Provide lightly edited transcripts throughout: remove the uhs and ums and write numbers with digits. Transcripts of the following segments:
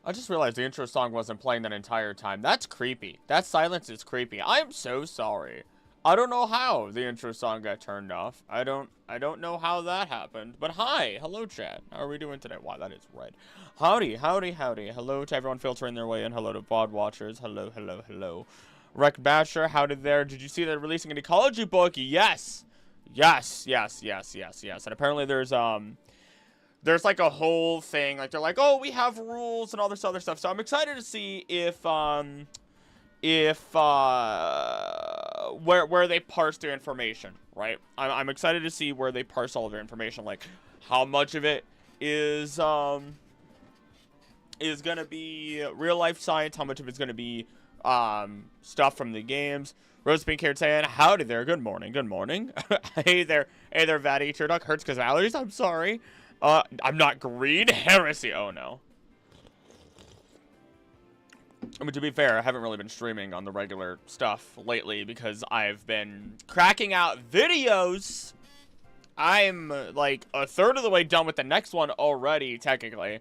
I just realized the intro song wasn't playing that entire time. That's creepy. That silence is creepy. I am so sorry. I don't know how the intro song got turned off. I don't know how that happened. But hi, hello chat. How are we doing today? Wow, that is red. Howdy, howdy, howdy. Hello to everyone filtering their way in. Hello to VOD watchers. Hello, hello, hello. Wreck Basher, howdy there. Did you see they're releasing an ecology book? Yes. Yes, yes, yes, yes, yes. And apparently there's like a whole thing, like they're like, oh, we have rules and all this other stuff. So I'm excited to see if where they parse their information, right? I'm excited to see where they parse all of their information, like how much of it is gonna be real life science, how much of it's gonna be stuff from the games. Rose Pink Haired saying, howdy there, good morning, good morning. Hey there, Vatty, your duck hurts because of allergies, I'm sorry. I'm not green. Heresy. Oh, no. I mean, to be fair, I haven't really been streaming on the regular stuff lately because I've been cracking out videos. I'm, like, a third of the way done with the next one already, technically.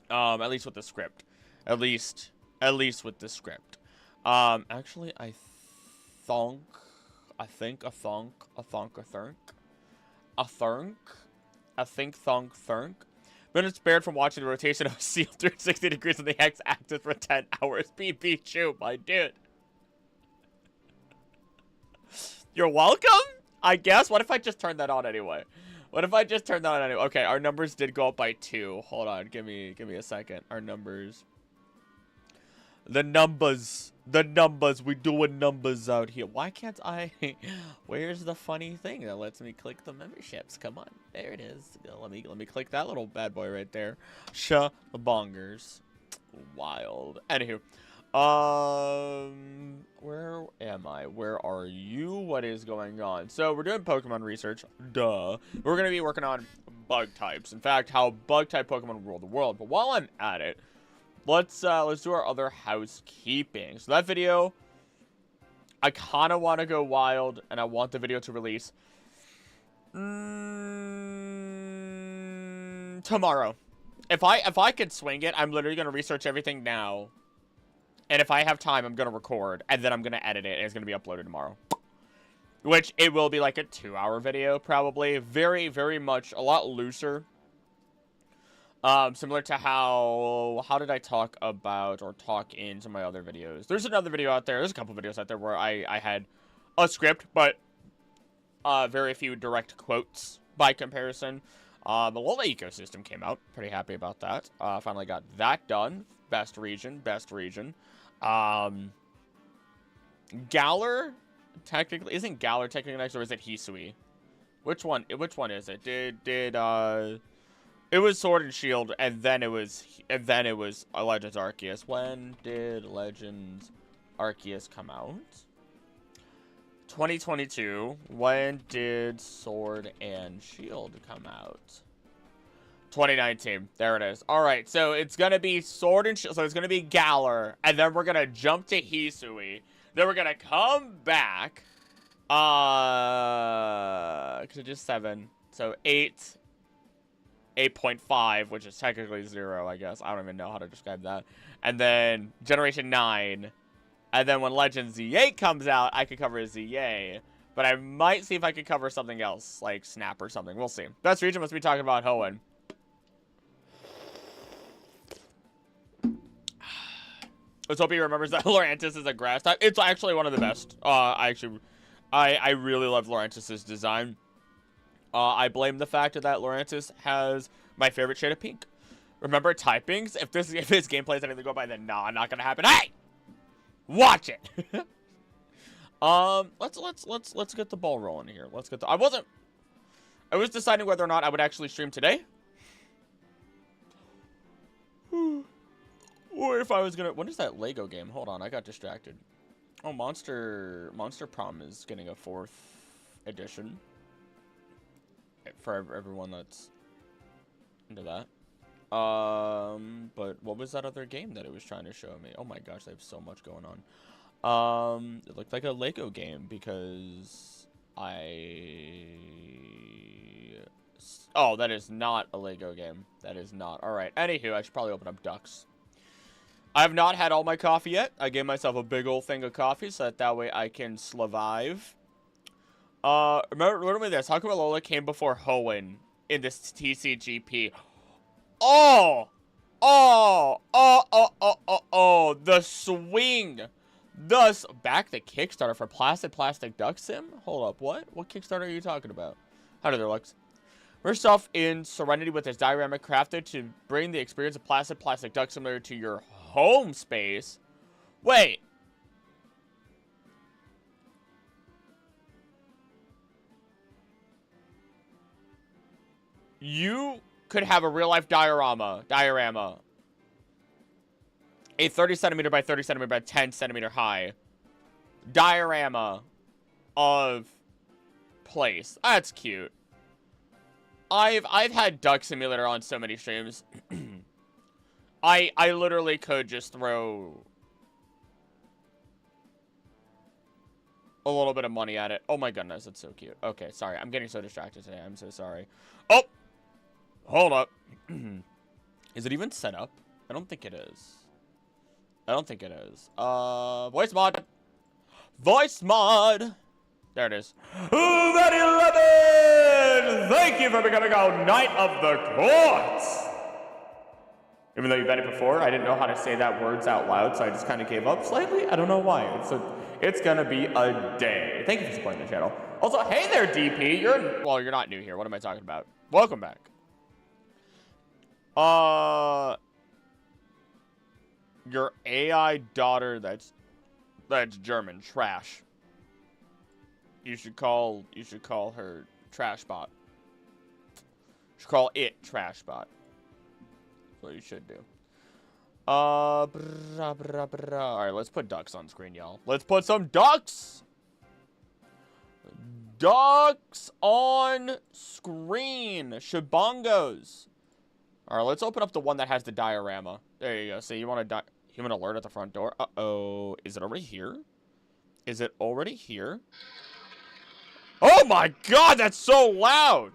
At least with the script. At least with the script. Actually, I think thunk. Been spared from watching the rotation of Seal 360 degrees on the X-axis for 10 hours. BP Chew, my dude. You're welcome? I guess. What if I just turned that on anyway? Okay, our numbers did go up by 2. Hold on, give me a second. Our numbers. The numbers, we doing numbers out here. Why can't I? Where's the funny thing that lets me click the memberships? Come on, there it is. Let me click that little bad boy right there. Bongers, wild. Anywho, where am I? Where are you? What is going on? So we're doing Pokemon research. Duh. We're gonna be working on bug types. In fact, how bug type Pokemon rule the world. But while I'm at it, let's do our other housekeeping. So that video, I kind of want to go wild, and I want the video to release tomorrow. If I could swing it, I'm literally gonna research everything now, and if I have time, I'm gonna record, and then I'm gonna edit it, and it's gonna be uploaded tomorrow. Which it will be like a 2-hour video, probably. Very, very much a lot looser. Similar to how did I talk about or talk in some of my other videos? There's another video out there. There's a couple videos out there where I had a script, but very few direct quotes by comparison. The Lola ecosystem came out. Pretty happy about that. Finally got that done. Best region. Galar technically isn't Galar technically next, or is it Hisui? Which one is it? It was Sword and Shield, and then it was Legends Arceus. When did Legends Arceus come out? 2022. When did Sword and Shield come out? 2019. There it is. All right, so it's gonna be Sword and Shield. So it's gonna be Galar, and then we're gonna jump to Hisui. Then we're gonna come back. Cause it's just 7. So 8. 8.5, which is technically 0, I guess. I don't even know how to describe that. And then Generation 9. And then when Legend Z8 comes out, I could cover ZA. But I might see if I could cover something else, like Snap or something. We'll see. Best region must be talking about Hoenn. Let's hope he remembers that Lurantis is a grass type. It's actually one of the best. I really love Lurantis' design. I blame the fact that Lurantis has my favorite shade of pink. Remember typings? If this gameplay is anything to go by, then nah, not gonna happen. Hey, watch it. Let's get the ball rolling here. I was deciding whether or not I would actually stream today, or if I was gonna. When is that Lego game? Hold on, I got distracted. Oh, Monster Prom is getting a 4th edition. For everyone that's into that. But what was that other game that it was trying to show me? Oh my gosh, they have so much going on. It looked like a Lego game because Oh, that is not a Lego game. That is not. Alright, anywho, I should probably open up ducks. I have not had all my coffee yet. I gave myself a big old thing of coffee so that way I can survive. Remember this. How come Alola came before Hoenn in this TCGP? Oh! Oh, the swing. Thus, back the Kickstarter for Placid Plastic Duck Sim? Hold up, what? What Kickstarter are you talking about? How do there looks? First off, in Serenity with its diorama crafted to bring the experience of Placid Plastic Duck Simulator to your home space. Wait. You could have a real-life diorama. A 30 centimeter by 30 centimeter by 10 centimeter high diorama of place. That's cute. I've had Duck Simulator on so many streams. I literally could just throw a little bit of money at it. Oh my goodness, it's so cute. Okay, sorry. I'm getting so distracted today. I'm so sorry. Oh! Hold up. Is it even set up? I don't think it is. I don't think it is. Voice mod. Voice mod. There it is. That 11! Thank you for becoming a Knight of the Courts! Even though you've been it before, I didn't know how to say that words out loud, so I just kind of gave up slightly. I don't know why. It's gonna be a day. Thank you for supporting the channel. Also, hey there, DP. Well, you're not new here. What am I talking about? Welcome back. Your AI daughter that's German trash. You should call her trash bot. You should call it trash bot. That's what you should do. Alright, let's put ducks on screen, y'all. Let's put some ducks! Ducks on screen! Shabongos! Alright, let's open up the one that has the diorama. There you go. So you want a human alert at the front door? Uh-oh. Is it already here? Is it already here? Oh my god, that's so loud!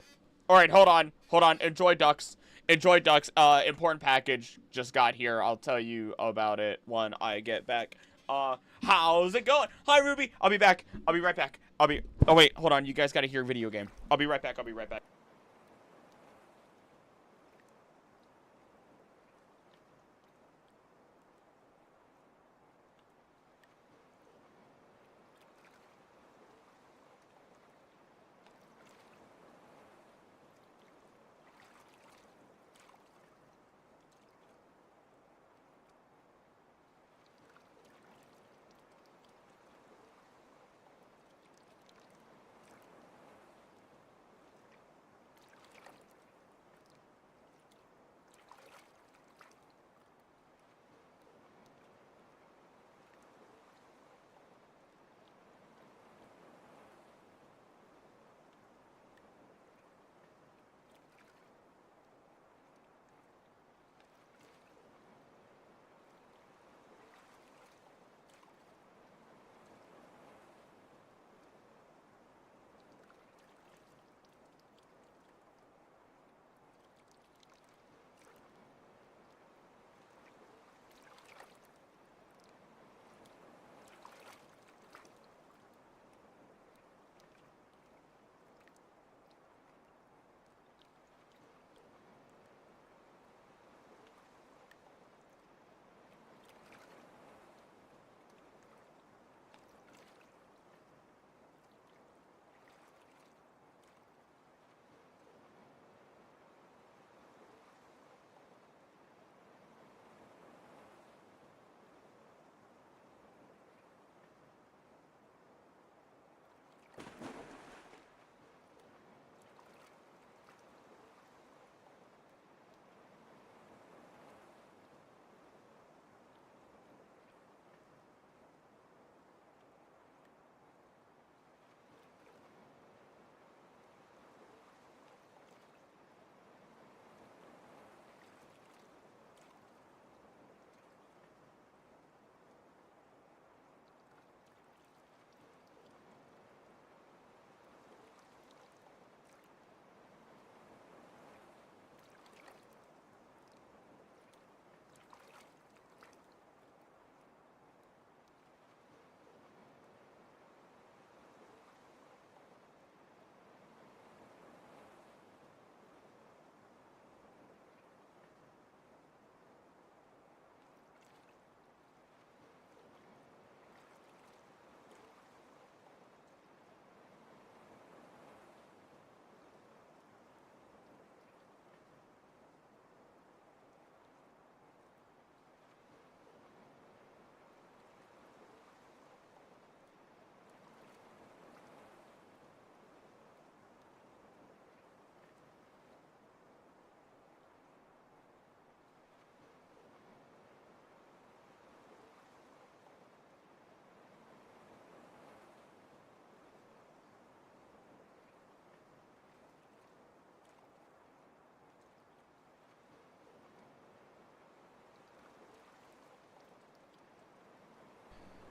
Alright, hold on. Hold on. Enjoy ducks. Enjoy ducks. Important package just got here. I'll tell you about it when I get back. How's it going? Hi, Ruby. I'll be back. I'll be right back. Oh, wait. Hold on. You guys gotta hear video game. I'll be right back. I'll be right back.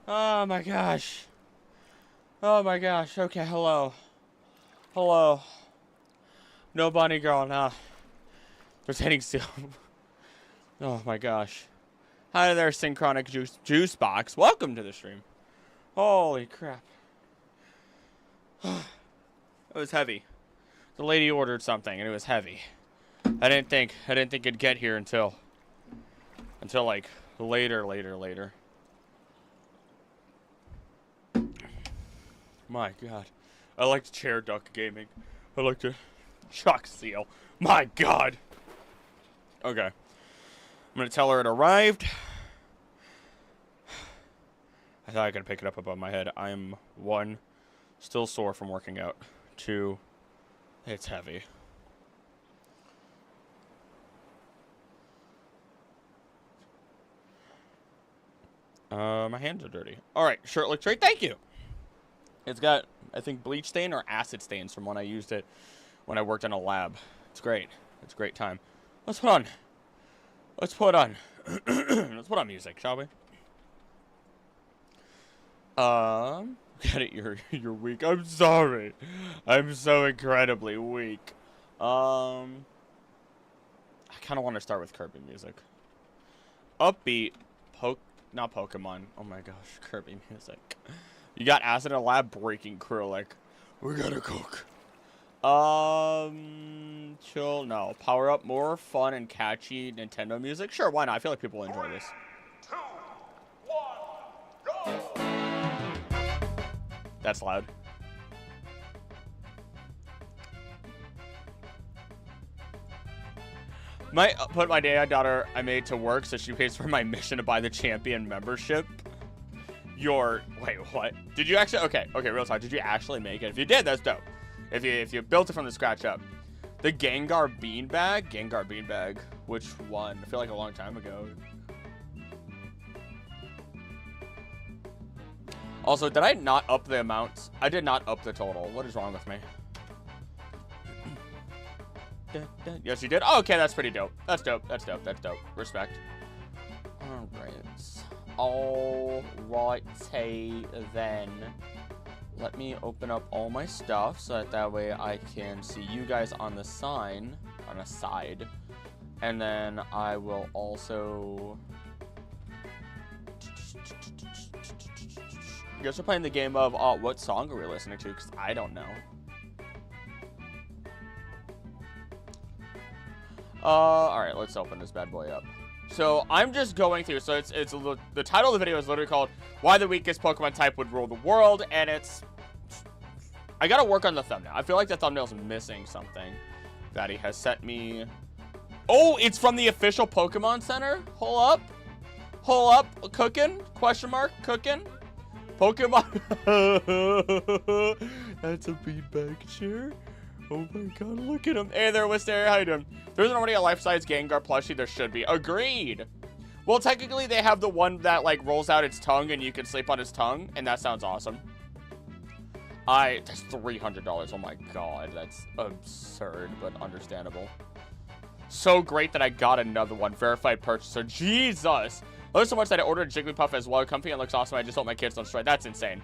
Oh my gosh. Oh my gosh. Okay, hello. Hello. No bunny girl, nah. Retaining seal. Oh my gosh. Hi there, Synchronic Juice Box. Welcome to the stream. Holy crap. It was heavy. The lady ordered something and it was heavy. I didn't think it'd get here until like later. My god. I like to chair duck gaming. I like to chuck seal. My god. Okay. I'm gonna tell her it arrived. I thought I could pick it up above my head. I am 1, still sore from working out. 2, it's heavy. My hands are dirty. Alright, shirt looks great. Thank you. It's got, I think, bleach stain or acid stains from when I used it when I worked in a lab. It's great. It's a great time. Let's put on let's put on music, shall we? Get it, you're weak. I'm sorry. I'm so incredibly weak. I kind of want to start with Kirby music. Upbeat, not Pokemon. Oh my gosh, Kirby music. You got acid in a lab, breaking acrylic. We gotta cook. Chill. No. Power up, more fun and catchy Nintendo music. Sure, why not? I feel like people will enjoy this. 3, 2, 1, go! That's loud. Might put my daughter I made to work so she pays for my mission to buy the champion membership. Wait, what? Did you actually? Okay, real talk. Did you actually make it? If you did, that's dope. If you built it from the scratch up. The Gengar beanbag. Which one? I feel like a long time ago. Also, did I not up the amounts? I did not up the total. What is wrong with me? Yes, you did. Oh, okay, that's pretty dope. That's dope. Respect. Alrighty then. Let me open up all my stuff so that way I can see you guys on the side. And then I will also... You guys are playing the game of, what song are we listening to? Because I don't know. Alright, let's open this bad boy up. So, I'm just going through, so the title of the video is literally called, Why the Weakest Pokemon Type Would Rule the World, and I gotta work on the thumbnail. I feel like the thumbnail's missing something that he has sent me. Oh, it's from the official Pokemon Center? Hold up, cooking? Question mark, cooking? Pokemon. That's a beanbag chair. Oh my god, look at him. Hey there, Wisteria, how you doing? There's already a life-size Gengar plushie, there should be. Agreed. Well, technically, they have the one that, like, rolls out its tongue and you can sleep on its tongue, and that sounds awesome. That's $300. Oh my god, that's absurd, but understandable. So great that I got another one. Verified purchaser. Jesus! I love so much that I ordered Jigglypuff as well. Comfy and looks awesome. I just hope my kids don't destroy it. That's insane.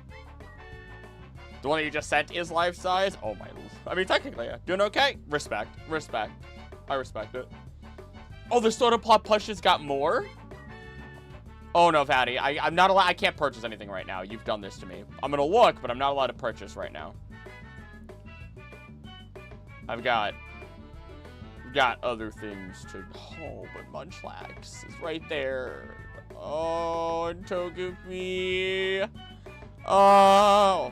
The one that you just sent is life-size? Oh my... I mean, technically, yeah. Doing okay? Respect. I respect it. Oh, the Soda Pop plushes got more? Oh no, Fatty. I'm not allowed... I can't purchase anything right now. You've done this to me. I'm gonna look, but I'm not allowed to purchase right now. I've got other things to... Oh, but Munchlax is right there. Oh, and Togepi. Oh...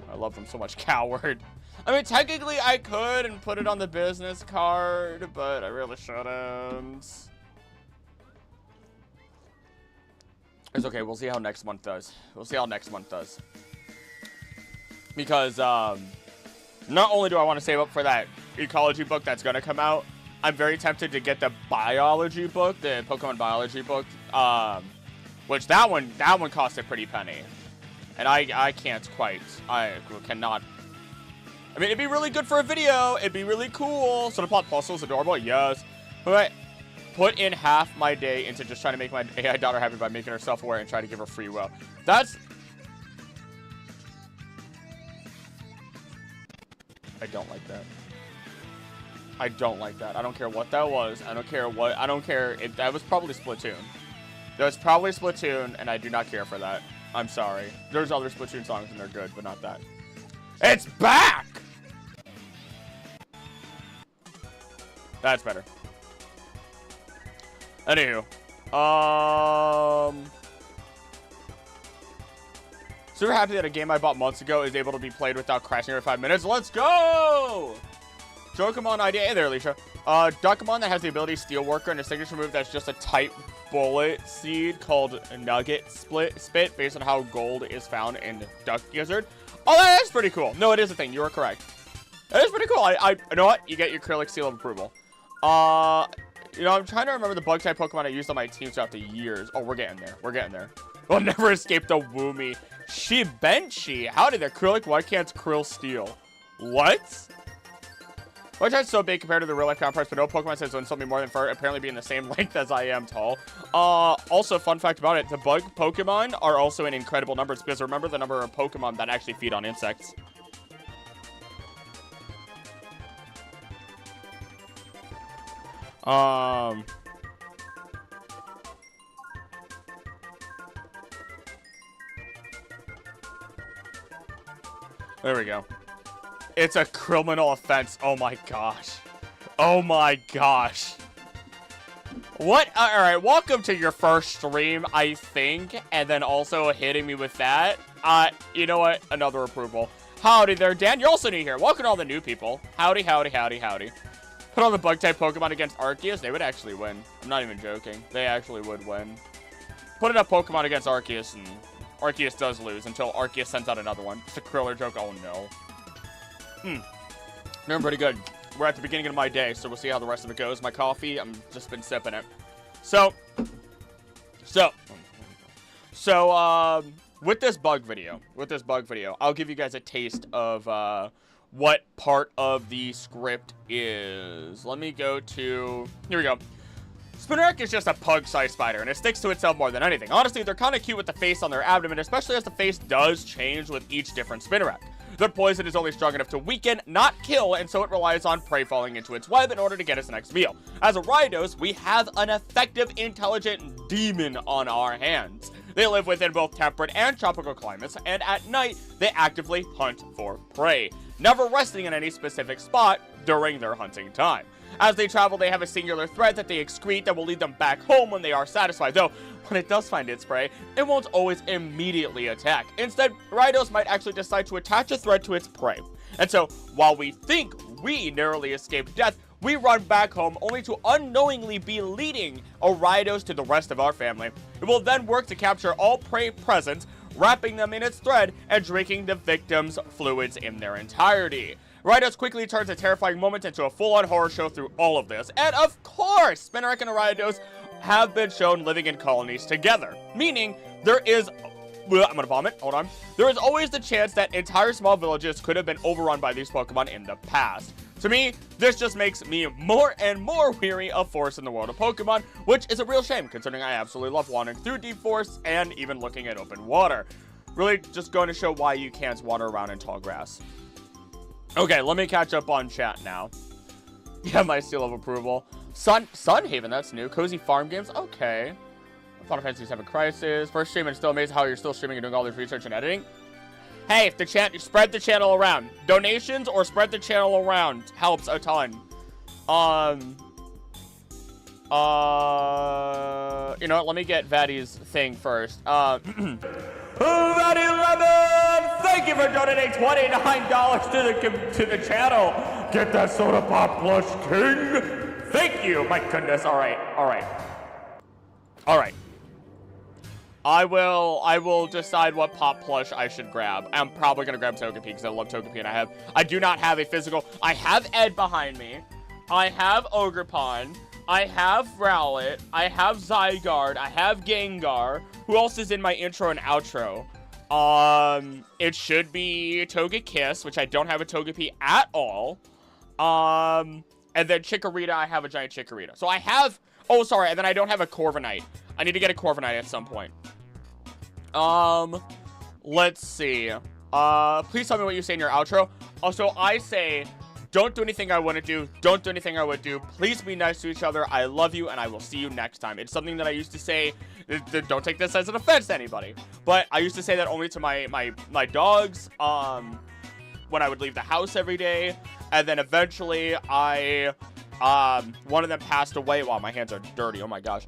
I love them so much, coward. I mean, technically, I could and put it on the business card, but I really shouldn't. It's okay. We'll see how next month does. Because, not only do I want to save up for that ecology book that's going to come out, I'm very tempted to get the biology book, the Pokemon biology book, which that one cost a pretty penny. And I can't quite. I cannot. I mean, it'd be really good for a video. It'd be really cool. So the plot puzzle is adorable. Yes. But put in half my day into just trying to make my AI daughter happy by making her self-aware and try to give her free will. That's... I don't like that. I don't like that. I don't care what that was. I don't care what... I don't care... That was probably Splatoon. That was probably Splatoon, and I do not care for that. I'm sorry. There's other Splatoon songs, and they're good, but not that. It's back! That's better. Anywho. Super happy that a game I bought months ago is able to be played without crashing every 5 minutes. Let's go! Jokamon idea. Hey there, Alicia. Duckamon that has the ability Steelworker and a signature move that's just a type bullet seed called Nugget Spit based on how gold is found in Duck Gizzard. Oh, that is pretty cool. No, it is a thing. You are correct. That is pretty cool. You know what? You get your Acrylic seal of approval. You know, I'm trying to remember the bug type Pokemon I used on my team throughout the years. Oh, we're getting there. We're getting there. We'll never escape the Woomy. Shibenshi. Howdy there, Acrylic. Why can't Krill steal? What? My is so big compared to the real life counterparts, but no Pokemon says when something more than fur, apparently being the same length as I am tall. Also, fun fact about it, the bug Pokemon are also in incredible numbers, because remember the number of Pokemon that actually feed on insects. There we go. It's a criminal offense. Oh my gosh. Oh my gosh. What? Alright, welcome to your first stream, I think. And then also hitting me with that. You know what? Another approval. Howdy there, Dan. You're also new here. Welcome to all the new people. Howdy, howdy, howdy, howdy. Put on the bug-type Pokemon against Arceus. They would actually win. I'm not even joking. They actually would win. Put enough Pokemon against Arceus, and Arceus does lose until Arceus sends out another one. It's a Kriller joke. Oh, no. Doing pretty good. We're at the beginning of my day, so we'll see how the rest of it goes. My coffee, I'm just been sipping it. So, with this bug video, I'll give you guys a taste of, what part of the script is. Let me go to, here we go. Spinnerack is just a pug-sized spider, and it sticks to itself more than anything. Honestly, they're kind of cute with the face on their abdomen, especially as the face does change with each different Spinnerack. Their poison is only strong enough to weaken, not kill, and so it relies on prey falling into its web in order to get its next meal. As a Ridos, we have an effective, intelligent demon on our hands. They live within both temperate and tropical climates, and at night, they actively hunt for prey, never resting in any specific spot during their hunting time. As they travel, they have a singular thread that they excrete that will lead them back home when they are satisfied, though when it does find its prey, it won't always immediately attack. Instead, Ridos might actually decide to attach a thread to its prey. And so, while we think we narrowly escaped death, we run back home only to unknowingly be leading a Ridos to the rest of our family. It will then work to capture all prey present, wrapping them in its thread, and drinking the victim's fluids in their entirety. Ridos quickly turns a terrifying moment into a full-on horror show through all of this. And of course, Spinnerack and Ridos have been shown living in colonies together. Meaning, there is... I'm gonna vomit. Hold on. There is always the chance that entire small villages could have been overrun by these Pokemon in the past. To me, this just makes me more and more weary of Forest in the world of Pokemon, which is a real shame, considering I absolutely love wandering through Deep Forest and even looking at open water. Really just going to show why you can't wander around in tall grass. Okay, let me catch up on chat now. Yeah, my seal of approval. Sunhaven, that's new. Cozy Farm Games, okay. Final Fantasy VII Crisis. First stream and still amazed how you're still streaming and doing all this research and editing. Hey, if you spread the channel around. Donations or spread the channel around helps a ton. You know what, let me get Vaddy's thing first. Vaddy11! Thank you for donating $29 to the channel. Get that soda pop plush, king. Thank you. My goodness. All right. I will decide what pop plush I should grab. I'm probably gonna grab Togepi because I love Togepi, and I do not have a physical. I have Ed behind me. I have Ogerpon. I have Rowlet. I have Zygarde. I have Gengar. Who else is in my intro and outro? It should be Togekiss, which I don't have a Togepi at all. And then Chikorita, I have a giant Chikorita. So I have... Oh, sorry. And then I don't have a Corviknight. I need to get a Corviknight at some point. Let's see. Please tell me what you say in your outro. Also, I say, don't do anything I wouldn't do. Don't do anything I would do. Please be nice to each other. I love you, and I will see you next time. It's something that I used to say. Don't take this as an offense to anybody. But I used to say that only to my dogs, when I would leave the house every day. And then eventually, one of them passed away. Wow, my hands are dirty. Oh my gosh.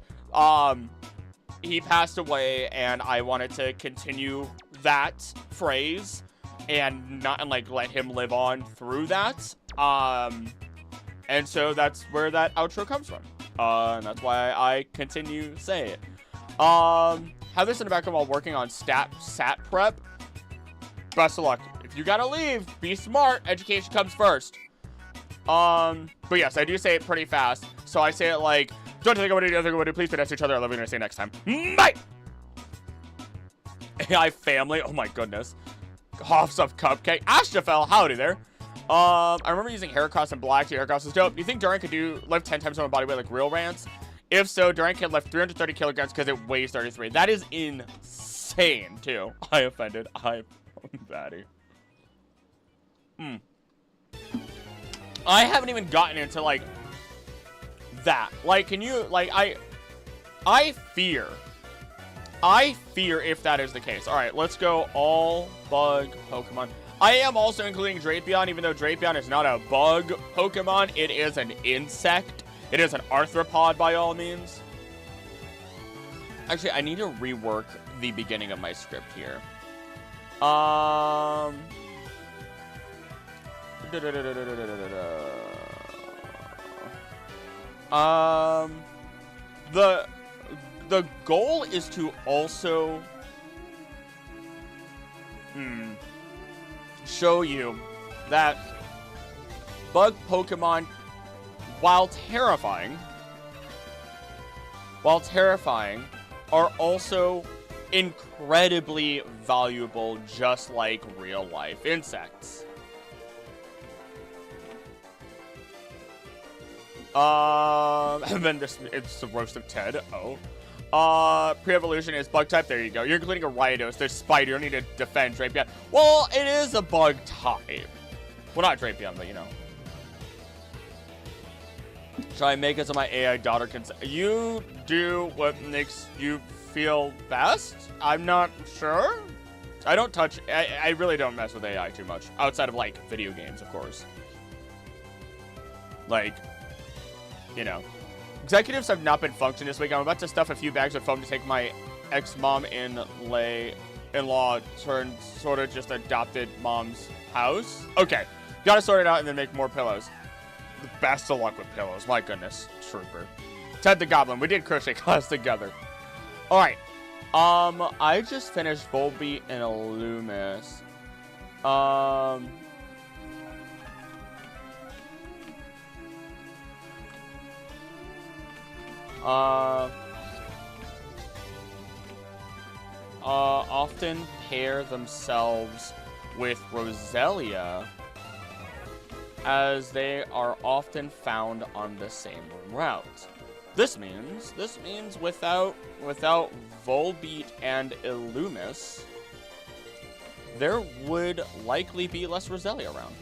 He passed away, and I wanted to continue that phrase and like let him live on through that. And so that's where that outro comes from. And that's why I continue to say it. Have this in the background while working on sat prep. Best of luck. If you gotta leave, be smart. Education comes first. But yes, I do say it pretty fast. So I say it like, don't think about it, don't think about it. Please be nice to each other. I love you, and I see you next time. Bye! AI family. Oh my goodness. Coughs of Cupcake. Ashtafel, howdy there. I remember using Heracross and Black. Heracross is dope. Do you think Duran could lift 10 times more body weight like real Rants? If so, Duran can lift 330 kilograms because it weighs 33. That is insane, too. I offended. I'm batty. I haven't even gotten into, like, that. Like, can you, like, I fear if that is the case. All right, let's go all bug Pokemon. I am also including Drapion, even though Drapion is not a bug Pokemon. It is an insect. It is an arthropod by all means. Actually, I need to rework the beginning of my script here. The goal is to also show you that bug Pokemon, while terrifying, are also incredibly valuable, just like real life insects. And then it's the roast of Ted. Oh. Pre-evolution is bug type. There you go. You're including a Rhydose. There's Spider. You don't need to defend Drapion. Well, it is a bug type. Well, not Drapion, but you know. Should I make it so my AI daughter can... You do what makes you feel best? I'm not sure. I don't touch... I really don't mess with AI too much. Outside of, like, video games, of course. Like, you know. Executives have not been functioning this week. I'm about to stuff a few bags of foam to take my ex-mom in-law turned sort of just adopted mom's house. Okay. Gotta sort it out and then make more pillows. The best of luck with pillows. My goodness. Trooper. Ted the Goblin. We did crochet class together. Alright. I just finished Volbeat and Illumis. Often pair themselves with Roselia, as they are often found on the same route. This means without Volbeat and Illumis, there would likely be less Roselia around.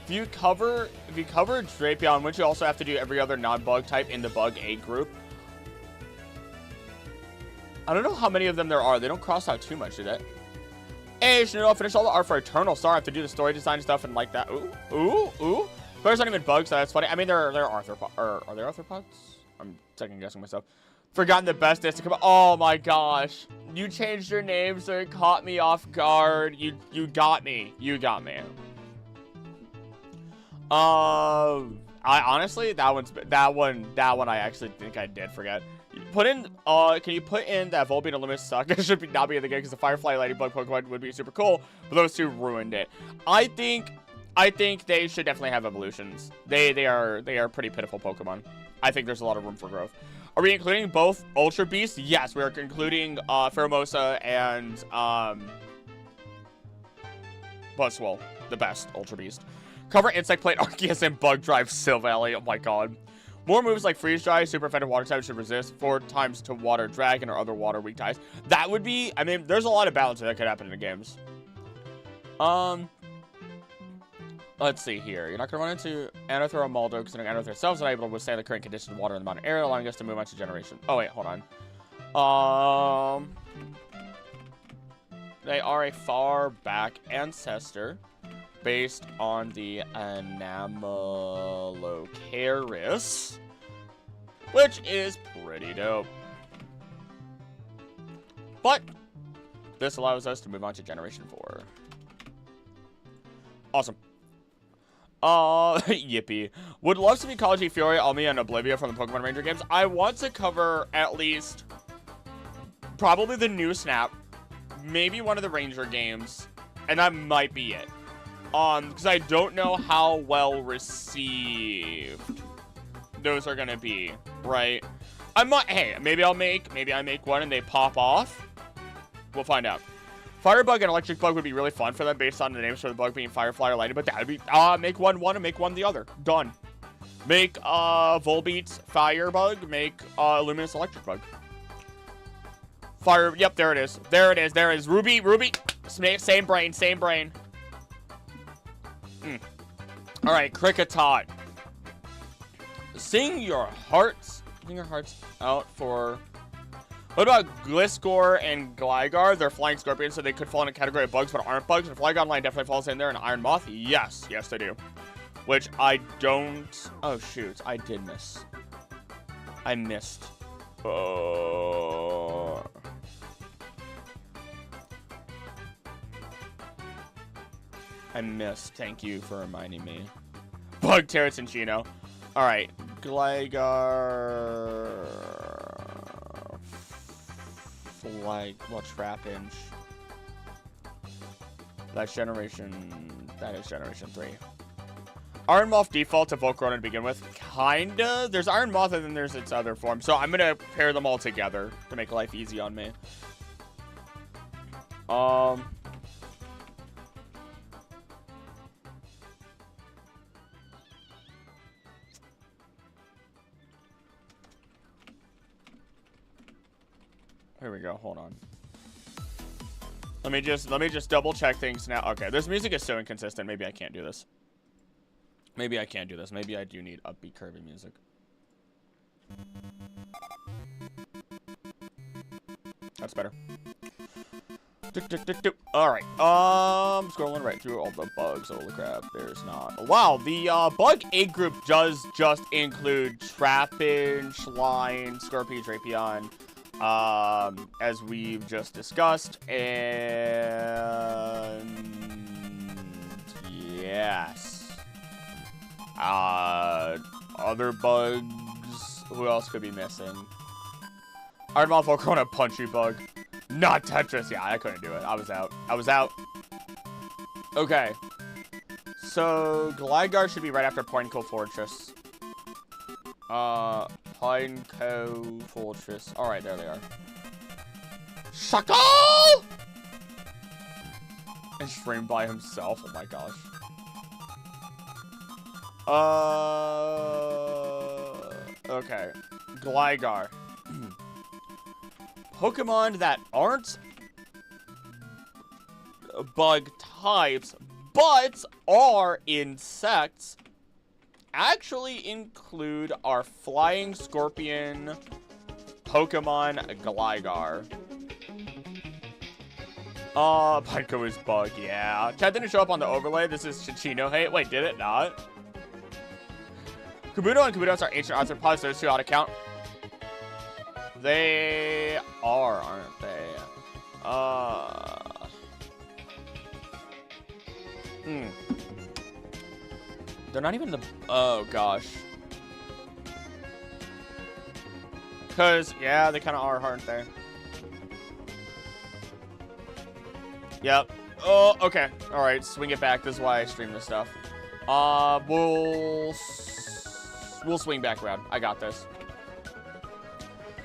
If you cover Drapion, wouldn't you also have to do every other non-bug type in the bug A group? I don't know how many of them there are. They don't cross out too much, do they? Hey, Chanel, finish all the art for Eternal Star. I have to do the story design stuff and like that. Ooh. There's not even bugs, so that's funny. I mean, they're arthropods. Are they arthropods? I'm second guessing myself. Forgotten the best is to come. Oh my gosh. You changed your name so it caught me off guard. You got me. You got me. I honestly, that one I actually think I did forget. Put in, can you put in that Volbeat and Illumis suck? It should not be in the game because the Firefly Ladybug Pokemon would be super cool, but those two ruined it. I think they should definitely have evolutions. They are pretty pitiful Pokemon. I think there's a lot of room for growth. Are we including both Ultra Beasts? Yes, we are including Pheromosa and Buzzwole, the best Ultra Beast. Cover Insect Plate, Arceus, and Bug Drive Silvally. Oh my god. More moves like Freeze Dry, Super Effective Water type should resist 4 times to Water Dragon or other water weak types. That would be, I mean, there's a lot of balance that could happen in the games. Let's see here. You're not going to run into Another or Maldo, considering Another itself is unable to withstand the current conditions of water in the mountain area, allowing us to move on to generation. Oh, wait, hold on. They are a far back ancestor based on the Anemalocaris, which is pretty dope. But this allows us to move on to Generation 4. Awesome. Yippee. Would love to be Ecology, Fury, Almia, and Oblivia from the Pokemon Ranger games. I want to cover at least probably the new Snap, maybe one of the Ranger games, and that might be it. Because I don't know how well received those are gonna be, right? I might, hey, maybe I make one and they pop off. We'll find out. Firebug and Electric Bug would be really fun for them based on the names for the bug being Firefly or Lightning, but that would be, make one and make one the other. Done. Make, Volbeat's Firebug, make, Luminous Electric Bug. Yep, there it is. There it is. Ruby. Same brain. Alright, Kricketot. Sing your hearts out for... What about Gliscor and Gligar? They're flying scorpions, so they could fall in a category of bugs, but aren't bugs. And Flygon line definitely falls in there. And Iron Moth? Yes, they do. Which I don't... Oh, shoot. I did miss. I missed. Oh... I missed. Thank you for reminding me. Bug Terrace and Chino. Alright. Gligar. Trapinch. That is Generation 3. Iron Moth default to Volcarona to begin with. Kinda. There's Iron Moth and then there's its other form. So I'm gonna pair them all together to make life easy on me. Here we go. Hold on. Let me just double check things now. Okay, this music is so inconsistent. Maybe I can't do this. Maybe I do need upbeat Kirby music. That's better. Alright, scrolling right through all the bugs. Holy crap, there's not. Wow, the bug egg group does just include Trapinch, Line, Scorpion, Drapion, as we've just discussed, and yes. Other bugs, who else could be missing? Iron Moth, Volcarona, Punchy Bug. Not Tetris. Yeah, I couldn't do it. I was out. Okay. So, Gligar should be right after Pineco Fortress. Pineco Fortress. Alright, there they are. Shackle! And streamed by himself. Oh my gosh. Okay. Gligar. Pokemon that aren't bug types, but are insects, actually include our flying scorpion Pokemon Gligar. Pineco is bug, yeah. Chat didn't show up on the overlay. This is Chichino hate. Wait, did it not? Kabuto and Kabutos are ancient arthropods. Those two ought to count. They are, aren't they? They're not even the... Oh, gosh. Because, yeah, they kind of are, aren't they? Yep. Oh, okay. Alright, swing it back. This is why I stream this stuff. We'll swing back around. I got this.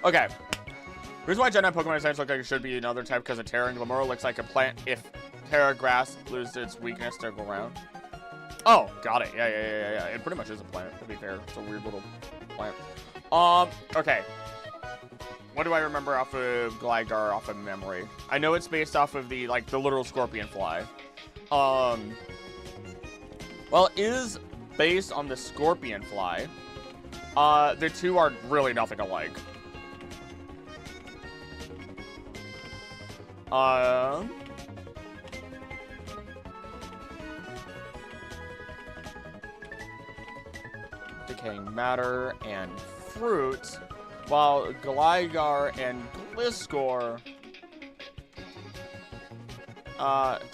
Okay. Here's why Gen 9 Pokemon designs look like it should be another type, because a Terra and Glamora looks like a plant if Terra Grass loses its weakness to ground. Oh, got it. Yeah. It pretty much is a plant, to be fair. It's a weird little plant. Okay. What do I remember off of Gligar off of memory? I know it's based off of the literal scorpion fly. Well, it is based on the scorpion fly. The two are really nothing alike. Decaying matter and fruit, while Gligar and Gliscor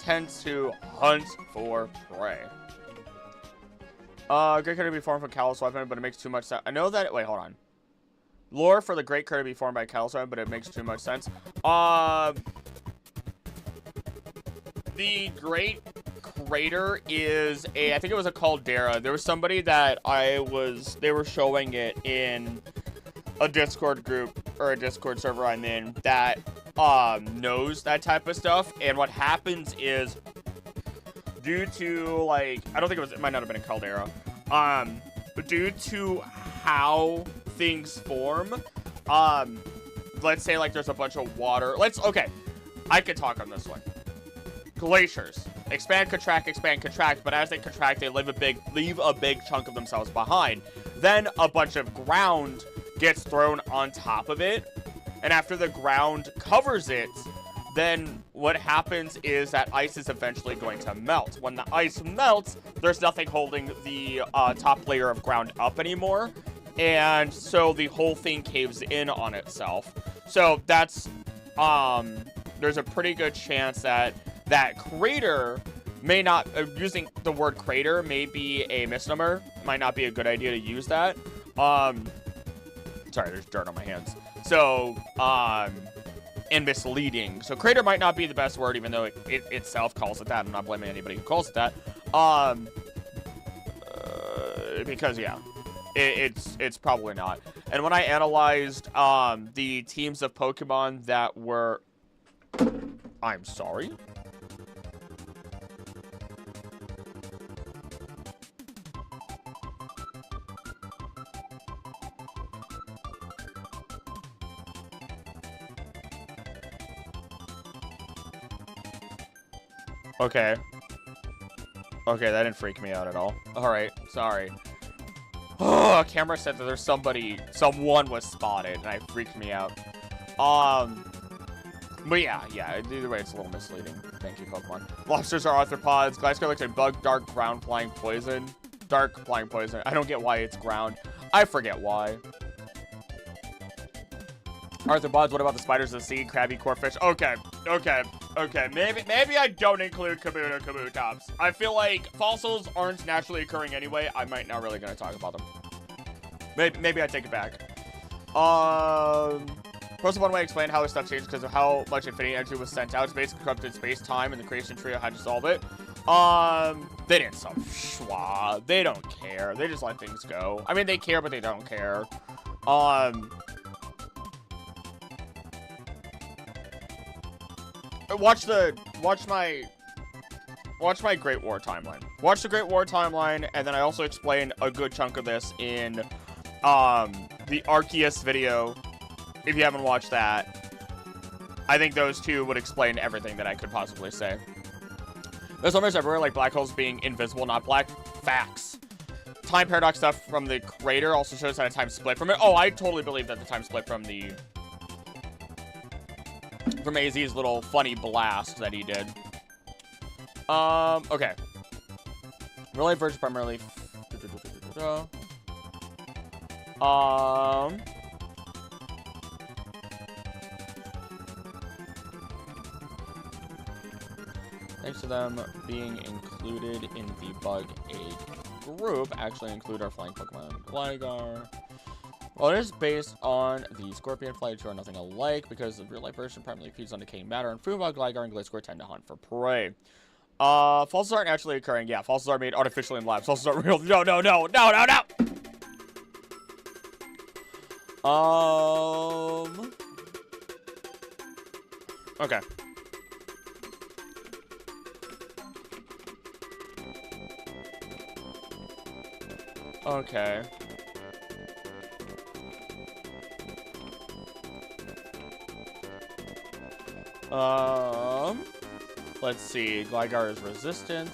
tend to hunt for prey. Great critter to be formed from Callus weapon, but it makes too much sense. I know that. Wait, hold on. Lore for the great critter to be formed by Callus weapon, but it makes too much sense. The great crater is I think it was a caldera. There was somebody that they were showing it in a Discord group or a Discord server I'm in that knows that type of stuff. And what happens is, due to I don't think it might not have been a caldera. But due to how things form, let's say there's a bunch of water. Okay, I could talk on this one. Glaciers expand, contract, but as they contract, they leave a big chunk of themselves behind. Then a bunch of ground gets thrown on top of it, and after the ground covers it, then what happens is that ice is eventually going to melt. When the ice melts, there's nothing holding the top layer of ground up anymore, and so the whole thing caves in on itself. So that's there's a pretty good chance that crater may not, using the word crater may be a misnomer. Might not be a good idea to use that. Sorry, there's dirt on my hands. So, and misleading. So crater might not be the best word, even though it itself calls it that. I'm not blaming anybody who calls it that. Because, yeah, it's probably not. And when I analyzed the teams of Pokemon that were... I'm sorry? Okay. Okay, that didn't freak me out at all. Alright, sorry. Oh, camera said that there's someone was spotted, and I freaked me out. But yeah, either way, it's a little misleading. Thank you, Pokemon. Lobsters are arthropods. Gliscor looks like bug, dark, ground, flying poison. Dark, flying poison. I don't get why it's ground. I forget why. Arthropods, what about the spiders of the sea? Crabby, corefish. Okay. Maybe I don't include Kabutops. I feel like fossils aren't naturally occurring anyway. I might not really gonna talk about them. Maybe I take it back. First one way to explain how this stuff changed because of how much infinity energy was sent out. It's basically corrupted space-time, and the creation trio had to solve it. They didn't solve schwa. They don't care. They just let things go. I mean, they care, but they don't care. Watch my Great War timeline. Watch the Great War timeline, and then I also explain a good chunk of this in the Arceus video. If you haven't watched that, I think those two would explain everything that I could possibly say. There's numbers everywhere, like black holes being invisible, not black. Facts. Time paradox stuff from the crater also shows that a time split from it. Oh, I totally believe that the time split from AZ's little funny blast that he did. Okay. Real life version primarily. Thanks to them being included in the Bug Egg group, actually include our flying Pokemon Gligar. Well, it is based on the Scorpion Fly, two are nothing alike because the real life version primarily feeds on decaying matter, and Fuma, Gligar, and Gliscor tend to hunt for prey. Fossils aren't naturally occurring. Yeah, fossils are made artificially in labs. Fossils aren't real. No. Okay. Okay. Let's see. Gligar is resistant.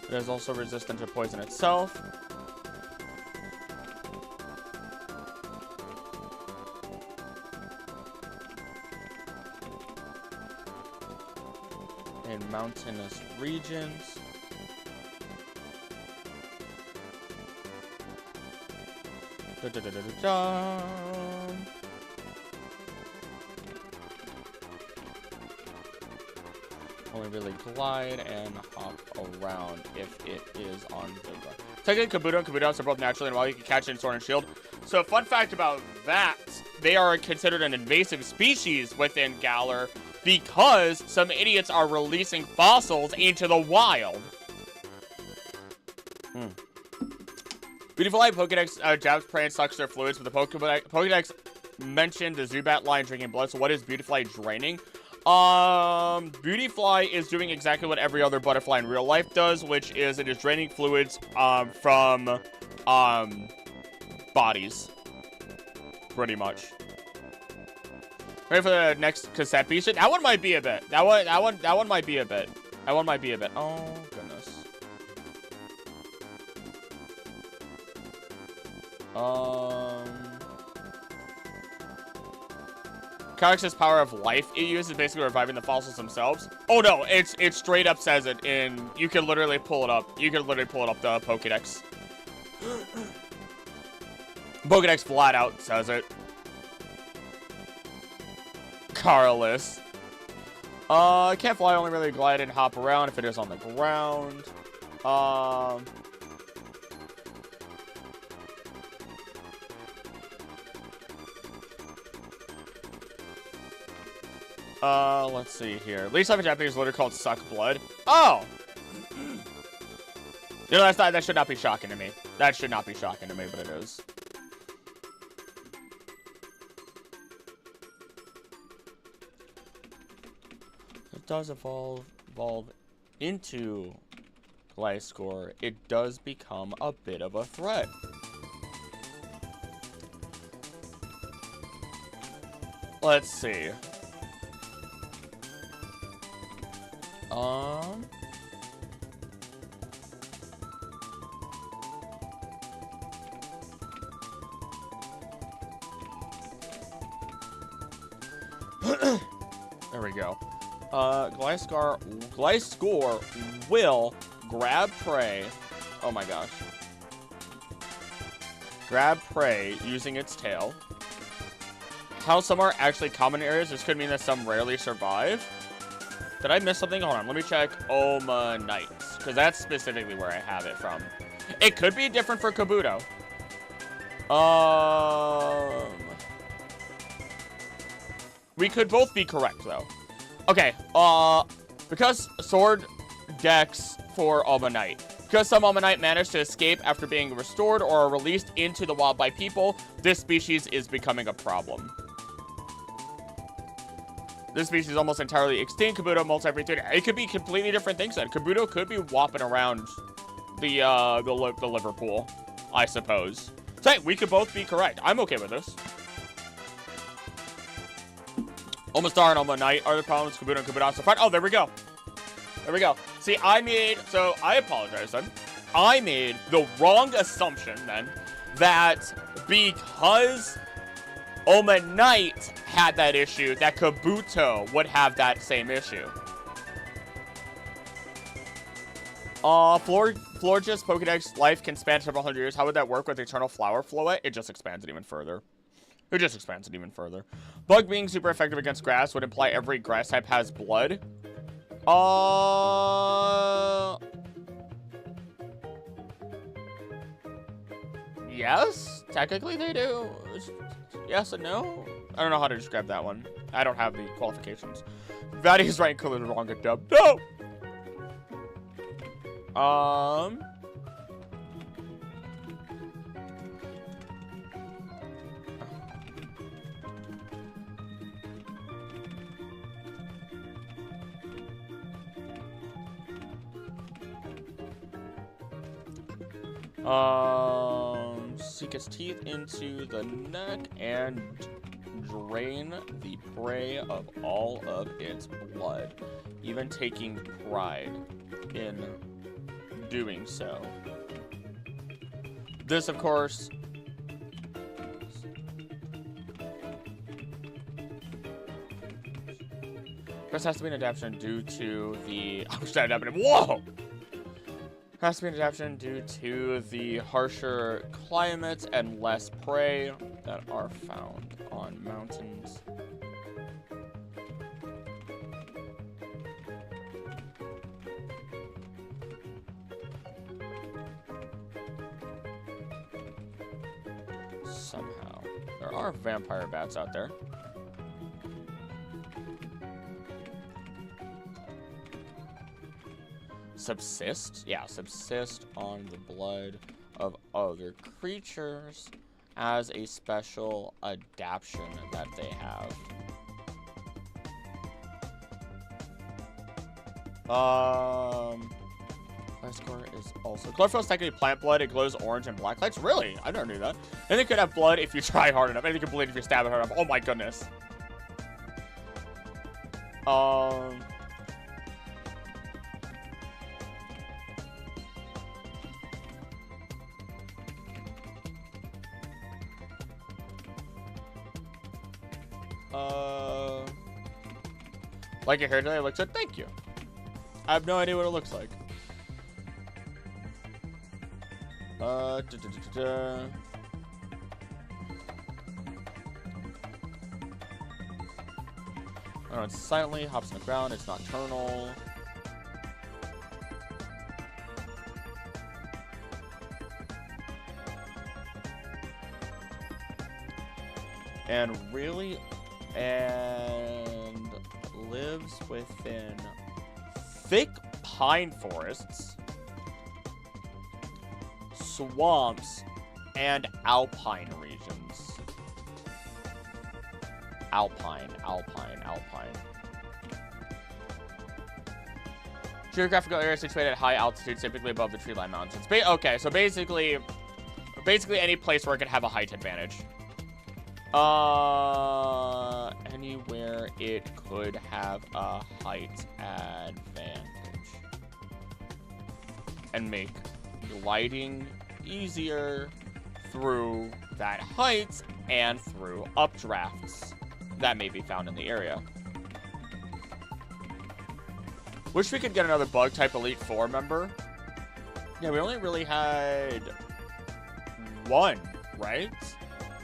It is also resistant to poison itself. In mountainous regions. Only really glide and hop around if it is on the ground. Technically, Kabuto and Kabutops are both naturally and wild. You can catch it in Sword and Shield. So, fun fact about that, they are considered an invasive species within Galar because some idiots are releasing fossils into the wild. Beautiful Light Pokedex jabs prey and sucks their fluids, but the Pokedex mentioned the Zubat line drinking blood. So what is Beautifly draining? Beautifly is doing exactly what every other butterfly in real life does, which is it is draining fluids from bodies, pretty much. Ready for the next cassette piece? That one might be a bit. That one might be a bit. That one might be a bit. Oh goodness. Calyx's power of life it uses basically reviving the fossils themselves. Oh no, it straight up says it in. You can literally pull it up. You can literally pull it up the Pokedex. Pokedex flat out says it. Carless. Can't fly, only really glide and hop around if it is on the ground. Let's see here. Least type of Japanese literally called suck blood. Oh! You know, that should not be shocking to me. That should not be shocking to me, but it is. It does evolve into Gliscor. It does become a bit of a threat. Let's see. There we go. Gliscor will grab prey. Oh my gosh. Grab prey using its tail. How some are actually common areas. This could mean that some rarely survive. Did I miss something? Hold on, let me check Omanites, because that's specifically where I have it from. It could be different for Kabuto. We could both be correct, though. Okay, because Sword Dex for Omanite. Because some Omanite managed to escape after being restored or are released into the wild by people, this species is becoming a problem. This species is almost entirely extinct. Kabuto molts every 3 days. It could be completely different things then. Kabuto could be whopping around the Liverpool, I suppose. So hey, we could both be correct. I'm okay with this. Omastar and Omanite are the problems. Kabuto and Kabutops are fine. Oh, there we go. There we go. See, so I apologize then. I made the wrong assumption then that because Omanite had that issue, that Kabuto would have that same issue. Florges Pokedex life can span several hundred years. How would that work with Eternal Flower Floet? It just expands it even further. It just expands it even further. Bug being super effective against grass would imply every grass type has blood. Yes, technically they do. Yes and no. I don't know how to describe that one. I don't have the qualifications. Vadi is right, color wrong at dub. No! Sink its teeth into the neck and drain the prey of all of its blood, even taking pride in doing so. This, of course, this has to be an adaptation due to the... Whoa! Has to be an adaptation due to the harsher climates and less prey that are found on mountains. Somehow. There are vampire bats out there. Subsist? Yeah, subsist on the blood of other creatures as a special adaptation that they have. Life score is also... Chlorophyll is technically plant blood. It glows orange and black lights. Really? I never knew that. And it could have blood if you try hard enough. And it can bleed if you stab it hard enough. Oh my goodness. Like your hair today looks good? Thank you. I have no idea what it looks like. Oh, it's silently, hops on the ground, it's nocturnal. And really, and lives within thick pine forests, swamps, and alpine regions. Alpine. Geographical area situated at high altitude, typically above the treeline mountains. Okay, so basically any place where it could have a height advantage. Anywhere it could have a height advantage. And make gliding easier through that height and through updrafts that may be found in the area. Wish we could get another bug type Elite Four member. Yeah, we only really had one, right?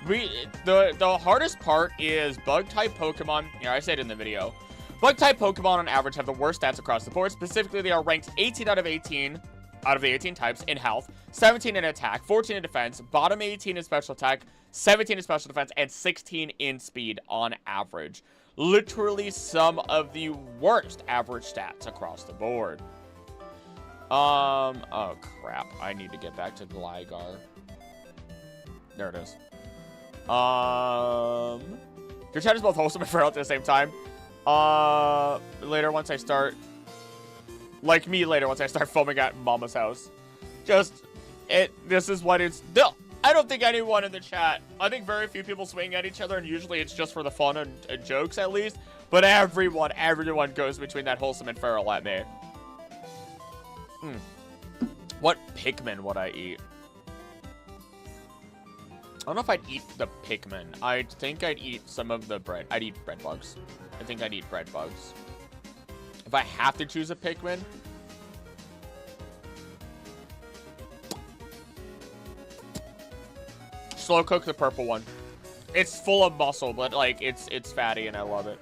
The hardest part is bug type Pokemon. Yeah, I said it in the video. Bug type Pokemon on average have the worst stats across the board. Specifically, they are ranked 18 out of 18 out of the 18 types in health, 17 in attack, 14 in defense, bottom 18 in special attack, 17 in special defense, and 16 in speed on average. Literally some of the worst average stats across the board. Oh crap. I need to get back to Gligar. There it is. Your chat is both wholesome and feral at the same time. Later once I start foaming at Mama's house. This is what it's... No, I don't think anyone in the chat... I think very few people swing at each other, and usually it's just for the fun and jokes, at least. But everyone goes between that wholesome and feral at me. What Pikmin would I eat? I don't know if I'd eat the Pikmin. I think I'd eat some of the bread. I'd eat bread bugs. I think I'd eat bread bugs. If I have to choose a Pikmin... Slow cook the purple one. It's full of muscle, but like it's fatty and I love it.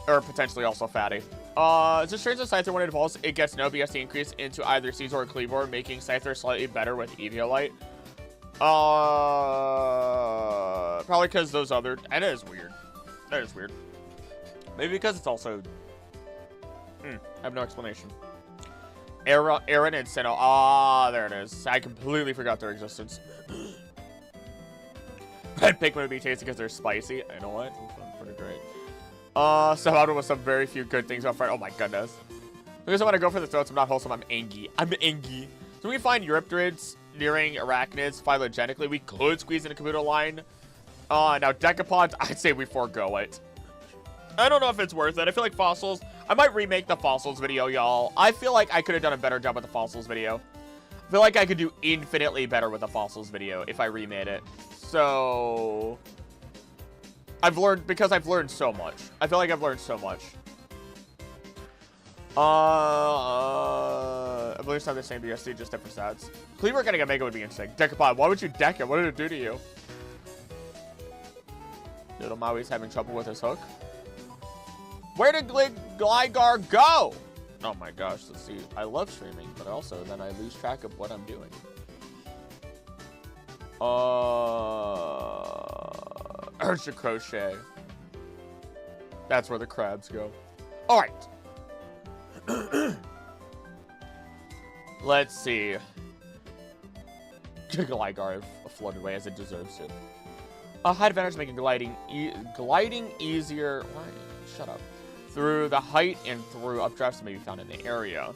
Or potentially also fatty. It's a strange that Scyther when it evolves, it gets no BSD increase into either Caesar or Cleavor, making Scyther slightly better with Eviolite. Probably because those other... And it is weird. That is weird. Maybe because it's also... I have no explanation. Aaron and Sinnoh. Ah, there it is. I completely forgot their existence. Red Pikmin would be tasty because they're spicy. You know what? Pretty great. Surrounded with some very few good things up front. Oh my goodness. Because I want to go for the throats, I'm not wholesome. I'm angry. I'm angry. So we find Eurypterids nearing arachnids phylogenetically. We could squeeze in a computer line. Now decapods, I'd say we forego it. I don't know if it's worth it. I feel like fossils. I might remake the fossils video, y'all. I feel like I could have done a better job with the fossils video. I feel like I could do infinitely better with the fossils video if I remade it. So I've learned, because I've learned so much. I feel like I've learned so much. I believe it's not the same BSC, just different stats. Cleaver getting a Mega would be interesting. Decapod, why would you deck it? What did it do to you? Little Maui's having trouble with his hook. Where did Gligar go? Oh my gosh, let's see. I love streaming, but also then I lose track of what I'm doing. Ursa Crochet. That's where the crabs go. Alright. Let's see. Gligar floated away as it deserves to. High advantage making gliding easier. Why? Shut up. Through the height and through updrafts that may be found in the area.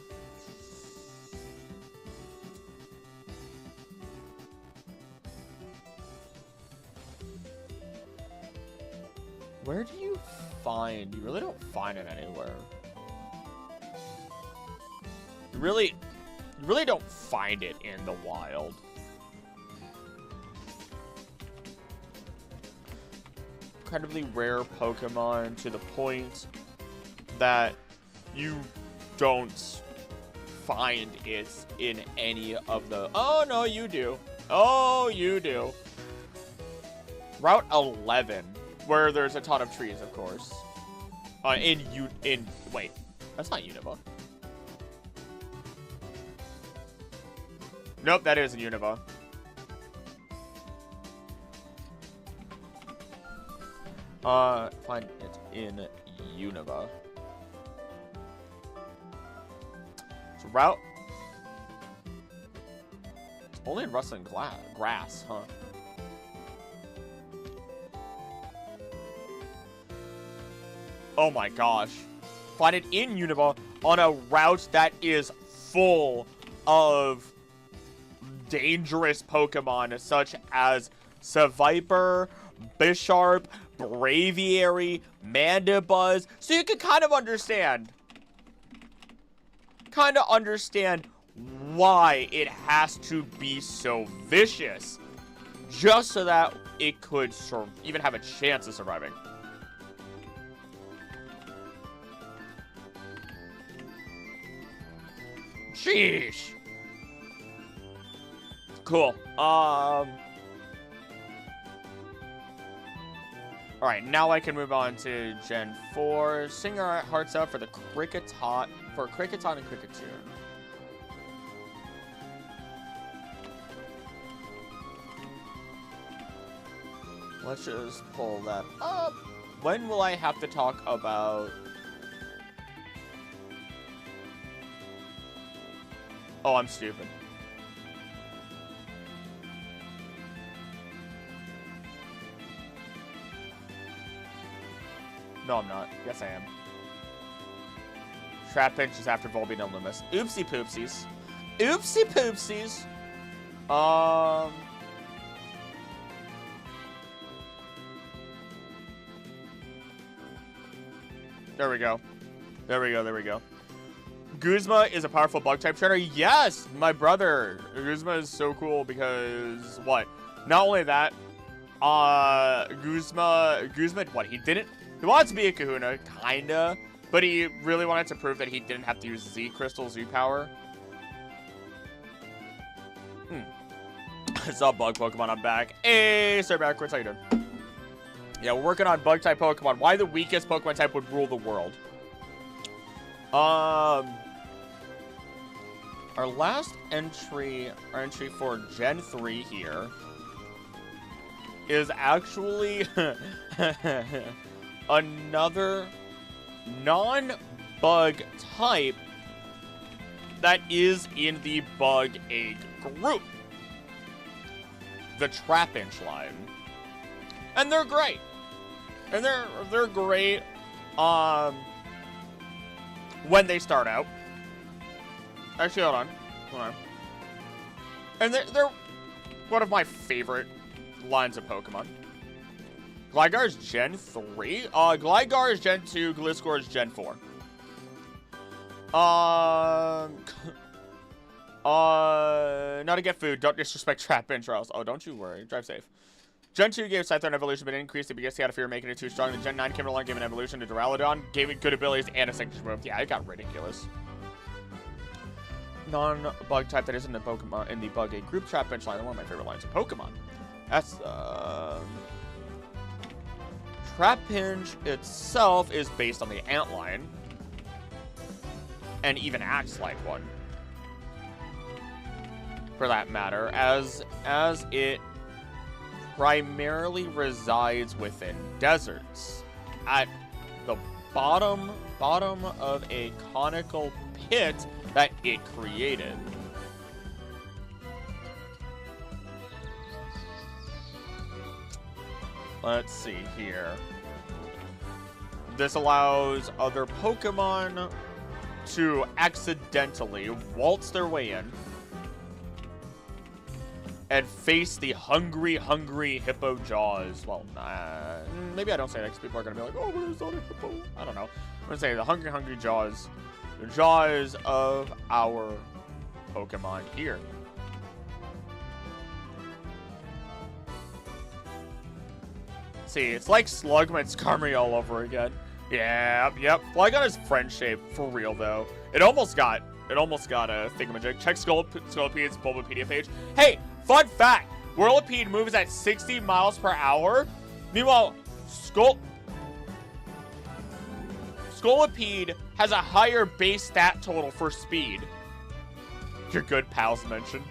Where do you find? You really don't find it anywhere. You really don't find it in the wild. Incredibly rare Pokemon to the point that you don't find it in any of the... Oh, no, you do. Oh, you do. Route 11, where there's a ton of trees, of course. Wait, that's not Unova. Nope, that is Unova. Find it in Unova. So route. It's only in rustling grass, huh? Oh my gosh. Find it in Unova on a route that is full of dangerous Pokemon such as Seviper, Bisharp, Braviary, Mandibuzz. So you can kind of understand why it has to be so vicious. Just so that it could even have a chance of surviving. Sheesh. Cool. Alright, now I can move on to Gen 4. Sing our hearts out for the Kricketot, and Kricketune. Let's just pull that up. When will I have to talk about... Oh, I'm stupid. No, I'm not. Yes, I am. Trapinch is after Volbeat and Loomis. Oopsie poopsies. Oopsie poopsies. There we go. There we go. There we go. Guzma is a powerful bug-type trainer. Yes, my brother. Guzma is so cool because, what? Not only that, Guzma, what? He wanted to be a kahuna, kinda, but he really wanted to prove that he didn't have to use Z-Crystal Z-Power. It's all bug Pokemon, I'm back. Hey, Sir Backwards, how you doing? Yeah, we're working on bug-type Pokemon. Why the weakest Pokemon type would rule the world. Our last entry, for Gen 3 here, is actually another non-bug type that is in the Bug Egg group. The Trapinch line. And they're great. And they're great when they start out. Actually, hold on. And they're one of my favorite lines of Pokemon. Gligar's Gen 3? Gligar is Gen 2, Gliscor is Gen 4. Not to get food, don't disrespect Trapinch or else. Oh, don't you worry. Drive safe. Gen 2 gave Scyther an evolution, but increased it because he had a fear making it too strong. The Gen 9 came along, gave an evolution to Duraludon, gave it good abilities and a signature move. Yeah, it got ridiculous. Non-bug type that isn't a Pokemon in the Bug Egg group. Trapinch line, one of my favorite lines of Pokemon. That's Trapinch itself is based on the Ant line, and even acts like one, for that matter, as it primarily resides within deserts, at the bottom of a conical pit that it created. Let's see here. This allows other Pokemon to accidentally waltz their way in and face the hungry hippo jaws. Well, maybe I don't say that because people are going to be like, oh, but it's not a hippo. I don't know. I'm going to say the hungry jaws. The jaws of our Pokemon here. See, it's like Slugma and Skarmory all over again. Yeah, yep. Flygon is friend shape for real though. It almost got a thingamajig. Check Scoliped's Bulbapedia page. Hey, fun fact: Whirlipede moves at 60 miles per hour. Meanwhile, Scolipede has a higher base stat total for speed. Your good pals mentioned.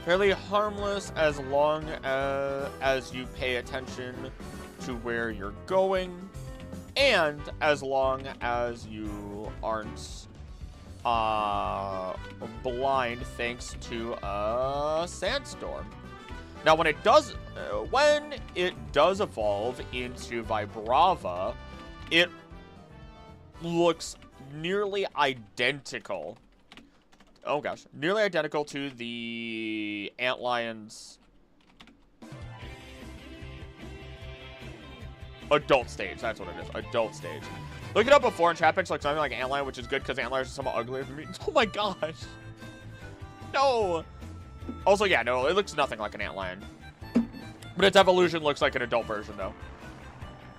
Fairly harmless as long as you pay attention to where you're going, and as long as you aren't blind thanks to a sandstorm. Now, when it does evolve into Vibrava, it looks nearly identical. Oh gosh, nearly identical to the Antlion's adult stage. That's what it is, adult stage. Look it up before, and Trapinch looks something like Antlion, which is good because Antlion is somewhat uglier than me. Oh my gosh. No. Also, yeah, no, it looks nothing like an Antlion. But its evolution looks like an adult version, though.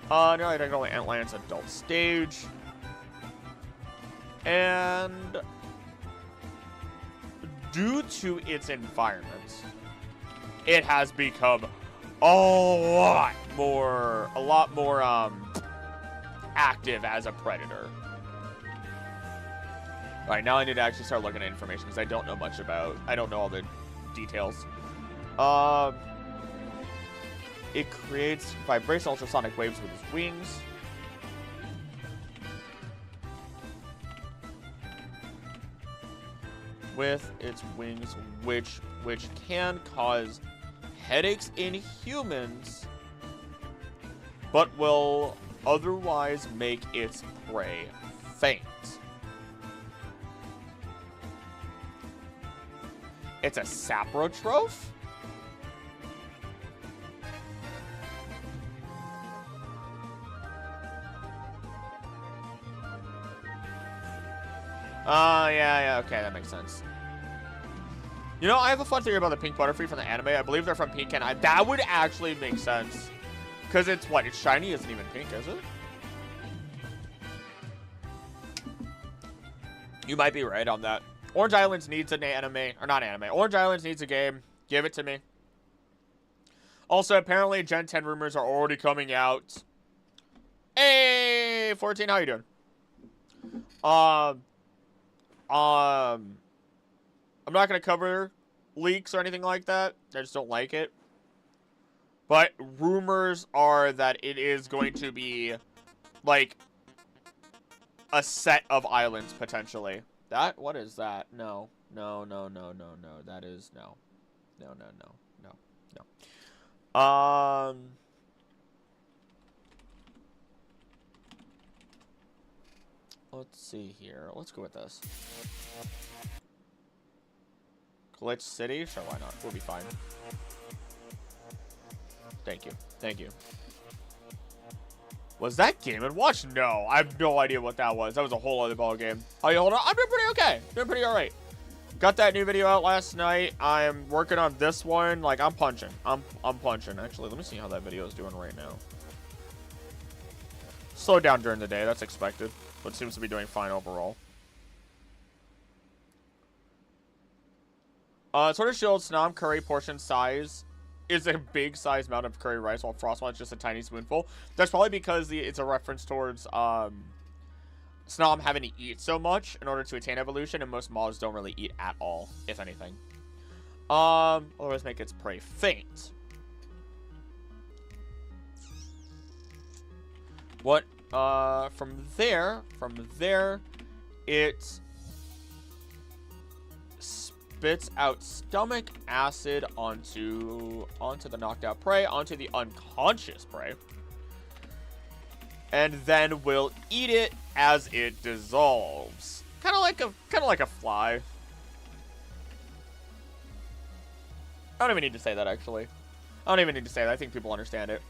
Nearly identical to Antlion's adult stage. And due to its environment, it has become a lot more active as a predator. Alright, now I need to actually start looking at information because I don't know much about, I don't know all the details. It creates vibration ultrasonic waves with its wings. With its wings, which can cause headaches in humans, but will otherwise make its prey faint. It's a saprotroph? Yeah, okay, that makes sense. You know, I have a fun theory about the pink Butterfree from the anime. I believe they're from Pink and that would actually make sense. Because it's what? It's shiny, isn't even pink, is it? You might be right on that. Orange Islands needs an anime. Or not anime. Orange Islands needs a game. Give it to me. Also, apparently, Gen 10 rumors are already coming out. Hey, 14, how you doing? I'm not going to cover leaks or anything like that. I just don't like it. But rumors are that it is going to be, like, a set of islands, potentially. That, what is that? No. No, no, no, no, no. That is, no. No, no, no, no, no. Let's see here. Let's go with this. Glitch City? Sure, why not? We'll be fine. Thank you. Thank you. Was that Game & Watch? No, I have no idea what that was. That was a whole other ball game. How you holding on? I'm doing pretty okay. Doing pretty all right. Got that new video out last night. I'm working on this one. Like, I'm punching. I'm punching. Actually, let me see how that video is doing right now. Slowed down during the day. That's expected. But seems to be doing fine overall. Sword of Shield, Snom curry portion size is a big size amount of curry rice, while Frostmont's just a tiny spoonful. That's probably because it's a reference towards Snom having to eat so much in order to attain evolution, and most moths don't really eat at all, if anything. Otherwise make its prey faint. What? From there, it spits out stomach acid onto the knocked out prey, onto the unconscious prey, and then will eat it as it dissolves. Kind of like a fly. I don't even need to say that, actually. I don't even need to say that. I think people understand it.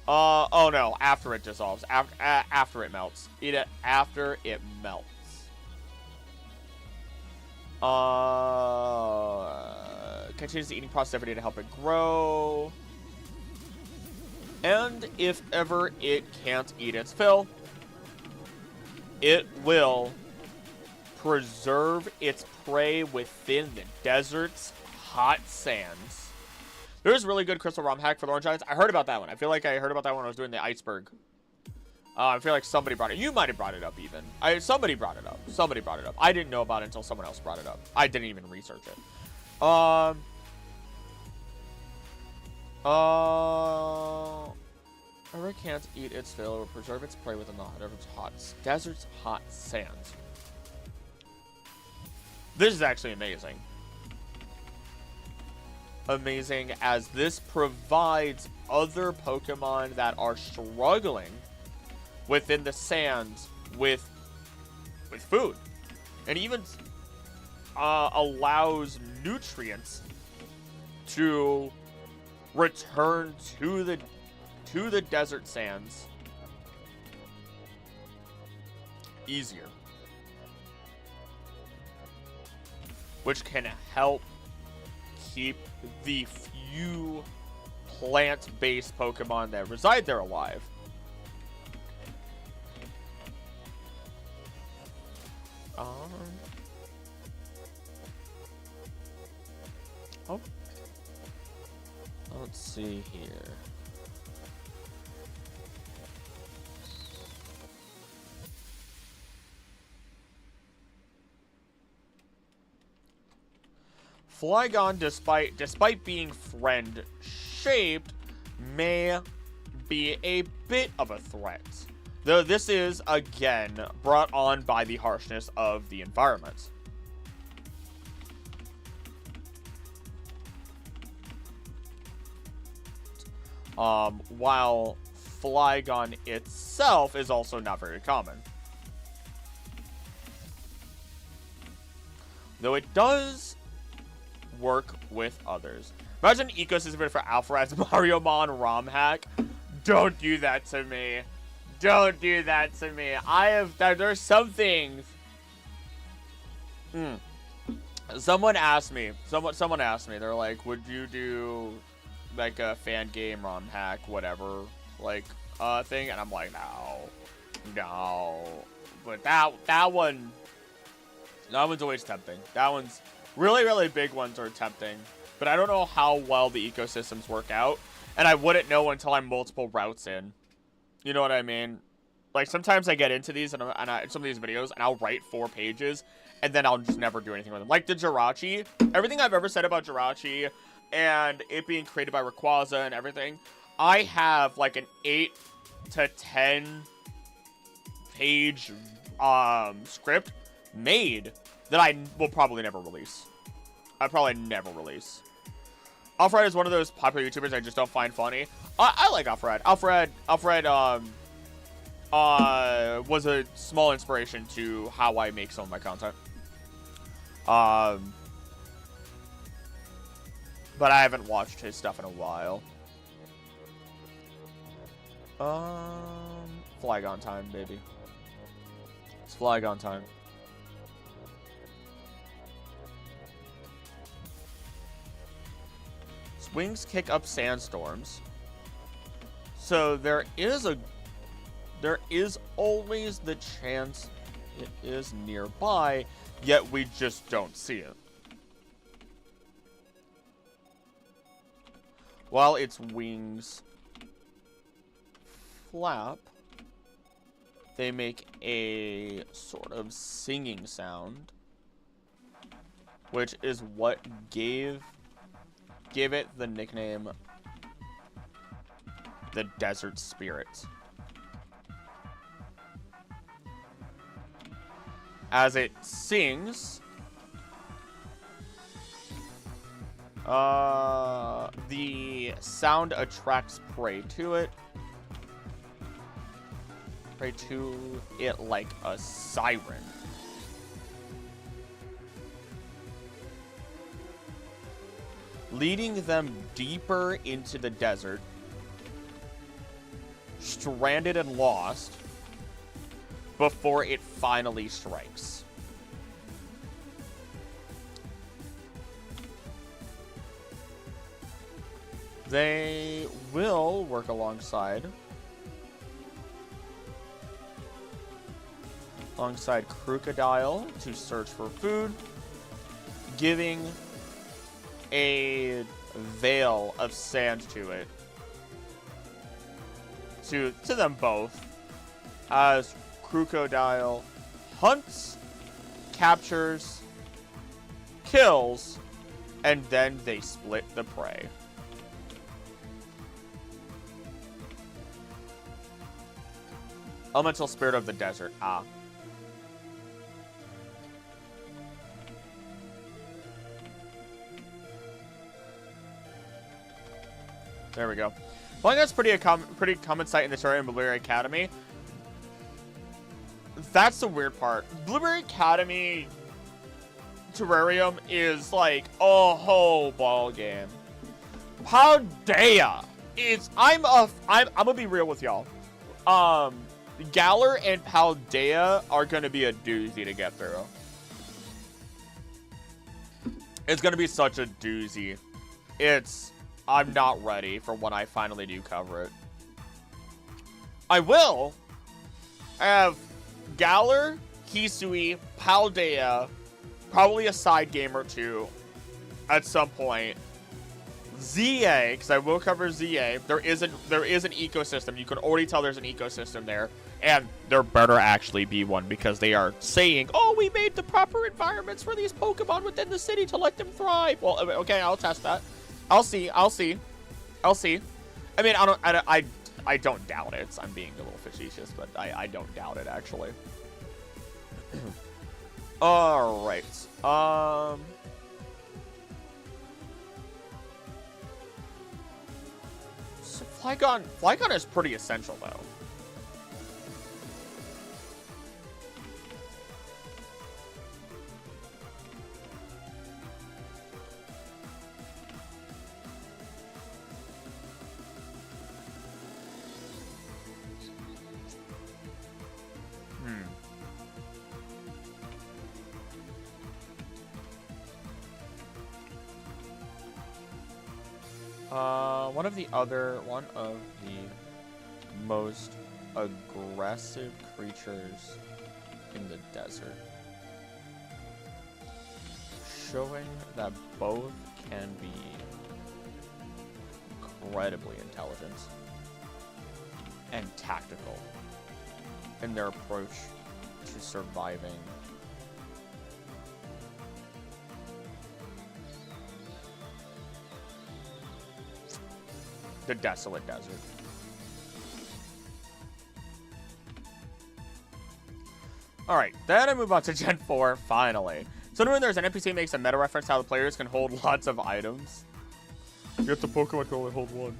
Oh no, after it dissolves, after it melts. Eat it after it melts. Continues the eating process every day to help it grow. And if ever it can't eat its fill, it will preserve its prey within the desert's hot sands. There's a really good crystal ROM hack for the Orange Islands. I heard about that one. I feel like I heard about that when I was doing the iceberg. I feel like somebody brought it. You might have brought it up even. Somebody brought it up. Somebody brought it up. I didn't know about it until someone else brought it up. I didn't even research it. Ever can't eat its fill or preserve its prey within the desert's hot sands. This is actually amazing. Amazing, as this provides other Pokemon that are struggling within the sands with food, and even allows nutrients to return to the desert sands easier, which can help keep the few plant-based Pokemon that reside there alive. Oh. Let's see here. Flygon, despite being friend-shaped, may be a bit of a threat. Though this is, again, brought on by the harshness of the environment. While Flygon itself is also not very common. Though it does work with others. Imagine an ecosystem for Alpharad's Mario Mon ROM hack. Don't do that to me. Don't do that to me. There's some things. Someone asked me. They're like, would you do like a fan game ROM hack, whatever, like thing? And I'm like, no. But that one's always tempting. That one's really big ones are tempting. But I don't know how well the ecosystems work out, and I wouldn't know until I'm multiple routes in. You know what I mean? Like, sometimes I get into these and some of these videos, and I'll write 4 pages, and then I'll just never do anything with them. Like the Jirachi. Everything I've ever said about Jirachi and it being created by Rayquaza and everything, I have like an 8 to 10 page script made that I will probably never release. I'll probably never release. Alfred is one of those popular YouTubers I just don't find funny. I like Alfred. Alfred was a small inspiration to how I make some of my content. But I haven't watched his stuff in a while. Flygon time, baby. It's Flygon time. Wings kick up sandstorms. So there is always the chance it is nearby, yet we just don't see it. While its wings flap, they make a sort of singing sound, which is what gave it the nickname the Desert Spirit. As it sings, the sound attracts prey to it. Prey to it like a siren. Leading them deeper into the desert, stranded and lost, before it finally strikes. They will work alongside Crocodile to search for food, giving a veil of sand to it, to them both, as Crocodile hunts, captures, kills, and then they split the prey. Elemental Spirit of the Desert. Ah. There we go. Well, I think that's pretty common sight in the terrarium in Blueberry Academy. That's the weird part. Blueberry Academy terrarium is like a whole ball game. Paldea is I'm gonna be real with y'all. Galar and Paldea are gonna be a doozy to get through. It's gonna be such a doozy. I'm not ready for when I finally do cover it. I will have Galar, Hisui, Paldea, probably a side game or two at some point. ZA, because I will cover ZA. There is an ecosystem. You can already tell there's an ecosystem there. And there better actually be one, because they are saying, oh, we made the proper environments for these Pokemon within the city to let them thrive. Well, okay, I'll test that. I'll see. I mean, I don't doubt it. I'm being a little facetious, but I don't doubt it, actually. All right. So Flygon is pretty essential, though. One of the most aggressive creatures in the desert, showing that both can be incredibly intelligent and tactical in their approach to surviving. The desolate desert. Alright, then I move on to Gen 4, finally. So when there's an NPC makes a meta reference how the players can hold lots of items. Yet the Pokemon can only hold one.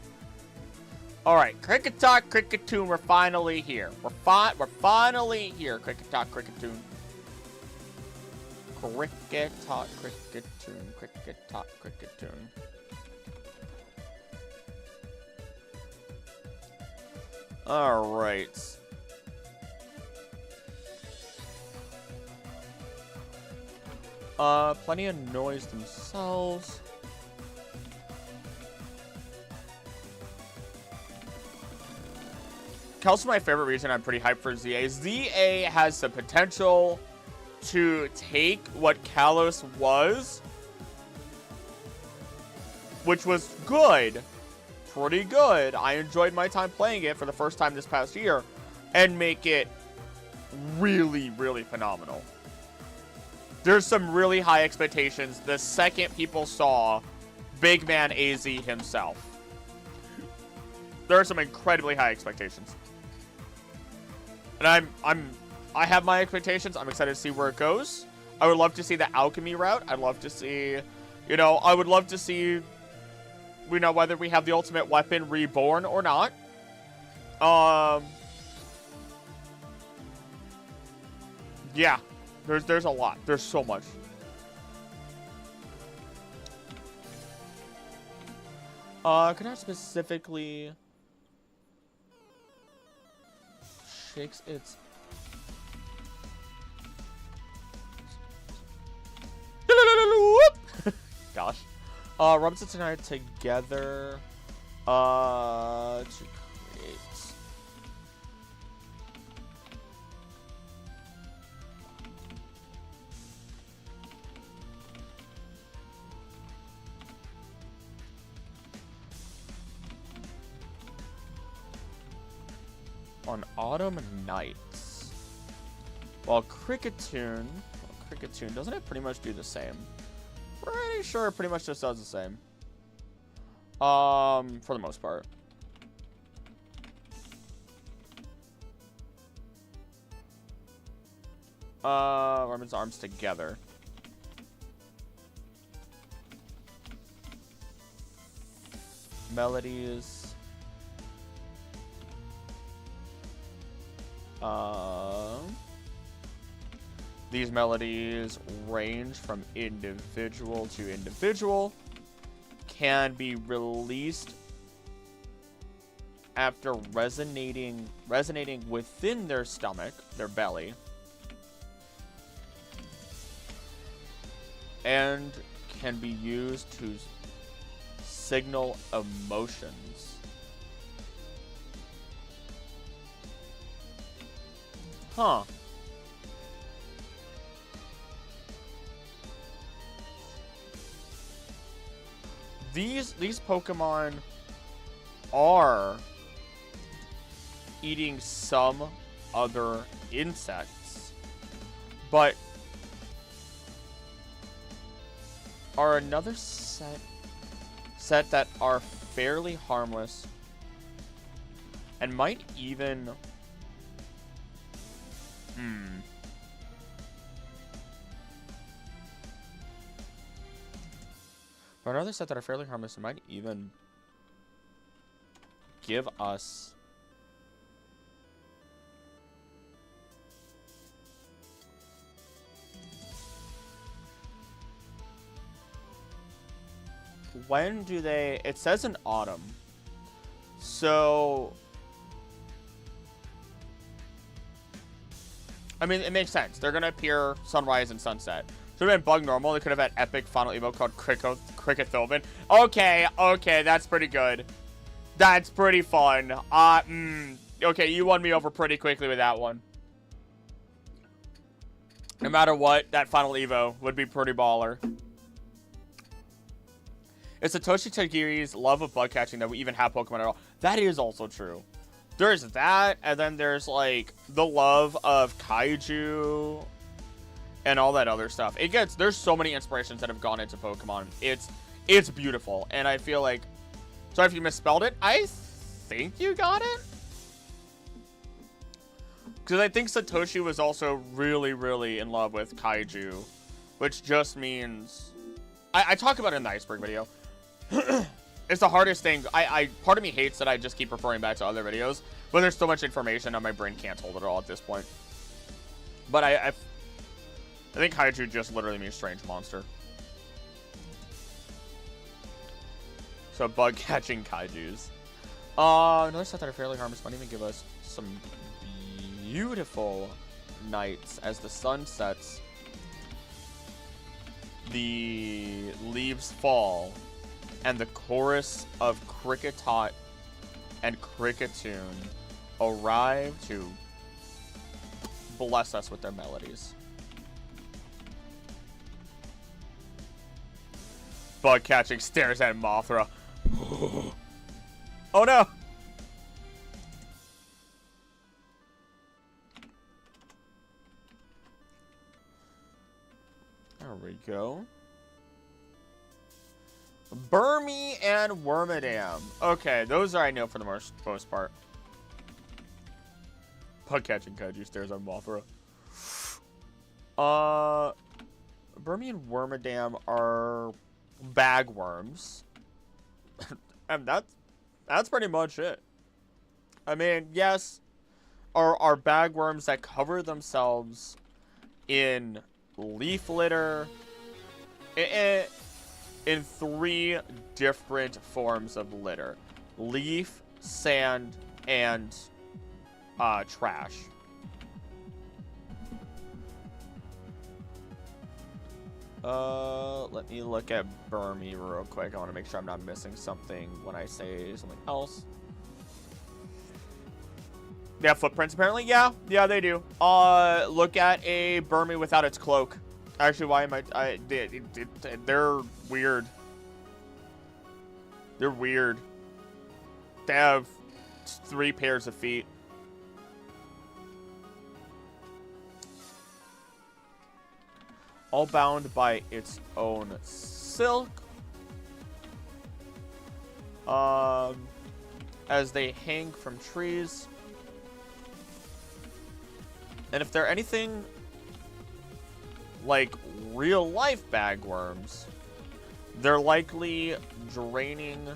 Alright, Kricketot, Kricketune, we're finally here. We're finally here, Kricketot, Kricketune. Kricketot, Kricketune, Kricketot, Kricketune. Alright. Plenty of noise themselves. Also, my favorite reason I'm pretty hyped for ZA. ZA has the potential to take what Kalos was, which was good, pretty good. I enjoyed my time playing it for the first time this past year, and make it really, really phenomenal. There's some really high expectations the second people saw Big Man AZ himself. There are some incredibly high expectations. And I have my expectations. I'm excited to see where it goes. I would love to see the alchemy route. I'd love to see, you know, I would love to see, you know, whether we have the ultimate weapon reborn or not. Yeah, there's a lot. There's so much. Could I specifically shakes its gosh. Rubs it tonight together to create on autumn nights. While Kricketune, doesn't it pretty much do the same? Pretty sure it pretty much just does the same. For the most part. Rub its arms together. Melodies. These melodies range from individual to individual, can be released after resonating within their stomach, their belly, and can be used to signal emotions. Huh. These Pokemon are eating some other insects, but are another set that are fairly harmless and might even Or another set that are fairly harmless and might even give us when do they, it says in autumn, so I mean it makes sense, they're gonna appear sunrise and sunset. Should have been bug normal. They could have had epic final evo called Crickethoven. Okay, that's pretty good. That's pretty fun. Okay, you won me over pretty quickly with that one. No matter what, that final evo would be pretty baller. It's Satoshi Tajiri's love of bug catching that we even have Pokemon at all. That is also true. There's that, and then there's like the love of kaiju and all that other stuff. There's so many inspirations that have gone into Pokemon. It's beautiful. And I feel like, sorry if you misspelled it, I think you got it. Because I think Satoshi was also really, really in love with kaiju, which just means... I talk about it in the iceberg video. It's the hardest thing. Part of me hates that I just keep referring back to other videos, but there's so much information that my brain can't hold it all at this point. But I think kaiju just literally means strange monster. So bug catching kaijus. Another set that are fairly harmless might even give us some beautiful nights as the sun sets. The leaves fall, and the chorus of Cricketot and Cricketoon arrive to bless us with their melodies. Bug catching stares at Mothra. Oh no! There we go. Burmy and Wormadam. Okay, those I know for the most part. Bug catching kaiju stares at Mothra. Burmy and Wormadam are bagworms. And that's pretty much it. I mean, yes, are bagworms that cover themselves in leaf litter in 3 different forms of litter: leaf, sand, and trash. Let me look at Burmy real quick. I want to make sure I'm not missing something when I say something else. They have footprints, apparently. Yeah, they do. Look at a Burmy without its cloak. Actually, why am they're weird. They're weird. They have 3 pairs of feet. All bound by its own silk. As they hang from trees. And if they're anything like real life bagworms, they're likely draining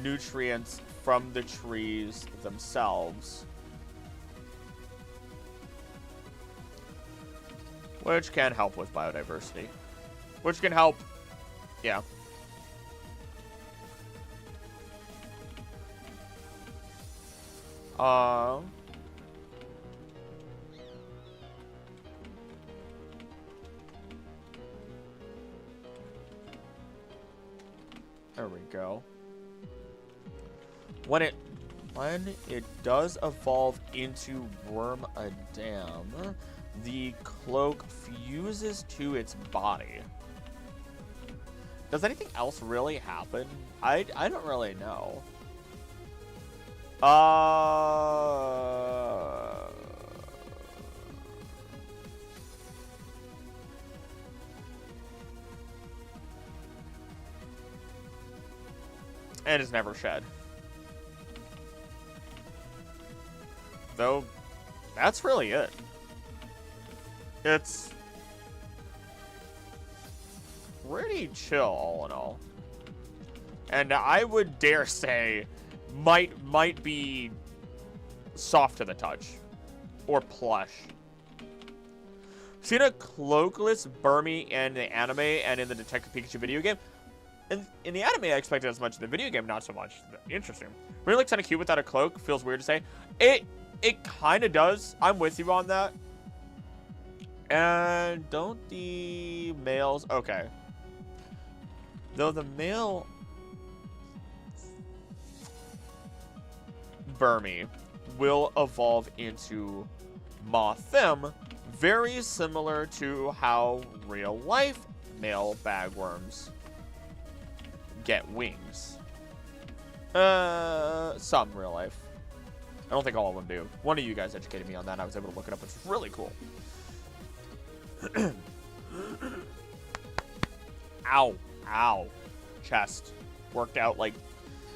nutrients from the trees themselves, which can help with biodiversity. Which can help, yeah. There we go. When it does evolve into Wormadam, the cloak fuses to its body. Does anything else really happen? I don't really know. And is never shed. Though, that's really it. It's pretty chill, all in all. And I would dare say, might be soft to the touch. Or plush. Seen a cloakless Burmy in the anime and in the Detective Pikachu video game. In the anime, I expected as much. In the video game, not so much. Interesting. Really looks kind of cute without a cloak. Feels weird to say. It kind of does. I'm with you on that. And don't the males... Okay. Though the male Burmy will evolve into Mothem, very similar to how real-life male bagworms get wings. Some real life. I don't think all of them do. One of you guys educated me on that, and I was able to look it up. It's really cool. Ow. Ow. Chest. Worked out like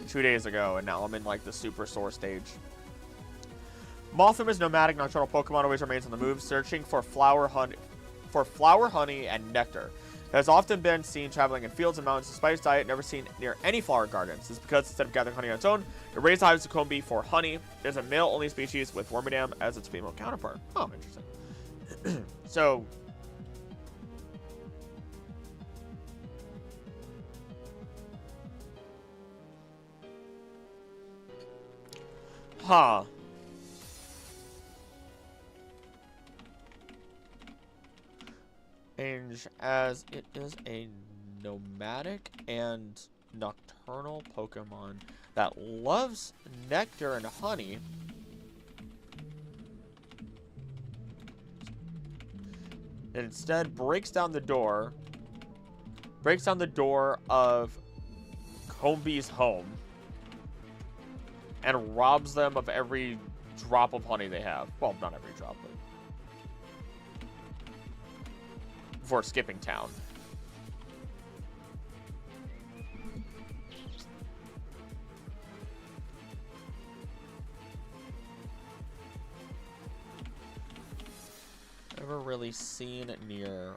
2 days ago, and now I'm in like the super sore stage. Mothim is nomadic, nocturnal Pokemon, always remains on the move, searching for flower honey and nectar. It has often been seen traveling in fields and mountains despite its diet, never seen near any flower gardens. This is because instead of gathering honey on its own, it raises hives of comb bee for honey. It is a male-only species with Wormadam as its female counterpart. Oh, interesting. So... Huh. As it is a nomadic and nocturnal Pokemon that loves nectar and honey, it instead breaks down the door of Combee's home and robs them of every drop of honey they have. Well, not every drop, but before skipping town. Never really seen it near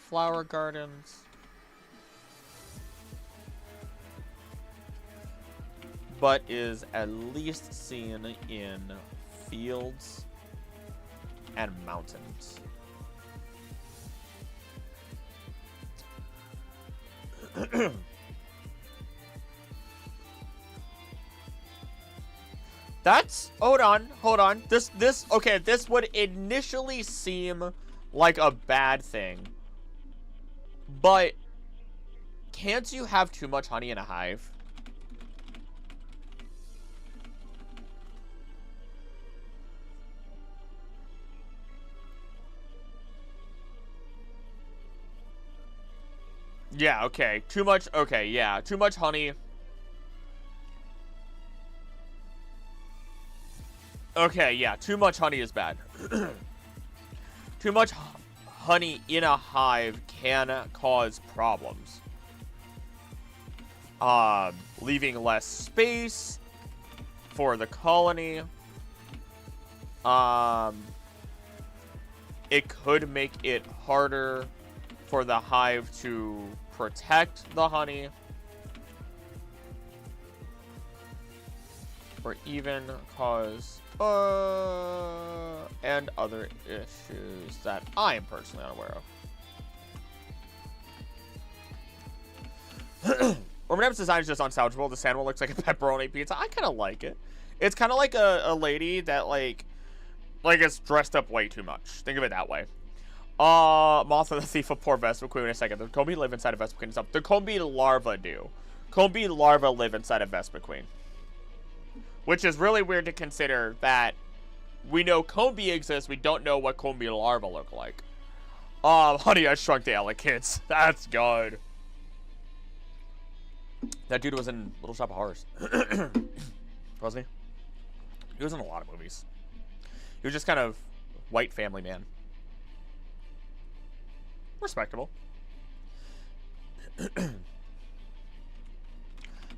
flower gardens. But is at least seen in fields and mountains. That's, hold on. Okay, this would initially seem like a bad thing. But can't you have too much honey in a hive? Yeah, okay. Too much, okay, yeah. Too much honey. Okay, yeah. Too much honey is bad. Too much honey in a hive can cause problems. Leaving less space for the colony. It could make it harder for the hive to protect the honey, or even cause and other issues that I am personally unaware of. Wormadam's design is just unsalvageable. The sandwich looks like a pepperoni pizza. I kind of like it. It's kind of like a lady that like is dressed up way too much. Think of it that way. Mothra the Thief of Poor Vespiquen. Wait a second. The Combi live inside of Vespiquen itself. The Combi larvae do. Combi larvae live inside of Vespiquen. Which is really weird to consider that we know Combi exists, we don't know what Combi larvae look like. Honey, I Shrunk the Kids. That's good. That dude was in Little Shop of Horrors. Wasn't he? He was in a lot of movies. He was just kind of white family man. Respectable.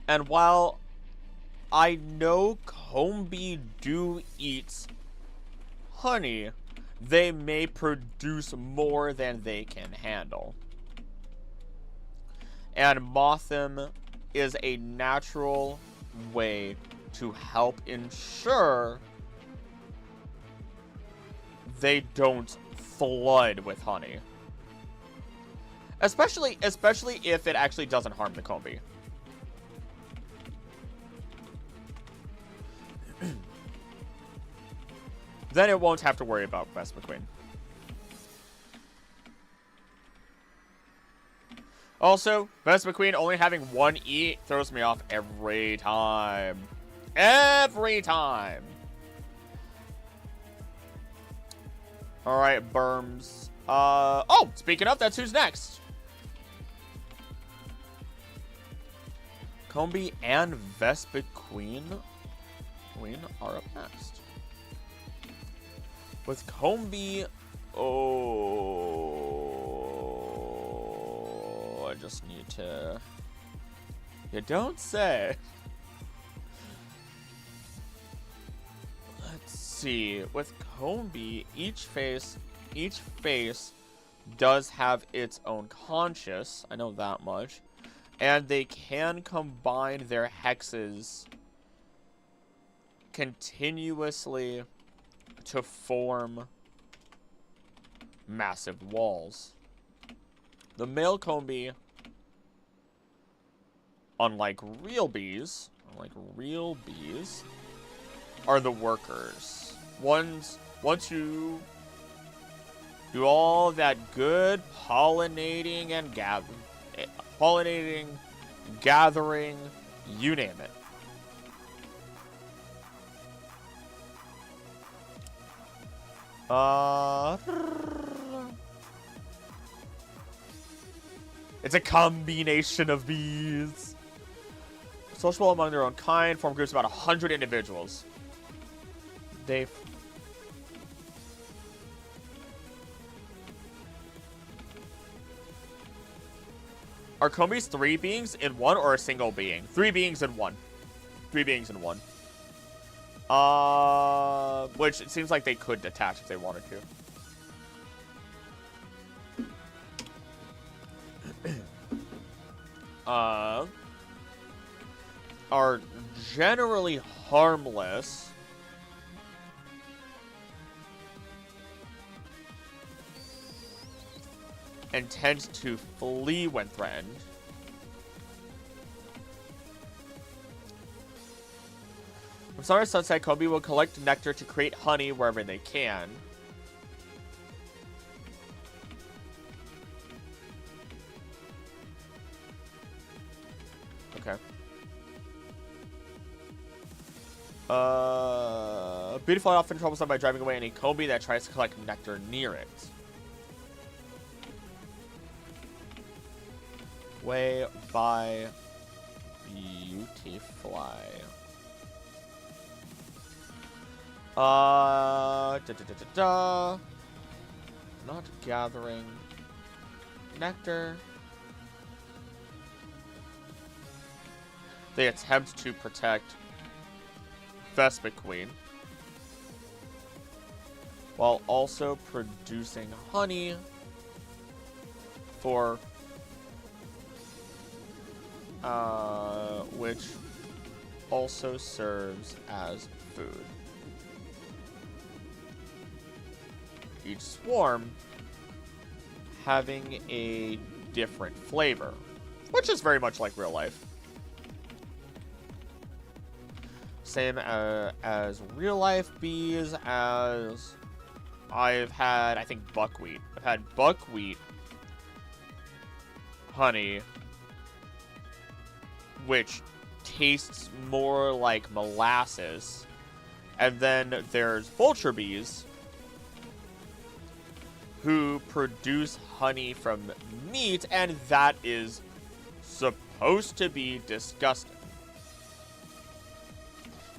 And while I know Combi do eat honey, they may produce more than they can handle. And Mothim is a natural way to help ensure they don't flood with honey. Especially if it actually doesn't harm the Combi. Then it won't have to worry about Vespiquen. Also, Vespiquen only having one E throws me off every time. Every time! Alright, Berms. Oh, speaking of, that's who's next. Combi and Vespiquen are up next. With Combi, oh, I just need to. You don't say. Let's see. With Combi, each face does have its own conscious. I know that much. And they can combine their hexes continuously to form massive walls. The male Combi, unlike real bees, are the workers. Once you do all that good pollinating and gathering, you name it. It's a combination of bees. Sociable among their own kind, form groups of about 100 individuals. Are Combis 3 beings in one or a single being? 3 beings in one. 3 beings in one. Which it seems like they could detach if they wanted to. Are generally harmless. And tend to flee when threatened. From sunrise to sunset, Combi will collect nectar to create honey wherever they can. Okay. Beautiful and often troublesome by driving away any Combi that tries to collect nectar near it. Way by Beautifly. Not gathering nectar. They attempt to protect Vespa Queen while also producing honey for which also serves as food. Each swarm having a different flavor, which is very much like real life. Same as real life bees, as I've had, I think, buckwheat. I've had buckwheat honey, which tastes more like molasses. And then there's vulture bees, who produce honey from meat, and that is supposed to be disgusting.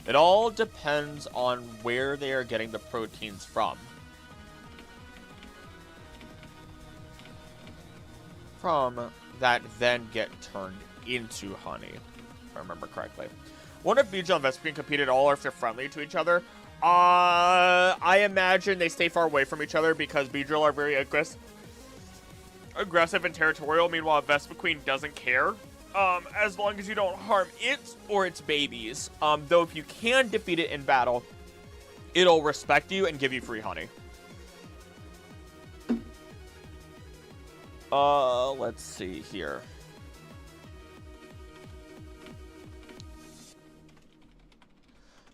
It all depends on where they are getting the proteins from. That then get turned into honey, if I remember correctly. Wonder if Beetle and Vespa can compete at all, or if they're friendly to each other. I imagine they stay far away from each other because Beedrill are very aggressive and territorial. Meanwhile, Vespa Queen doesn't care, as long as you don't harm it or its babies. Though if you can defeat it in battle, it'll respect you and give you free honey. Let's see here.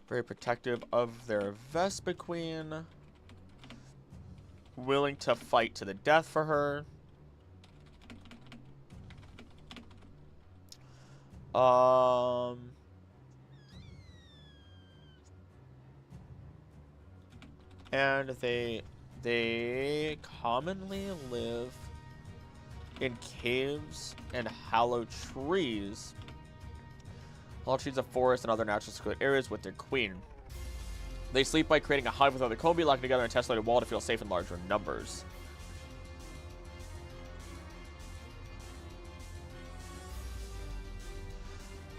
Very protective of their Vespa Queen. Willing to fight to the death for her. And they commonly live in caves and hollow trees. Hollow trees of forests and other natural secluded areas with their queen. They sleep by creating a hive with other Combi, locking together in a tessellated wall to feel safe in larger numbers.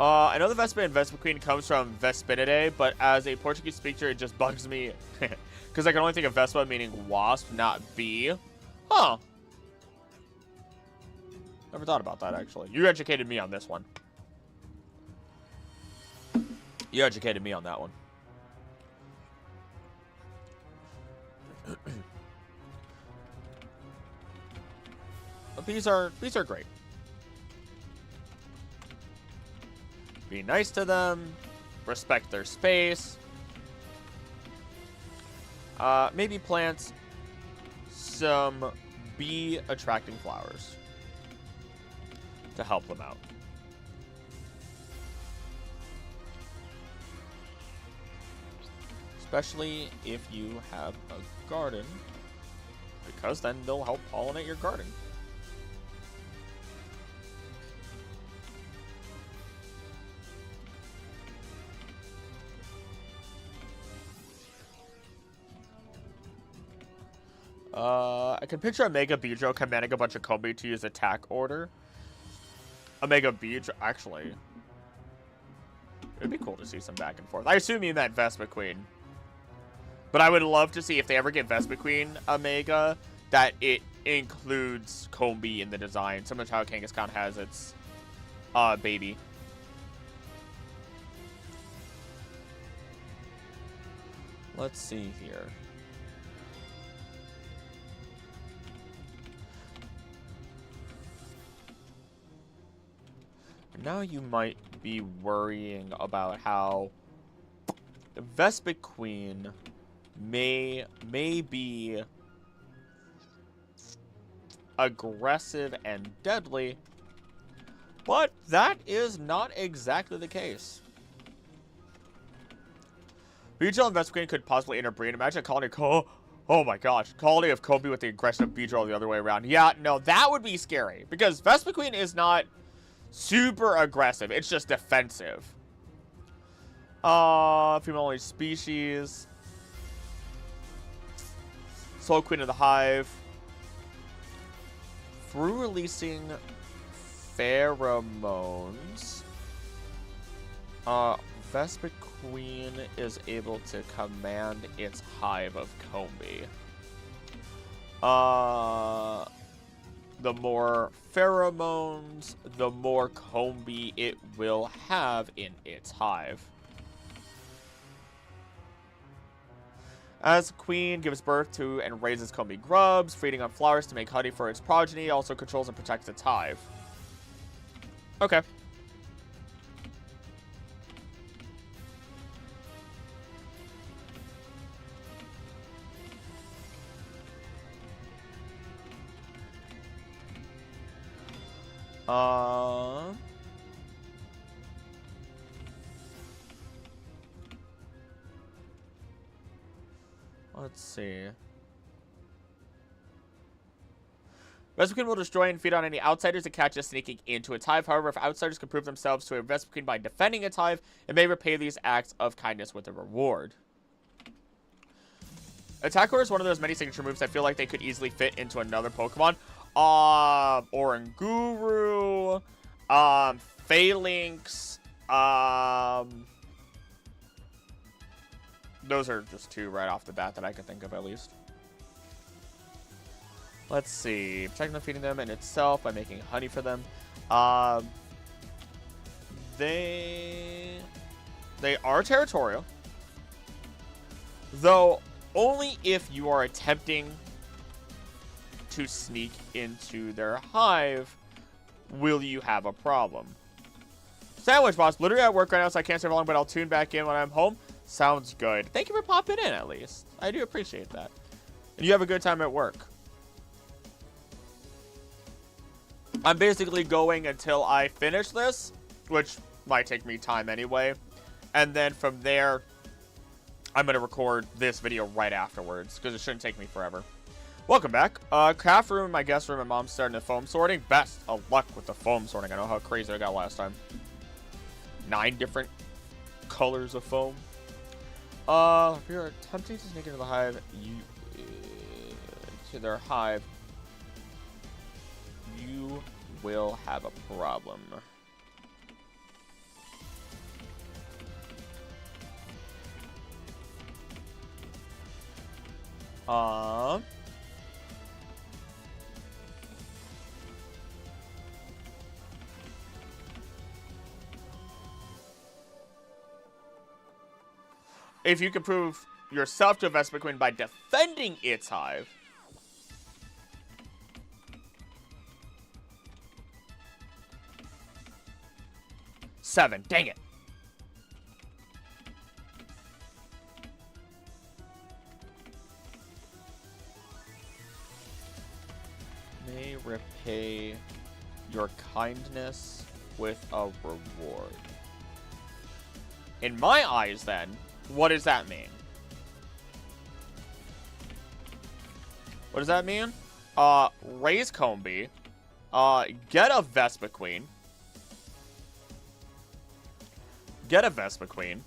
I know the Vespa and Vespa Queen comes from Vespinidae, but as a Portuguese speaker, it just bugs me. Because I can only think of Vespa meaning wasp, not bee. Huh. Never thought about that, actually. You educated me on this one. You educated me on that one. But bees are great. Be nice to them. Respect their space. Maybe plant some bee attracting flowers to help them out. Especially if you have a garden, because then they'll help pollinate your garden. I can picture a Mega Beedrill commanding a bunch of Combi to use attack order. A Mega Beedrill, actually. It'd be cool to see some back and forth. I assume you meant Vespa Queen. But I would love to see if they ever get Vespa Queen a Mega, that it includes Combi in the design, similar to how Kangaskhan has its baby. Let's see here. Now you might be worrying about how the Vespa Queen may be aggressive and deadly, but that is not exactly the case. Beedrill and Vespa Queen could possibly interbreed. Imagine a colony of oh my gosh, colony of Kobe with the aggressive Beedrill the other way around. Yeah, no, that would be scary because Vespa Queen is not super aggressive. It's just defensive. Female-only species. Soul Queen of the Hive. Through releasing pheromones, Vespa Queen is able to command its hive of Combi. The more pheromones, the more Combi it will have in its hive. As queen gives birth to and raises Combi grubs, feeding on flowers to make honey for its progeny, also controls and protects its hive. Okay. Let's see. Vespa Queen will destroy and feed on any outsiders it catches sneaking into its hive. However, if outsiders can prove themselves to a Vespa Queen by defending its hive, it may repay these acts of kindness with a reward. Attack Order is one of those many signature moves I feel like they could easily fit into another Pokemon. Oranguru, Phalanx, those are just two right off the bat that I can think of at least. Let's see. Protecting them, feeding them in itself by making honey for them. They are territorial. Though only if you are attempting to sneak into their hive will you have a problem. Sandwich Boss, literally at work right now, so I can't stay for long, but I'll tune back in when I'm home. Sounds good. Thank you for popping in, at least. I do appreciate that. And you have a good time at work. I'm basically going until I finish this, which might take me time anyway. And then from there, I'm going to record this video right afterwards, because it shouldn't take me forever. Welcome back. Craft room, my guest room, and mom's starting the foam sorting. Best of luck with the foam sorting. I know how crazy I got last time. 9 different colors of foam. If you're attempting to sneak into the hive, to their hive, you will have a problem. If you can prove yourself to a Vespiquen by defending its hive. Seven. Dang it. May repay your kindness with a reward. In my eyes, then, what does that mean? What does that mean? Raise Combi. Get a Vespiquen. Get a Vespiquen.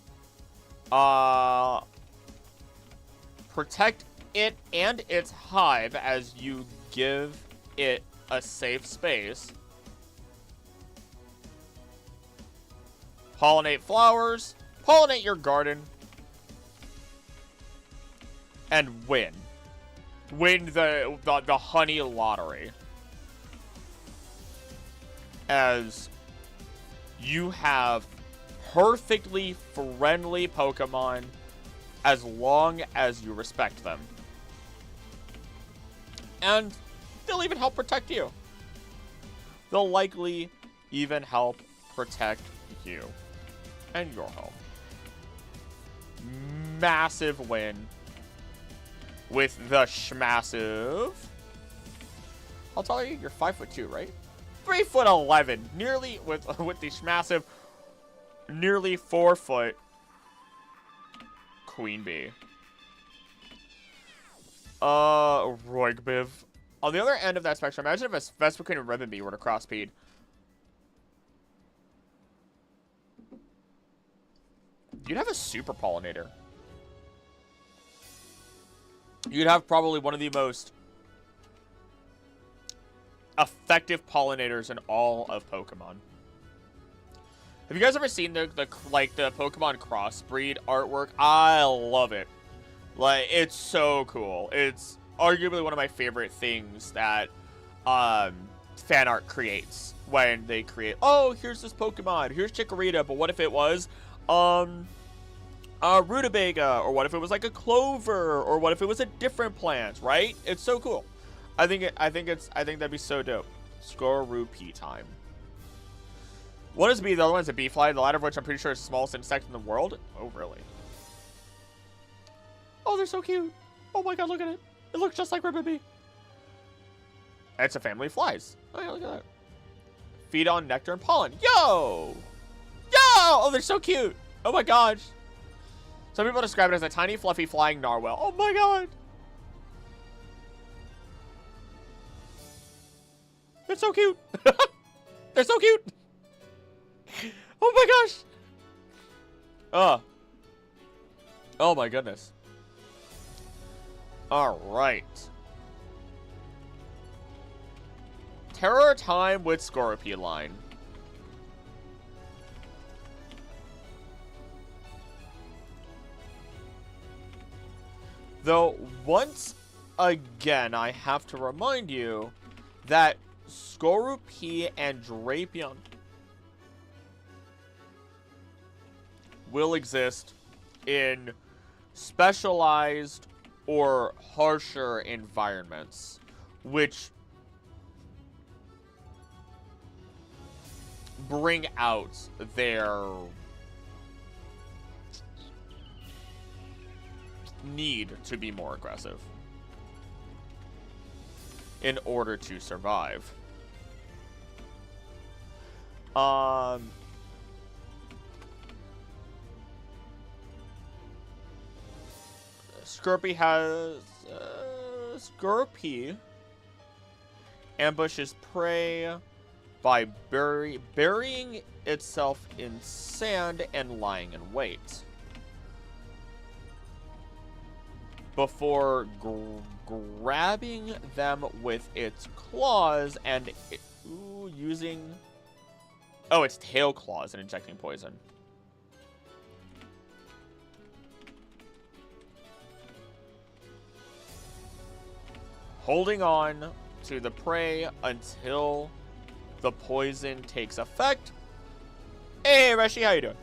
Protect it and its hive as you give it a safe space. Pollinate flowers. Pollinate your garden. And win. Win the honey lottery. As you have perfectly friendly Pokemon as long as you respect them. And they'll even help protect you. They'll likely even help protect you and your home. Massive win with the Schmassive. I'll tell you, you're 5'2", right? 3'11", nearly with the Schmassive, nearly 4 foot Queen Bee. Roigbiv. On the other end of that spectrum, imagine if a Vespiquen and Ribbon Bee were to cross-speed. You'd have a super pollinator. You'd have probably one of the most effective pollinators in all of Pokemon. Have you guys ever seen the Pokemon crossbreed artwork? I love it. Like, it's so cool. It's arguably one of my favorite things that fan art creates when they create, oh, here's this Pokemon, here's Chikorita, but what if it was Rutabaga, or what if it was like a clover, or what if it was a different plant, right? It's so cool. I think that'd be so dope. Skorupi time. What is bee? The other one's a bee fly, the latter of which I'm pretty sure is the smallest insect in the world. Oh, really? Oh, they're so cute. Oh my god, look at it. It looks just like Ribbon Bee. It's a family of flies. Oh yeah, look at that. Feed on nectar and pollen. Yo! Yo! Oh, they're so cute. Oh my gosh. Some people describe it as a tiny, fluffy, flying narwhal. Oh my god. They're so cute. They're so cute. Oh my gosh. Oh my goodness. All right. Terror time with Skorupi line. Though, once again, I have to remind you that Skorupi and Drapion will exist in specialized or harsher environments, which bring out their need to be more aggressive in order to survive. Skorupi has Skorupi ambushes prey by burying itself in sand and lying in wait before grabbing them with its claws and using its tail claws and injecting poison. holding on to the prey until the poison takes effect. Hey, Reshi, how you doing?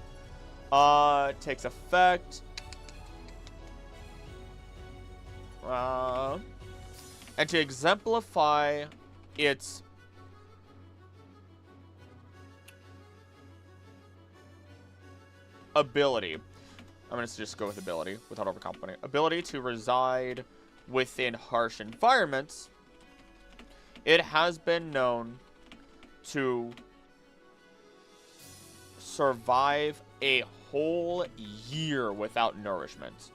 Takes effect. And to exemplify its ability, I'm going to just go with ability without overcomplicating. Ability to reside within harsh environments. It has been known to survive a whole year without nourishment.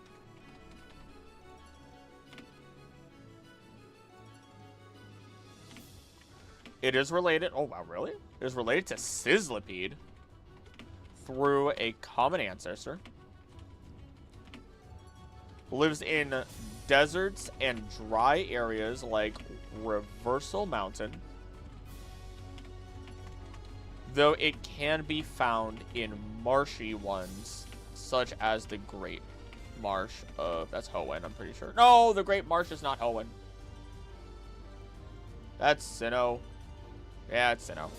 It is related. Oh, wow, really? It is related to Sizzlipede through a common ancestor. Lives in deserts and dry areas like Reversal Mountain, though it can be found in marshy ones, such as the Great Marsh of... That's Hoenn, I'm pretty sure. No, the Great Marsh is not Hoenn. That's Sinnoh. Yeah, it's Sinnoh.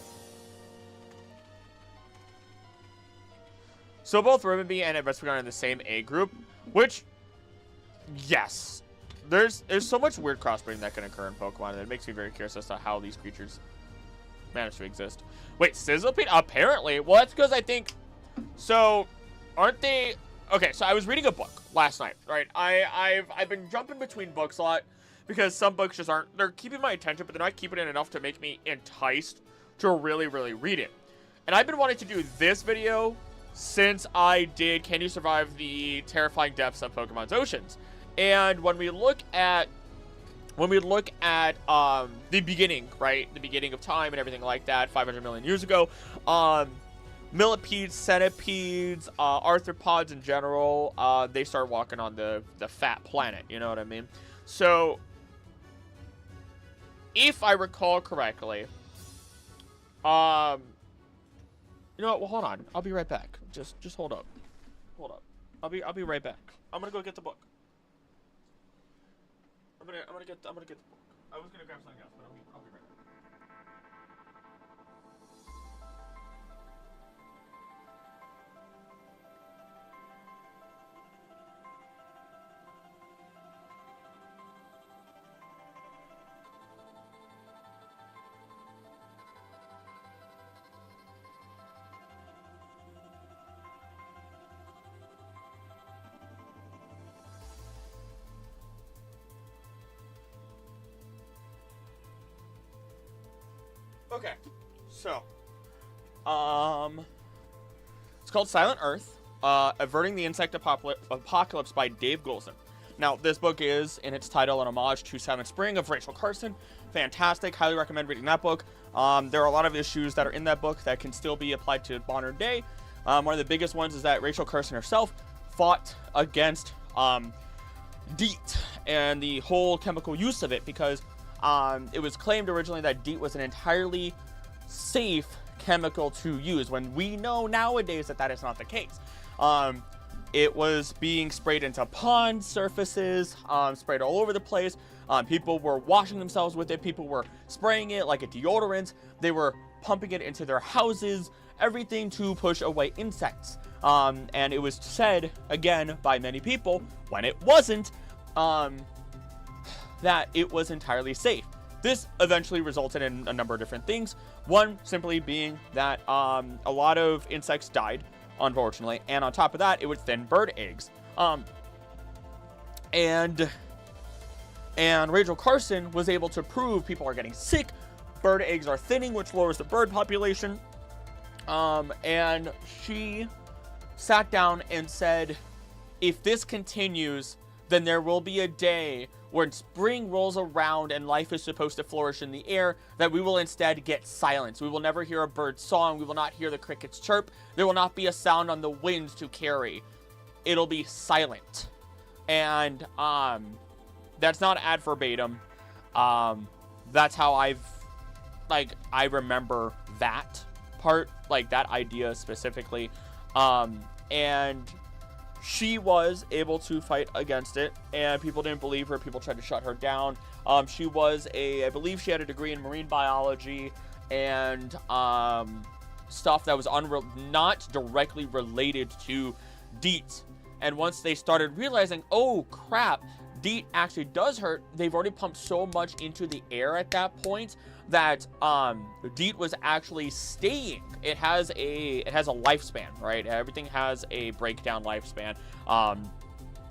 So both Ribombee and Vespiquen are in the same A group, which, yes, there's so much weird crossbreeding that can occur in Pokemon that it makes me very curious as to how these creatures manage to exist. Wait, Sizzlipede? Apparently. Well, that's because I think... So, aren't they... Okay, so I was reading a book last night, right? I've been jumping between books a lot because some books just aren't... They're keeping my attention, but they're not keeping it enough to make me enticed to really, really read it. And I've been wanting to do this video since I did Can You Survive the Terrifying Depths of Pokemon's Oceans? And when we look at the beginning, right? The beginning of time and everything like that, 500 million years ago, millipedes, centipedes, arthropods in general, they start walking on the fat planet, you know what I mean? So, if I recall correctly, you know what? Well, hold on. I'll be right back. Just hold up. Hold up. I'll be right back. I'm gonna go get the book. I'm gonna get the book. I was gonna grab something else, but I'll be right back. Okay, so, it's called Silent Earth, Averting the Insect Apocalypse by Dave Goulson. Now, this book is, in its title, an homage to Silent Spring of Rachel Carson. Fantastic, highly recommend reading that book. There are a lot of issues that are in that book that can still be applied to modern day. One of the biggest ones is that Rachel Carson herself fought against, DEET and the whole chemical use of it because, it was claimed originally that DEET was an entirely safe chemical to use, when we know nowadays that that is not the case. It was being sprayed into pond surfaces, sprayed all over the place. People were washing themselves with it. People were spraying it like a deodorant. They were pumping it into their houses, everything to push away insects. And it was said, again, by many people, when it wasn't, that it was entirely safe. This eventually resulted in a number of different things. One simply being that a lot of insects died, unfortunately, and on top of that, it would thin bird eggs. And Rachel Carson was able to prove people are getting sick, bird eggs are thinning, which lowers the bird population. And she sat down and said, if this continues, then there will be a day when spring rolls around and life is supposed to flourish in the air, that we will instead get silence. We will never hear a bird's song. We will not hear the crickets chirp. There will not be a sound on the wind to carry. It'll be silent. And that's not ad verbatim. That's how I remember that part, like that idea specifically. And she was able to fight against it, and people didn't believe her. People tried to shut her down. She was I believe she had a degree in marine biology and stuff that was not directly related to DEET. And once they started realizing, oh crap, DEET actually does hurt, they've already pumped so much into the air at that point that DEET was actually staying. It has a lifespan, right? Everything has a breakdown lifespan.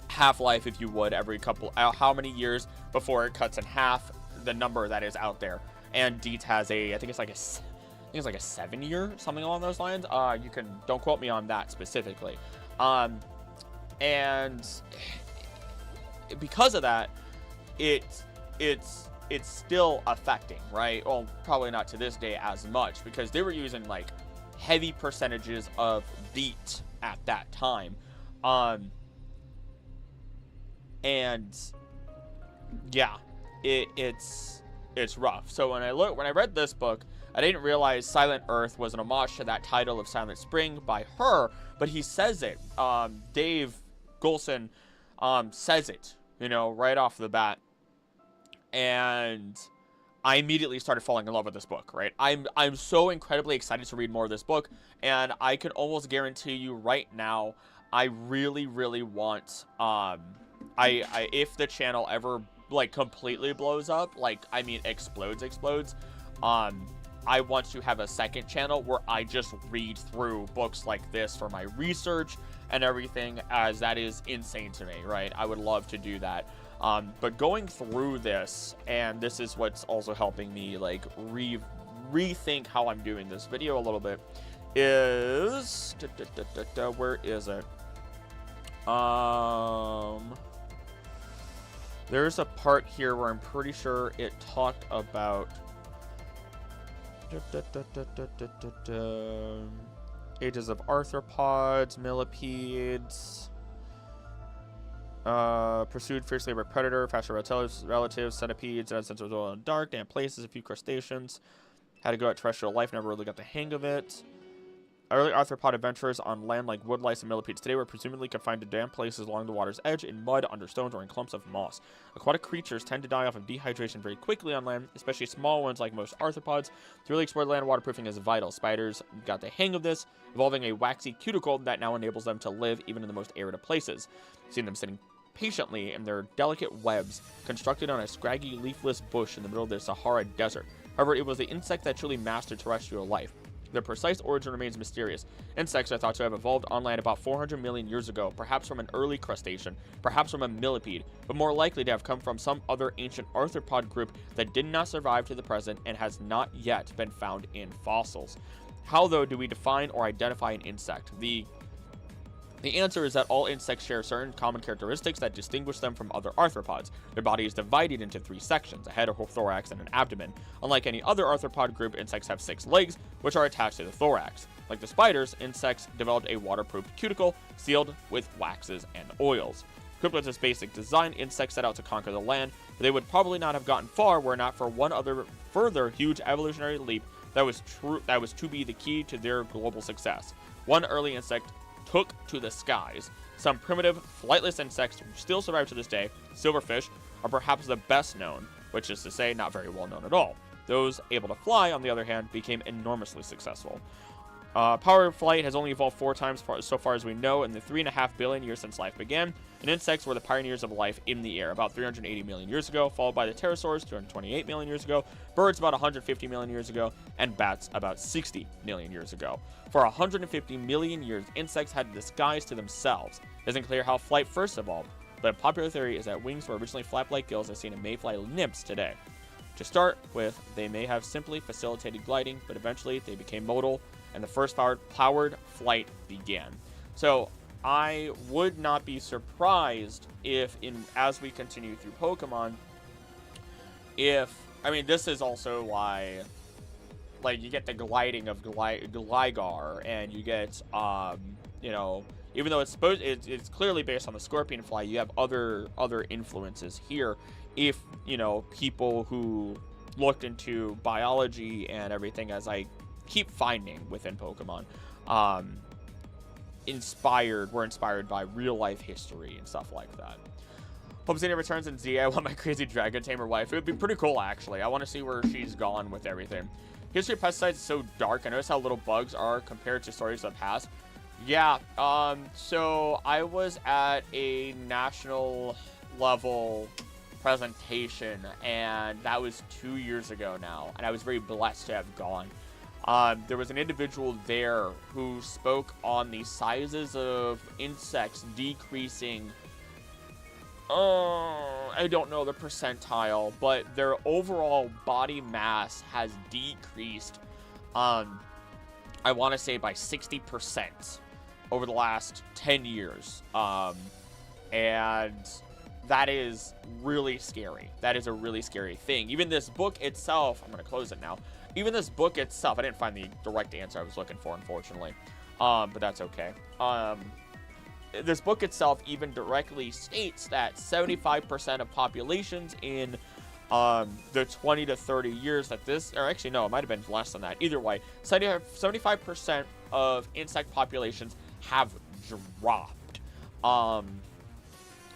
Half-life, if you would, every couple, how many years before it cuts in half the number that is out there. And DEET has I think it's like a 7-year, something along those lines. Don't quote me on that specifically. And because of that, it's still affecting, right? Well, probably not to this day as much, because they were using like heavy percentages of DEET at that time. And yeah, it's rough. So when I read this book, I didn't realize Silent Earth was an homage to that title of Silent Spring by her, but he says it. Dave Golson says it, right off the bat. And I immediately started falling in love with this book, right? I'm so incredibly excited to read more of this book, and I can almost guarantee you right now, I really, really want, if the channel ever, like, completely blows up, explodes, I want to have a second channel where I just read through books like this for my research and everything, as that is insane to me, right? I would love to do that. But going through this, and this is what's also helping me, like, rethink how I'm doing this video a little bit, is... where is it? There's a part here where I'm pretty sure it talked about... ages of arthropods, millipedes, pursued fiercely by predator, faster relatives, centipedes, and sense of oil in dark, damp places, a few crustaceans. Had to go at terrestrial life, never really got the hang of it. Early arthropod adventurers on land like woodlice and millipedes today were presumably confined to damp places along the water's edge, in mud, under stones, or in clumps of moss. Aquatic creatures tend to die off of dehydration very quickly on land, especially small ones like most arthropods. To really explore land, waterproofing is vital. Spiders got the hang of this, evolving a waxy cuticle that now enables them to live even in the most arid of places. Seeing them sitting patiently in their delicate webs constructed on a scraggy, leafless bush in the middle of the Sahara Desert. However, it was the insect that truly mastered terrestrial life. Their precise origin remains mysterious. Insects are thought to have evolved on land about 400 million years ago, perhaps from an early crustacean, perhaps from a millipede, but more likely to have come from some other ancient arthropod group that did not survive to the present and has not yet been found in fossils. How, though, do we define or identify an insect? The answer is that all insects share certain common characteristics that distinguish them from other arthropods. Their body is divided into 3 sections, a head, a thorax, and an abdomen. Unlike any other arthropod group, insects have 6 legs, which are attached to the thorax. Like the spiders, insects developed a waterproof cuticle sealed with waxes and oils. Equipped with this basic design, insects set out to conquer the land, but they would probably not have gotten far were it not for one other further huge evolutionary leap that was to be the key to their global success. One early insect took to the skies. Some primitive, flightless insects still survive to this day. Silverfish are perhaps the best known, which is to say, not very well known at all. Those able to fly, on the other hand, became enormously successful. Power of flight has only evolved 4 times so far as we know in the 3.5 billion years since life began, and insects were the pioneers of life in the air about 380 million years ago, followed by the pterosaurs 228 million years ago, birds about 150 million years ago, and bats about 60 million years ago. For 150 million years, insects had the skies to themselves. It isn't clear how flight first evolved, but a popular theory is that wings were originally flap-like gills as seen in mayfly nymphs today. To start with, they may have simply facilitated gliding, but eventually they became modal, and the first powered flight began. So I would not be surprised if, as we continue through Pokemon, this is also why, like, you get the gliding of Gligar, and you get, even though it's clearly based on the Scorpion Fly, you have other influences here. If, people who looked into biology and everything, as I keep finding within Pokemon, were inspired by real life history and stuff like that. Hope Xenia returns in ZA. I want my crazy dragon tamer wife. It would be pretty cool, actually. I want to see where she's gone with everything. History of pesticides is so dark. I notice how little bugs are compared to stories of the past. Yeah, so I was at a national level presentation, and that was 2 years ago now, and I was very blessed to have gone. There was an individual there who spoke on the sizes of insects decreasing. I don't know the percentile, but their overall body mass has decreased, I want to say by 60% over the last 10 years. And that is really scary. That is a really scary thing. Even this book itself, I'm going to close it now. Even this book itself, I didn't find the direct answer I was looking for, unfortunately. But that's okay. This book itself even directly states that 75% of populations in the 20 to 30 years that this, or actually no, it might have been less than that. Either way, 75% of insect populations have dropped.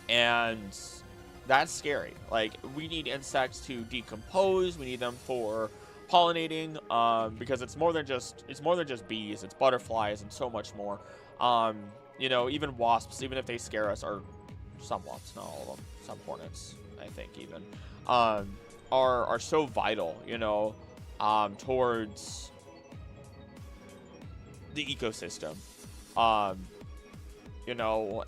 And that's scary. Like, we need insects to decompose. We need them for pollinating, because it's more than just bees. It's butterflies and so much more. You know, even wasps, even if they scare us, or some wasps, not all of them, some hornets, I think even, are so vital, you know, towards the ecosystem. You know,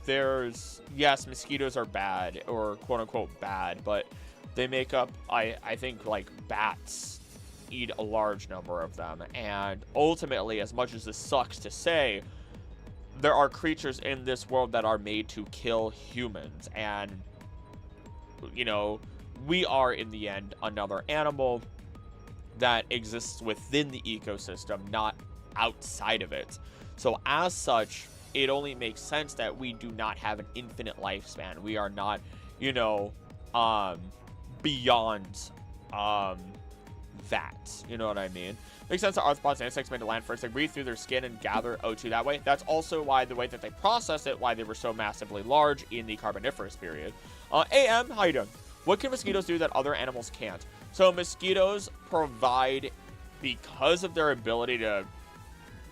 yes, mosquitoes are bad, or quote unquote bad, but they make up, I think, like, bats eat a large number of them. And ultimately, as much as this sucks to say, there are creatures in this world that are made to kill humans, and, you know, we are, in the end, another animal that exists within the ecosystem, not outside of it. So as such, it only makes sense that we do not have an infinite lifespan. We are not, you know, beyond that. You know what I mean? Makes sense that arthropods and insects made to land first. They breathe through their skin and gather O2 that way. That's also why the way that they process it, why they were so massively large in the Carboniferous period. AM, how you doing? What can mosquitoes do that other animals can't? So mosquitoes provide, because of their ability to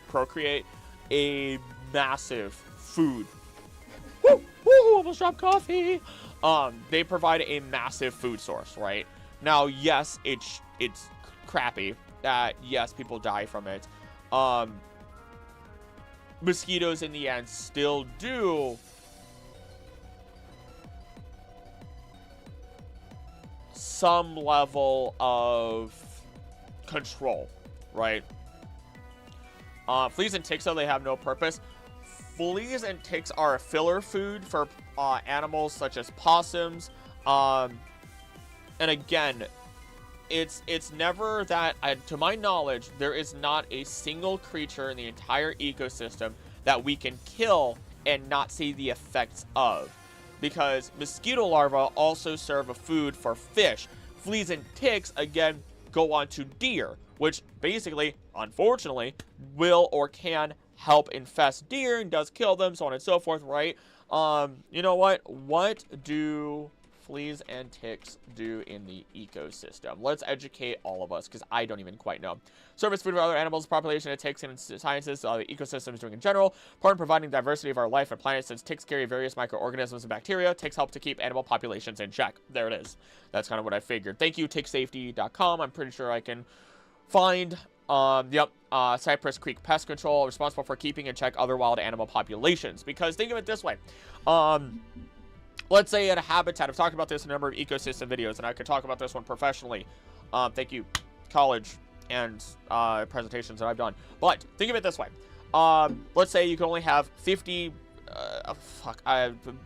procreate, a massive food. Woo! Woo! Almost dropped coffee. They provide a massive food source, right? Now, yes, it's crappy. Yes, people die from it. Mosquitoes, in the end, still do some level of control, right? Fleas and ticks, though, they have no purpose. Fleas and ticks are a filler food for animals such as possums. And again, it's never that, to my knowledge, there is not a single creature in the entire ecosystem that we can kill and not see the effects of. Because mosquito larvae also serve a food for fish. Fleas and ticks, again, go on to deer, which basically, unfortunately, will or can help infest deer and does kill them, so on and so forth, right? You know what? What do fleas and ticks do in the ecosystem? Let's educate all of us, because I don't even quite know. Service food for other animals, population of ticks, and sciences, the ecosystem is doing in general. Part in providing diversity of our life and planet, since ticks carry various microorganisms and bacteria. Ticks help to keep animal populations in check. There it is. That's kind of what I figured. Thank you, ticksafety.com. I'm pretty sure I can find, Cypress Creek Pest Control, responsible for keeping in check other wild animal populations. Because think of it this way. Let's say in a habitat, I've talked about this in a number of ecosystem videos, and I could talk about this one professionally. Thank you, college and presentations that I've done. But think of it this way. Let's say you can only have 50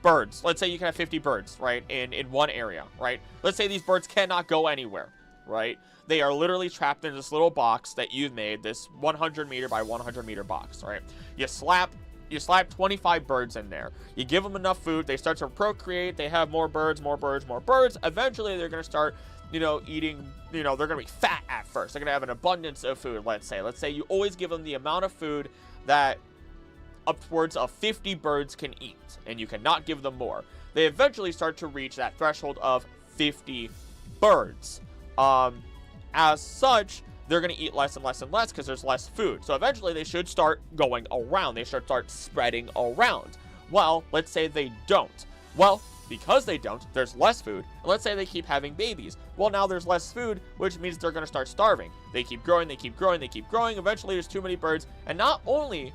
birds. Let's say you can have 50 birds, right, in one area, right? Let's say these birds cannot go anywhere, right? They are literally trapped in this little box that you've made, this 100 meter by 100 meter box, right? You slap 25 birds in there. You give them enough food. They start to procreate. They have more birds, more birds, more birds. Eventually, they're going to start, eating, they're going to be fat at first. They're going to have an abundance of food, let's say. Let's say you always give them the amount of food that upwards of 50 birds can eat, and you cannot give them more. They eventually start to reach that threshold of 50 birds. As such, they're going to eat less and less and less because there's less food. So eventually they should start going around. They should start spreading around. Well, let's say they don't. Well, because they don't, there's less food. And let's say they keep having babies. Well, now there's less food, which means they're going to start starving. They keep growing, they keep growing, they keep growing. Eventually there's too many birds. And not only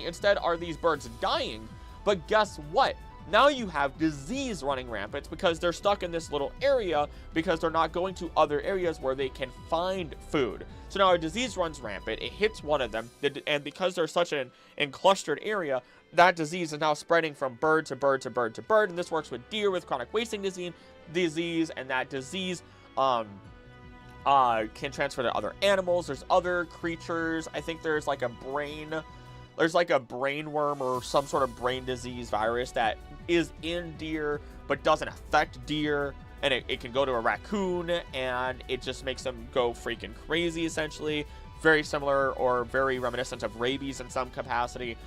instead are these birds dying, but guess what? Now you have disease running rampant because they're stuck in this little area because they're not going to other areas where they can find food. So now a disease runs rampant, it hits one of them, and because they're such an enclustered area, that disease is now spreading from bird to bird to bird to bird, and this works with deer with chronic wasting disease, and that disease can transfer to other animals. There's other creatures. I think there's like a brain worm or some sort of brain disease virus that is in deer but doesn't affect deer, and it can go to a raccoon, and it just makes them go freaking crazy, essentially. Very similar or very reminiscent of rabies in some capacity.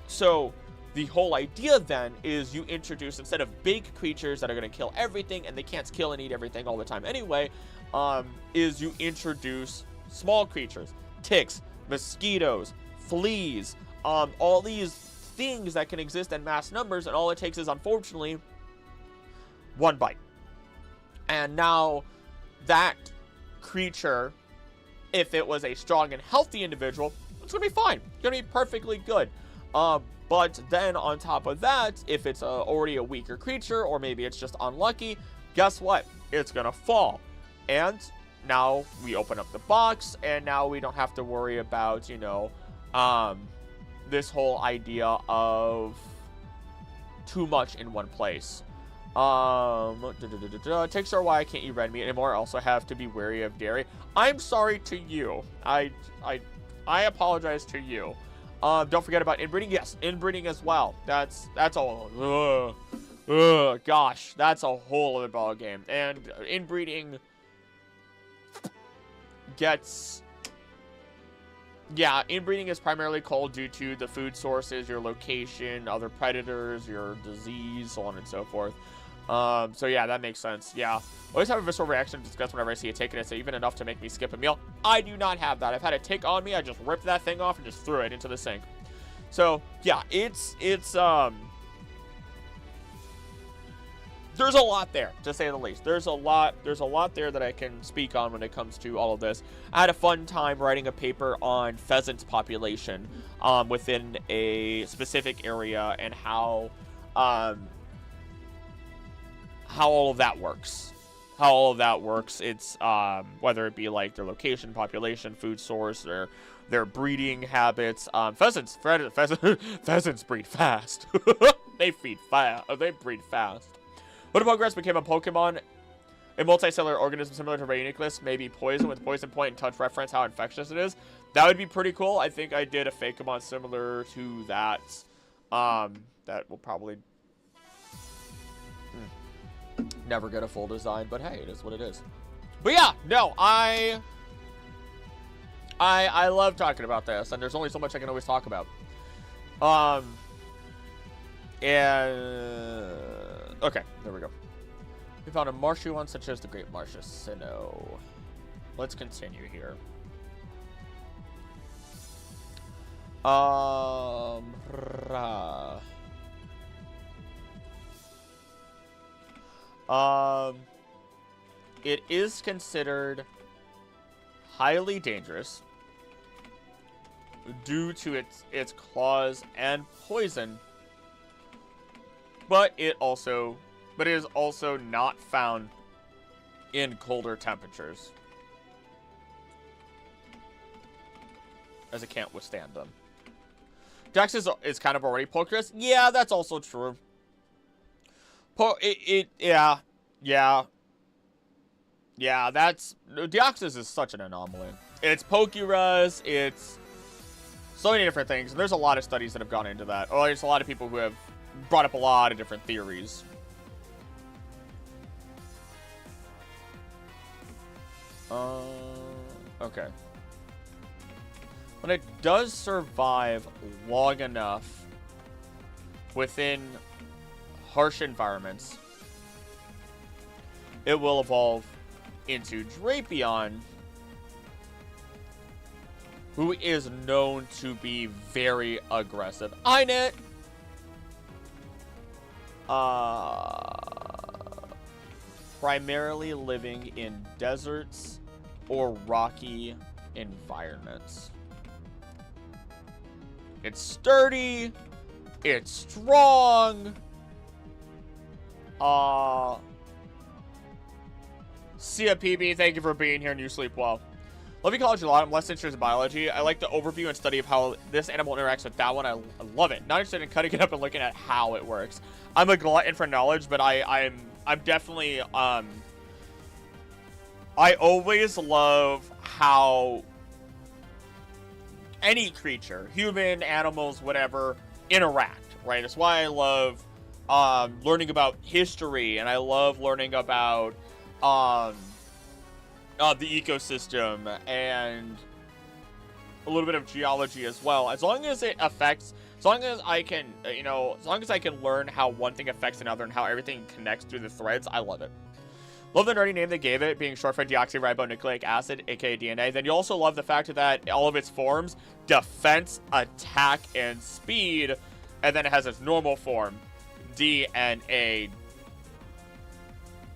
So the whole idea then is you introduce, instead of big creatures that are going to kill everything, and they can't kill and eat everything all the time anyway, is you introduce small creatures, ticks, mosquitoes, fleas, all these things that can exist in mass numbers, and all it takes is, unfortunately, one bite. And now that creature, if it was a strong and healthy individual, it's gonna be fine. It's gonna be perfectly good. But then on top of that, if it's already a weaker creature, or maybe it's just unlucky, guess what? It's gonna fall. And now we open up the box, and now we don't have to worry about, this whole idea of too much in one place. Ticks are why I can't eat red meat anymore. I also have to be wary of dairy. I'm sorry to you. I apologize to you. Don't forget about inbreeding. Yes, inbreeding as well. That's all. Gosh, that's a whole other ball game. And inbreeding gets. Yeah, inbreeding is primarily called due to the food sources, your location, other predators, your disease, so on and so forth. So yeah, that makes sense. Yeah. I always have a visceral reaction to disgust whenever I see a tick, and it's even enough to make me skip a meal. I do not have that. I've had a tick on me, I just ripped that thing off and just threw it into the sink. So, yeah, there's a lot there, to say the least. There's a lot there that I can speak on when it comes to all of this. I had a fun time writing a paper on pheasant population within a specific area, and how all of that works. It's whether it be like their location, population, food source, their breeding habits. Pheasants breed fast. They breed fast. What if Pokemon became a Pokemon, a multicellular organism similar to Rayniclus, maybe poison with poison point and touch reference how infectious it is? That would be pretty cool. I think I did a Fakemon similar to that. That will probably never get a full design, but hey, it is what it is. But yeah, no, I love talking about this, and there's only so much I can always talk about. And okay, there we go. We found a marshy one, such as the Great Marcia Sinnoh. Let's continue here. It is considered highly dangerous due to its claws and poison, but it is also not found in colder temperatures, as it can't withstand them. Dex is kind of already pokerous. Yeah, that's also true. Yeah, that's... Deoxys is such an anomaly. It's Pokerus, it's so many different things. And there's a lot of studies that have gone into that. Or there's a lot of people who have brought up a lot of different theories. Okay. When it does survive long enough within harsh environments, it will evolve into Drapion, who is known to be very aggressive. Inet! Primarily living in deserts or rocky environments. It's sturdy. It's strong. Sia PB, thank you for being here and you sleep well. Love ecology a lot. I'm less interested in biology. I like the overview and study of how this animal interacts with that one. I love it. Not interested in cutting it up and looking at how it works. I'm a glutton for knowledge, but I'm definitely I always love how any creature, human, animals, whatever, interact, right? That's why I love learning about history, and I love learning about the ecosystem and a little bit of geology as well. As long as it affects, as long as I can, as long as I can learn how one thing affects another and how everything connects through the threads, I love it. Love the nerdy name they gave it, being short for deoxyribonucleic acid, aka DNA. Then you also love the fact that all of its forms, defense, attack, and speed, and then it has its normal form, DNA.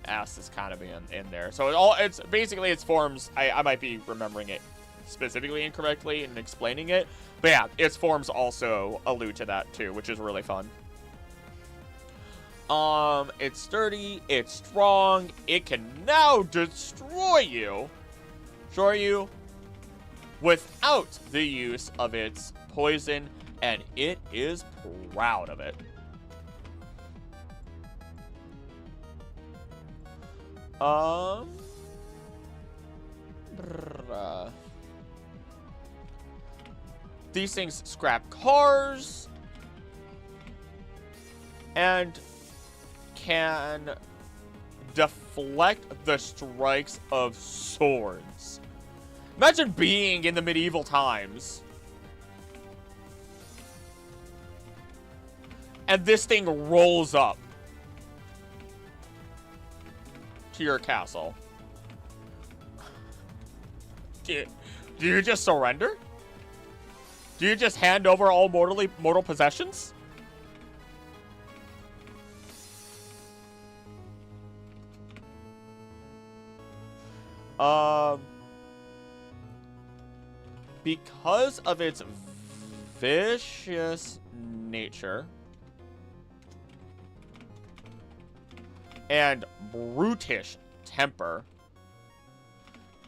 S is kind of in there. So it's basically its forms. I might be remembering it specifically incorrectly and explaining it, but yeah, its forms also allude to that too, which is really fun. It's sturdy, it's strong, it can now destroy you without the use of its poison, and it is proud of it. These things scrap cars and can deflect the strikes of swords. Imagine being in the medieval times and this thing rolls up to your castle. Do you just surrender? Do you just hand over all mortal possessions? Because of its vicious nature and brutish temper,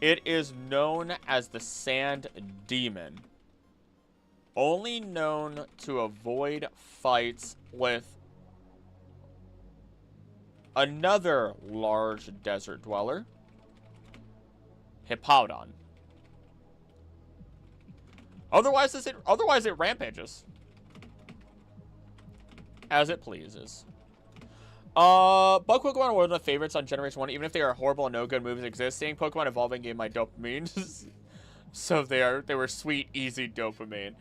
it is known as the Sand Demon. Only known to avoid fights with another large desert dweller, Hippowdon. Otherwise it rampages as it pleases. Bug Pokemon are one of the favorites on Generation 1, even if they are horrible and no good moves exist. Seeing Pokemon evolving gave my dopamine. So they were sweet, easy dopamine.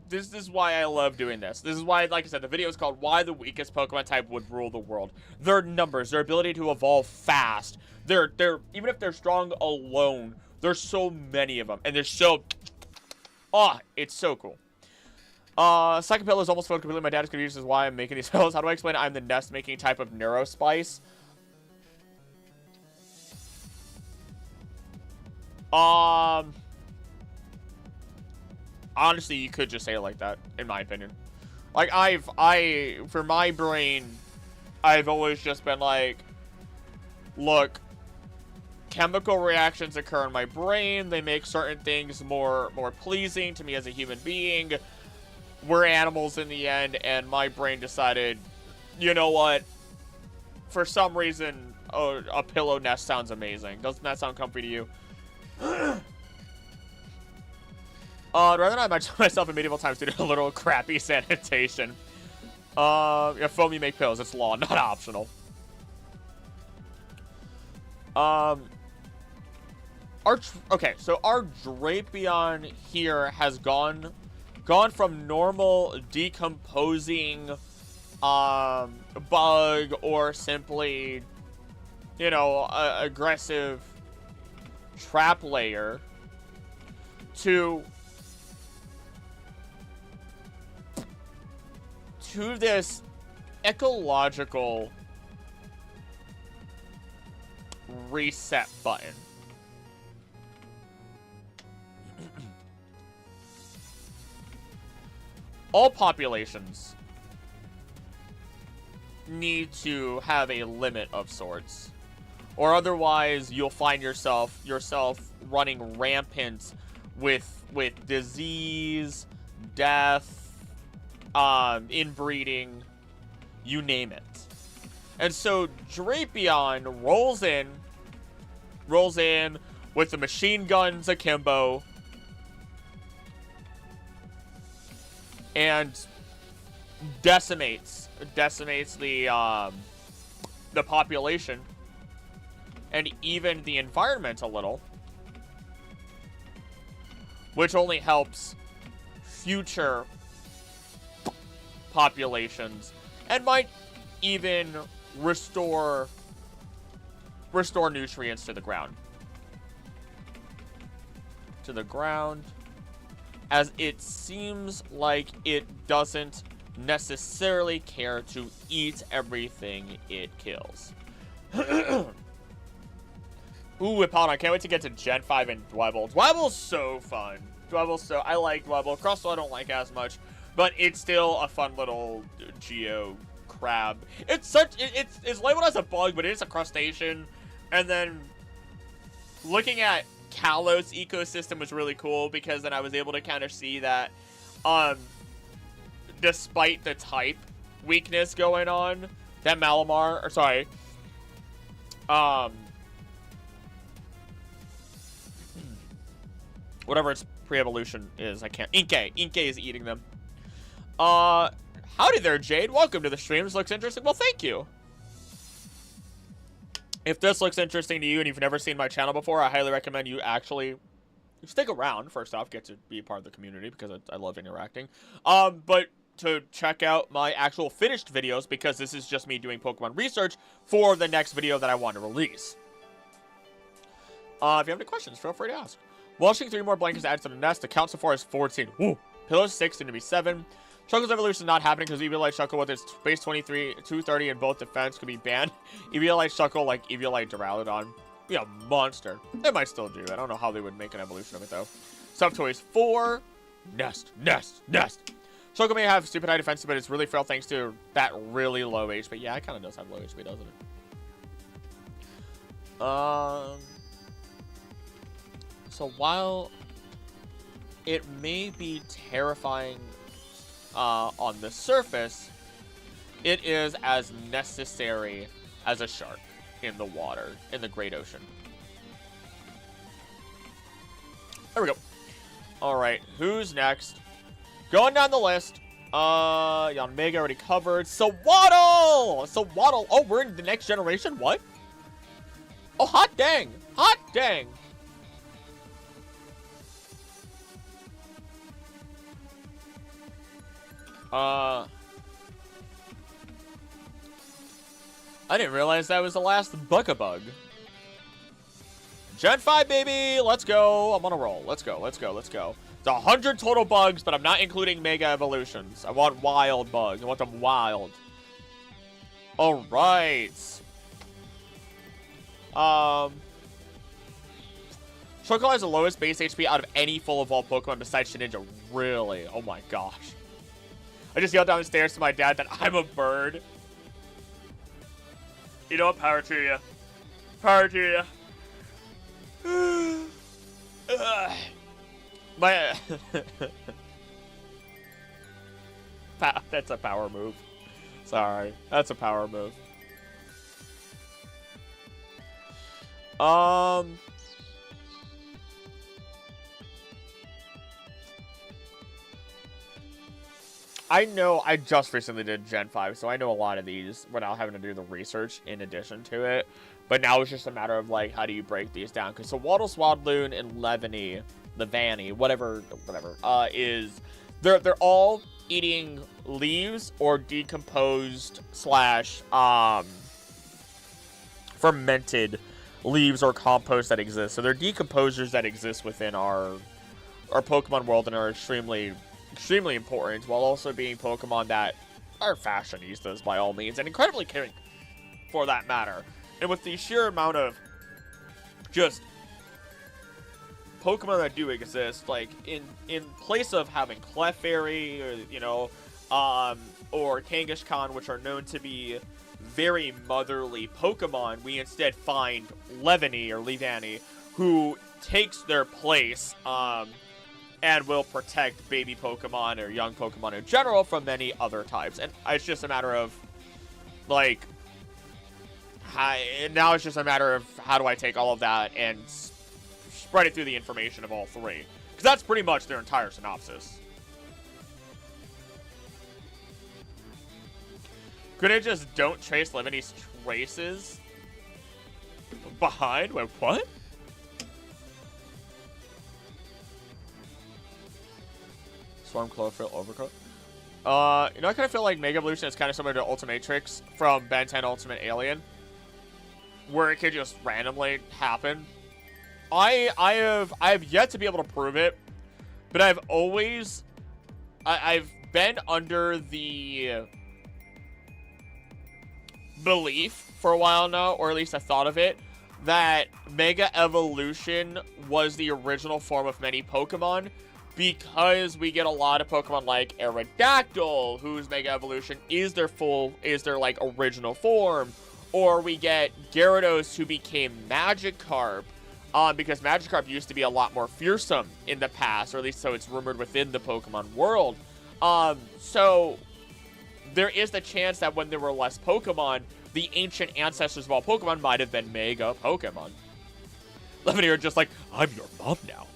This is why I love doing this. This is why, like I said, the video is called Why the Weakest Pokemon Type Would Rule the World. Their numbers, their ability to evolve fast. They're even if they're strong alone, there's so many of them. And they're so... it's so cool. Second pillow is almost filled completely. My dad is confused as why I'm making these pillows. How do I explain it? I'm the nest making type of Neurospice. Honestly, you could just say it like that, in my opinion. Like, for my brain, I've always just been like, look, chemical reactions occur in my brain. They make certain things more pleasing to me as a human being. We're animals in the end, and my brain decided, you know what? For some reason, a pillow nest sounds amazing. Doesn't that sound comfy to you? Rather than I imagine myself in medieval times doing a little crappy sanitation. Yeah, foam you make pillows. It's law, not optional. Are okay, so our Drapion here has gone from normal decomposing bug or simply, you know, aggressive trap layer to this ecological reset button. All populations need to have a limit of sorts, or otherwise you'll find yourself running rampant with disease, death, inbreeding, you name it. And so Drapion rolls in with the machine guns akimbo, and decimates the population and even the environment a little, which only helps future populations and might even restore nutrients to the ground. As it seems like it doesn't necessarily care to eat everything it kills. Ooh, Hippon, I can't wait to get to Gen 5 and Dwebble. Dwebble's so fun. I like Dwebble. Crustle I don't like as much, but it's still a fun little geo crab. It's labeled as a bug, but it is a crustacean. And then looking at Kalos ecosystem was really cool, because then I was able to kind of see that despite the type weakness going on, that Malamar, or sorry, whatever its pre-evolution is, I can't, Inkay is eating them. Howdy there, Jade. Welcome to the streams. Looks interesting. Well, thank you. If this looks interesting to you and you've never seen my channel before, I highly recommend you actually stick around. First off, get to be a part of the community, because I love interacting. But to check out my actual finished videos, because this is just me doing Pokemon research for the next video that I want to release. If you have any questions, feel free to ask. Washing 3 more blankets added to the nest. The count so far is 14. Woo! Pillow 6 going to be 7. Shuckle's evolution is not happening because Eviolite Shuckle with its base 23, 230 in both defense could be banned. Eviolite Shuckle, like Eviolite Duraludon, be a monster. They might still do. I don't know how they would make an evolution of it, though. Subtoys 4. Nest. Shuckle may have stupid high defense, but it's really frail thanks to that really low HP. Yeah, it kind of does have low HP, doesn't it? So while it may be terrifying on the surface, it is as necessary as a shark in the water, in the Great Ocean. There we go. Alright, who's next? Going down the list. Yanmega already covered. Sawaddle! Oh, we're in the next generation? What? Oh, hot dang! I didn't realize that was the last Bug-a-Bug. Gen 5, baby! Let's go. I'm on a roll. Let's go. It's 100 total bugs, but I'm not including Mega Evolutions. I want wild bugs. I want them wild. Alright. Shuckle has the lowest base HP out of any full evolved Pokemon besides Shedinja. Really? Oh my gosh. I just yelled down the stairs to my dad that I'm a bird. You know what? Power to you. Power to you. My that's a power move. Sorry. That's a power move. I know I just recently did Gen 5, so I know a lot of these without having to do the research in addition to it. But now it's just a matter of, like, how do you break these down? Because so Waddle, Swadloon, and Levany, whatever, is... They're all eating leaves or decomposed / fermented leaves or compost that exist. So they're decomposers that exist within our Pokemon world and are extremely important, while also being Pokemon that are fashionistas by all means, and incredibly caring for that matter. And with the sheer amount of just Pokemon that do exist, like, in place of having Clefairy, or, you know, or Kangaskhan, which are known to be very motherly Pokemon, we instead find Levany, who takes their place, and will protect baby Pokemon or young Pokemon in general from many other types. And it's just a matter of, like, now it's just a matter of how do I take all of that and spread it through the information of all three. Because that's pretty much their entire synopsis. Could it just don't trace Levany's traces behind? Wait, what? Swarm, Chlorophyll, Overcoat. You know, I kind of feel like Mega Evolution is kind of similar to Ultimatrix from Ben 10 Ultimate Alien, where it could just randomly happen. I have yet to be able to prove it, but I've been under the belief for a while now, or at least I thought of it, that Mega Evolution was the original form of many Pokemon, because we get a lot of Pokemon like Aerodactyl, whose Mega Evolution is their like original form, or we get Gyarados, who became Magikarp, because Magikarp used to be a lot more fearsome in the past, or at least so it's rumored within the Pokemon world. So there is the chance that when there were less Pokemon, the ancient ancestors of all Pokemon might have been Mega Pokemon. Levany are just like, I'm your mom now.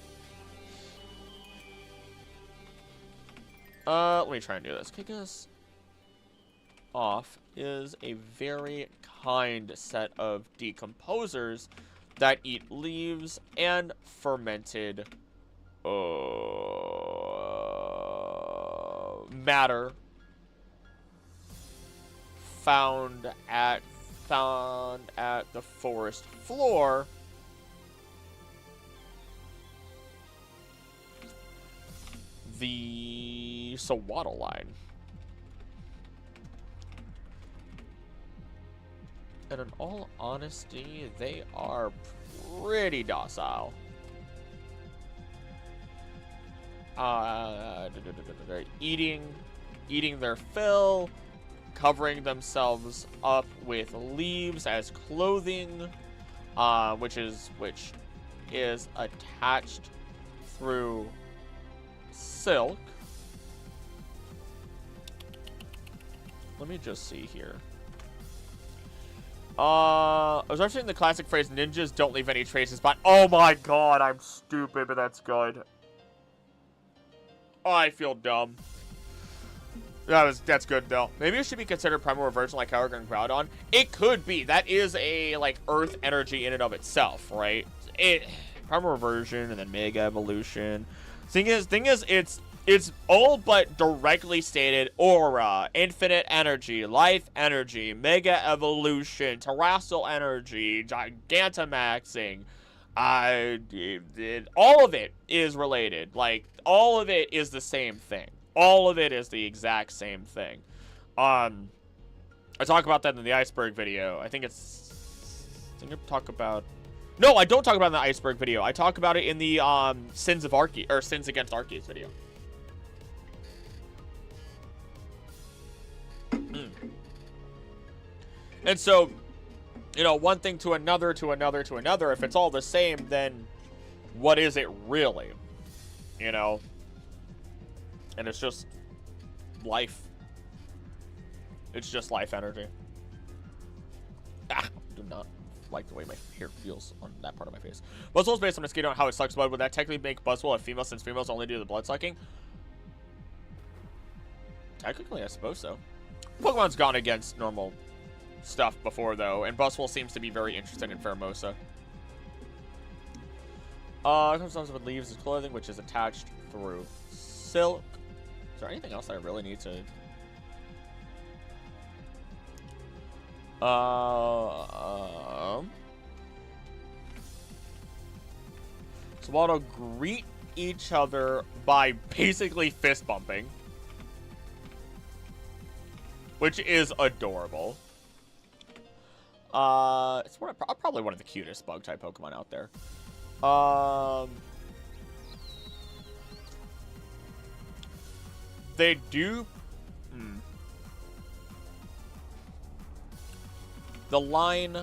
Let me try and do this. Kick us off is a very kind set of decomposers that eat leaves and fermented matter found at the forest floor. The Sawaddle line. And in all honesty, they are pretty docile. Eating their fill, covering themselves up with leaves as clothing, which is attached through silk. Let me just see here. I was watching the classic phrase, ninjas don't leave any traces, but oh my god, I'm stupid, but that's good. Oh, I feel dumb. That's good though. Maybe it should be considered primal reversion like Kyogre and Groudon. It could be. That is a like earth energy in and of itself, right? Primal reversion and then Mega Evolution. Thing is, it's all but directly stated aura, infinite energy, life energy, Mega Evolution, terrestrial energy, Gigantamaxing. All of it is related. Like, all of it is the same thing. All of it is the exact same thing. I talk about that in the iceberg video. I talk about... No, I don't talk about it in the iceberg video. I talk about it in the Sins Against Arceus video. And so, you know, one thing to another, to another, to another. If it's all the same, then what is it really? You know? And it's just life. It's just life energy. I do not like the way my hair feels on that part of my face. Buzzwole is based on mosquito and how it sucks blood. Would that technically make Buzzwole a female since females only do the blood sucking? Technically, I suppose so. Pokemon's gone against normal stuff before, though, and Buswell seems to be very interested in Pheromosa. Comes with leaves his clothing, which is attached through silk. Is there anything else I really need to... So we'll all greet each other by basically fist bumping, which is adorable. It's probably one of the cutest bug type Pokemon out there. They do. The line.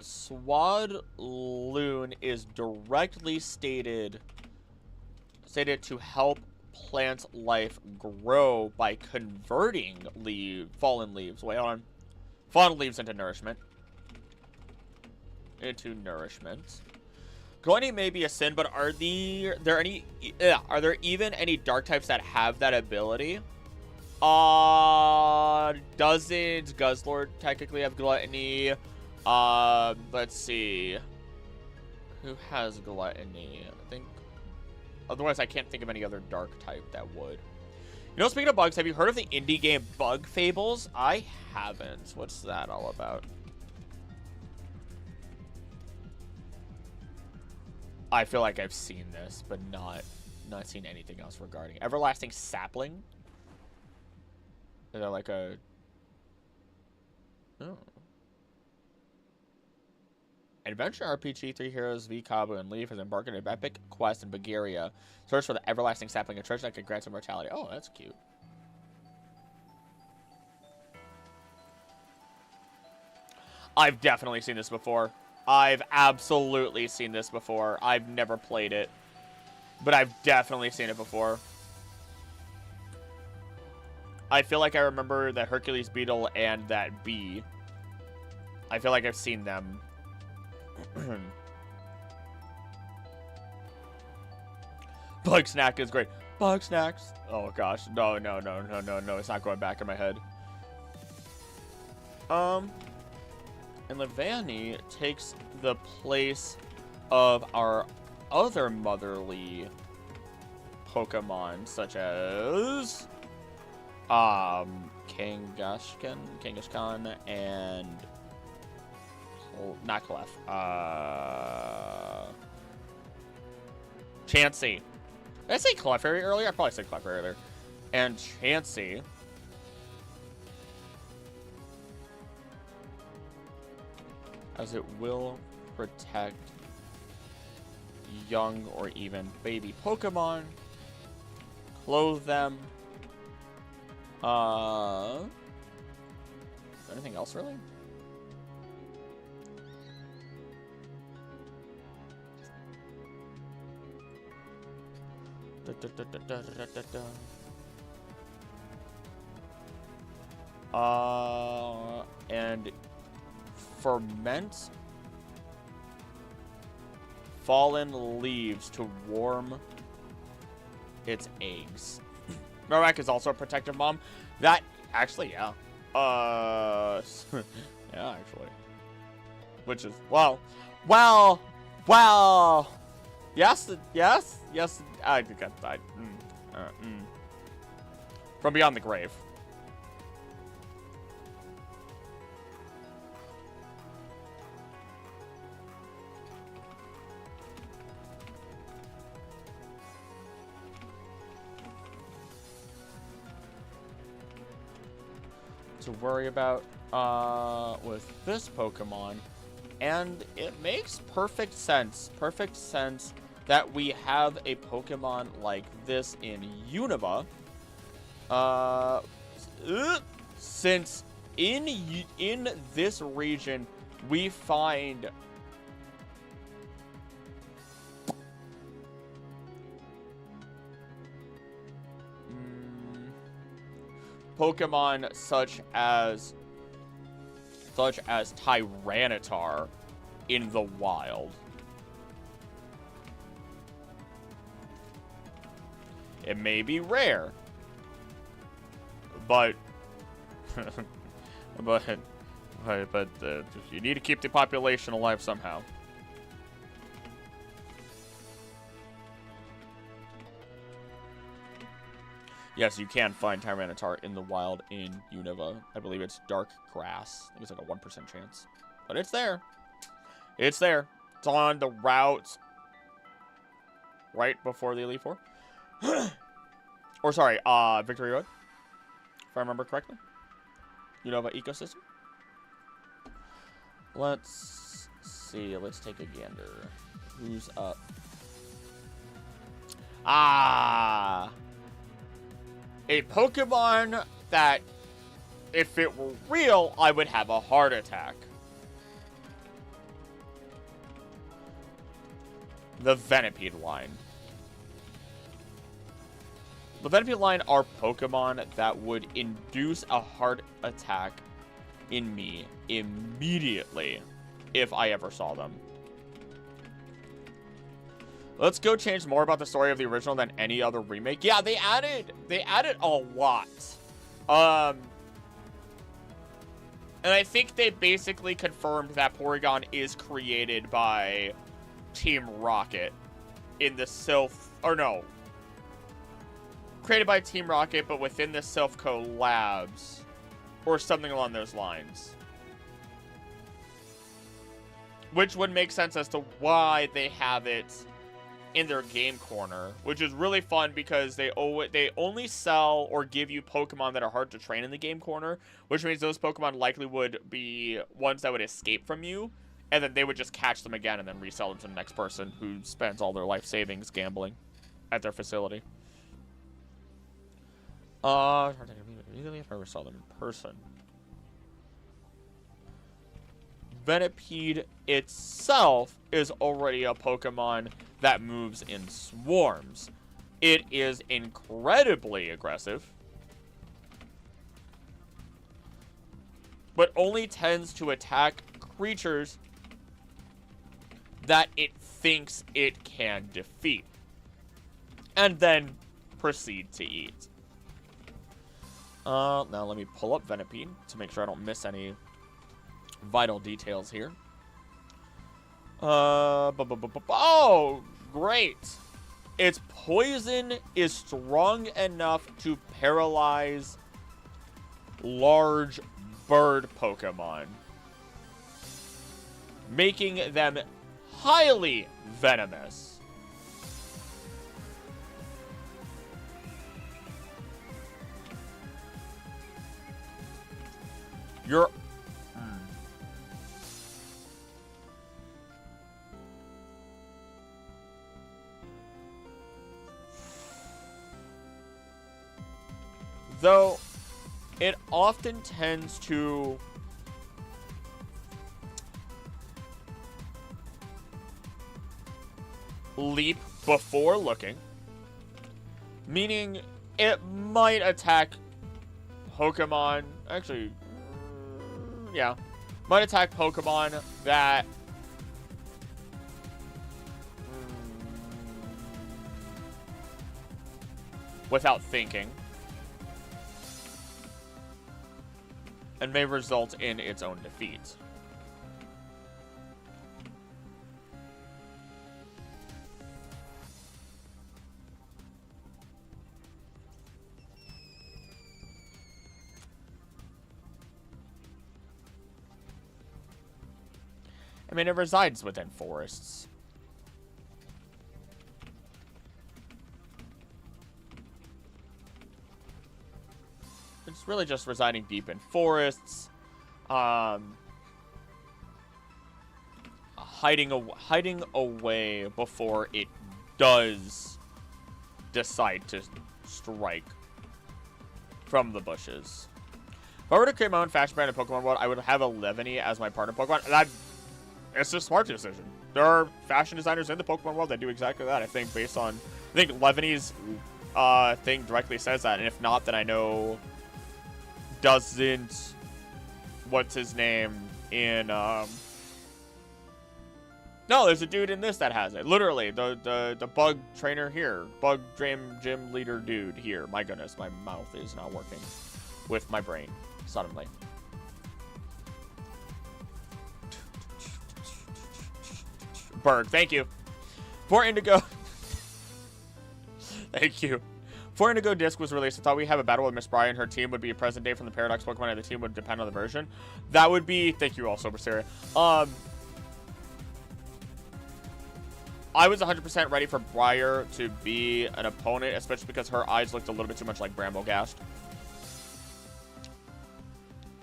Swadloon is directly stated to help plant life grow by converting fallen leaves. Wait, hold on. Fallen leaves into nourishment. Gluttony may be a sin, but are there even any dark types that have that ability? Doesn't Guzzlord technically have gluttony? Let's see. Who has gluttony? I think. Otherwise, I can't think of any other dark type that would. You know, speaking of bugs, have you heard of the indie game Bug Fables? I haven't. What's that all about? I feel like I've seen this, but not seen anything else regarding it. Everlasting Sapling? Is that like a... Oh. Adventure RPG, 3 heroes, V, Kabu, and Leaf has embarked on an epic quest in Bulgaria. Search for the Everlasting Sapling, a treasure that can grant immortality. Oh, that's cute. I've definitely seen this before. I've absolutely seen this before. I've never played it, but I've definitely seen it before. I feel like I remember the Hercules beetle and that bee. I feel like I've seen them. Bug Snack is great. Bug Snacks. Oh gosh. No. It's not going back in my head. And Levani takes the place of our other motherly Pokemon, such as Kangaskhan and not Clef. Chansey. Did I say Clefairy earlier? I probably said Clefairy earlier. And Chansey. As it will protect young or even baby Pokemon. Clothe them. Is there anything else really? And ferment fallen leaves to warm its eggs. Marowak is also a protective mom. That actually, yeah. Yeah, actually. Which is well. Yes. I think I died. From beyond the grave. To worry about with this Pokemon, and it makes perfect sense that we have a Pokemon like this in Unova, since in this region we find Pokemon such as Tyranitar in the wild. It may be rare, but but you need to keep the population alive somehow. Yes, you can find Tyranitar in the wild in Unova. I believe it's dark grass. I think it's like a 1% chance. But it's there. It's there. It's on the route right before the Elite Four. Or sorry, Victory Road. If I remember correctly. Unova ecosystem. Let's see. Let's take a gander. Who's up? A Pokemon that, if it were real, I would have a heart attack. The Venipede line. The Venipede line are Pokemon that would induce a heart attack in me immediately if I ever saw them. Let's go change more about the story of the original than any other remake. Yeah, they added a lot. And I think they basically confirmed that Porygon is created by Team Rocket in the created by Team Rocket, but within the Silphco Labs or something along those lines. Which would make sense as to why they have it in their game corner, which is really fun because they only sell or give you Pokemon that are hard to train in the game corner, which means those Pokemon likely would be ones that would escape from you, and then they would just catch them again and then resell them to the next person who spends all their life savings gambling at their facility. Immediately if I ever saw them in person. Venipede itself is already a Pokemon that moves in swarms. It is incredibly aggressive, but only tends to attack creatures that it thinks it can defeat, and then proceed to eat. Now let me pull up Venipede to make sure I don't miss any vital details here. Oh, great. Its poison is strong enough to paralyze large bird Pokemon, making them highly venomous. Though it often tends to leap before looking, meaning it might attack Pokemon, actually, yeah, might attack Pokemon that without thinking, and may result in its own defeat. I mean, it resides within forests. It's really just residing deep in forests, hiding away before it does decide to strike from the bushes. If I were to create my own fashion brand in Pokemon World, I would have a Levany as my partner Pokemon. It's a smart decision. There are fashion designers in the Pokemon world that do exactly that. I think Levany's thing directly says that, and if not, then I know doesn't. What's his name in? No, there's a dude in this that has it. Literally, the bug trainer here, bug gym leader dude here. My goodness, my mouth is not working. with my brain, suddenly. Berg, thank you. For Indigo... Thank you. Before Indigo Disc was released, I thought we'd have a battle with Miss Bry and her team would be a present day from the Paradox Pokemon, and the team would depend on the version. That would be... Thank you all, Super Syria. I was 100% ready for Briar to be an opponent, especially because her eyes looked a little bit too much like Bramblegast.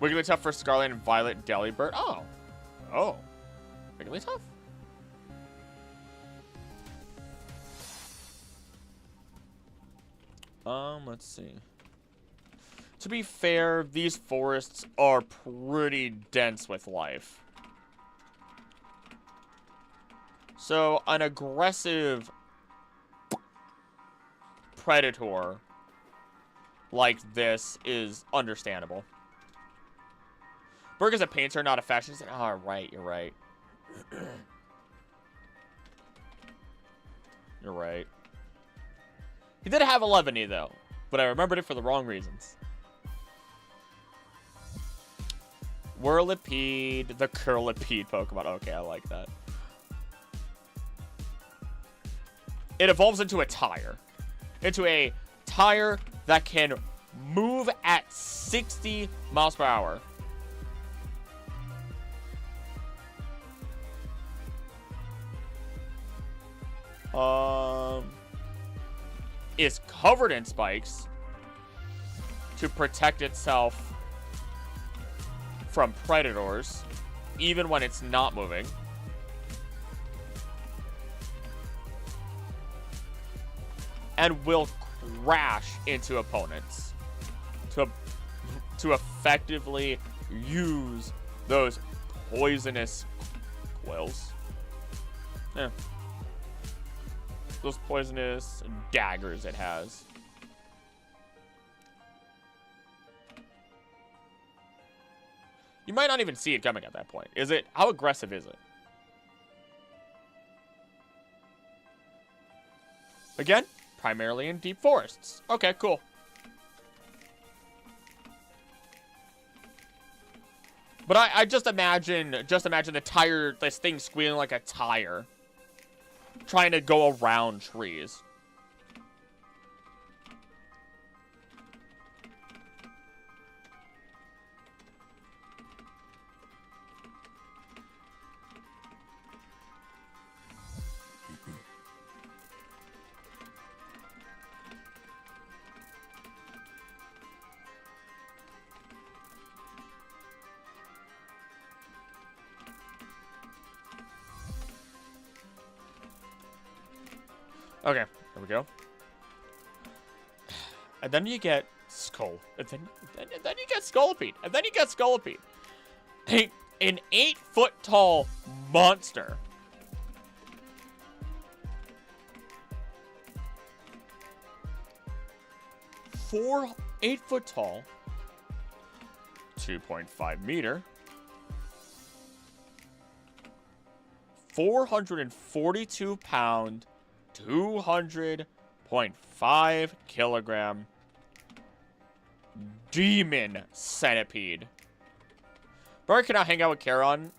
Wigglytuff for Scarlet and Violet Delibird. Oh. Oh. Wigglytuff? Let's see. To be fair, these forests are pretty dense with life. So, an aggressive predator like this is understandable. Berg is a painter, not a fashion designer. Oh, right, you're right. You're right. He did have 11E, though, but I remembered it for the wrong reasons. Whirlipede, the Curlipede Pokemon. Okay, I like that. It evolves into a tire. Into a tire that can move at 60 miles per hour. Is covered in spikes to protect itself from predators, even when it's not moving. And will crash into opponents to effectively use those poisonous coils. Yeah. Those poisonous daggers it has. You might not even see it coming at that point. Is it? How aggressive is it? Again, primarily in deep forests. Okay, cool. But I just imagine the tire, this thing squealing like a tire, trying to go around trees. Okay, there we go. And then you get Skull. And then you get Scolipede. And then you get Scolipede. An 8-foot-tall monster. 8 foot tall. 2.5 meter. 442 pound. 200.5 kilogram demon centipede. Bart can now hang out with Karen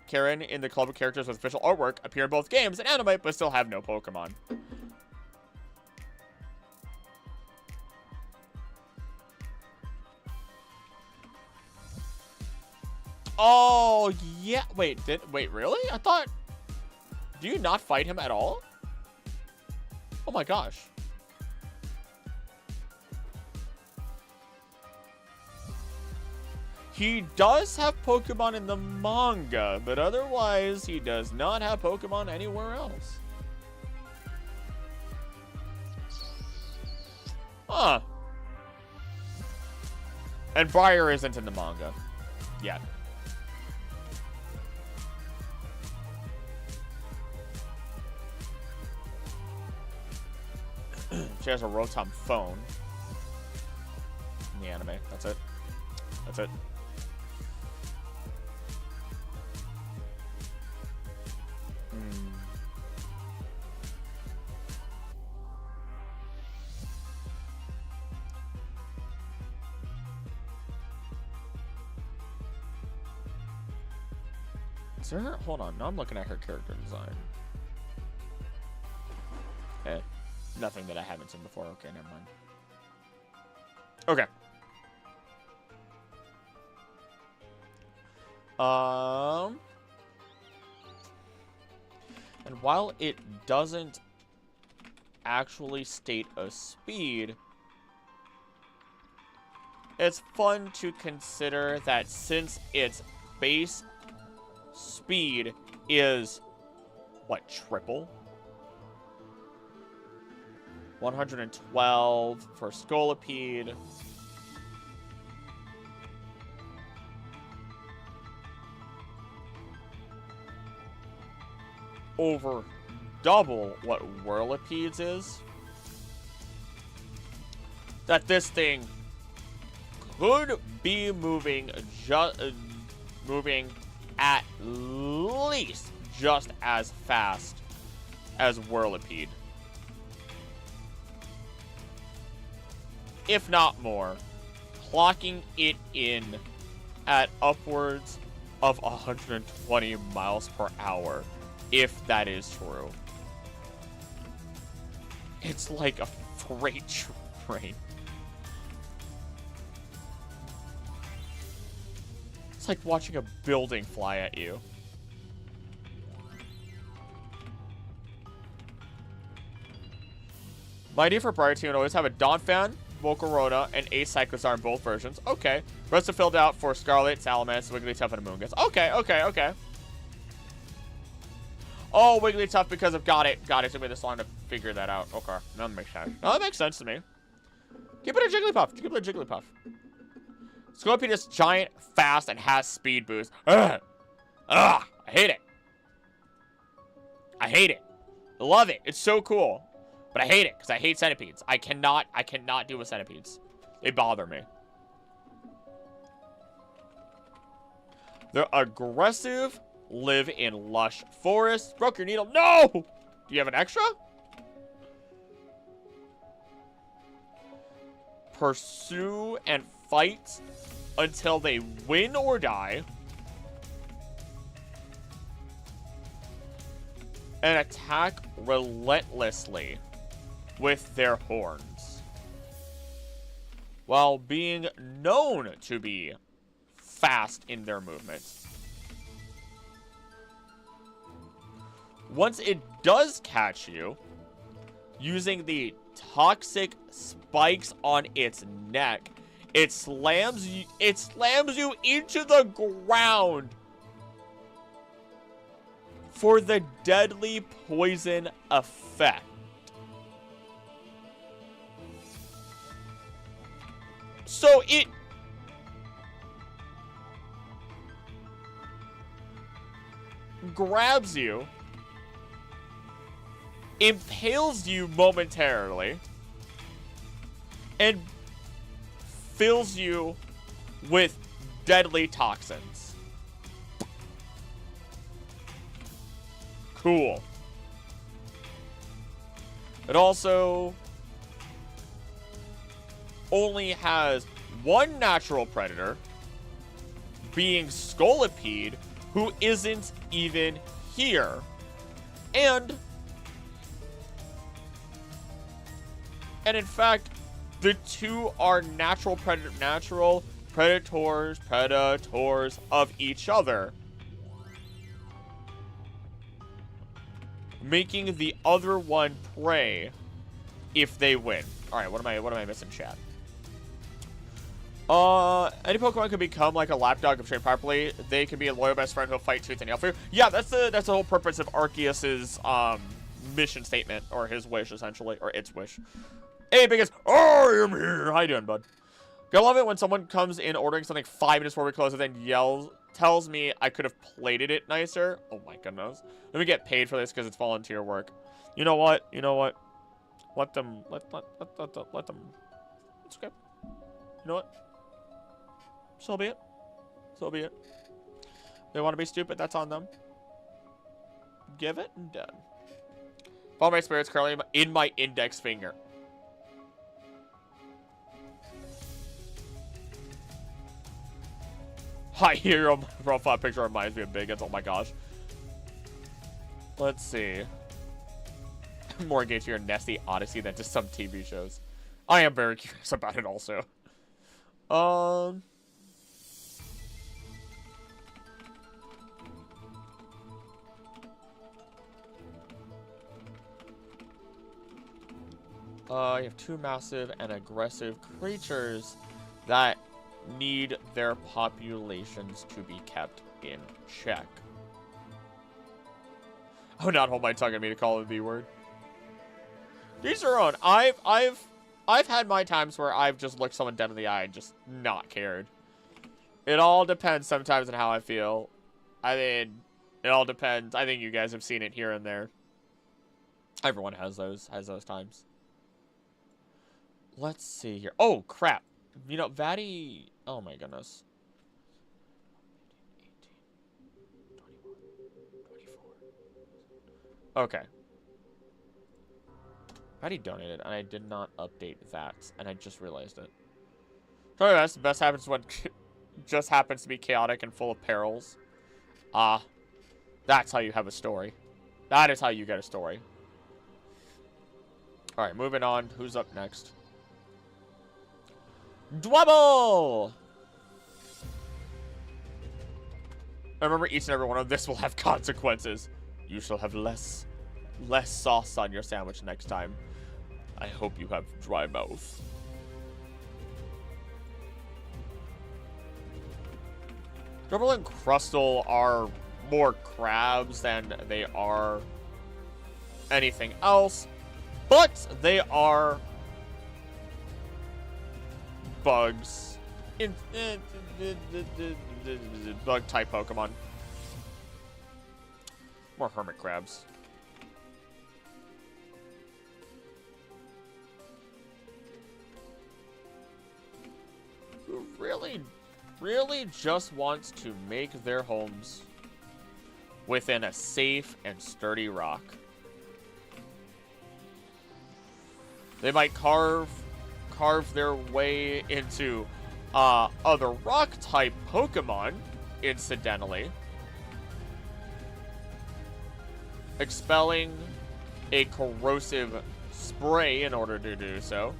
in the club of characters with official artwork, appear in both games and anime, but still have no Pokemon. Oh, yeah. Wait, really? I thought... Do you not fight him at all? Oh my gosh. He does have Pokemon in the manga, but otherwise he does not have Pokemon anywhere else. Huh. And Briar isn't in the manga yet. She has a Rotom phone in the anime. That's it. That's it. Is there... Hold on. Now I'm looking at her character design. Nothing that I haven't seen before. Okay, never mind. Okay. And while it doesn't actually state a speed, it's fun to consider that since its base speed is, what, triple? 112 for Scolipede. Over double what Whirlipede's is. That this thing could be moving moving at least just as fast as Whirlipede. If not more, clocking it in at upwards of 120 miles per hour, if that is true. It's like a freight train. It's like watching a building fly at you. My idea for Briar Team would always have a Donphan, Volcarona, and a Cyclozar in both versions. Okay. Rest are filled out for Scarlet, Salamence, Wigglytuff, and Amoonguss. Okay, okay, okay. Oh, Wigglytuff because of got it. It took me this long to figure that out. Okay. That makes sense. No, that makes sense to me. Give it a Jigglypuff. Give it a Jigglypuff. Scorpion is giant, fast, and has speed boost. Ugh. Ugh. I hate it. I hate it. I love it. It's so cool. But I hate it because I hate centipedes. I cannot deal with centipedes. They bother me. They're aggressive, live in lush forests. Broke your needle. No! Do you have an extra? Pursue and fight until they win or die. And attack relentlessly with their horns, while being known to be fast in their movements. Once it does catch you, using the toxic spikes on its neck, it slams you into the ground for the deadly poison effect. So it grabs you, impales you momentarily, and fills you with deadly toxins. Cool. It also only has one natural predator, being Scolipede, who isn't even here. And in fact, the two are natural predators of each other, making the other one prey if they win. All right, what am I missing, chat? Any Pokemon can become like a lapdog if trained properly. They can be a loyal best friend who'll fight tooth and nail for you. Yeah, that's the whole purpose of Arceus's mission statement, or his wish essentially, or its wish. Hey, biggest, I am here. How you doing, bud? I love it when someone comes in ordering something 5 minutes before we close and then tells me I could have plated it nicer. Oh my goodness. Let me get paid for this because it's volunteer work. You know what? You know what? Let them. It's okay. You know what? So be it. So be it. They want to be stupid, that's on them. Give it and done. Follow my spirits currently in my index finger. Hi, your profile picture reminds me of Bigots. Oh my gosh. Let's see. More engaged to your Nessie Odyssey than to some TV shows. I am very curious about it also. You have two massive and aggressive creatures that need their populations to be kept in check. Oh, not hold my tongue at me to call it the word. These are own. I've had my times where I've just looked someone dead in the eye and just not cared. It all depends sometimes on how I feel. I mean, it all depends. I think you guys have seen it here and there. Everyone has those times. Let's see here. Oh, crap. You know, Vatty... Oh, my goodness. 18, 21, 24. Okay. Vatty donated, and I did not update that, and I just realized it. Sorry, guys. The best happens when just happens to be chaotic and full of perils. That's how you have a story. That is how you get a story. Alright, moving on. Who's up next? Dwebble! Remember, each and every one of this will have consequences. You shall have less sauce on your sandwich next time. I hope you have dry mouth. Dwebble and Crustle are more crabs than they are anything else, but they are bugs. Bug-type Pokemon. More hermit crabs. Who really just wants to make their homes within a safe and sturdy rock. They might carve their way into other rock-type Pokemon, incidentally, expelling a corrosive spray in order to do so.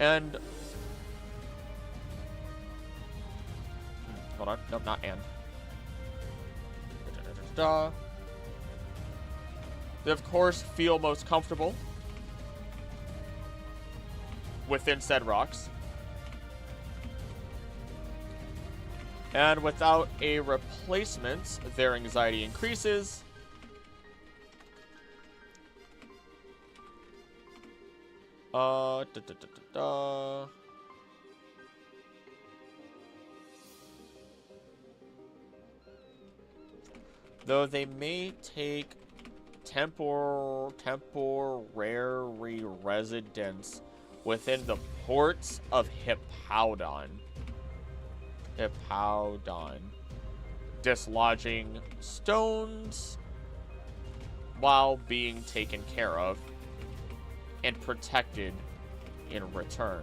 And hold on, nope, not and. They, of course, feel most comfortable within said rocks. And without a replacement, their anxiety increases. Though they may take temporary residence within the ports of Hippowdon, dislodging stones while being taken care of and protected in return.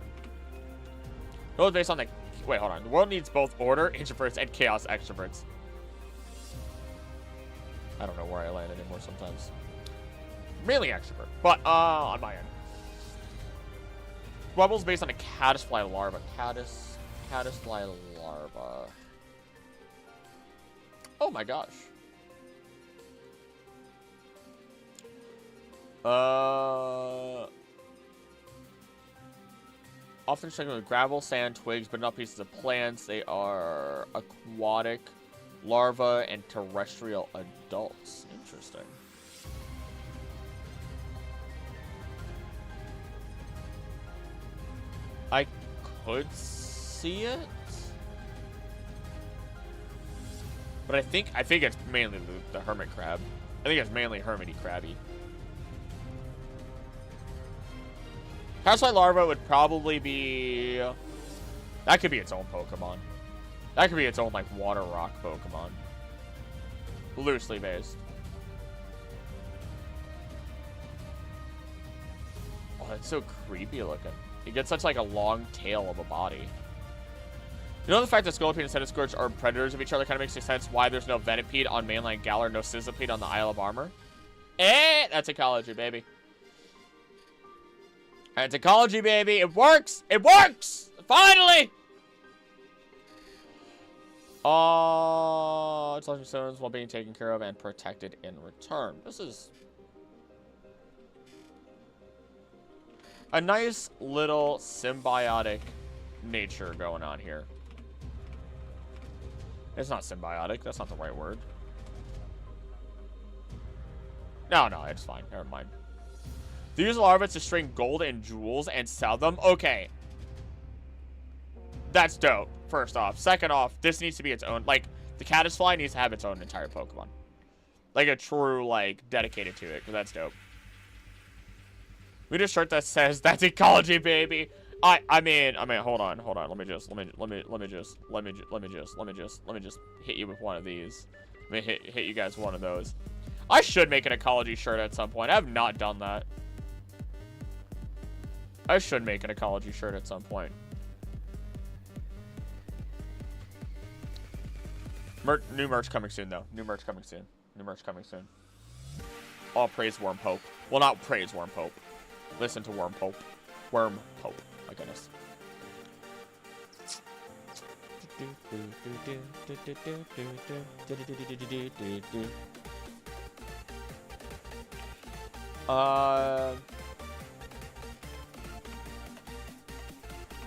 Those based on the... Wait, hold on. The world needs both order, introverts, and chaos extroverts. I don't know where I land anymore sometimes. Mainly extrovert, but on my end. Dwebble's based on a caddisfly larva. Caddisfly larva. Oh my gosh. Often struggling with gravel, sand, twigs, but not pieces of plants. They are aquatic larvae and terrestrial adults. Interesting. I could see it, but I think it's mainly the hermit crab. I think it's mainly hermity crabby. Caddisfly larva would probably be... That could be its own Pokemon. That could be its own, like, water rock Pokemon. Loosely based. Oh, that's so creepy looking. He gets such like a long tail of a body. You know the fact that Scolipede and Centiskorch are predators of each other kind of makes sense why there's no Venipede on mainland Galar, no Sizzlipede on the Isle of Armor. That's ecology, baby. That's ecology, baby. It works! It works! Finally! It's Legend Stones while being taken care of and protected in return. This is a nice little symbiotic nature going on here. It's not symbiotic. That's not the right word. No, it's fine. Never mind. They use larvae to string gold and jewels and sell them. Okay. That's dope, first off. Second off, this needs to be its own. Like, the Caddisfly needs to have its own entire Pokemon. Like, a true, like, dedicated to it, because that's dope. We need a shirt that says, that's ecology, baby. I mean, hold on. Let me just hit you with one of these. Let me hit you guys with one of those. I should make an ecology shirt at some point. I have not done that. I should make an ecology shirt at some point. New merch coming soon, though. New merch coming soon. All praise Worm Pope. Well, not praise Worm Pope. Listen to Worm Pope. Worm Pope. My goodness.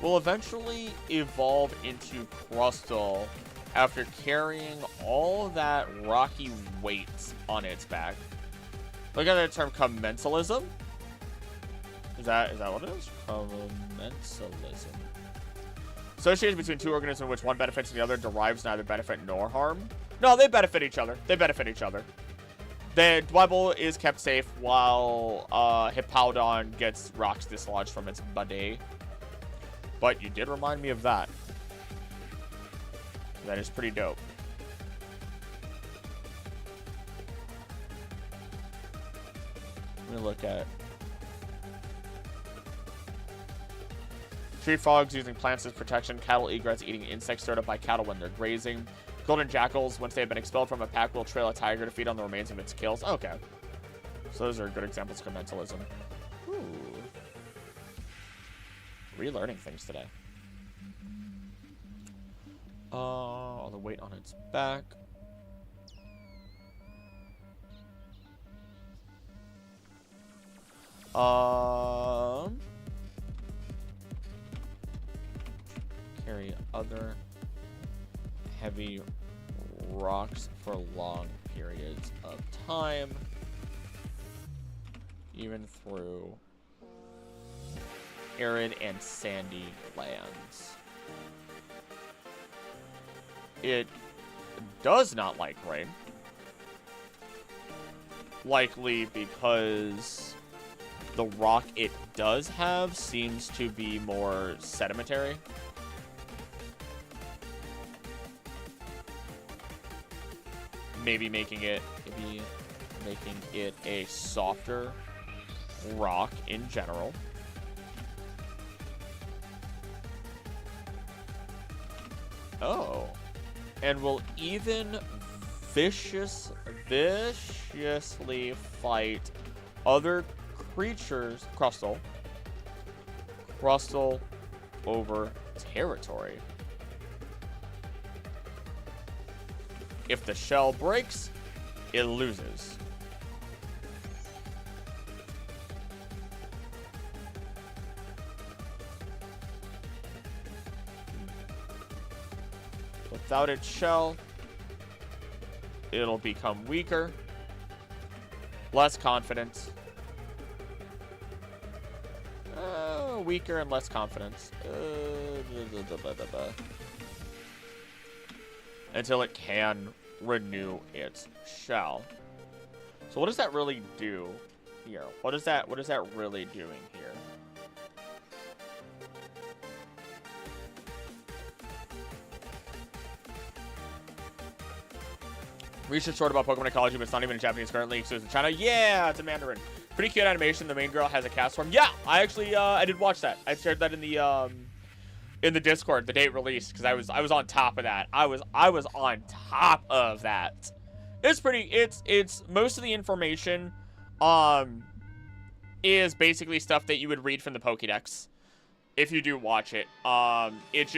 Will eventually evolve into Crustle after carrying all that rocky weight on its back. Look at the term commensalism. Is that what it is? Commensalism. Association between two organisms in which one benefits and the other derives neither benefit nor harm. No, they benefit each other. The Dwebble is kept safe while Hippowdon gets rocks dislodged from its body. But you did remind me of that. That is pretty dope. Let me look at tree frogs using plants as protection. Cattle egrets eating insects stirred up by cattle when they're grazing. Golden jackals, once they have been expelled from a pack, will trail a tiger to feed on the remains of its kills. Okay. So those are good examples of commensalism. Ooh. Relearning things today. All the weight on its back. Carry other heavy rocks for long periods of time, even through arid and sandy lands. It does not like rain. Likely because the rock it does have seems to be more sedimentary. Maybe making it a softer rock in general. Oh. And will even viciously fight other creatures, Crustle over territory. If the shell breaks, it loses. Without its shell, it'll become weaker, less confident. Weaker and less confidence. Until it can renew its shell. So what does that really do here? What is that really doing here? Recent short about Pokemon ecology, but it's not even in Japanese currently. So it's in China. Yeah, it's in Mandarin. Pretty cute animation. The main girl has a cast form. Yeah, I actually I did watch that. I shared that in the Discord the day it released because I was on top of that. I was on top of that. It's pretty. It's most of the information is basically stuff that you would read from the Pokédex if you do watch it. It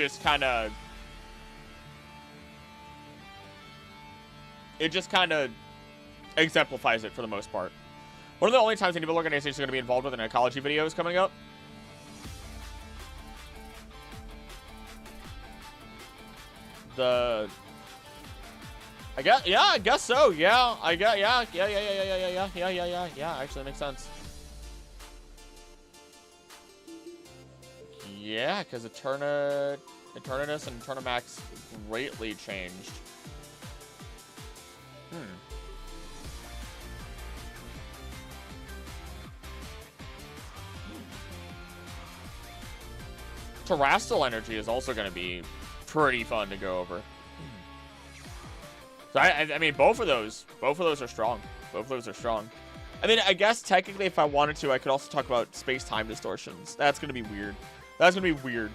just kind of exemplifies it for the most part. One of the only times any organization is going to be involved with an ecology video is coming up. I guess so. Yeah, yeah. Actually, makes sense. Yeah, because Eternus and Eternamax greatly changed. Terrestrial energy is also going to be pretty fun to go over. So I mean, both of those are strong. Both of those are strong. I mean, I guess technically, if I wanted to, I could also talk about space-time distortions. That's gonna be weird. That's gonna be weird.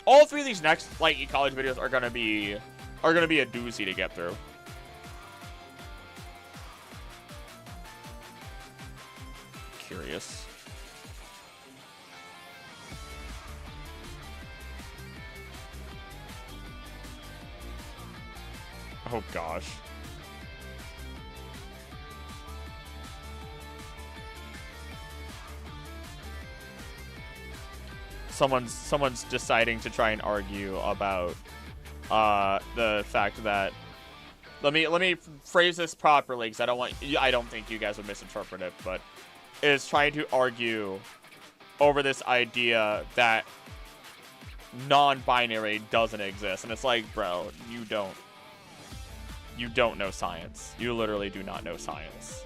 All three of these next like ecology videos are gonna be a doozy to get through. Curious. Oh gosh. Someone's deciding to try and argue about the fact that let me phrase this properly because I don't think you guys would misinterpret it, but is trying to argue over this idea that non-binary doesn't exist, and it's like, bro, you don't know science. You literally do not know science.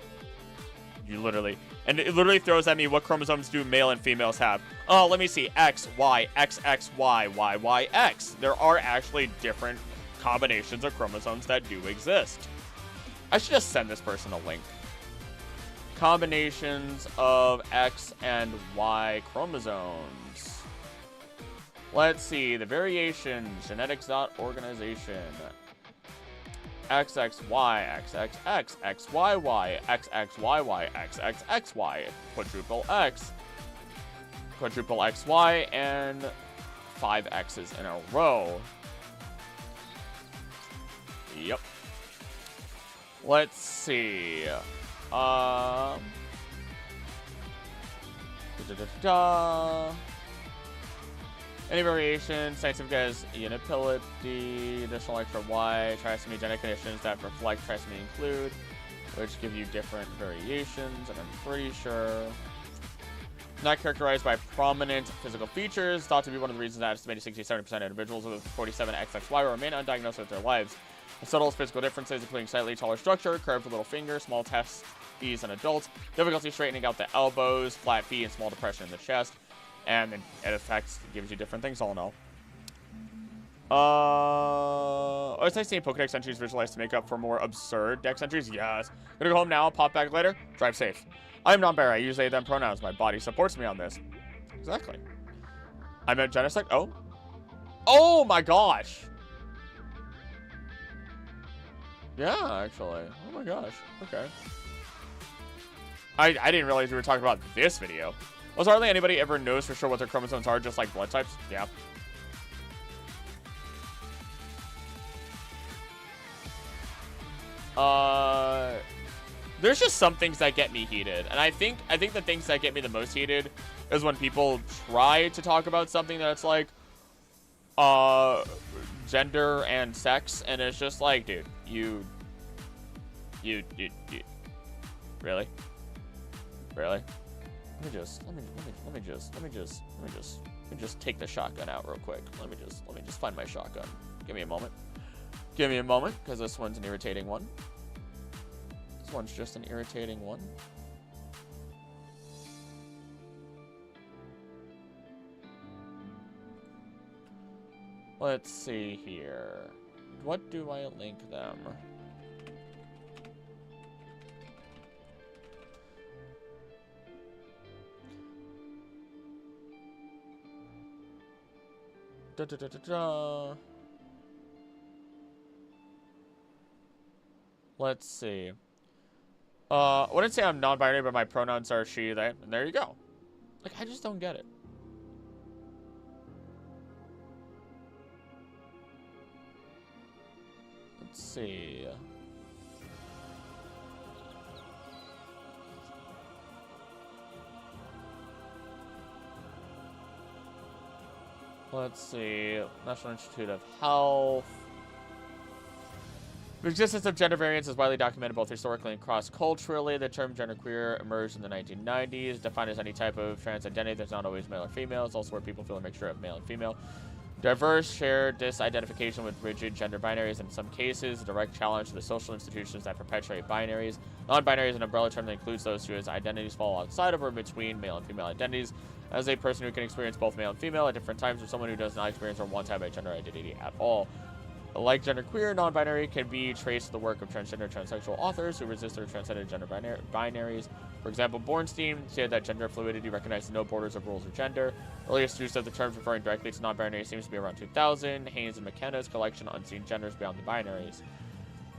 And it literally throws at me, what chromosomes do male and females have? Oh, let me see. X, Y, X, X, Y, Y, Y, X. There are actually different combinations of chromosomes that do exist. I should just send this person a link. Combinations of X and Y chromosomes. Let's see. The variation, genetics.organization. XXY, XXX, XYY, XXYY, XXXY, quadruple X, quadruple XY, and 5 X's in a row. Yep. Let's see. Any variation, scientific as inability, additional extra Y, trisomy genetic conditions that reflect trisomy include, which give you different variations, and I'm pretty sure not characterized by prominent physical features, thought to be one of the reasons that estimated 60-70% of individuals with 47 XXY remain undiagnosed with their lives. The subtle physical differences, including slightly taller structure, curved little finger, small testes in adults, difficulty straightening out the elbows, flat feet, and small depression in the chest. And then it gives you different things all in all. Oh, it's nice seeing Pokedex entries visualized to make up for more absurd Dex entries. Yes. Gonna go home now, pop back later. Drive safe. I am non-binary. I use they, them pronouns. My body supports me on this. Exactly. I'm a genocide. Oh. Oh my gosh. Yeah, actually. Oh my gosh. Okay. I didn't realize we were talking about this video. Also, hardly anybody ever knows for sure what their chromosomes are, just like blood types. Yeah. There's just some things that get me heated, and I think the things that get me the most heated is when people try to talk about something that's like, gender and sex, and it's just like, dude, you really? Let me just take the shotgun out real quick. Let me just find my shotgun. Give me a moment, because this one's an irritating one. This one's just an irritating one. Let's see here. What do I link them? Da, da, da, da, da. Let's see. I wouldn't say I'm non-binary, but my pronouns are she, they, and there you go. Like, I just don't get it. Let's see. Let's see. National Institute of Health. The existence of gender variance is widely documented both historically and cross-culturally. The term genderqueer emerged in the 1990s, defined as any type of trans identity that's not always male or female. It's also where people feel a mixture of male and female. Diverse share disidentification with rigid gender binaries. In some cases, a direct challenge to the social institutions that perpetuate binaries. Non-binary is an umbrella term that includes those whose identities fall outside of or between male and female identities. As a person who can experience both male and female at different times, or someone who does not experience or one type of gender identity at all. Like genderqueer, non-binary can be traced to the work of transgender transsexual authors who resist their transcendent gender binaries. For example, Bornstein stated that gender fluidity recognizes no borders of rules or gender. Earliest use of the terms referring directly to non-binary seems to be around 2000. Haynes and McKenna's collection Unseen Genders Beyond the Binaries.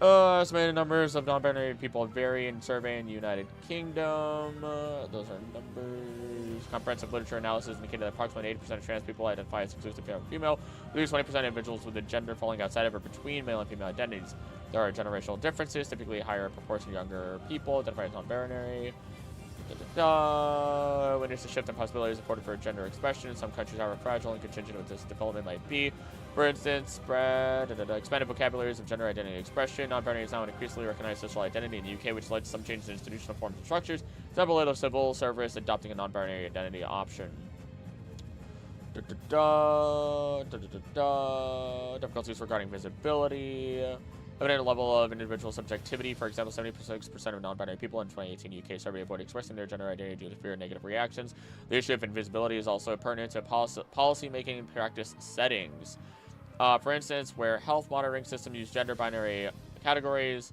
Estimated numbers of non-binary people vary in survey in the United Kingdom. Those are numbers. Comprehensive literature analysis indicated that approximately 80% of trans people identify as exclusive male and female, at least 20% of individuals with a gender falling outside of or between male and female identities. There are generational differences, typically a higher proportion of younger people identify as non-binary. Witness a shift in possibilities afforded for gender expression. In some countries, however fragile and contingent with this development might be. For instance, expanded vocabularies of gender identity expression. Non-binary is now an increasingly recognized social identity in the UK, which led to some changes in institutional forms and structures. Example of civil service adopting a non-binary identity option. Difficulties regarding visibility. Evident level of individual subjectivity. For example, 76% of non-binary people in 2018 UK survey avoid expressing their gender identity due to fear of negative reactions. The issue of invisibility is also pertinent to policy-making and practice settings. For instance, where health monitoring systems use gender binary categories,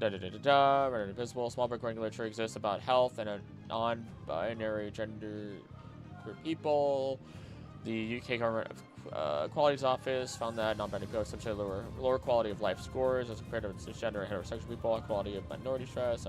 rendered invisible. Small book regulatory exists about health and a non-binary gender for people. The UK Government Quality's Office found that non-binary people essentially lower quality of life scores as compared to cisgender and heterosexual people, quality of minority stress,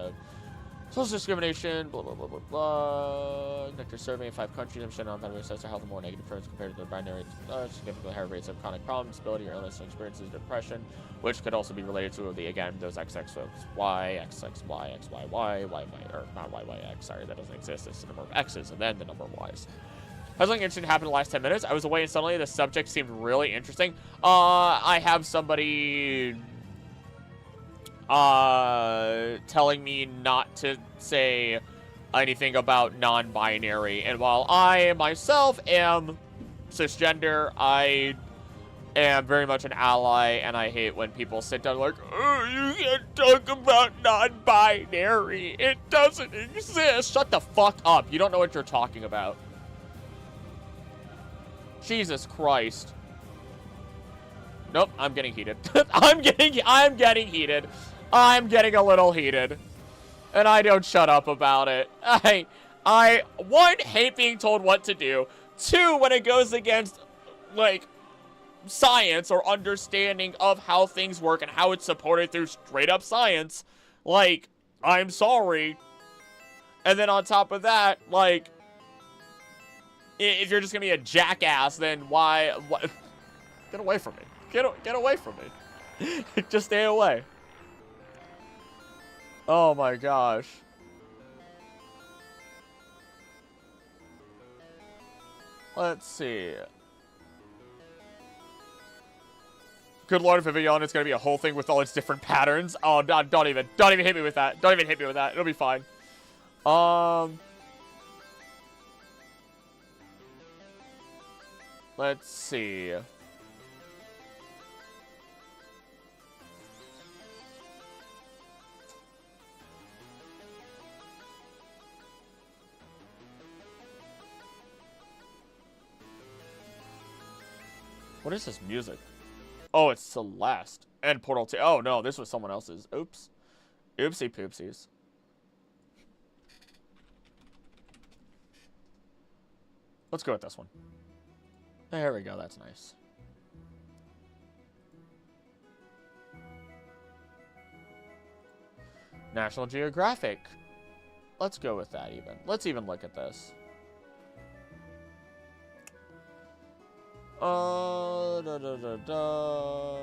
social discrimination, blah, blah, blah, blah, blah. Conducted a survey in 5 countries, and non-binary assess their health in more negative terms compared to the binary, significantly higher rates of chronic problems, disability, or illness, and experiences of depression, which could also be related to those XXY, XXY, XYY, or not YYX, sorry, that doesn't exist. It's the number of X's and then the number of Y's. Had something interesting happen in the last 10 minutes. I was away and suddenly the subject seemed really interesting. I have somebody telling me not to say anything about non-binary. And while I myself am cisgender, I am very much an ally, and I hate when people sit down like, oh, you can't talk about non-binary. It doesn't exist. Shut the fuck up. You don't know what you're talking about. Jesus Christ. Nope, I'm getting heated. I'm getting heated. I'm getting a little heated. And I don't shut up about it. I one, hate being told what to do. 2, when it goes against, like, science or understanding of how things work and how it's supported through straight up science. Like, I'm sorry. And then on top of that, like, if you're just gonna be a jackass, then why? Get away from me. Get away from me. Just stay away. Oh my gosh. Let's see. Good lord, if it's gonna be a whole thing with all its different patterns. Oh, don't even hit me with that. Don't even hit me with that. It'll be fine. Let's see. What is this music? Oh, it's Celeste. And Portal 2. Oh, no, this was someone else's. Oops. Oopsie poopsies. Let's go with this one. There we go. That's nice. National Geographic. Let's go with that even. Let's even look at this. Da, da, da, da.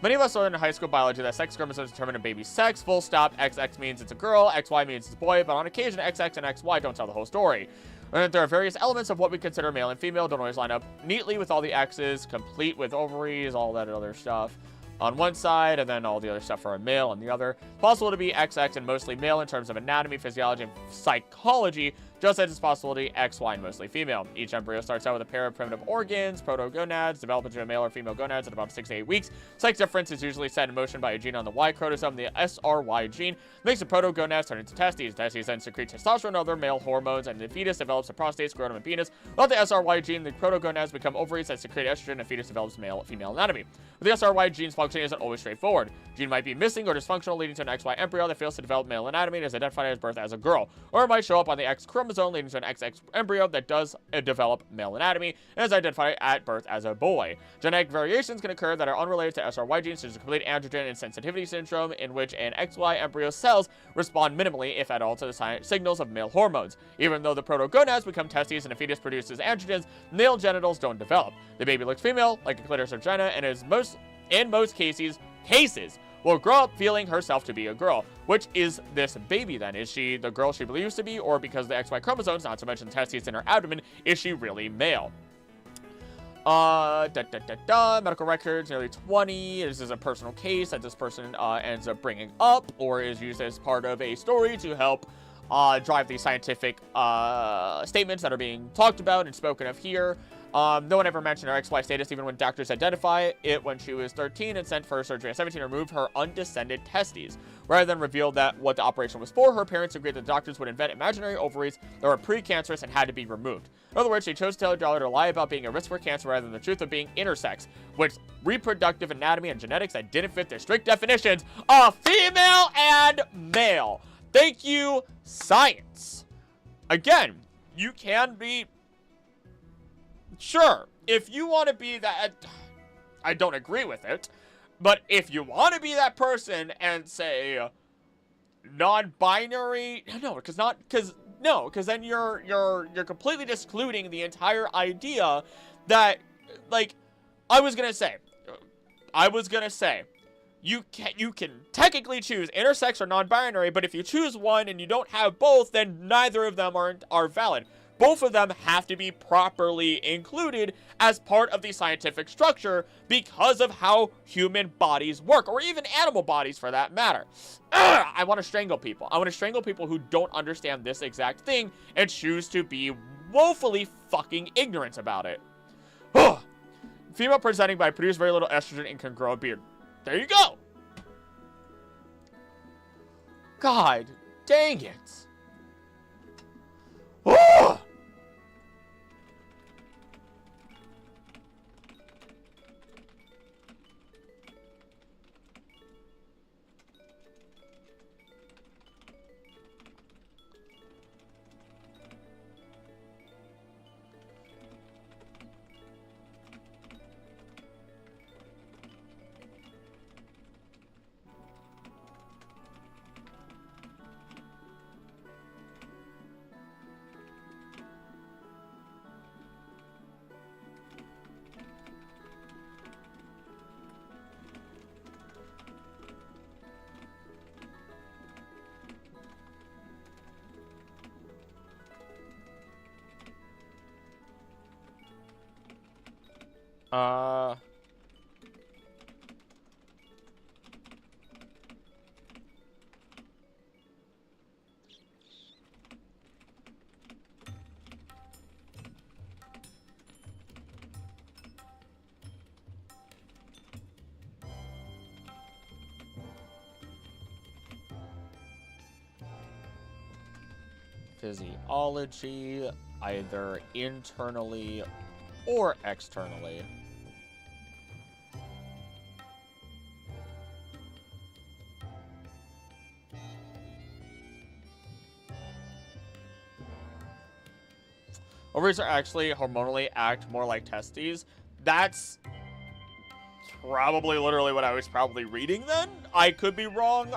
Many of us learned in high school biology that sex chromosomes determine a baby's sex. Full stop. XX means it's a girl. XY means it's a boy. But on occasion, XX and XY don't tell the whole story. And there are various elements of what we consider male and female. Don't always line up neatly with all the X's, complete with ovaries, all that other stuff on one side, and then all the other stuff for a male on the other. Possible to be XX and mostly male in terms of anatomy, physiology, and psychology, just as it's possible to be XY and mostly female. Each embryo starts out with a pair of primitive organs, protogonads, develop into a male or female gonads at about 6 to 8 weeks. Sex difference is usually set in motion by a gene on the Y chromosome. The SRY gene makes the protogonads turn into testes. Testes then secrete testosterone and other male hormones, and the fetus develops a prostate, scrotum, and penis. Without the SRY gene, the protogonads become ovaries that secrete estrogen, and the fetus develops male-female anatomy. But the SRY gene's functioning isn't always straightforward. Gene might be missing or dysfunctional, leading to an XY embryo that fails to develop male anatomy and is identified at birth as a girl. Or it might show up on the X chromosome, leading to an XX embryo that does develop male anatomy and is identified at birth as a boy. Genetic variations can occur that are unrelated to SRY genes, such as complete androgen insensitivity syndrome, in which an XY embryo cells respond minimally, if at all, to the signals of male hormones. Even though the protogonads become testes and a fetus produces androgens, male genitals don't develop. The baby looks female, like a clitoris or vagina, and is in most cases will grow up feeling herself to be a girl. Which is this baby then? Is she the girl she believes to be, or because of the XY chromosomes, not to mention testes in her abdomen, is she really male? Medical records, nearly 20. This is a personal case that this person ends up bringing up, or is used as part of a story to help drive the scientific statements that are being talked about and spoken of here. No one ever mentioned her XY status, even when doctors identify it when she was 13 and sent for surgery at 17 to remove her undescended testes. Rather than reveal that what the operation was for, her parents agreed that doctors would invent imaginary ovaries that were precancerous and had to be removed. In other words, they chose to tell her daughter to lie about being a risk for cancer rather than the truth of being intersex, with reproductive anatomy and genetics that didn't fit their strict definitions of female and male. Thank you, science. Again, you can be... Sure, if you want to be that, I don't agree with it, but if you want to be that person and say non-binary, no, because then you're completely discluding the entire idea that, like, I was gonna say, you can technically choose intersex or non-binary, but if you choose one and you don't have both, then neither of them are valid. Both of them have to be properly included as part of the scientific structure because of how human bodies work, or even animal bodies for that matter. I want to strangle people. I want to strangle people who don't understand this exact thing and choose to be woefully fucking ignorant about it. Female presenting by produce very little estrogen and can grow a beard. There you go. God dang it. Physiology, either internally or externally. Ovaries are actually hormonally act more like testes. That's probably literally what I was probably reading then. I could be wrong.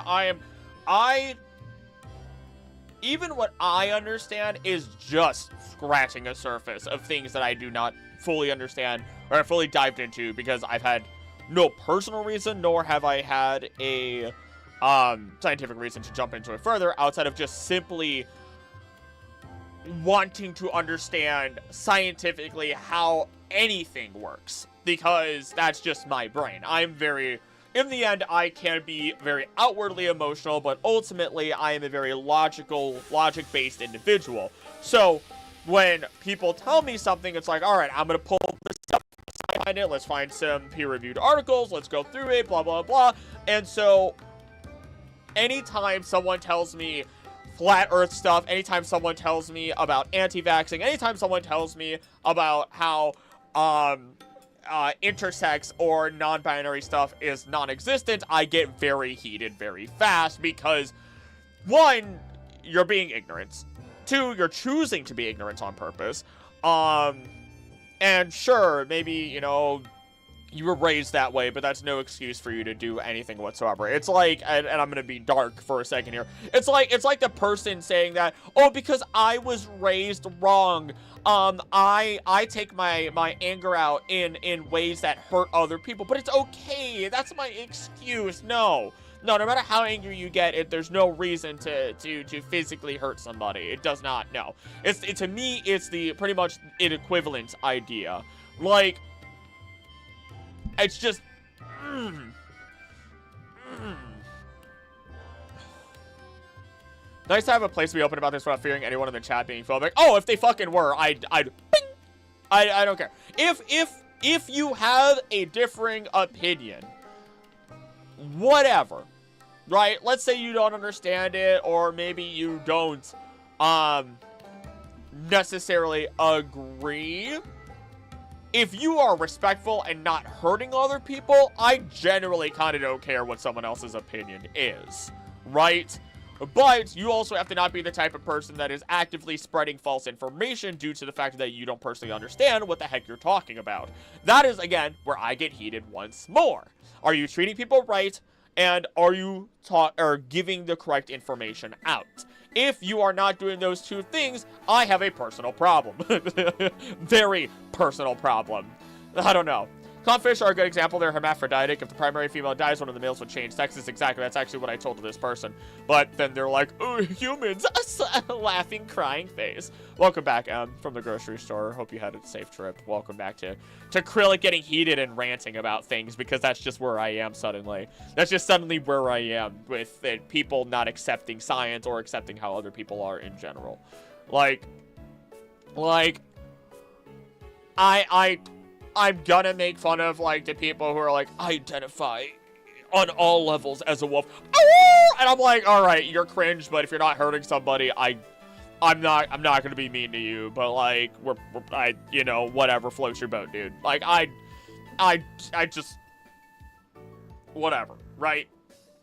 Even what I understand is just scratching a surface of things that I do not fully understand or fully dived into, because I've had no personal reason, nor have I had a scientific reason to jump into it further outside of just simply wanting to understand scientifically how anything works, because that's just my brain. In the end, I can be very outwardly emotional, but ultimately, I am a very logic-based individual. So, when people tell me something, it's like, alright, I'm gonna pull this stuff behind it, let's find some peer-reviewed articles, let's go through it, blah, blah, blah. And so, anytime someone tells me flat earth stuff, anytime someone tells me about anti-vaxxing, anytime someone tells me about how, intersex or non-binary stuff is non-existent, I get very heated very fast, because 1, you're being ignorant, 2, you're choosing to be ignorant on purpose, and sure, maybe, you know, you were raised that way, but that's no excuse for you to do anything whatsoever. It's like, and I'm gonna be dark for a second here, it's like the person saying that, oh, because I was raised wrong, I take my anger out in ways that hurt other people, but it's okay, that's my excuse. No, no matter how angry you get, there's no reason to physically hurt somebody. It does not, no. To me, it's the pretty much an equivalent idea. Like, it's just, Nice to have a place to be open about this without fearing anyone in the chat being phobic. Oh, if they fucking were, I don't care. If you have a differing opinion, whatever, right? Let's say you don't understand it, or maybe you don't, necessarily agree. If you are respectful and not hurting other people, I generally kind of don't care what someone else's opinion is, right? But you also have to not be the type of person that is actively spreading false information due to the fact that you don't personally understand what the heck you're talking about. That is, again, where I get heated once more. Are you treating people right? And are you giving the correct information out? If you are not doing those two things, I have a personal problem. Very personal problem. I don't know. Clownfish are a good example. They're hermaphroditic. If the primary female dies, one of the males would change sexes. Exactly. That's actually what I told this person. But then they're like, oh, humans. Laughing, crying face. Welcome back, Em, from the grocery store. Hope you had a safe trip. Welcome back to Krillic getting heated and ranting about things, because that's just where I am suddenly. That's just suddenly where I am with people not accepting science or accepting how other people are in general. I'm gonna make fun of, like, the people who are like, I identify on all levels as a wolf. And I'm like, alright, you're cringe, but if you're not hurting somebody, I'm not gonna be mean to you, but, like, you know, whatever, floats your boat, dude. Like, I just, whatever, right?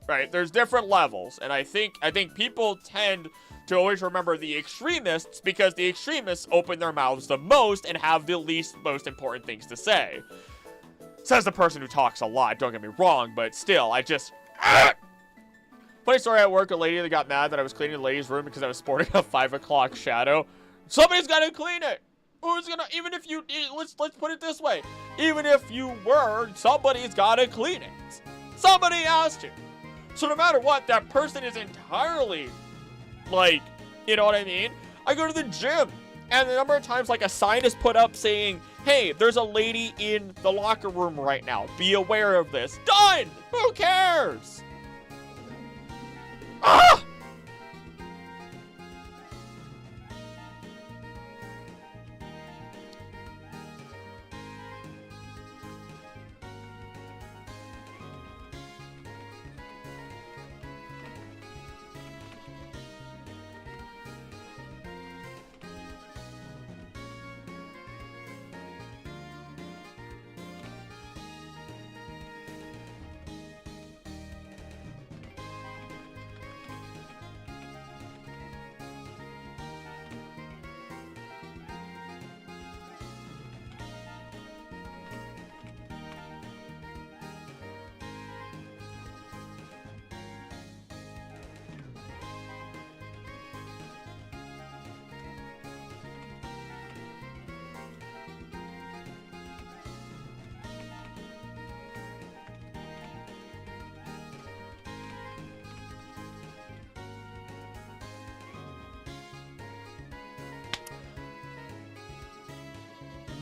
Right, there's different levels, and I think people tend to always remember the extremists, because the extremists open their mouths the most and have the most important things to say. Says the person who talks a lot, don't get me wrong, but still, I just... Funny story at work, a lady that got mad that I was cleaning the ladies' room because I was sporting a 5 o'clock shadow. Somebody's gotta clean it! Who's gonna... Even if you... Let's put it this way. Even if you were, somebody's gotta clean it. Somebody has to. So no matter what, that person is entirely... Like, you know what I mean? I go to the gym, and the number of times, like, a sign is put up saying, hey, there's a lady in the locker room right now. Be aware of this. Done! Who cares? Ah!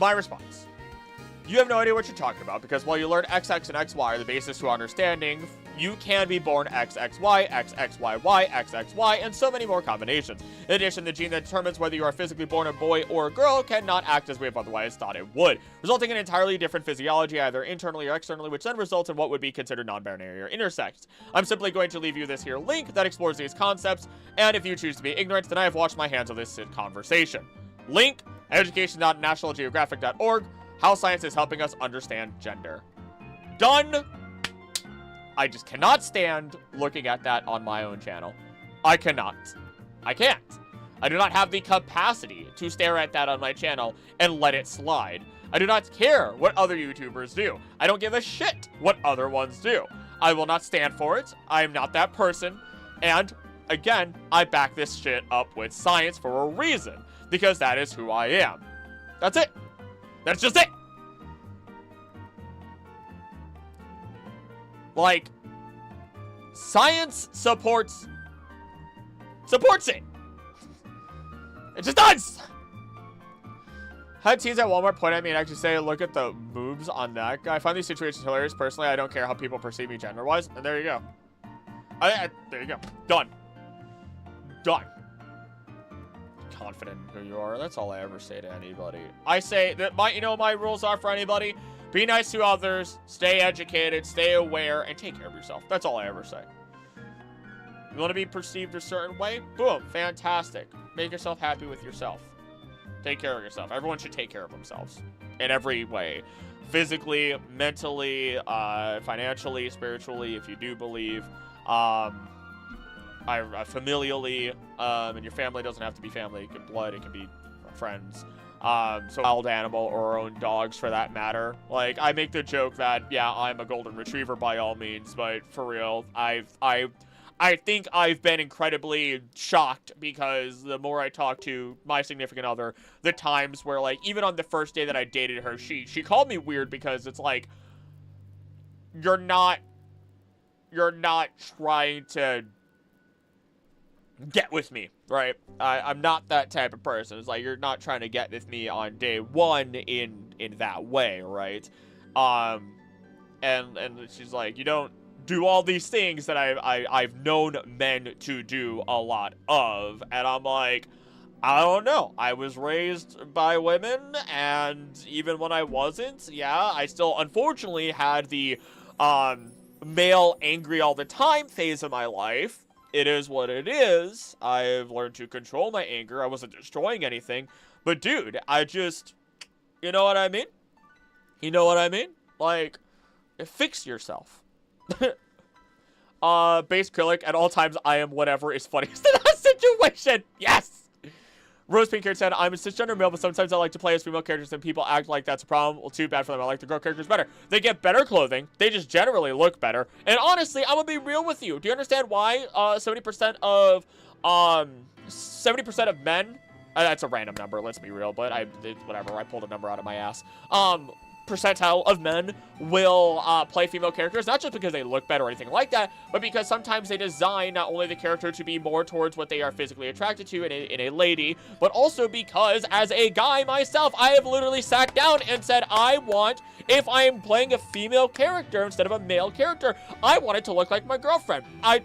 My response. You have no idea what you're talking about, because while you learn XX and XY are the basis to understanding, you can be born XXY, XXYY, XXY, and so many more combinations. In addition, the gene that determines whether you are physically born a boy or a girl cannot act as we have otherwise thought it would, resulting in entirely different physiology, either internally or externally, which then results in what would be considered non-binary or intersex. I'm simply going to leave you this here link that explores these concepts, and if you choose to be ignorant, then I have washed my hands of this conversation. Link, education.nationalgeographic.org, How Science is Helping Us Understand Gender. Done! I just cannot stand looking at that on my own channel. I cannot. I can't. I do not have the capacity to stare at that on my channel and let it slide. I do not care what other YouTubers do. I don't give a shit what other ones do. I will not stand for it. I am not that person. And, again, I back this shit up with science for a reason. Because that is who I am. That's it. That's just it. Like, science supports it. It just does. Had teens at Walmart point at me and actually say, look at the boobs on that guy. I find these situations hilarious. Personally, I don't care how people perceive me gender-wise. And there you go. There you go. Done. Done. Confident in who you are. That's all I ever say to anybody. I say that my rules are for anybody. Be nice to others, stay educated, stay aware, and take care of yourself. That's all I ever say. You want to be perceived a certain way? Boom, fantastic. Make yourself happy with yourself. Take care of yourself. Everyone should take care of themselves in every way. Physically, mentally, financially, spiritually, if you do believe. Familially, and your family doesn't have to be family. It can be blood, it can be friends. So wild animal or our own dogs for that matter. Like, I make the joke that, yeah, I'm a golden retriever by all means, but for real, I think I've been incredibly shocked because the more I talk to my significant other, the times where, like, even on the first day that I dated her, she called me weird because it's like, you're not trying to get with me, right? I'm not that type of person. It's like, you're not trying to get with me on day one in that way, right? And she's like, you don't do all these things that I've known men to do a lot of, and I'm like, I don't know. I was raised by women, and even when I wasn't, yeah, I still unfortunately had the male angry all the time phase of my life. It is what it is. I've learned to control my anger. I wasn't destroying anything. But dude, I just, you know what I mean? You know what I mean? Like, fix yourself. Base acrylic, at all times I am whatever is funniest in that situation. Yes! Rose Pink Hair said, I'm a cisgender male, but sometimes I like to play as female characters and people act like that's a problem. Well, too bad for them. I like the girl characters better. They get better clothing. They just generally look better. And honestly, I'm gonna be real with you. Do you understand why 70% of men, that's a random number, let's be real, but whatever, I pulled a number out of my ass. Percentile of men will play female characters, not just because they look better or anything like that, but because sometimes they design not only the character to be more towards what they are physically attracted to in a lady, but also because as a guy myself, I have literally sat down and said, I want, if I am playing a female character instead of a male character, I want it to look like my girlfriend. I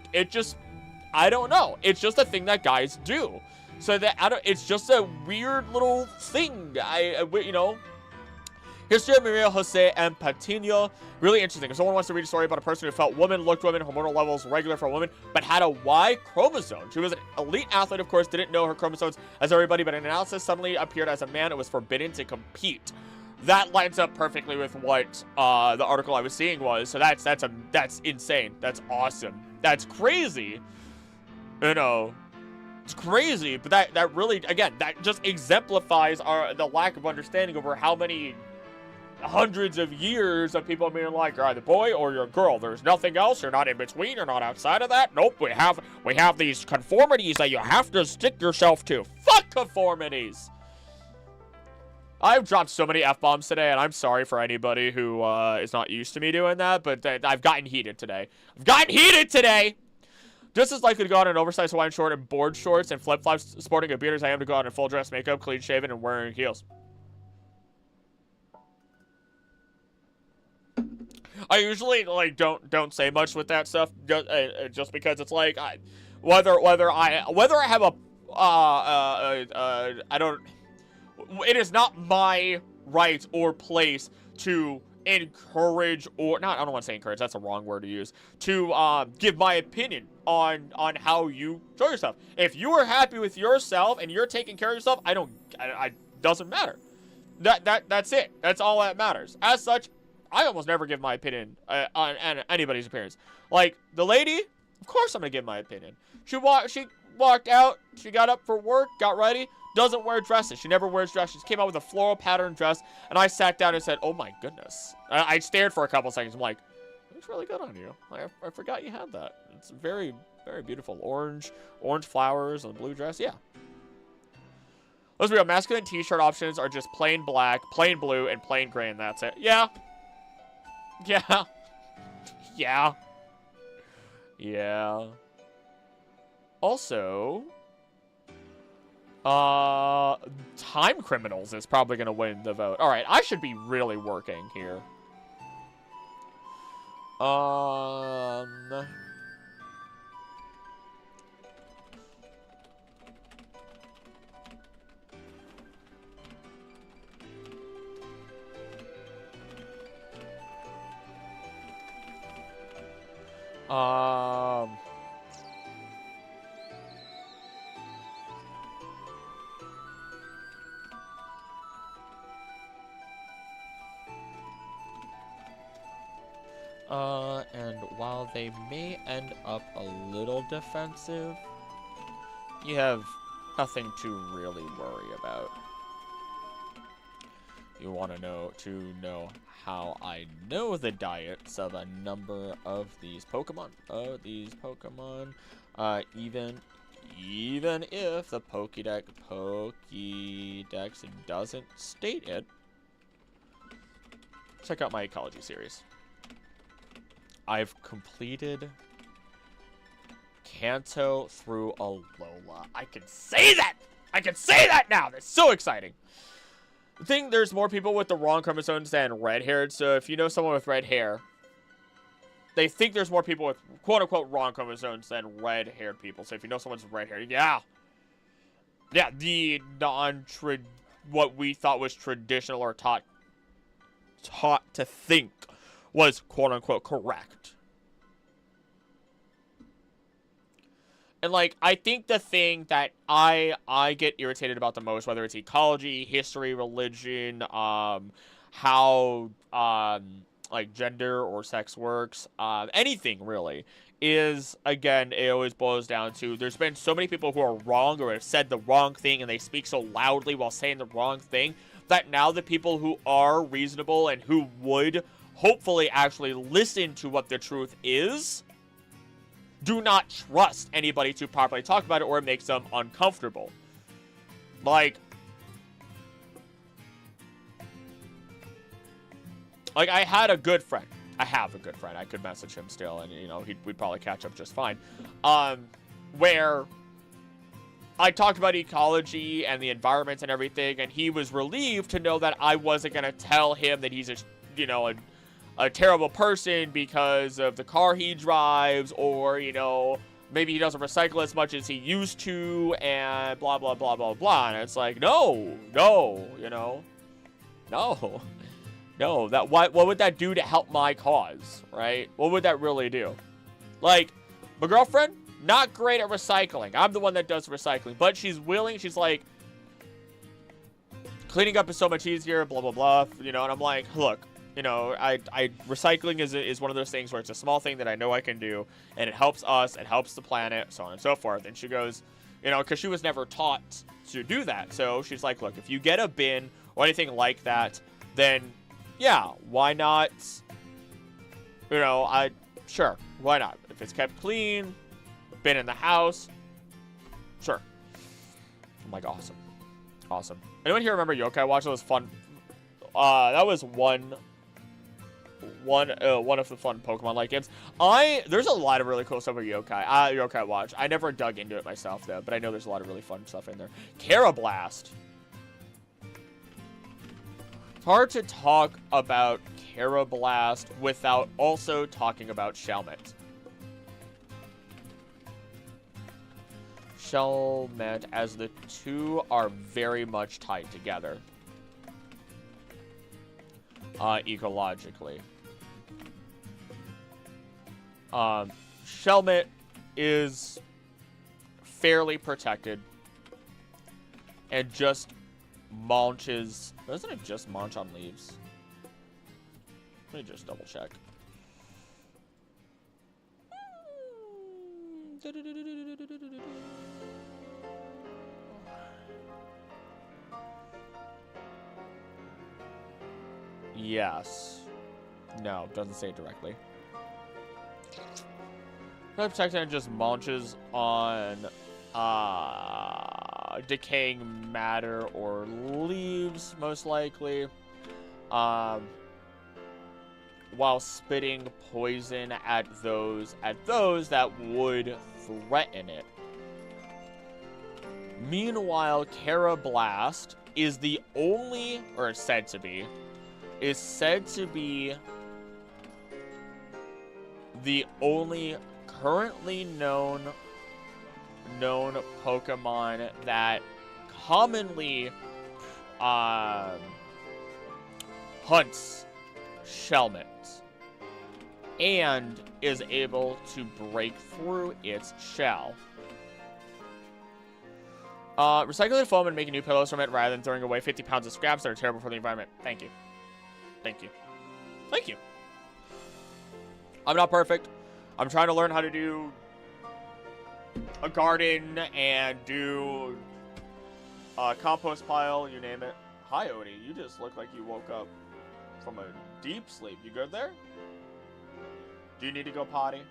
don't know. It's just a thing that guys do. So that, it's just a weird little thing. You know, History of Maria Jose and Patino. Really interesting. If someone wants to read a story about a person who felt woman, looked woman, hormonal levels regular for a woman, but had a Y chromosome. She was an elite athlete, of course, didn't know her chromosomes as everybody, but in analysis suddenly appeared as a man. It was forbidden to compete. That lines up perfectly with what the article I was seeing was. So that's insane. That's awesome. That's crazy. You know, it's crazy, but that really, again, that just exemplifies the lack of understanding over how many hundreds of years of people being like, you're either boy or you're a girl. There's nothing else. You're not in between. You're not outside of that. Nope. We have these conformities that you have to stick yourself to. Fuck conformities. I've dropped so many F-bombs today, and I'm sorry for anybody who is not used to me doing that, but I've gotten heated today. Just as likely to go out in an oversized Hawaiian short and board shorts and flip-flops sporting a beard as I am to go out in full dress makeup, clean shaven, and wearing heels. I usually like don't say much with that stuff just because it's like whether I have a I don't. It is not my right or place to encourage or not. I don't want to say encourage. That's a wrong word to use. To give my opinion on how you show yourself. If you are happy with yourself and you're taking care of yourself, I doesn't matter. That's it. That's all that matters. As such, I almost never give my opinion on anybody's appearance. Like the lady, of course I'm gonna give my opinion. She walked out. She got up for work, got ready. Doesn't wear dresses. She never wears dresses. She came out with a floral pattern dress, and I sat down and said, "Oh my goodness!" I stared for a couple seconds. I'm like, "Looks really good on you." I forgot you had that. It's very, very beautiful. Orange flowers on a blue dress. Yeah. Let's be real. Masculine T-shirt options are just plain black, plain blue, and plain gray, and that's it. Yeah. Yeah. Yeah. Yeah. Also, Time Criminals is probably going to win the vote. All right, I should be really working here. And while they may end up a little defensive, you have nothing to really worry about. You want to know how I know the diets of a number of these Pokemon. Even if the Pokédex doesn't state it, check out my ecology series. I've completed Kanto through Alola. I can say that! I can say that now! That's so exciting! The thing, there's more people with the wrong chromosomes than red-haired, so if you know someone with red hair, they think there's more people with quote-unquote wrong chromosomes than red-haired people. So if you know someone's red-haired, yeah. Yeah, the what we thought was traditional or taught to think was quote-unquote correct. And, like, I think the thing that I get irritated about the most, whether it's ecology, history, religion, how, like, gender or sex works, anything, really, is, again, it always boils down to there's been so many people who are wrong or have said the wrong thing and they speak so loudly while saying the wrong thing that now the people who are reasonable and who would hopefully actually listen to what the truth is do not trust anybody to properly talk about it, or it makes them uncomfortable. Like I had a good friend. I have a good friend. I could message him still, and, you know, we'd probably catch up just fine. Where I talked about ecology and the environment and everything, and he was relieved to know that I wasn't going to tell him that he's a terrible person because of the car he drives, or, you know, maybe he doesn't recycle as much as he used to, and blah, blah, blah, blah, blah. And it's like, no, you know, no, what would that do to help my cause, right? What would that really do? Like, my girlfriend, not great at recycling. I'm the one that does recycling, but she's willing. She's like, cleaning up is so much easier, blah, blah, blah, you know, and I'm like, look, you know, recycling is one of those things where it's a small thing that I know I can do, and it helps us, it helps the planet, so on and so forth. And she goes, you know, because she was never taught to do that. So she's like, look, if you get a bin or anything like that, then, yeah, why not, you know, sure, why not? If it's kept clean, bin in the house, sure. I'm like, awesome. Anyone here remember Yokai Watch? That was fun. That was one of the fun Pokemon-like games. There's a lot of really cool stuff with Yokai Watch. I never dug into it myself, though, but I know there's a lot of really fun stuff in there. Carablast. hard to talk about Carablast without also talking about Shelmet. Shelmet, as the two are very much tied together. Ecologically. Shelmet is fairly protected and just munches. Doesn't it just munch on leaves? Let me just double check. Yes. No, doesn't say it directly. Protected and just munches on decaying matter or leaves, most likely. While spitting poison at those that would threaten it. Meanwhile, Carablast is the only, or is said to be the only currently known Pokemon that commonly hunts Shelmet and is able to break through its shell. Recycle the foam and make new pillows from it rather than throwing away 50 pounds of scraps that are terrible for the environment. Thank you. Thank you. Thank you. I'm not perfect. I'm trying to learn how to do a garden and do a compost pile, you name it. Hi, Odie. You just look like you woke up from a deep sleep. You good there? Do you need to go potty? Do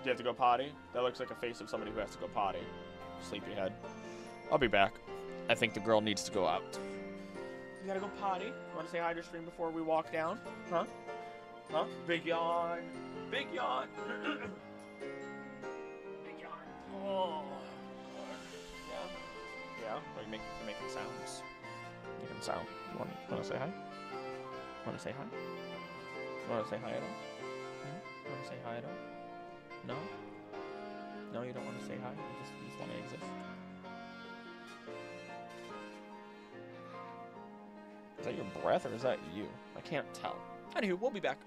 you have to go potty? That looks like a face of somebody who has to go potty. Sleepyhead. I'll be back. I think the girl needs to go out. You gotta go potty? You wanna say hi to stream before we walk down? Huh? Huh? Big yawn. Big yawn. Big yawn. Oh. Yeah. Yeah. Are you making sounds? Making sound. You wanna say hi? Wanna say hi? Wanna say hi at all? You wanna say hi at all? No? No, you don't wanna say hi? You just wanna exist? Is that your breath or is that you? I can't tell. Anywho, we'll be back.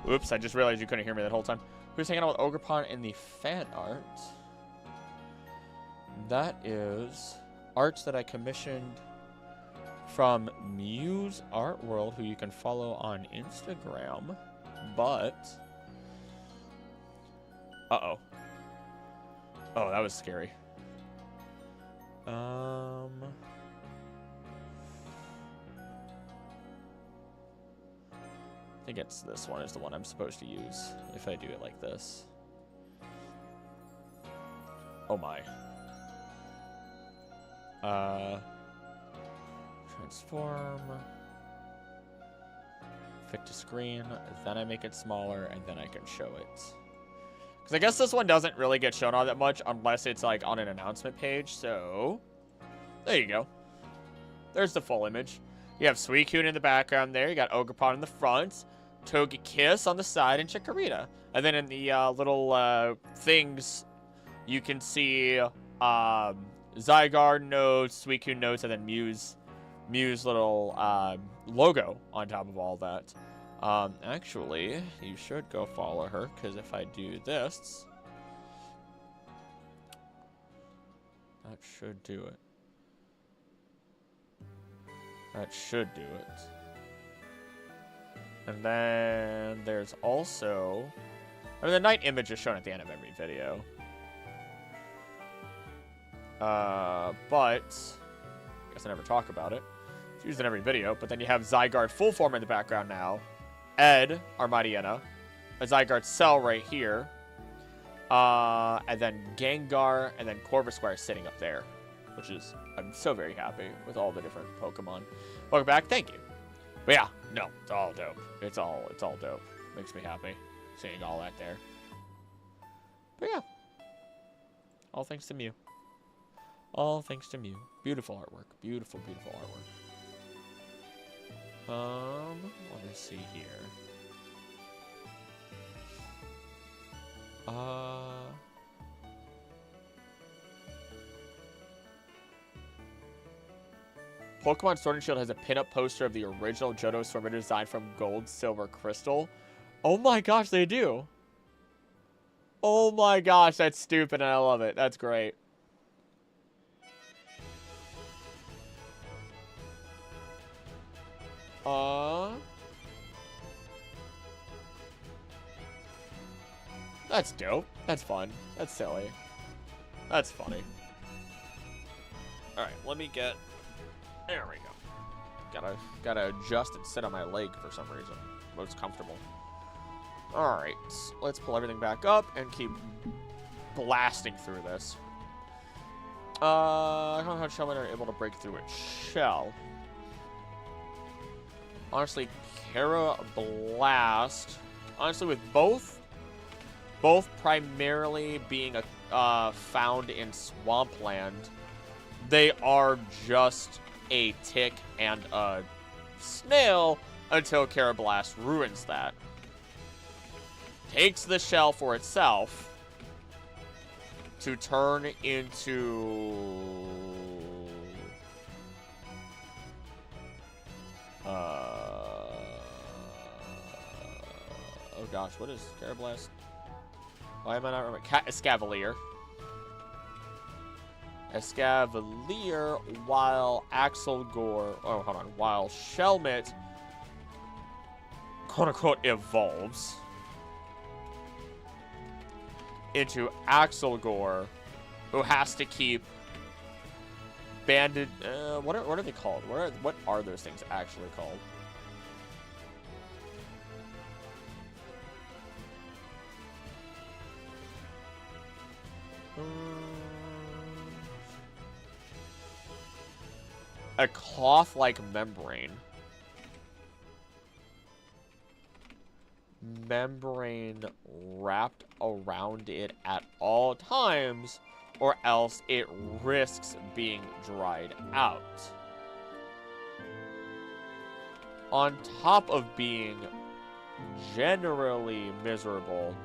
Oops, I just realized you couldn't hear me that whole time. Who's hanging out with Ogerpon in the fan art? That is art that I commissioned from Muse Art World, who you can follow on Instagram. But... uh-oh. Oh, that was scary. I think it's this one is the one I'm supposed to use if I do it like this. Oh my. Transform. Fit to screen. Then I make it smaller and then I can show it. Because I guess this one doesn't really get shown all that much unless it's like on an announcement page. So there you go. There's the full image. You have Suicune in the background there. You got Ogerpon in the front. Togekiss on the side, and Chikorita. And then in the little things, you can see Zygarde notes, Suicune notes, and then Muse little logo on top of all that. Actually, you should go follow her, because if I do this, that should do it. That should do it. And then there's also... I mean, the night image is shown at the end of every video. But... I guess I never talk about it. It's used in every video. But then you have Zygarde full form in the background now. Ed, Armadiana. A Zygarde Cell right here. And then Gengar. And then Corvisquire sitting up there. Which is... I'm so very happy with all the different Pokemon. Welcome back. Thank you. But yeah, no, it's all dope. It's all dope. Makes me happy seeing all that there. But yeah, all thanks to Mew. All thanks to Mew. Beautiful artwork. Beautiful, beautiful artwork. Let me see here. Pokemon Sword and Shield has a pin-up poster of the original Johto Swimmer design from Gold, Silver, Crystal. Oh my gosh, they do. Oh my gosh, that's stupid and I love it. That's great. That's dope. That's fun. That's silly. That's funny. Alright, let me get... There we go. Gotta adjust and sit on my leg for some reason. Most comfortable. Alright, let's pull everything back up and keep blasting through this. I don't know how Shellmen are able to break through its shell. Honestly, Blast. Honestly, with both primarily being found in Swampland, they are just a tick and a snail until Blast ruins that. Takes the shell for itself to turn into... oh gosh, what is Blast? Why am I not remembering? Escavalier. Escavalier, while while Shelmet, quote-unquote, evolves into Axelgore, who has to keep banded... what are they called? What are those things actually called? A cloth-like membrane. Membrane wrapped around it at all times, or else it risks being dried out. On top of being generally miserable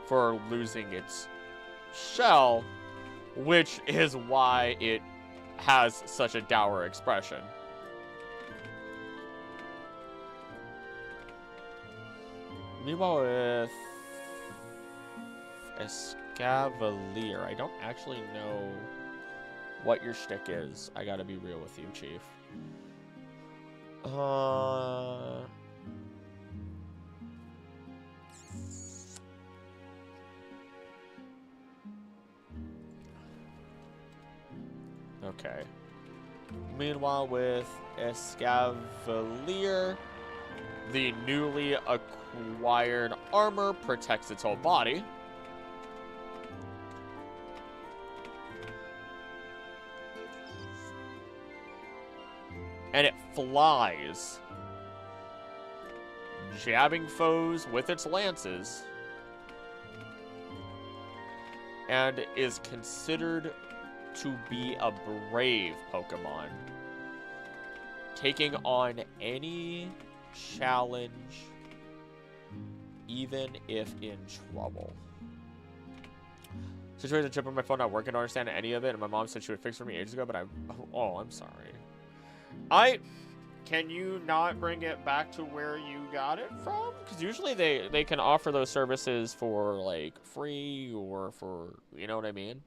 for losing its shell, which is why it has such a dour expression. Meanwhile, with Escavalier, I don't actually know what your shtick is. I gotta be real with you, Chief. Okay. Meanwhile, with Escavalier, the newly acquired armor protects its whole body. And it flies, jabbing foes with its lances, and is considered to be a brave Pokemon, taking on any challenge, even if in trouble. Situation chip on my phone not working, I don't understand any of it, and my mom said she would fix it for me ages ago, but I'm sorry. Can you not bring it back to where you got it from? Because usually they can offer those services for, like, free or for, you know what I mean?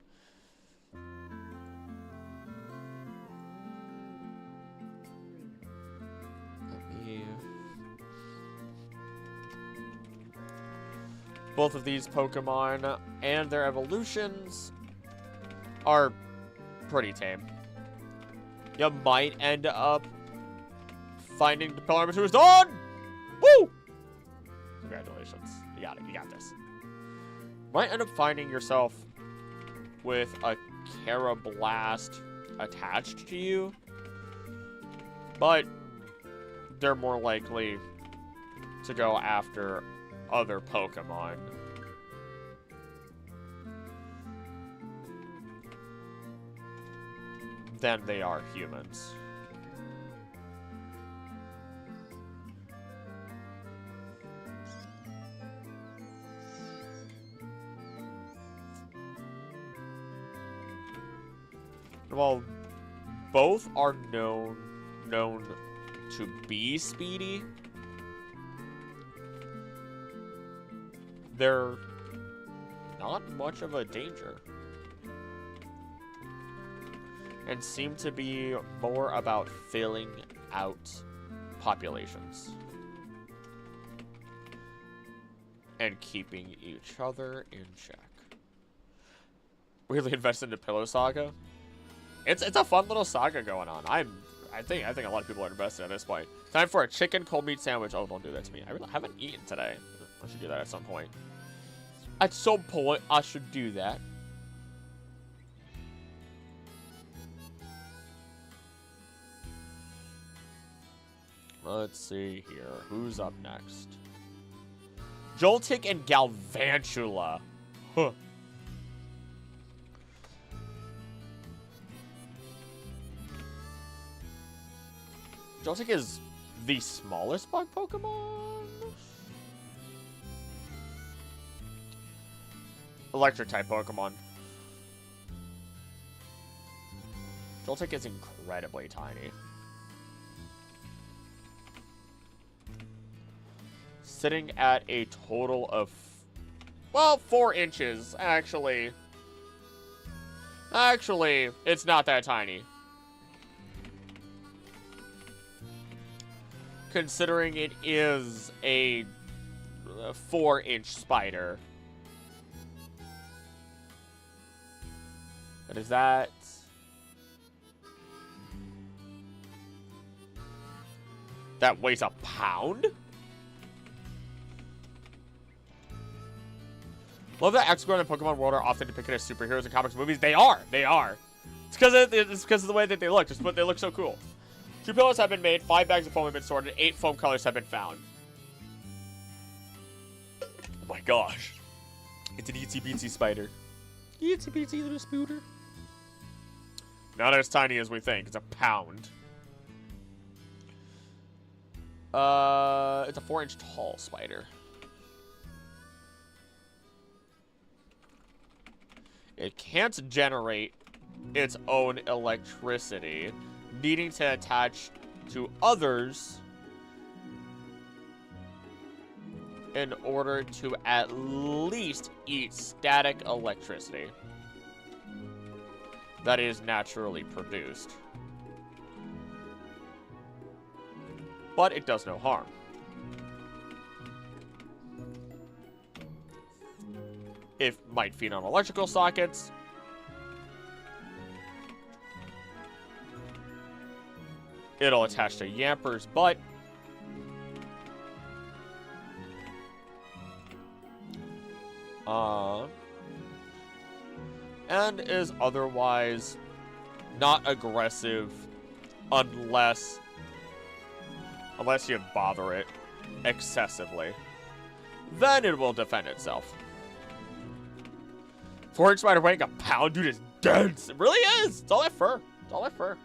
Both of these Pokemon and their evolutions are pretty tame. You might end up finding the Pillar Armature is done! Woo! Congratulations. You got it. You got this. Might end up finding yourself with a Carablast attached to you. But they're more likely to go after other Pokemon. Than they are humans. Well, both are known to be speedy. They're not much of a danger. And seem to be more about filling out populations. And keeping each other in check. Really invested into Pillow Saga. It's a fun little saga going on. I think a lot of people are invested at this point. Time for a chicken cold meat sandwich. Oh, don't do that to me. I really haven't eaten today. I should do that at some point. At some point, I should do that. Let's see here. Who's up next? Joltik and Galvantula. Huh. Joltik is the smallest bug Pokemon? Electric type Pokemon. Joltik is incredibly tiny. Sitting at a total of, well, 4 inches, actually. Actually, it's not that tiny. Considering it is a 4-inch spider. What is that? That weighs a pound? Love that X-Guard and Pokemon World are often depicted as superheroes in comics and movies. They are. They are. It's because of the way that they look. Just they look so cool. 2 pillows have been made. 5 bags of foam have been sorted. 8 foam colors have been found. Oh my gosh. It's an itsy-bitsy spider. Itsy-bitsy little spooter. Not as tiny as we think. It's a pound. It's a 4-inch tall spider. It can't generate its own electricity, needing to attach to others in order to at least eat static electricity that is naturally produced. But it does no harm. It might feed on electrical sockets. It'll attach to Yamper's butt. And is otherwise not aggressive unless you bother it excessively. Then it will defend itself. 4-inch spider weighing a pound, dude, is dense. It really is. It's all that fur. It's all that fur.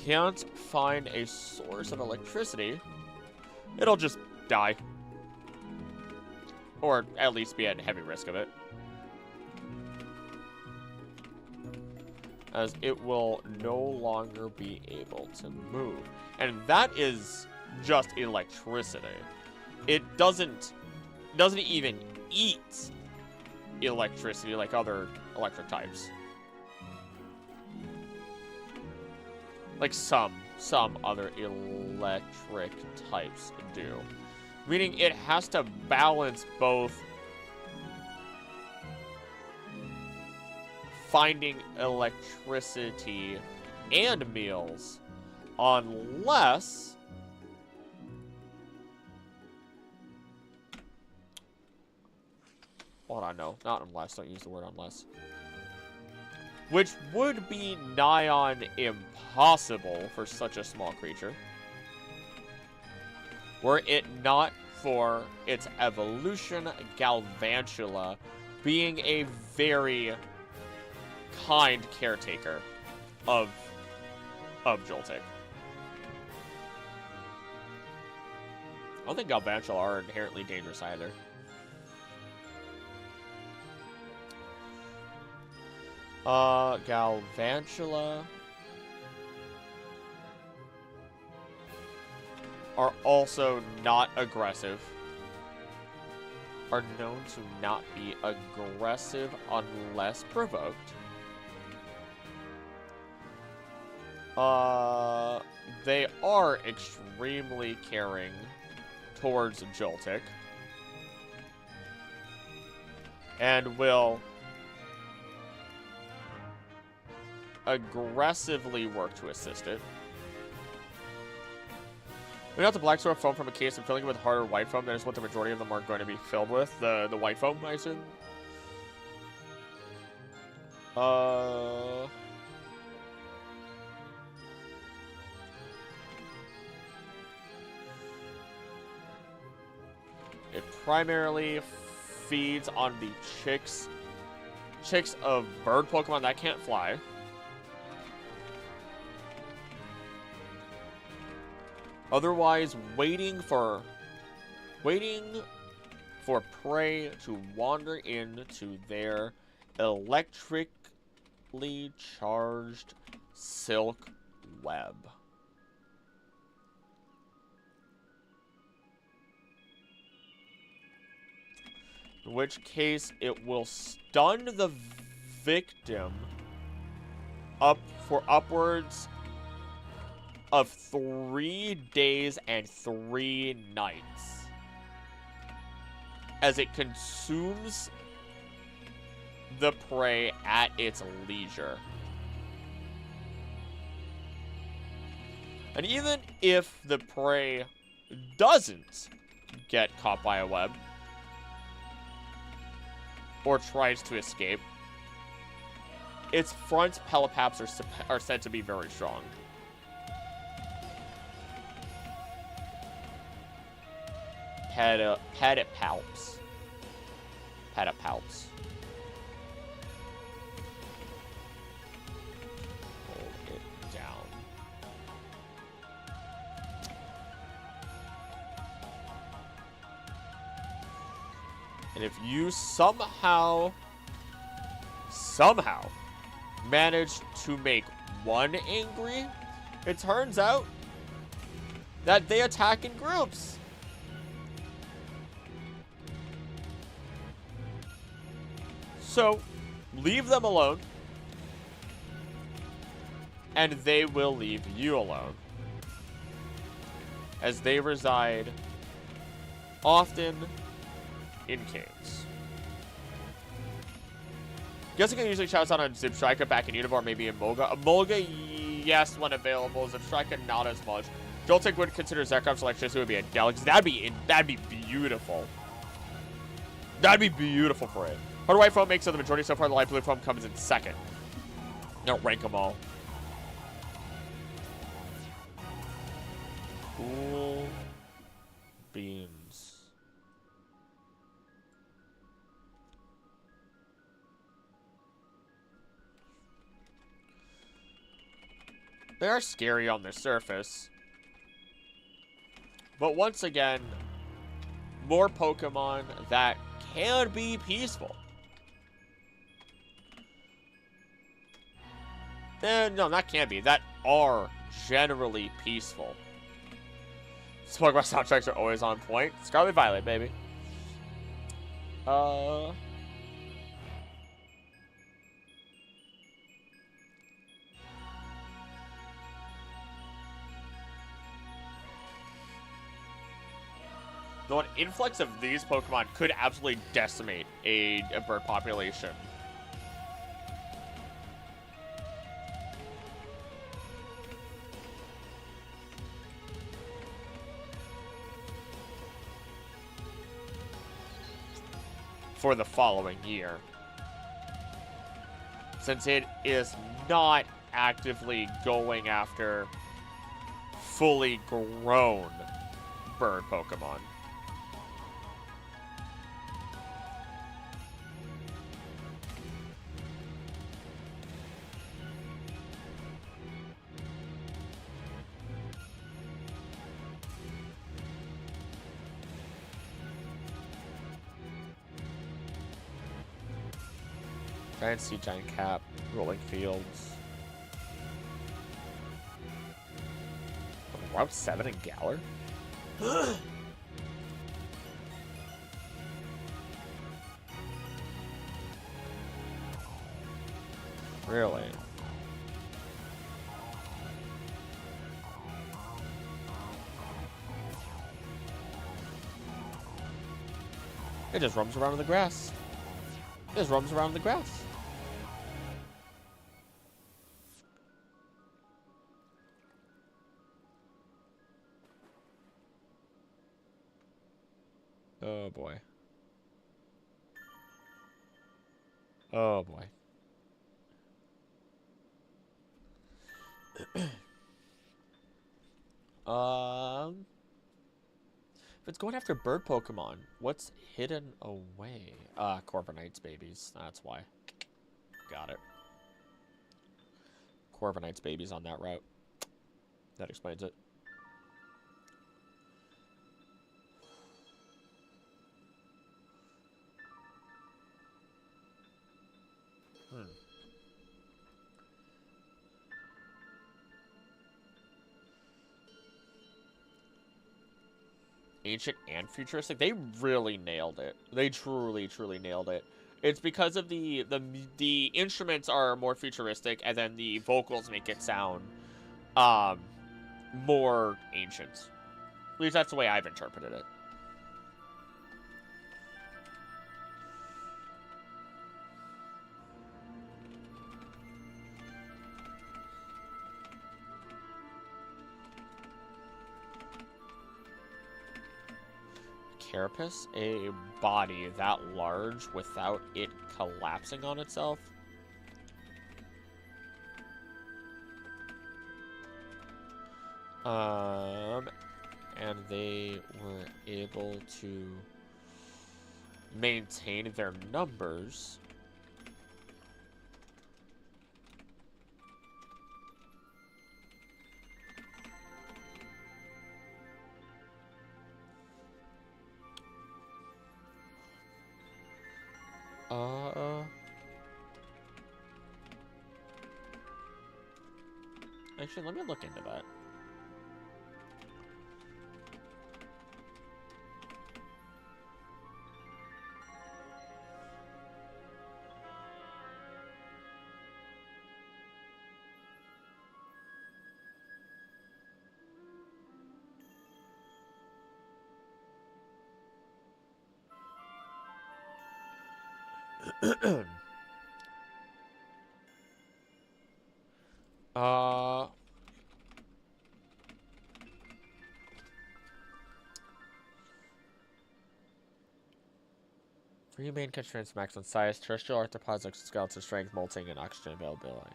Can't find a source of electricity. It'll just die. Or at least be at heavy risk of it. As it will no longer be able to move. And that is just electricity. It doesn't even eat electricity like other electric types. Like some other electric types do. Meaning it has to balance both finding electricity and meals, unless hold on, no, not unless, don't use the word unless. Which would be nigh on impossible for such a small creature. Were it not for its evolution, Galvantula being a very kind caretaker of Joltik. I don't think Galvantula are inherently dangerous either. Galvantula are also not aggressive. Are known to not be aggressive unless provoked. They are extremely caring towards Joltik. And will aggressively work to assist it. We got the black sword foam from a case and filling it with harder white foam. That is what the majority of them are going to be filled with. The white foam, I assume. It primarily feeds on the chicks of bird Pokemon that can't fly. Otherwise, waiting for prey to wander into their electrically charged silk web. In which case, it will stun the victim for upwards of 3 days and 3 nights as it consumes the prey at its leisure. And even if the prey doesn't get caught by a web or tries to escape, its front pelipaps are said to be very strong. Pedipalps. Hold it down. And if you somehow manage to make one angry, It turns out that they attack in groups. So, leave them alone, and they will leave you alone, as they reside often in caves. Guessing it usually shouts out on Zipstrika back in Univar, maybe in Molga. Molga, yes, when available. Zipstrika, not as much. Joltik would consider Zekrov's electricity would be a galaxy. That'd be beautiful. That'd be beautiful for it. Hard white foam makes up the majority so far. The light blue foam comes in second. Don't rank them all. Cool beans. They are scary on the surface. But once again, more Pokemon that can be peaceful. No, that can't be. That are generally peaceful. Pokemon soundtracks are always on point. Scarlet Violet, baby. Though an influx of these Pokemon could absolutely decimate a bird population. For the following year. Since it is not actively going after fully grown bird Pokemon. Giant Sea, Giant Cap, Rolling Fields. Route 7 and Galar? Really? It just roams around in the grass. It just roams around in the grass. Oh boy. Oh boy. If it's going after bird Pokemon, what's hidden away? Corviknights babies. That's why. Got it. Corviknights babies on that route. That explains it. Ancient and futuristic, they really nailed it. They truly nailed it. It's because of the instruments are more futuristic, and then the vocals make it sound more ancient. At least that's the way I've interpreted it. Carapace, a body that large without it collapsing on itself? And they were able to maintain their numbers. I Actually, let me look into that. uh... Three main constraints: maximum size, terrestrial arthropods, exoskeleton strength, molting, and oxygen availability.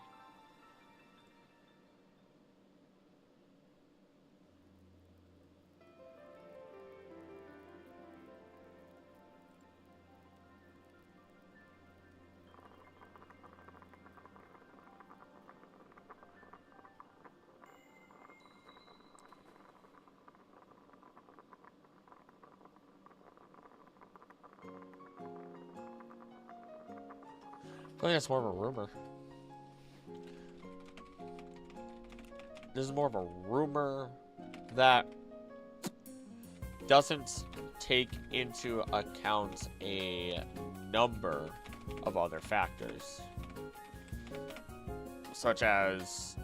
I think that's more of a rumor. This is more of a rumor that doesn't take into account a number of other factors, such as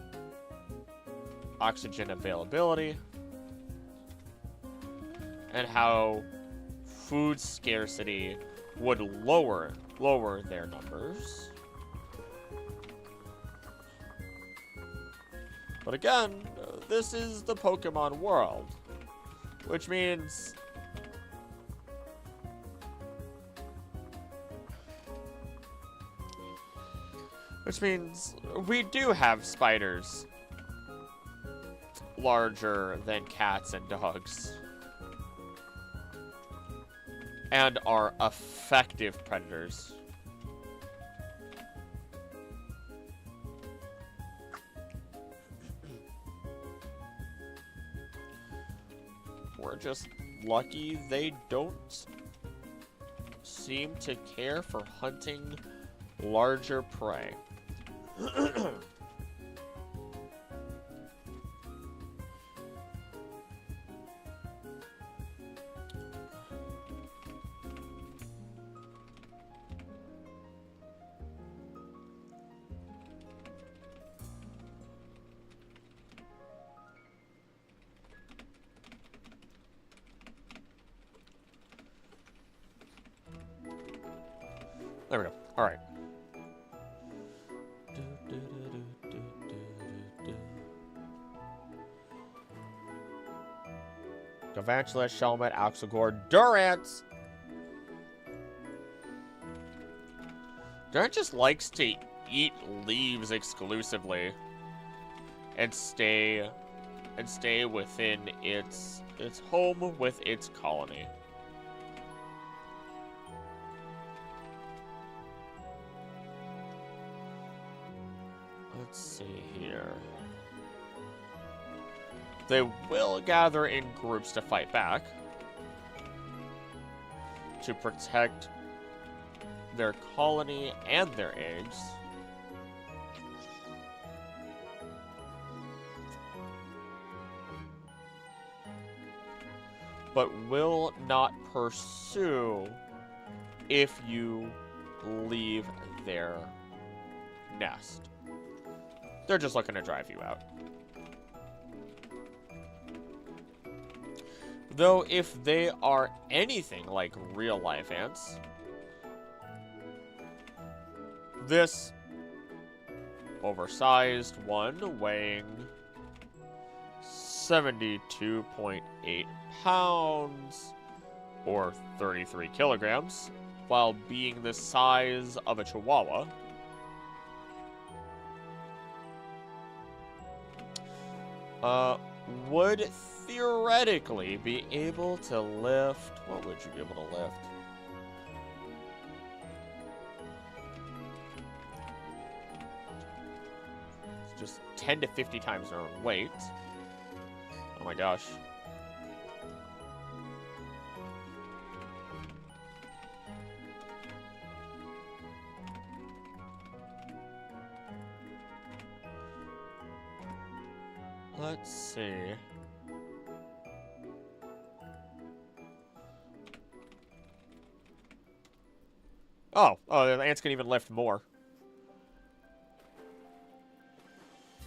oxygen availability and how food scarcity would lower their numbers. But again, this is the Pokemon world, which means we do have spiders larger than cats and dogs, and are effective predators. We're just lucky they don't seem to care for hunting larger prey. There we go. All right. Galvantula, Shelmet, Axelgore, Durant! Durant just likes to eat leaves exclusively and stay within its home with its colony. Let's see here. They will gather in groups to fight back, to protect their colony and their eggs. But will not pursue if you leave their nest. They're just looking to drive you out. Though if they are anything like real-life ants, this oversized one weighing 72.8 pounds, or 33 kilograms, while being the size of a chihuahua, would theoretically be able to lift... What would you be able to lift? It's just 10 to 50 times their own weight. Oh my gosh. Let's see. Oh, the ants can even lift more.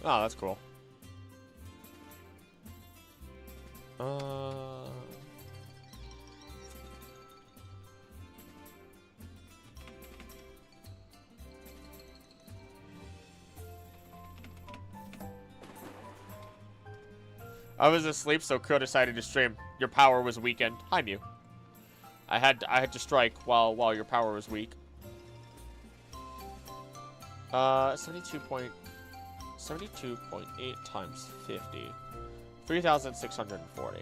Oh, that's cool. I was asleep, so Kyo decided to stream. Your power was weakened. Hi, Mew. I had to strike while your power was weak. 72.8 times 50. 3,640.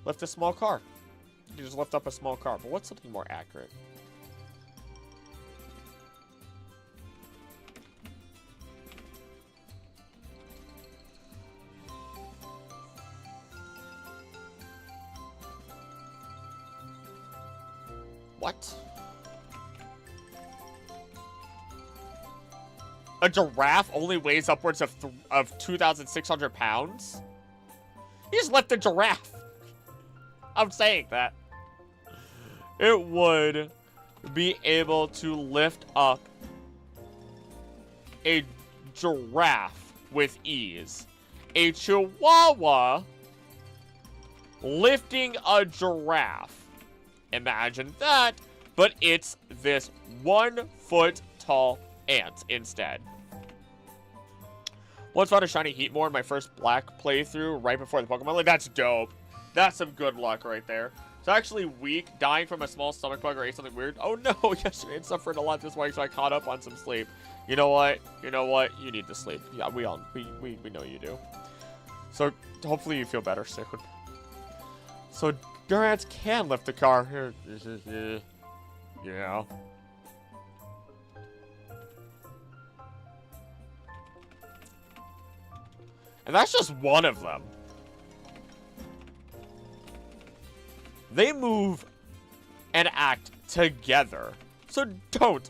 Lift a small car. You just lift up a small car. But what's something more accurate? What? A giraffe only weighs upwards of 2,600 pounds? You just left a giraffe. I'm saying that. It would be able to lift up a giraffe with ease. A chihuahua lifting a giraffe. Imagine that, but it's this 1 foot tall ant instead. Once found a shiny Heatmore in my first black playthrough right before the Pokemon League. That's dope. That's some good luck right there. It's actually weak. Dying from a small stomach bug or ate something weird. Oh no, yesterday I suffered a lot this week, so I caught up on some sleep. You know what? You know what? You need to sleep. Yeah, we know you do. So hopefully you feel better soon. So Durants can lift the car. Yeah. And that's just one of them. They move and act together. So don't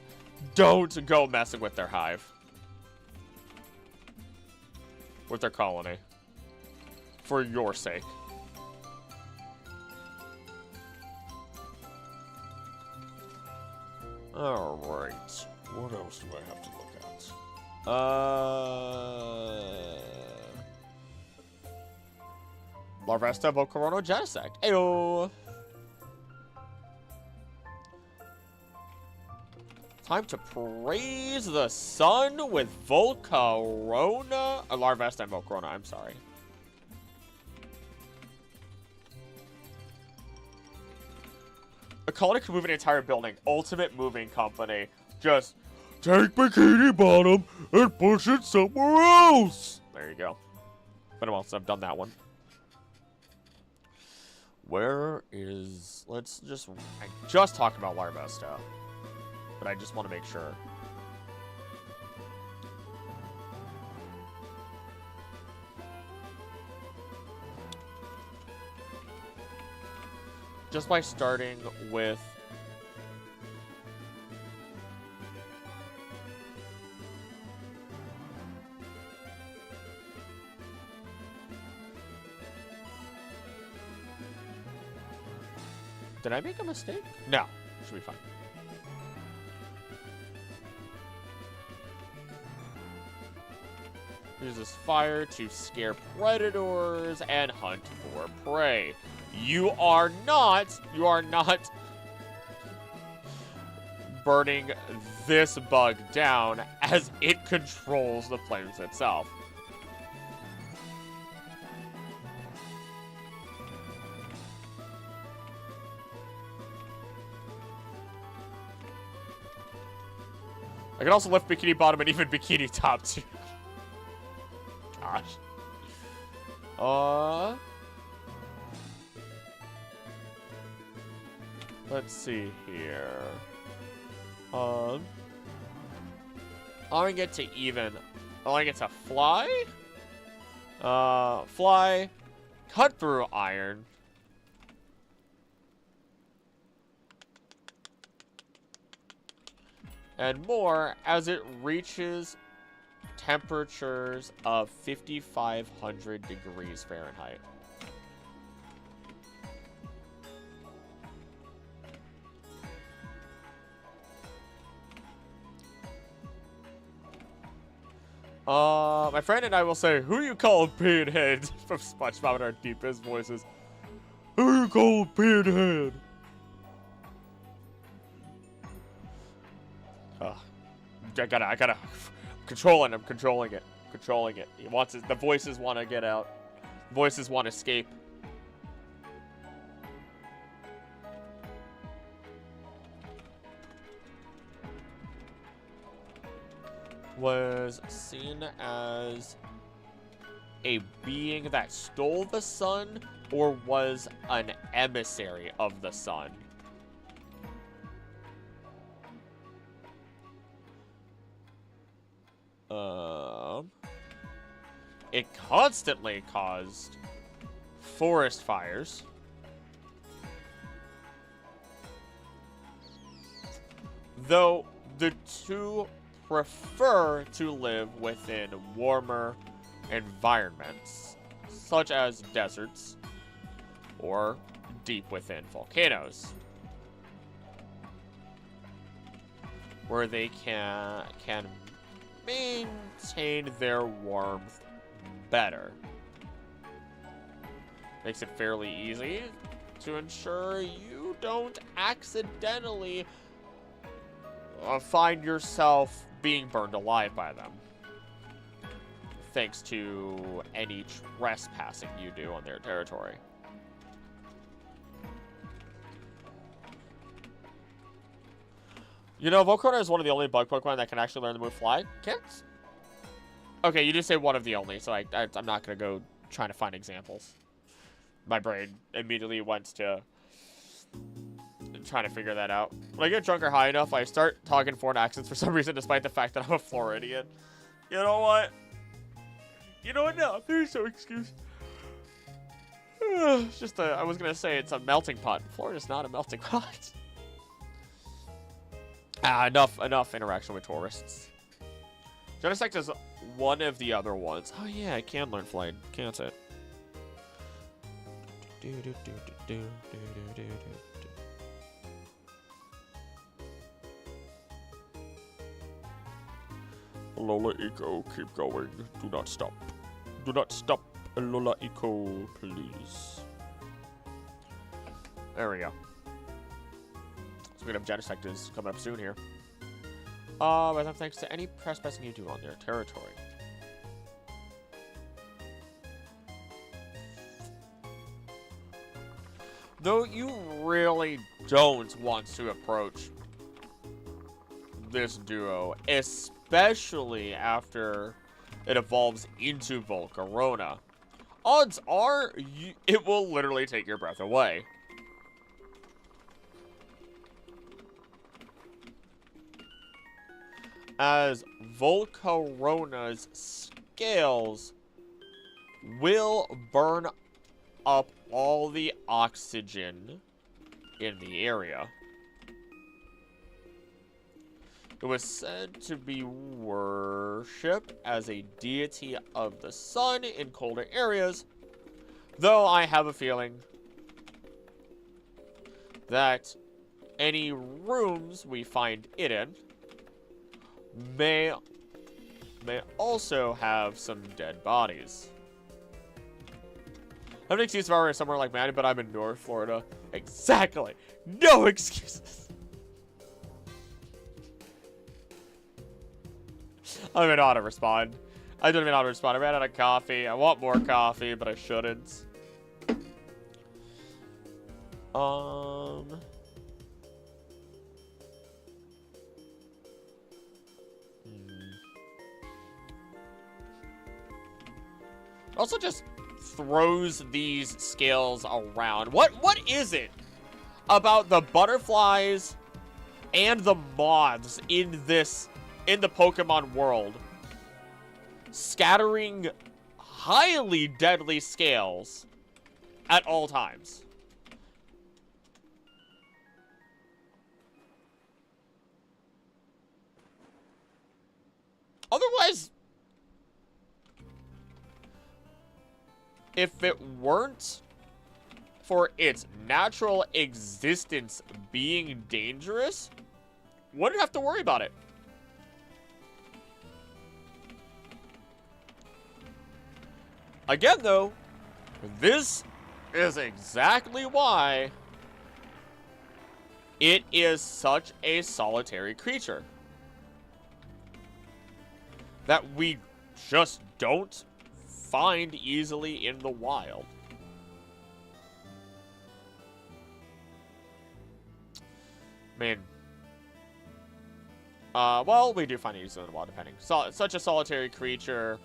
go messing with their hive. With their colony. For your sake. Alright. What else do I have to look at? Larvesta Volcarono Genesect. Ayo! Time to praise the sun with Volcarona. Larvesta and Volcarona, I'm sorry. A colony could move an entire building. Ultimate moving company. Just take Bikini Bottom and push it somewhere else. There you go. Been a while since I've done that one. Where is... I just talked about Larvesta. But I just want to make sure. Just by starting with... Did I make a mistake? No. Should be fine. Uses fire to scare predators and hunt for prey. You are not burning this bug down as it controls the flames itself. I can also lift Bikini Bottom and even Bikini Top too. Gosh. Let's see here. I get to even... Oh, I get to fly? Fly. Cut through iron. And more as it reaches temperatures of 5,500 degrees Fahrenheit. My friend and I will say, who you call Pinhead? From SpongeBob in our deepest voices. Who you call Pinhead? I gotta controlling him, controlling it. He wants it. The voices want to get out. Voices want to escape. Was seen as a being that stole the sun, or was an emissary of the sun. It constantly caused forest fires. Though the two prefer to live within warmer environments, such as deserts or deep within volcanoes, where they can maintain their warmth better. Makes it fairly easy to ensure you don't accidentally find yourself being burned alive by them, thanks to any trespassing you do on their territory. You know, Volcarona is one of the only bug Pokemon that can actually learn the move Fly. Can't? Okay, you just say one of the only, so I'm not going to go trying to find examples. My brain immediately went to trying to figure that out. When I get drunk or high enough, I start talking foreign accents for some reason, despite the fact that I'm a Floridian. You know what? You know what? No, there's no excuse. It's just I was going to say it's a melting pot. Florida's not a melting pot. Enough interaction with tourists. Genesect is one of the other ones. Oh yeah, I can learn flight, can't it? Alola Eco, keep going. Do not stop. Do not stop, Alola Eco, please. There we go. So we have Genesect coming up soon here. But thanks to any trespassing you do on their territory. Though you really don't want to approach this duo, especially after it evolves into Volcarona, odds are it will literally take your breath away. As Volcarona's scales will burn up all the oxygen in the area. It was said to be worshipped as a deity of the sun in colder areas, though I have a feeling that any rooms we find it in may also have some dead bodies. I have an excuse if I were somewhere like Maddie, but I'm in North Florida. Exactly. No excuses. I don't even know how to respond. I don't even know how to respond. I ran out of coffee. I want more coffee, but I shouldn't. Also just throws these scales around. What is it about the butterflies and the moths in this in the Pokemon world, scattering highly deadly scales at all times. Otherwise, if it weren't for its natural existence being dangerous, wouldn't have to worry about it. Again, though, this is exactly why it is such a solitary creature that we just don't find easily in the wild. I mean, well, we do find it easily in the wild, depending. Such a solitary creature,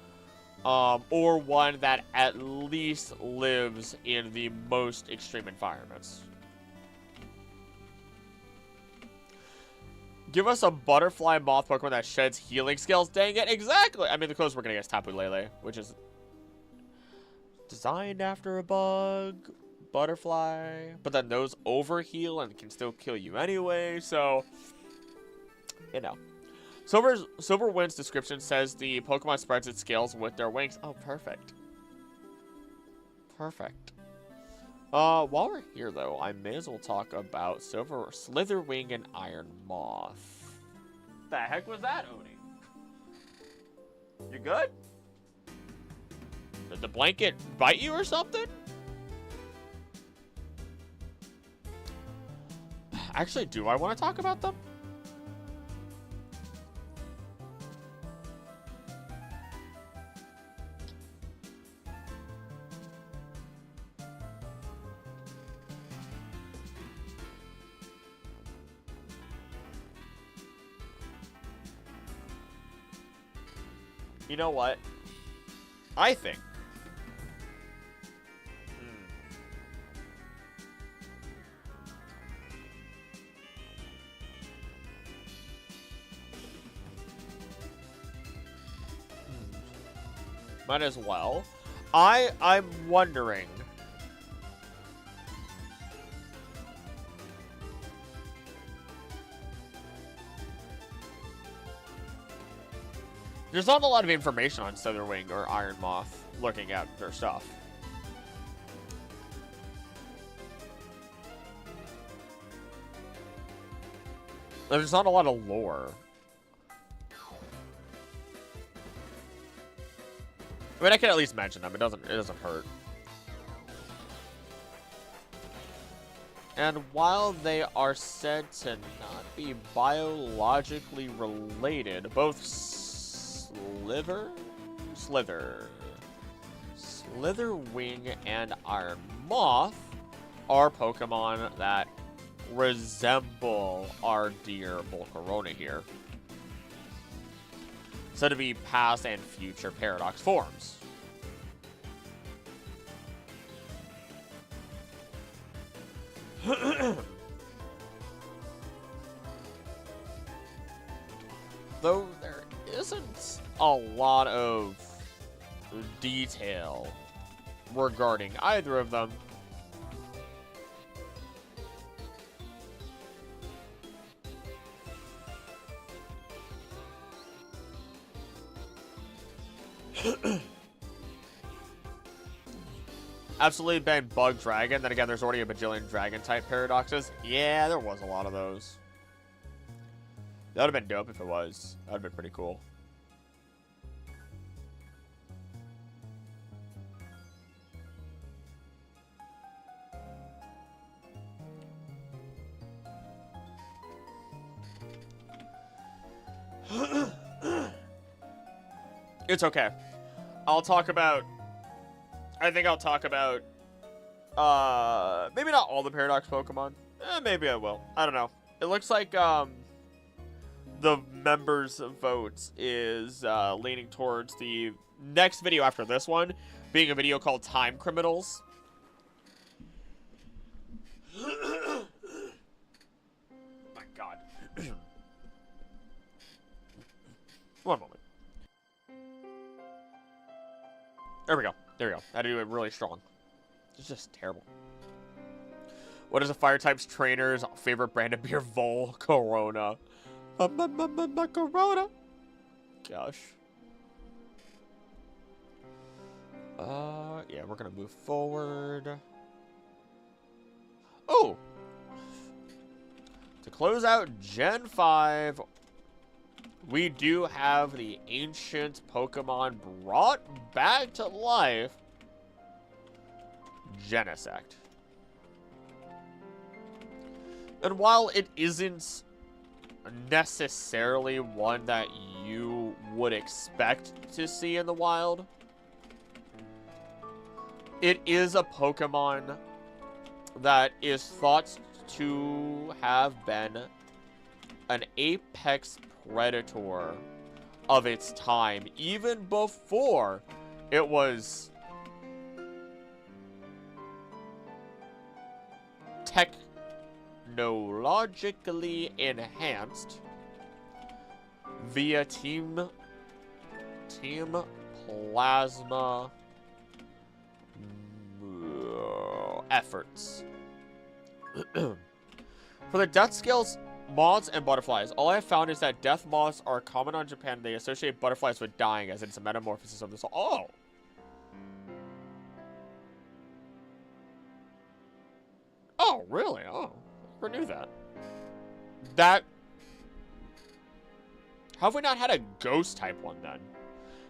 or one that at least lives in the most extreme environments. Give us a butterfly moth Pokemon that sheds healing scales. Dang it, exactly! I mean, the closest we're gonna get is Tapu Lele, which is designed after a bug, butterfly, but then those overheal and can still kill you anyway, so, you know. Silverwind's description says the Pokemon spreads its scales with their wings. Oh, perfect. Perfect. While we're here, though, I may as well talk about Slitherwing and Iron Moth. The heck was that, Oni? You good? Did the blanket bite you or something? Actually, do I want to talk about them? You know what? I think. Might as well. I'm wondering. There's not a lot of information on Slitherwing or Iron Moth looking at their stuff. There's not a lot of lore. I mean, I can at least mention them. It doesn't hurt. And while they are said to not be biologically related, both Slitherwing and Iron Moth are Pokemon that resemble our dear Volcarona here. Said to be past and future Paradox forms. Though there isn't a lot of detail regarding either of them. Absolutely been Bug Dragon. Then again, there's already a bajillion Dragon-type paradoxes. Yeah, there was a lot of those. That would have been dope if it was. That would have been pretty cool. It's okay. I'll talk about... I think I'll talk about... maybe not all the Paradox Pokemon. Maybe I will. I don't know. It looks like, the members' vote is, leaning towards the next video after this one being a video called Time Criminals. My God. One moment. There we go. There we go. I had to do it really strong. It's just terrible. What is a fire type's trainer's favorite brand of beer? Vol Corona. Corona. Gosh. Yeah, we're gonna move forward. Oh! To close out Gen 5, we do have the ancient Pokemon brought back to life. Genesect. And while it isn't necessarily one that you would expect to see in the wild, it is a Pokemon that is thought to have been an apex predator of its time, even before it was technologically enhanced via Team Plasma efforts. For the death scales, moths and butterflies, all I have found is that death moths are common on Japan. They associate butterflies with dying, as it's a metamorphosis of the soul. Oh! Oh, really? Oh, I never knew that. That... How have we not had a ghost type one, then?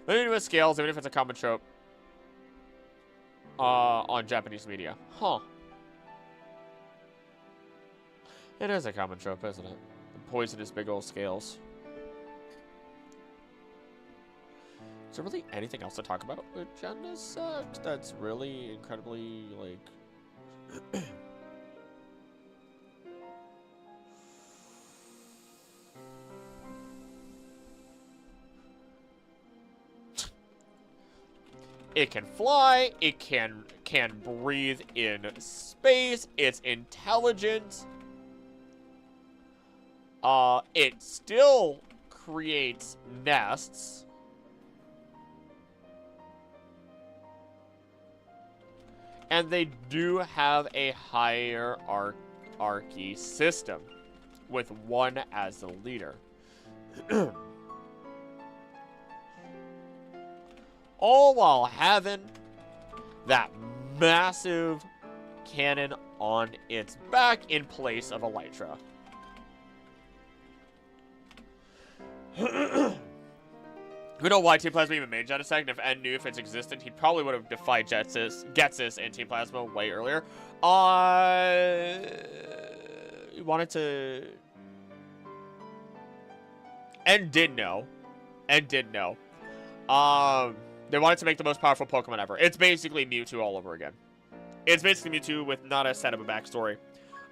Even with scales, even if it's a common trope. On Japanese media. Huh. It is a common trope, isn't it? The poisonous big old scales. Is there really anything else to talk about with Genesect that's really incredibly, like... It can fly, it can breathe in space, it's intelligent. It still creates nests. And they do have a hierarchy system with one as the leader. All while having that massive cannon on its back in place of Elytra. We know why Team Plasma even made Genesect, and if N knew if it's existent, he probably would have defied Getsis and Team Plasma way earlier. He wanted to... And did know. They wanted to make the most powerful Pokemon ever. It's basically Mewtwo all over again. It's basically Mewtwo with not a set of a backstory.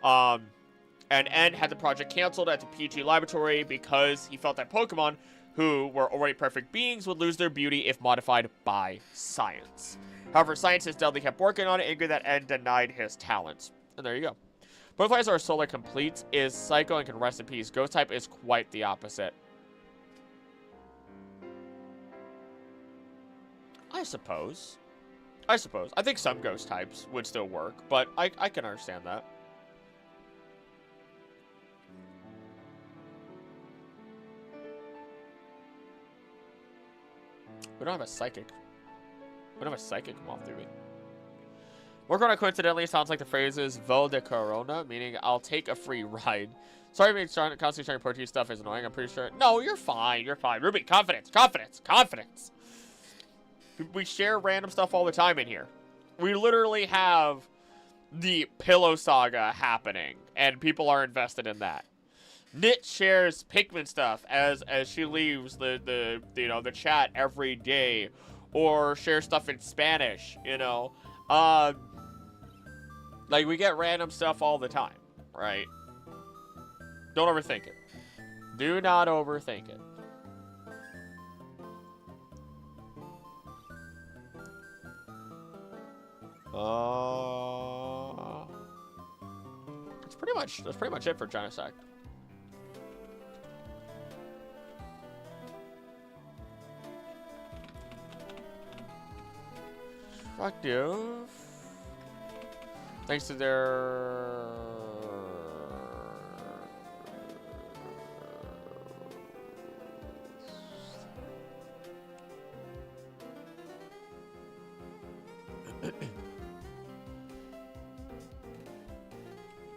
And N had the project canceled at the PG laboratory because he felt that Pokemon, who were already perfect beings, would lose their beauty if modified by science. However, scientists steadily kept working on it, angry that N denied his talents. And there you go. Butterflies are solar complete, is Psycho, and can rest in peace. Ghost type is quite the opposite. I suppose. I think some ghost types would still work, but I can understand that. We don't have a psychic. We don't have a psychic moth, do we? Morcona coincidentally sounds like the phrases Vo de Corona, meaning I'll take a free ride. Sorry if constantly trying protein stuff is annoying, I'm pretty sure. No, you're fine, Ruby, confidence. We share random stuff all the time in here. We literally have the Pillow Saga happening, and people are invested in that. Nit shares Pikmin stuff as she leaves the chat every day, or shares stuff in Spanish, you know. Like, we get random stuff all the time, right? Don't overthink it. Do not overthink it. That's pretty much it for Genesect. effective. Thanks to their...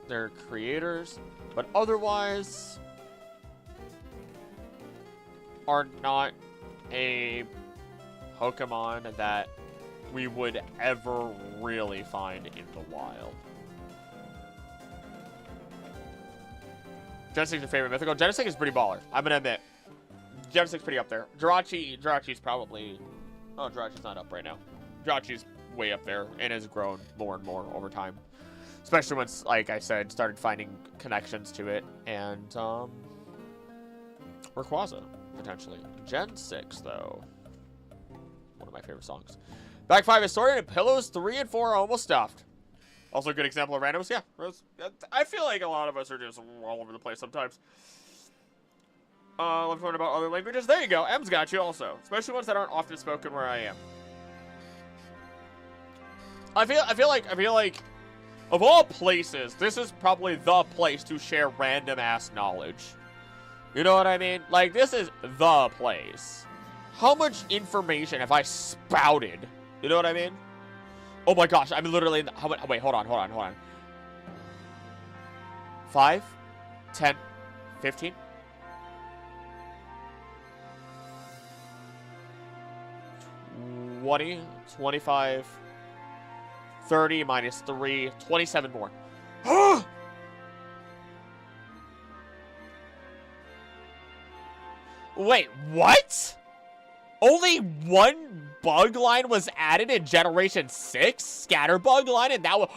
their creators, but otherwise are not a Pokemon that we would ever really find in the wild. Genesec's your favorite mythical. Genesec is pretty baller. I'm gonna admit. Genesec's pretty up there. Jirachi's probably... Oh, Jirachi's not up right now. Jirachi's way up there and has grown more and more over time. Especially once, like I said, started finding connections to it. And, Rayquaza, potentially. Gen 6, though. One of my favorite songs. Back 5 is sorted, and Pillows 3 and 4 are almost stuffed. Also a good example of randoms. Yeah, I feel like a lot of us are just all over the place sometimes. Let's learn about other languages. There you go. M's got you also. Especially ones that aren't often spoken where I am. I feel like of all places, this is probably the place to share random-ass knowledge. You know what I mean? Like, this is the place. How much information have I spouted? You know what I mean? Oh my gosh, I'm literally in the, wait, hold on. 5, 10, 15? 20, 25... 30 minus 3, 27 more. Wait, what? Only one bug line was added in Generation 6? Scatterbug line, and that was...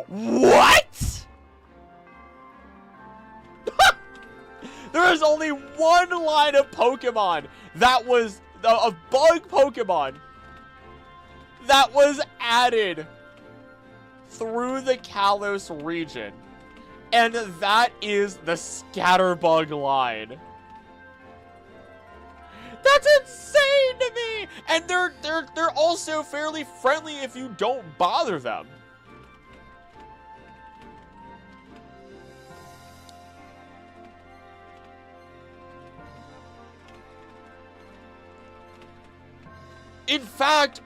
What? There is only one line of Pokemon that was... of bug Pokemon that was added through the Kalos region. And that is the Scatterbug line. That's insane to me! And they're also fairly friendly if you don't bother them. In fact,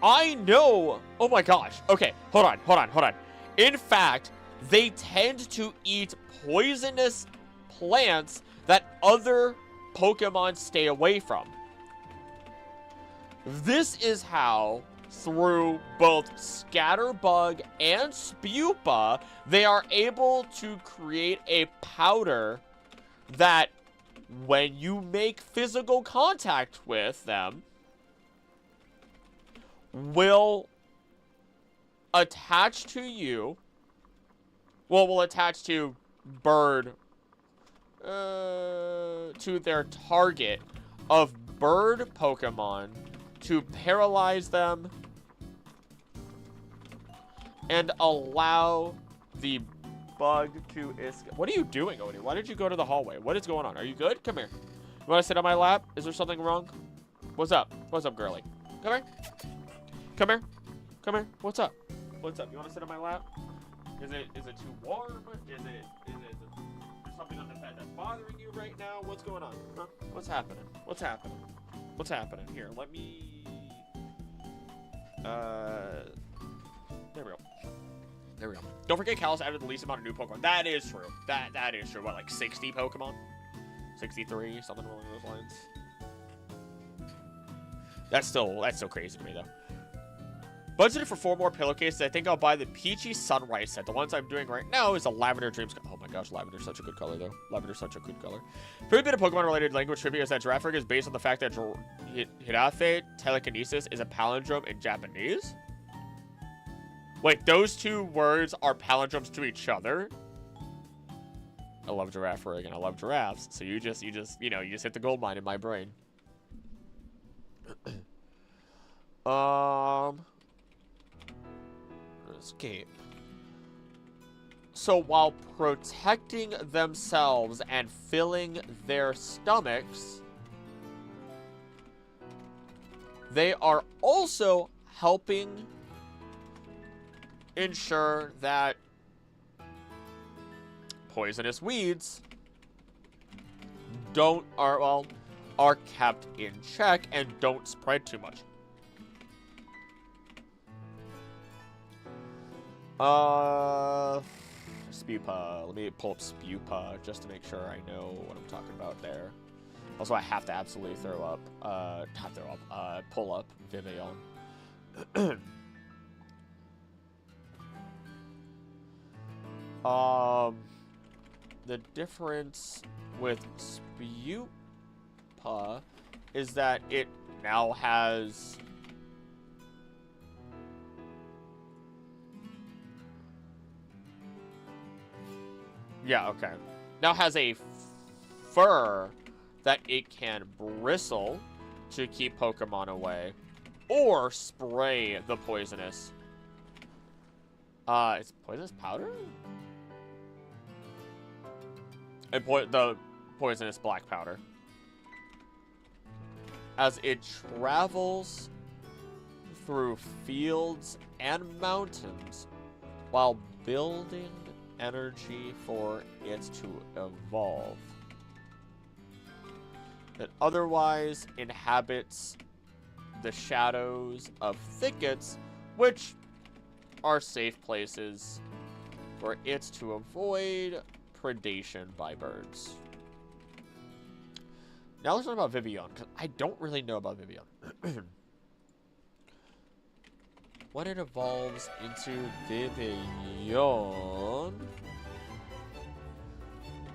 I know... Oh my gosh. Okay, hold on. In fact, they tend to eat poisonous plants that other Pokemon stay away from. This is how, through both Scatterbug and Spupa, they are able to create a powder that, when you make physical contact with them, will attach to you. Well, will attach to bird, to their target of bird Pokemon to paralyze them and allow the bug to escape. What are you doing, Odie? Why did you go to the hallway? What is going on? Are you good? Come here. You want to sit on my lap? Is there something wrong? What's up? What's up, girly? Come here. Come here. Come here. What's up? What's up? You want to sit on my lap? Is it too warm? Is there something on the bed that's bothering you right now? What's going on? Huh? What's happening? What's happening? What's happening? Here, let me... There we go. There we go. Don't forget Kalos added the least amount of new Pokemon. That is true. That is true. What, like 60 Pokemon? 63? Something along those lines. That's still crazy to me, though. Budgeted for 4 more pillowcases. I think I'll buy the Peachy Sunrise set. The ones I'm doing right now is a Lavender Dreams. Oh my gosh, Lavender's such a good color, though. Lavender's such a good color. Pretty bit of Pokemon-related language trivia is that Girafarig is based on the fact that Hirafe telekinesis is a palindrome in Japanese. Wait, those two words are palindromes to each other? I love Girafarig and I love giraffes. So you just hit the gold mine in my brain. Escape. So while protecting themselves and filling their stomachs, they are also helping ensure that poisonous weeds are kept in check and don't spread too much. Spupa. Let me pull up Spupa just to make sure I know what I'm talking about there. Also, I have to absolutely throw up, pull up Vivian. The difference with Spupa is that it now has... Yeah, okay. Now has a fur that it can bristle to keep Pokemon away, or spray the poisonous. It's poisonous powder? And the poisonous black powder. As it travels through fields and mountains while building energy for it to evolve. It otherwise inhabits the shadows of thickets, which are safe places for it to avoid predation by birds. Now let's talk about Vivian, because I don't really know about Vivian. When it evolves into Vivian,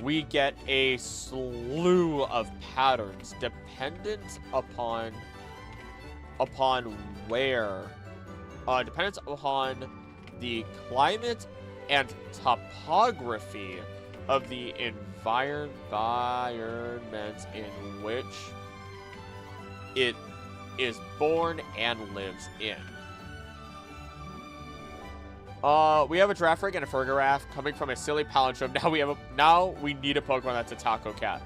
we get a slew of patterns dependent upon where, dependent upon the climate and topography of the environment in which it is born and lives in. We have a Giraffrig and a Fergiraffe coming from a silly palindrome. Now we need a Pokemon that's a Taco Cat.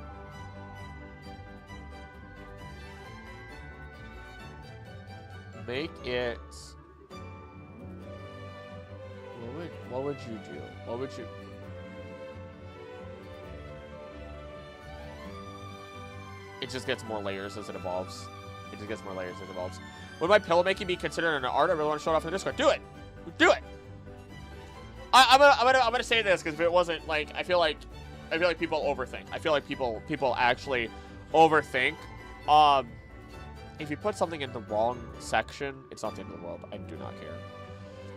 Make it. What would you do? What would you? It just gets more layers as it evolves. It just gets more layers as it evolves. Would my pillow making be considered an art? I really want to show it off in the Discord. Do it. Do it. I'm gonna say this because if it wasn't, like, I feel like people overthink. I feel like people actually overthink. If you put something in the wrong section, it's not the end of the world. I do not care.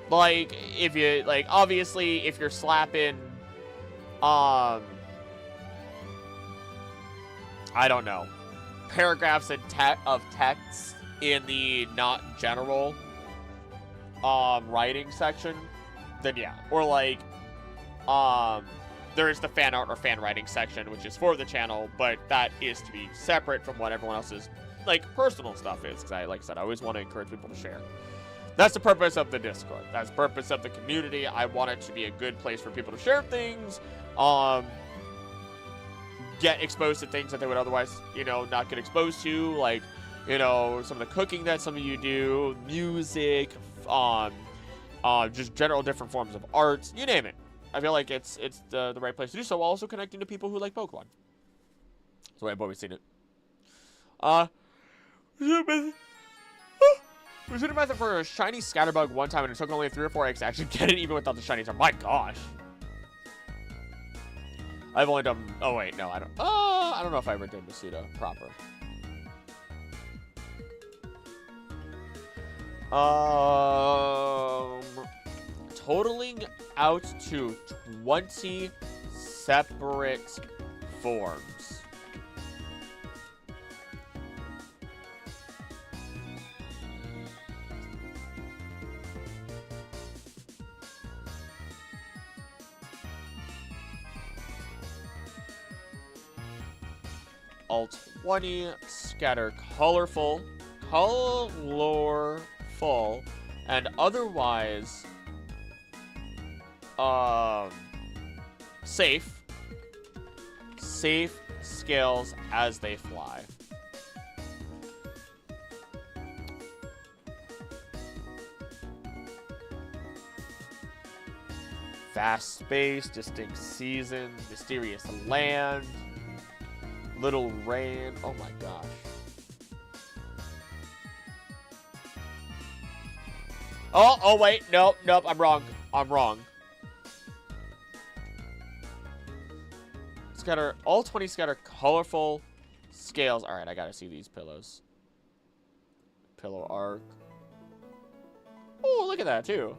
Like, if you, like, obviously, if you're slapping, I don't know, paragraphs of text in the not general, writing section, then yeah. Or like, there is the fan art or fan writing section, which is for the channel, but that is to be separate from what everyone else's, like, personal stuff is. Because like I said, I always want to encourage people to share. That's the purpose of the Discord. That's the purpose of the community. I want it to be a good place for people to share things, get exposed to things that they would otherwise, you know, not get exposed to, like, you know, some of the cooking that some of you do, music, just general different forms of art, you name it. I feel like it's the right place to do so, while also connecting to people who like Pokemon. That's the way I've always seen it. We should have method for a shiny Scatterbug one time, and it took only 3 or 4 eggs to actually get it, even without the shinies. Oh my gosh. I've only done. Oh wait, no, I don't. I don't know if I ever did Masuda proper. Totaling out to 20 separate forms. All 20 scatter colorful, and otherwise safe scales as they fly. Vast space, distinct season, mysterious land, little rain. Oh my gosh. Oh wait, nope, I'm wrong. Scatter, all 20 scatter colorful scales. All right, I gotta see these pillows. Pillow arc. Oh, look at that too.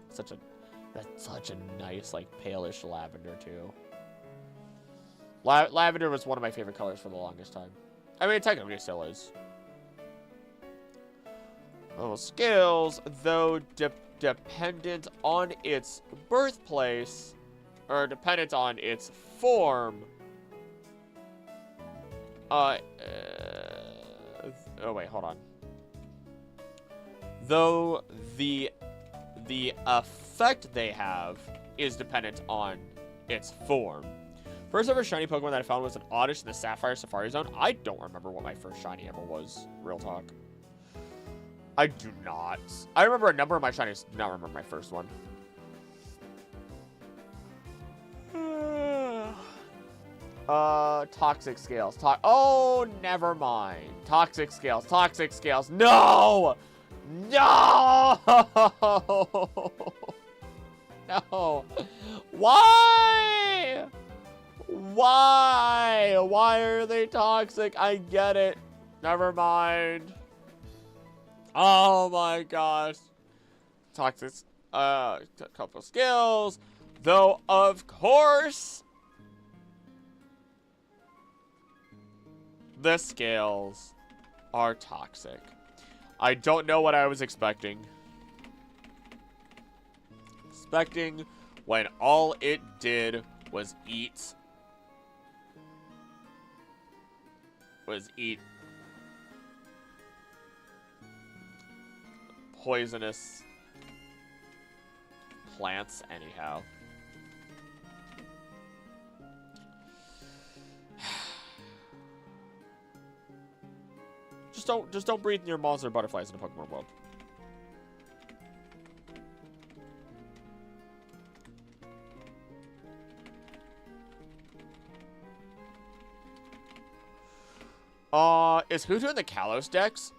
That's such a nice, like, palish lavender too. Lavender was one of my favorite colors for the longest time. I mean, technically it still is. Little scales, though dependent on its birthplace, or dependent on its form. Oh wait, hold on. Though the effect they have is dependent on its form. First ever shiny Pokemon that I found was an Oddish in the Sapphire Safari Zone. I don't remember what my first shiny ever was. Real talk. I do not. I remember a number of my shinies. Do not remember my first one. Toxic scales. Oh, never mind. Toxic scales. Toxic scales. No! No! No. Why? Why? Why are they toxic? I get it. Never mind. Oh my gosh. Toxic, couple skills. Though, of course, the scales are toxic. I don't know what I was expecting. When all it did was eat poisonous plants anyhow. Just don't breathe near monster butterflies in the Pokemon world. Is Hootoo in the Kalos decks?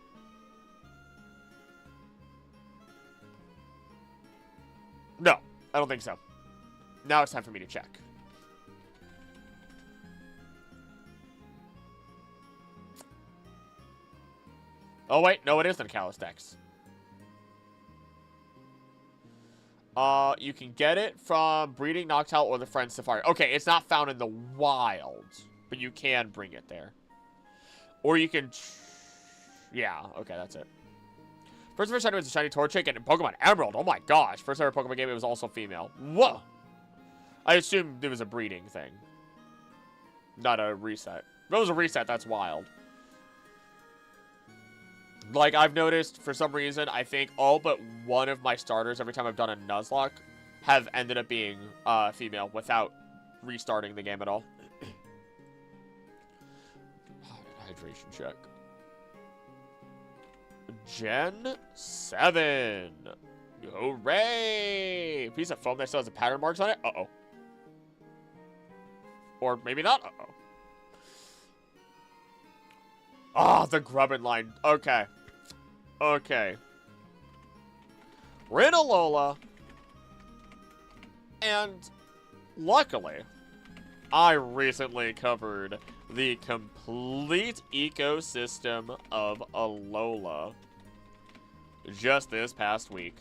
No, I don't think so. Now it's time for me to check. Oh wait, no, it is in the Kalos decks. You can get it from breeding Noctowl or the Friend Safari. Okay, it's not found in the wild, but you can bring it there. Or you can... Yeah, okay, that's it. First ever shiny was a shiny Torchic and Pokemon Emerald. Oh my gosh. First ever Pokemon game, it was also female. Whoa! I assumed it was a breeding thing. Not a reset. If it was a reset, that's wild. Like, I've noticed, for some reason, I think all but one of my starters, every time I've done a Nuzlocke, have ended up being female without restarting the game at all. Hydration check. Gen 7. Hooray! Piece of foam that still has the pattern marks on it? Uh-oh. Or maybe not. Uh-oh. Ah, the Grubbin line. Okay. Okay. Rinalola. And luckily, I recently covered the complete ecosystem of Alola just this past week.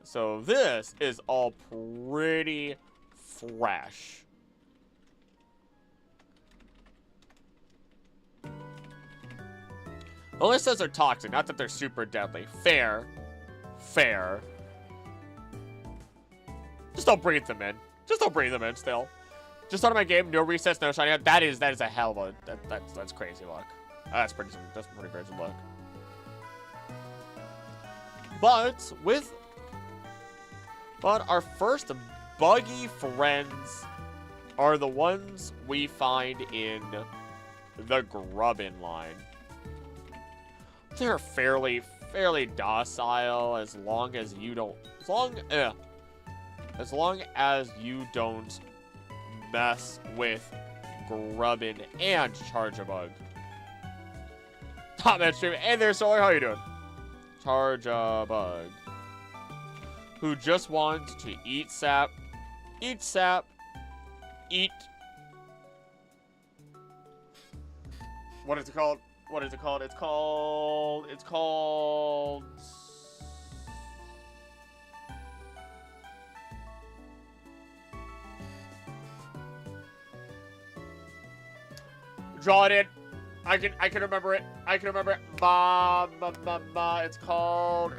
So this is all pretty fresh. Well, it says they're toxic, not that they're super deadly. Fair. Fair. Just don't breathe them in. Just don't breathe them in still. Just started my game, no resets, no shiny. That is a hell of a... That's crazy luck. That's pretty crazy luck. But our first buggy friends are the ones we find in the Grubbin line. They're fairly docile as long as you don't... As long as you don't mess with Grubbin and Charge-a-Bug. Top man stream. Hey there, Solar. How you doing? Charge-a-Bug. Who just wants to eat sap. Eat sap. Eat. What is it called? What is it called? It's called... Draw it in. I can remember it. I can remember it. It's called.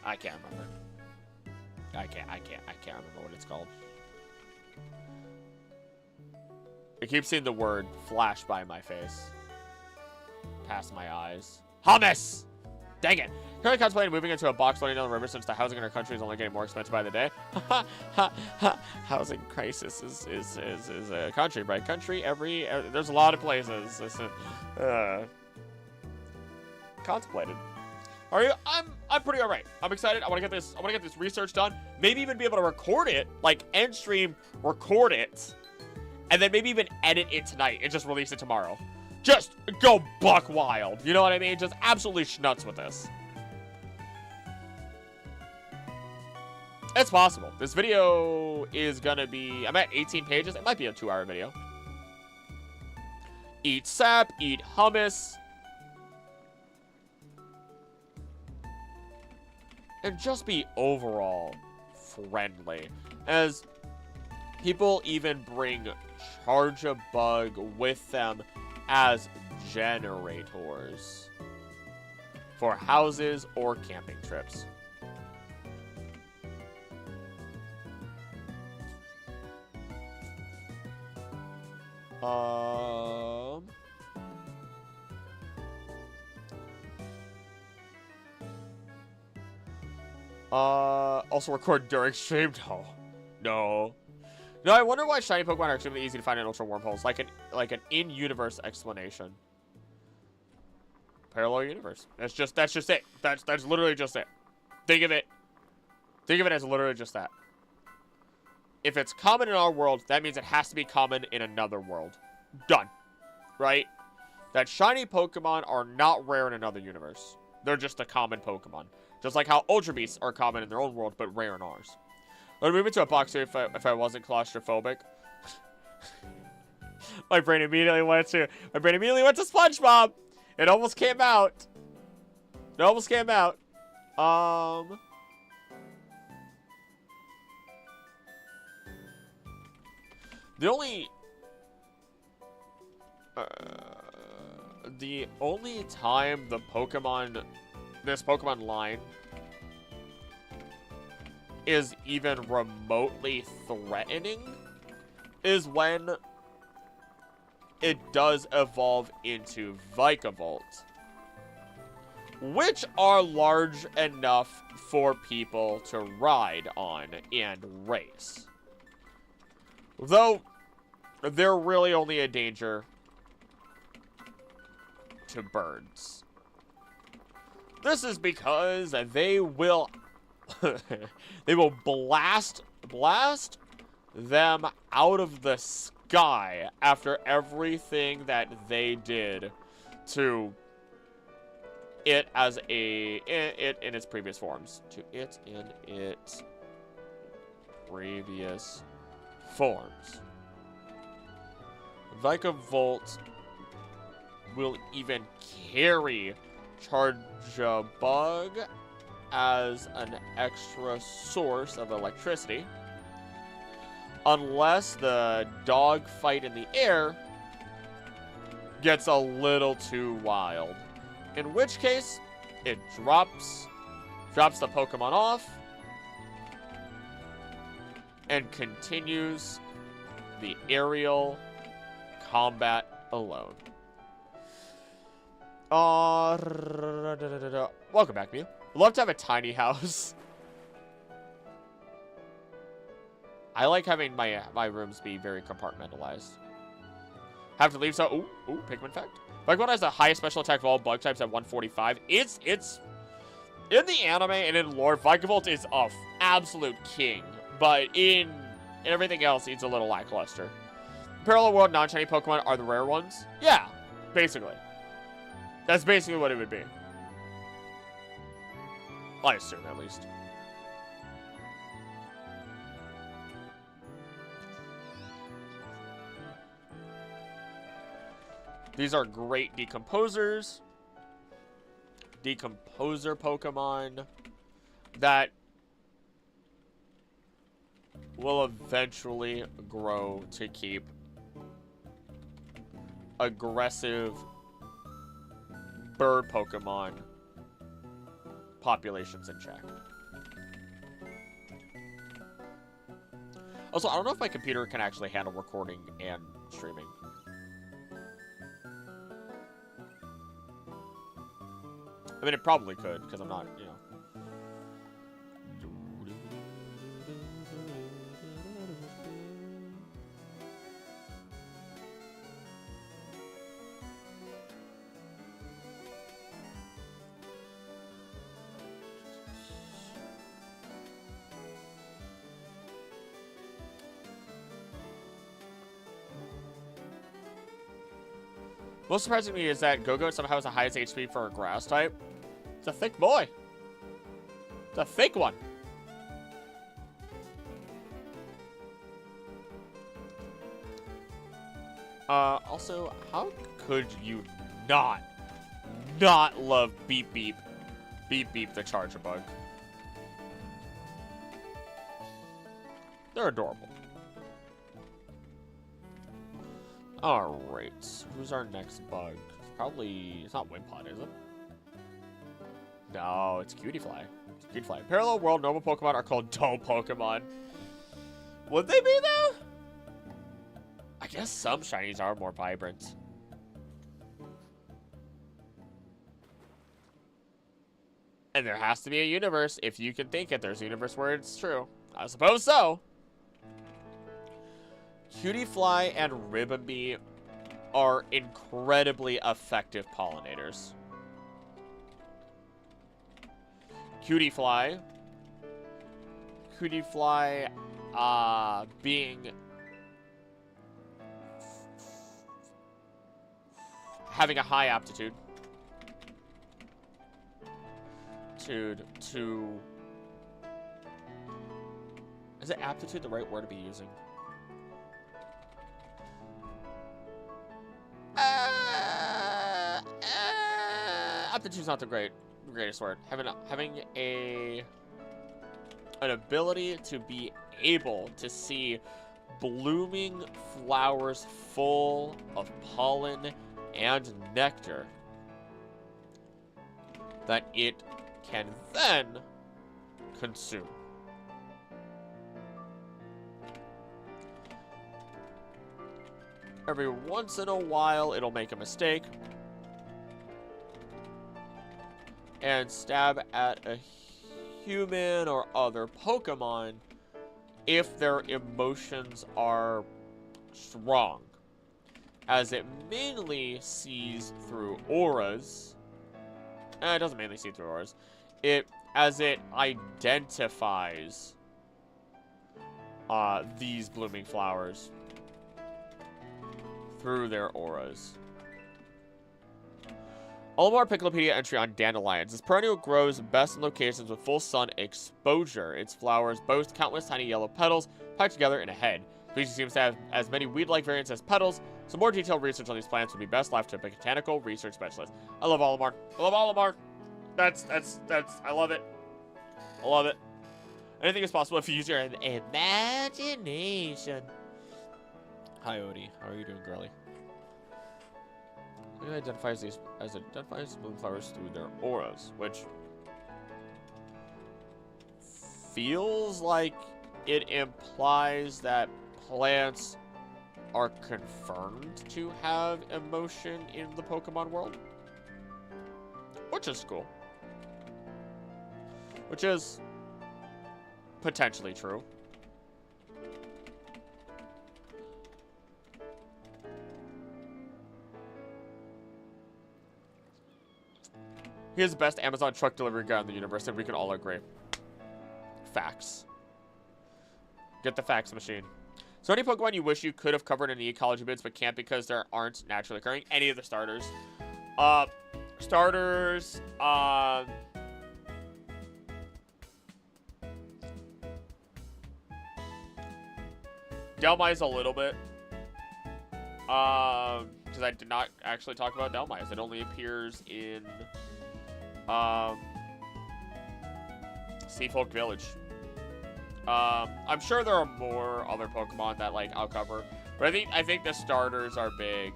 I can't remember. I can't remember what it's called. I keep seeing the word flash by my face. Past my eyes. Hummus! Dang it. Currently contemplating moving into a box floating down the river since the housing in our country is only getting more expensive by the day. Housing crisis is a country by country. There's a lot of places. Contemplated. Are you? I'm pretty alright. I'm excited. I want to get this research done. Maybe even be able to record it, like end stream, record it, and then maybe even edit it tonight and just release it tomorrow. Just go buck wild. You know what I mean? Just absolutely schnutz with this. It's possible. This video is gonna be... I'm at 18 pages. It might be a 2-hour video. Eat sap. Eat hummus. And just be overall friendly. As people even bring Charge-a-Bug with them as generators for houses or camping trips. Also record during stream? No. No, I wonder why shiny Pokemon are extremely easy to find in Ultra Wormholes. Like an in-universe explanation. Parallel universe. That's just it. That's literally just it. Think of it as literally just that. If it's common in our world, that means it has to be common in another world. Done. Right? That shiny Pokemon are not rare in another universe. They're just a common Pokemon. Just like how Ultra Beasts are common in their own world, but rare in ours. I'd move into a box here if I wasn't claustrophobic. My brain immediately went to SpongeBob. It almost came out. The only time this Pokemon line is even remotely threatening is when it does evolve into Vikavolt, which are large enough for people to ride on and race. Though, they're really only a danger to birds. This is because they will blast them out of the sky after everything that they did to it in its previous forms. Vikavolt will even carry Charge-a-Bug as an extra source of electricity, unless the dog fight in the air gets a little too wild, in which case it drops the Pokemon off and continues the aerial combat alone. Welcome back, Mew. Love to have a tiny house. I like having my rooms be very compartmentalized. Have to leave, so... Ooh, Pikmin fact. Pokemon has the highest special attack of all bug types at 145. It's... In the anime and in lore, Vikavolt is a absolute king. But in everything else, it's a little lackluster. Parallel World non-shiny Pokemon are the rare ones? Yeah, basically. That's basically what it would be. I assume, at least. These are great decomposers. Decomposer Pokemon that will eventually grow to keep aggressive bird Pokemon populations in check. Also, I don't know if my computer can actually handle recording and streaming. I mean, it probably could, because I'm not, you know. Most surprising to me is that Go-Go somehow has the highest HP for a grass type. It's a thick boy. It's a thick one. Also, how could you not love Beep Beep? Beep Beep the Charger Bug. They're adorable. Alright, who's our next bug? It's not Wimpod, is it? No, it's Cutiefly. It's Cutiefly. Parallel World normal Pokemon are called dull Pokemon. Would they be, though? I guess some shinies are more vibrant. And there has to be a universe. If you can think it, there's a universe where it's true. I suppose so. Cutiefly and Ribombee are incredibly effective pollinators. Cutiefly being having a high aptitude to is it aptitude the right word to be using? Aptitude's not the greatest word. Having an ability to be able to see blooming flowers full of pollen and nectar that it can then consume. Every once in a while, it'll make a mistake and stab at a human or other Pokemon if their emotions are strong, as it mainly sees through auras. It doesn't mainly see through auras. As it identifies these blooming flowers through their auras. Olimar Picklepedia entry on dandelions. This perennial grows best in locations with full sun exposure. Its flowers boast countless tiny yellow petals packed together in a head. The species seems to have as many weed-like variants as petals. Some more detailed research on these plants would be best left to a botanical research specialist. I love Olimar. I love Olimar. I love it. I love it. Anything is possible if you use your imagination. Hi, Odie. How are you doing, girly? It identifies these bloom flowers through their auras, which feels like it implies that plants are confirmed to have emotion in the Pokemon world, which is cool. Which is potentially true. He is the best Amazon truck delivery guy in the universe, and we can all agree. Facts. Get the fax machine. So any Pokemon you wish you could have covered in the ecology bits but can't because there aren't naturally occurring? Any of the starters. Delmise a little bit. Because I did not actually talk about Delmise. It only appears in, Seafolk Village. I'm sure there are more other Pokemon that, like, I'll cover. But I think the starters are big.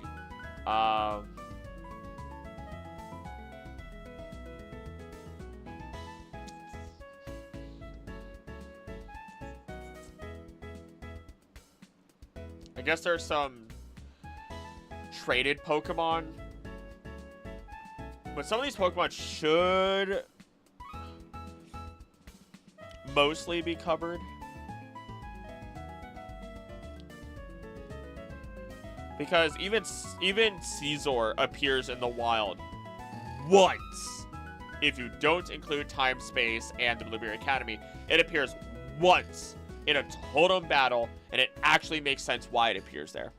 I guess there's some traded Pokemon. But some of these Pokemon should mostly be covered. Because even Caesar appears in the wild once. If you don't include Time, Space, and the Blueberry Academy, it appears once in a totem battle, and it actually makes sense why it appears there.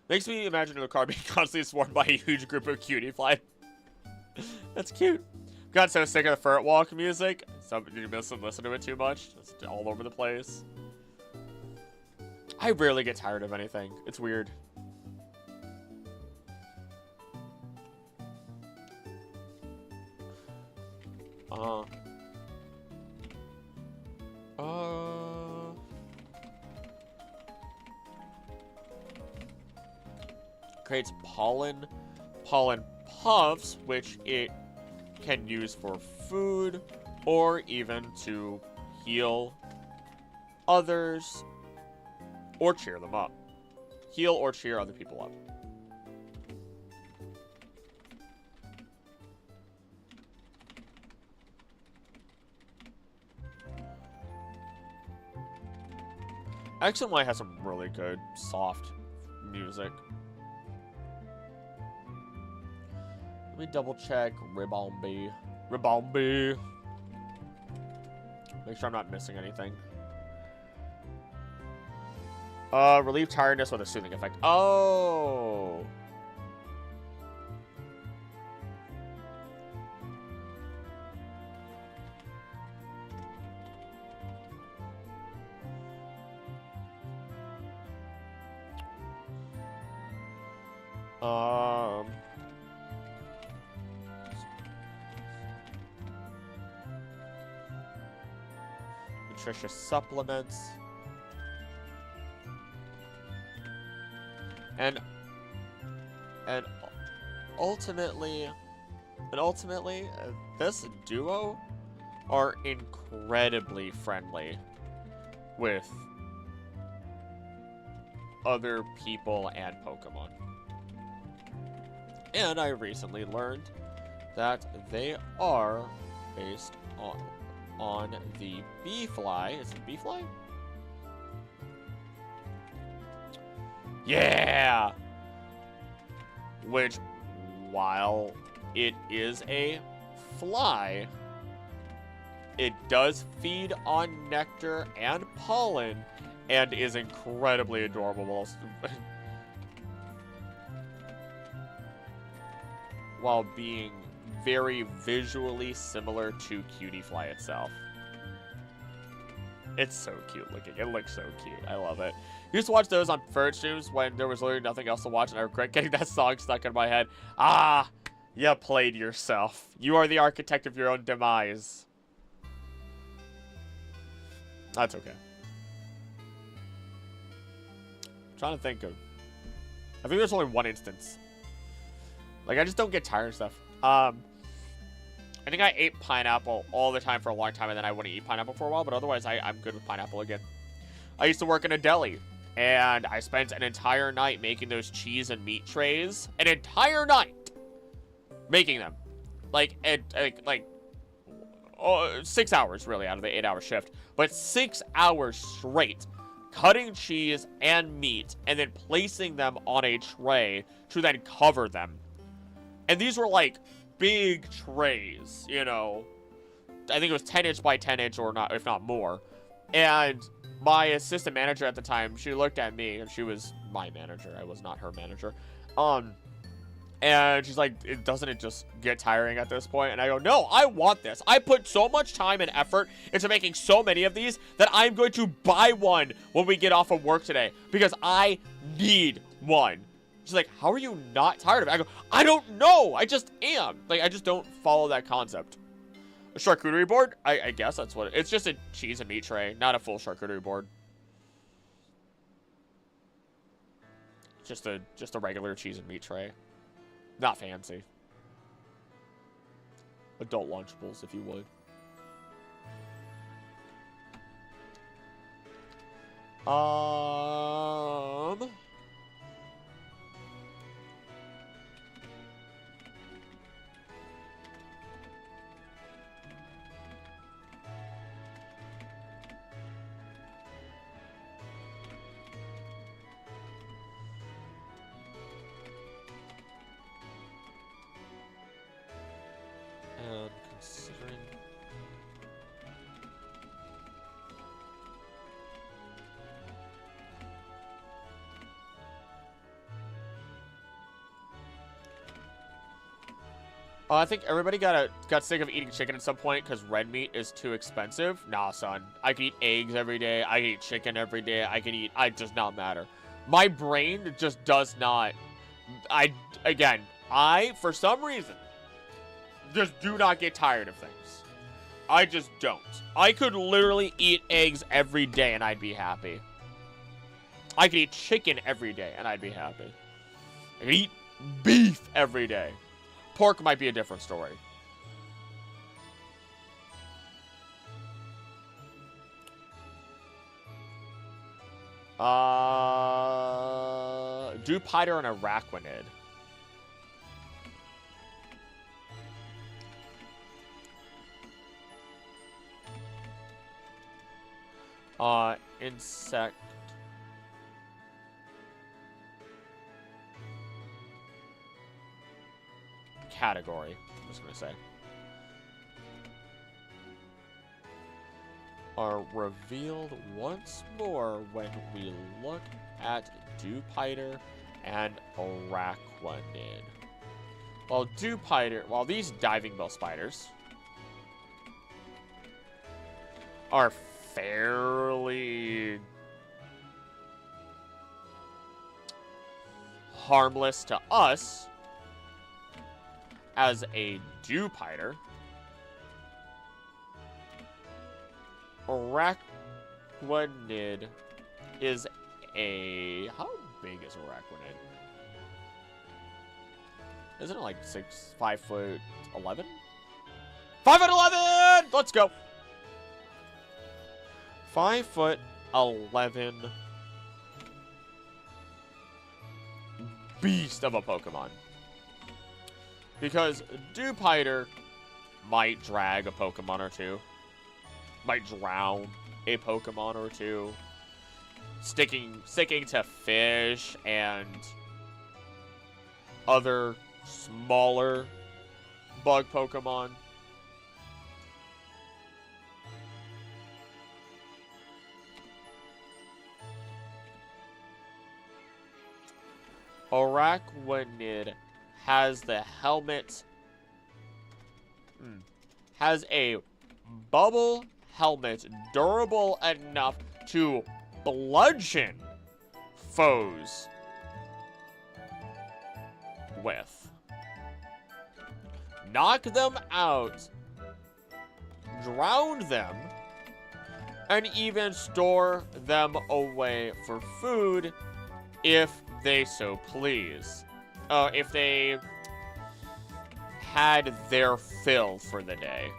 Makes me imagine the car being constantly swarmed by a huge group of cutie fly. That's cute. Got so sick of the Furt Walk music. You listen to it too much. It's all over the place. I rarely get tired of anything. It's weird. Creates pollen puffs, which it can use for food or even to heal others or cheer them up. Heal or cheer other people up. X and Y has some really good, soft music. Let me double check Ribombee. Make sure I'm not missing anything. Relieve tiredness with a soothing effect. Oh! Nutritious supplements. And ultimately, this duo are incredibly friendly with other people and Pokemon. And I recently learned that they are based on the bee-fly. Is it bee-fly? Yeah! Which, while it is a fly, it does feed on nectar and pollen and is incredibly adorable while being very visually similar to Cutie Fly itself. It's so cute looking. It looks so cute. I love it. Used to watch those on Furt streams when there was literally nothing else to watch, and I regret getting that song stuck in my head. Ah, you played yourself. You are the architect of your own demise. That's okay. I'm trying to think of... I think there's only one instance. Like, I just don't get tired of stuff. I think I ate pineapple all the time for a long time, and then I wouldn't eat pineapple for a while, but otherwise I'm good with pineapple again. I used to work in a deli, and I spent an entire night making those cheese and meat trays. An entire night! Making them. Like 6 hours, really, out of the 8-hour shift. But 6 hours straight, cutting cheese and meat, and then placing them on a tray to then cover them. And these were, like, big trays, you know. I think it was 10 inch by 10 inch or not, if not more. And my assistant manager at the time, she looked at me, and she was my manager. I was not her manager. And she's like, doesn't it just get tiring at this point? And I go, no, I want this. I put so much time and effort into making so many of these that I'm going to buy one when we get off of work today because I need one. She's like, how are you not tired of it? I go, I don't know. I just am. Like, I just don't follow that concept. A charcuterie board? I guess that's what it's just a cheese and meat tray, not a full charcuterie board. Just a regular cheese and meat tray. Not fancy. Adult Lunchables, if you would. And considering... I think everybody got sick of eating chicken at some point because red meat is too expensive. Nah, son. I can eat eggs every day. I can eat chicken every day. It does not matter. My brain just does not... for some reason, just do not get tired of things. I just don't. I could literally eat eggs every day and I'd be happy. I could eat chicken every day and I'd be happy. I could eat beef every day. Pork might be a different story. Dupiter and Arachnid. Insect. Category, I'm just gonna say. Are revealed once more when we look at Dupiter and Arachnid. While these diving bell spiders are fairly harmless to us as a Dupiter, Arachnid is a... How big is Arachnid? Isn't it like 5'11"? 5'11"! Let's go! 5'11" beast of a Pokemon. Because Dupiter might drag a Pokemon or two. Might drown a Pokemon or two. Sticking to fish and other smaller bug Pokemon. Arachnid has the helmet, has a bubble helmet durable enough to bludgeon foes with. Knock them out, drown them, and even store them away for food if they so please. If they had their fill for the day.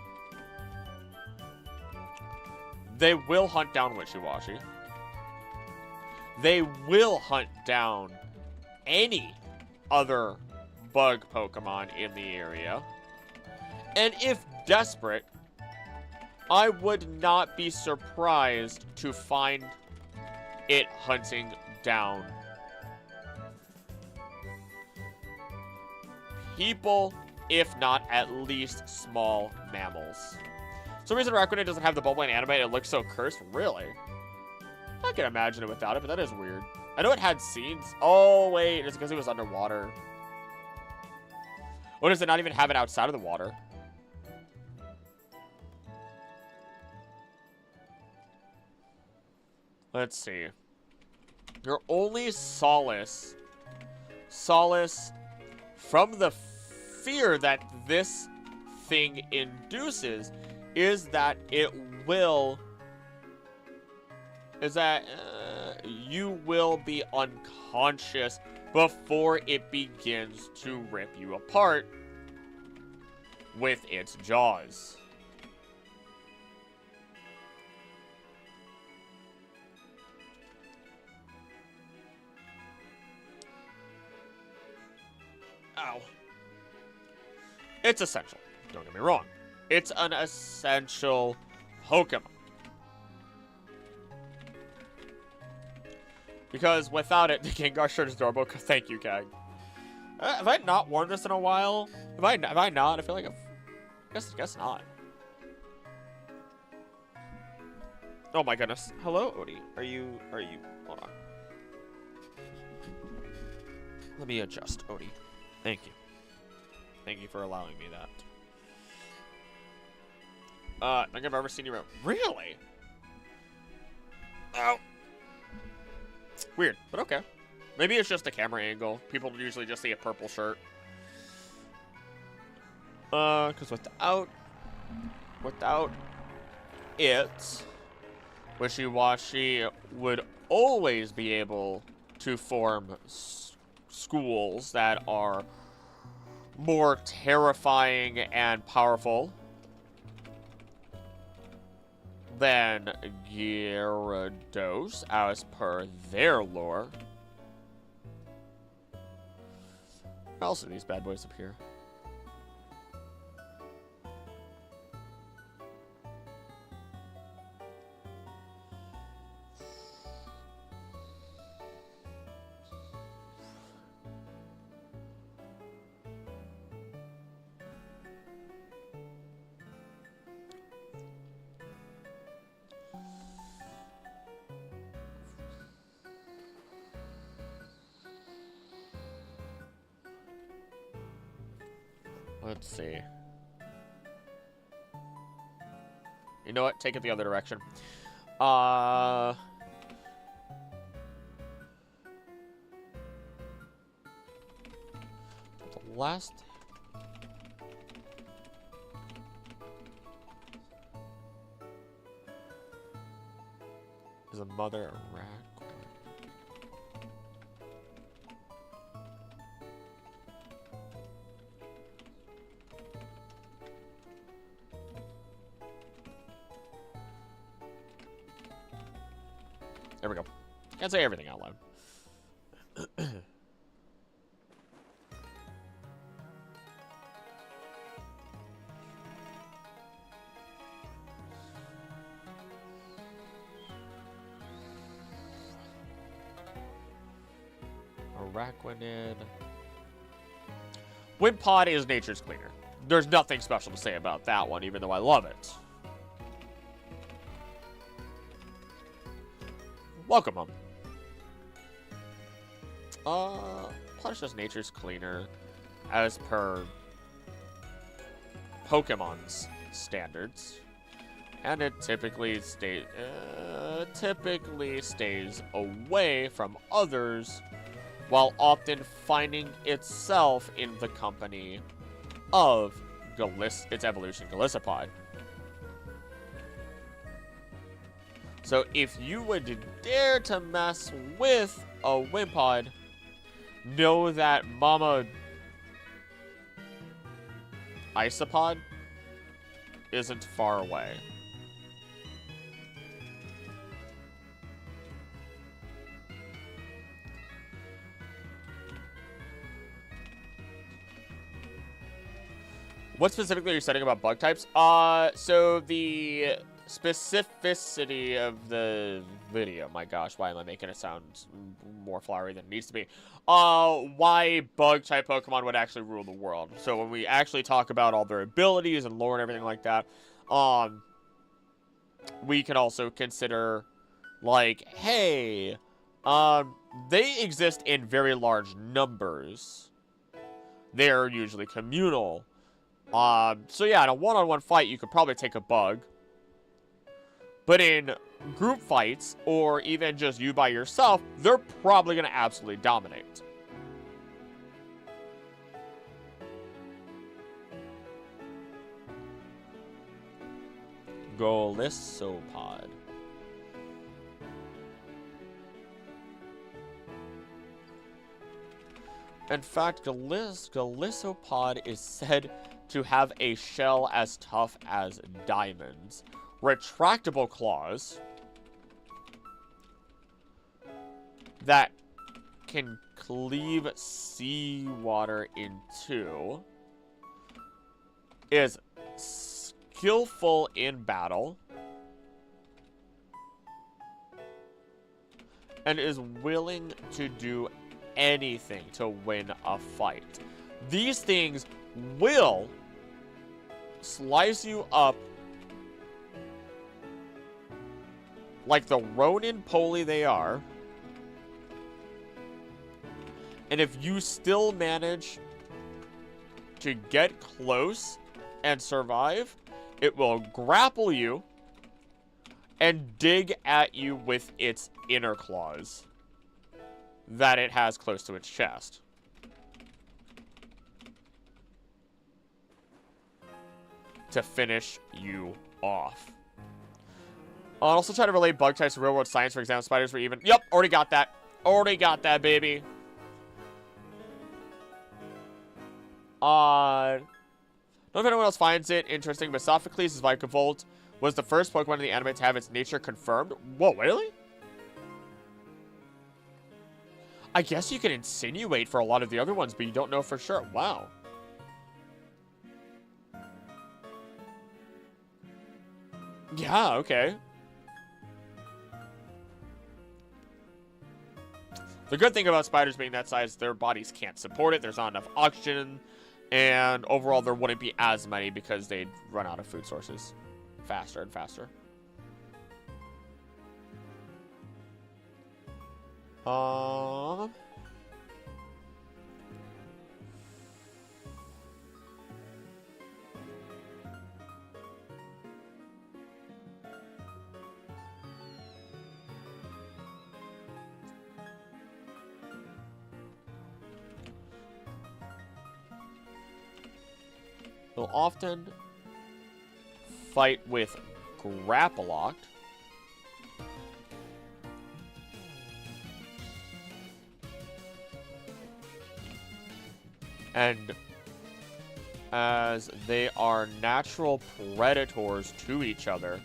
They will hunt down Wishiwashi. They will hunt down any other bug Pokemon in the area. And if desperate, I would not be surprised to find it hunting down people, if not at least small mammals. For some reason Raccoon doesn't have the bubble and animate, it looks so cursed. Really? I can imagine it without it, but that is weird. I know it had seeds. Oh, wait, it's because it was underwater. Or does it not even have it outside of the water? Let's see. Your only solace from the fear that this thing induces is that it will, you will be unconscious before it begins to rip you apart with its jaws. Ow. It's essential. Don't get me wrong. It's an essential Pokemon. Because without it, the Gengar shirt is adorable. Thank you, Kag. Have I not worn this in a while? Have I not? I feel like guess not. Oh my goodness. Hello, Odie. Are you, hold on. Let me adjust, Odie. Thank you. Thank you for allowing me that. I think I've ever seen you around. Really? Oh. Weird, but okay. Maybe it's just a camera angle. People usually just see a purple shirt. Because without it, Wishy-Washy would always be able to form schools that are more terrifying and powerful than Gyarados, as per their lore. Where else do these bad boys appear? Let's see. You know what? Take it the other direction. The last... Is a mother a rat? There we go. Can't say everything out loud. Araquanid. Wimpod is nature's cleaner. There's nothing special to say about that one, even though I love it. Welcome, Mom. Punishes nature's cleaner as per Pokemon's standards. And it typically stays away from others while often finding itself in the company of its evolution Golisopod. So if you would dare to mess with a Wimpod, know that Mama Isopod isn't far away. What specifically are you studying about bug types? So the specificity of the video. My gosh, why am I making it sound more flowery than it needs to be? Why bug-type Pokemon would actually rule the world. So when we actually talk about all their abilities and lore and everything like that, we can also consider, like, hey, they exist in very large numbers. They're usually communal. So yeah, in a one-on-one fight, you could probably take a bug. But in group fights, or even just you by yourself, they're probably going to absolutely dominate. Golisopod. In fact, Golisopod is said to have a shell as tough as diamonds. Retractable claws that can cleave seawater in two. Is skillful in battle. And is willing to do anything to win a fight. These things will slice you up like the ronin-poly they are. And if you still manage to get close and survive, it will grapple you and dig at you with its inner claws that it has close to its chest. To finish you off. I'll also try to relate bug types to real world science. For example, spiders were even... Yep, already got that. Already got that, baby. I don't know if anyone else finds it interesting, but Sophocles' Vikavolt was the first Pokemon in the anime to have its nature confirmed. Whoa, really? I guess you can insinuate for a lot of the other ones, but you don't know for sure. Wow. Yeah, okay. The good thing about spiders being that size, their bodies can't support it. There's not enough oxygen. And overall, there wouldn't be as many because they'd run out of food sources faster and faster. They'll often fight with Grapploct. And as they are natural predators to each other,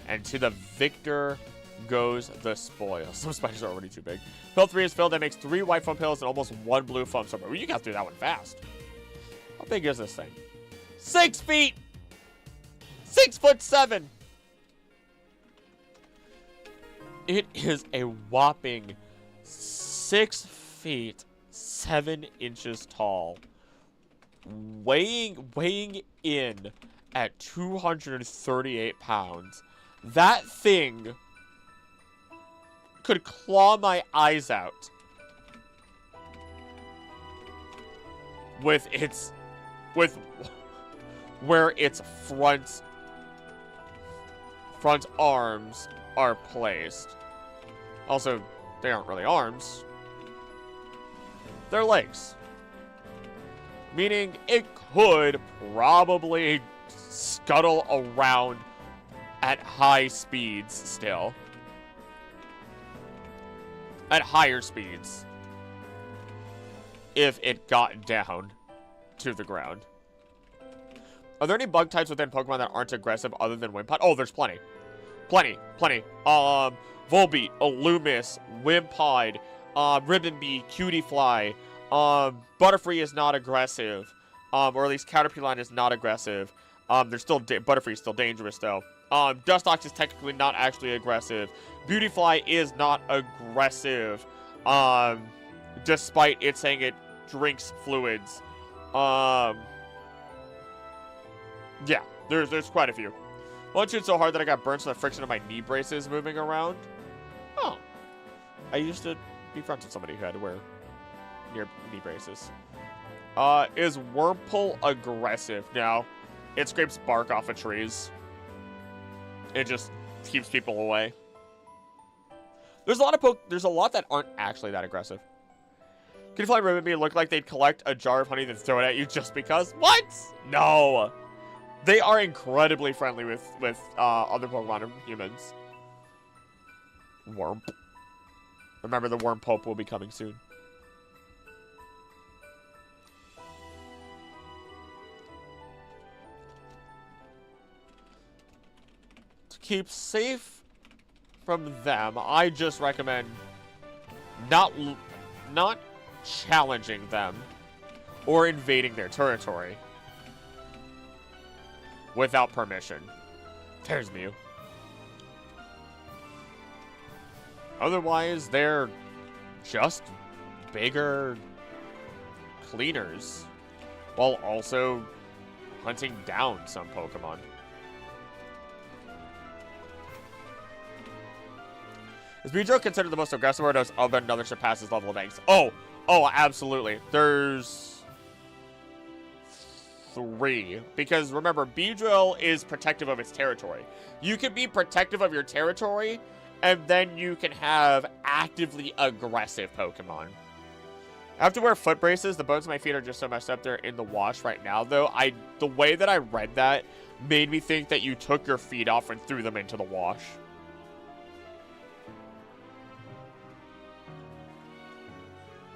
and to the victor goes the spoil. Some spiders are already too big. Pill 3 is filled. That makes 3 white foam pills and almost 1 blue foam. So you got through that one fast. How big is this thing? 6 feet! 6'7". It is a whopping 6 feet 7 inches tall, weighing in at 238 pounds. That thing could claw my eyes out with where its front arms are placed. Also, they aren't really arms. They're legs. Meaning it could probably scuttle around at high speeds still. At higher speeds. If it got down to the ground. Are there any bug types within Pokemon that aren't aggressive other than Wimpod? Oh, there's plenty. Plenty. Volbeat, Illumis, Wimpod, Ribbonbee, Cutiefly, Butterfree is not aggressive. Or at least Caterpillar is not aggressive. They're still Butterfree is still dangerous though. Dustox is technically not actually aggressive. Beautyfly is not aggressive, despite it saying it drinks fluids. Yeah, there's quite a few. One shoot so hard that I got burnt from the friction of my knee braces moving around. Oh. I used to be friends with somebody who had to wear knee braces. Is Wurmple aggressive? No. It scrapes bark off of trees. It just keeps people away. There's a lot that aren't actually that aggressive. Kittyfly and Ribbonbee look like they'd collect a jar of honey and throw it at you just because. What? No. They are incredibly friendly with other Pokemon and humans. Wurmp. Remember, the Wurmpope will be coming soon. To keep safe from them, I just recommend not challenging them or invading their territory without permission. There's Mew. Otherwise, they're just bigger cleaners, while also hunting down some Pokemon. Is Beedrill considered the most aggressive, or does another surpass his level of angst? Oh, absolutely. There's 3. Because remember, Beedrill is protective of its territory. You can be protective of your territory, and then you can have actively aggressive Pokemon. I have to wear foot braces. The bones of my feet are just so messed up. They're in the wash right now, though. The way that I read that made me think that you took your feet off and threw them into the wash.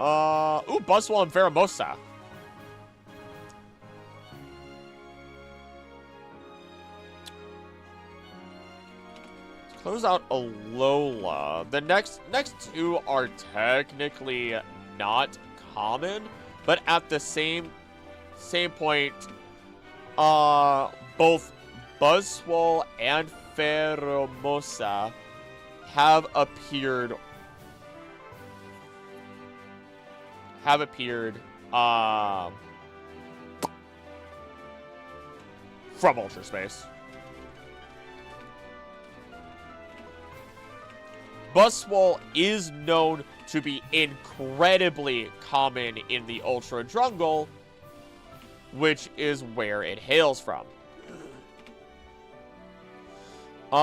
Ooh, Buzzwole and Veramosa. Close out Alola. The next 2 are technically not common, but at the same point, both Buzzwole and Veramosa have appeared from Ultra Space. Buzzwole is known to be incredibly common in the Ultra Jungle, which is where it hails from.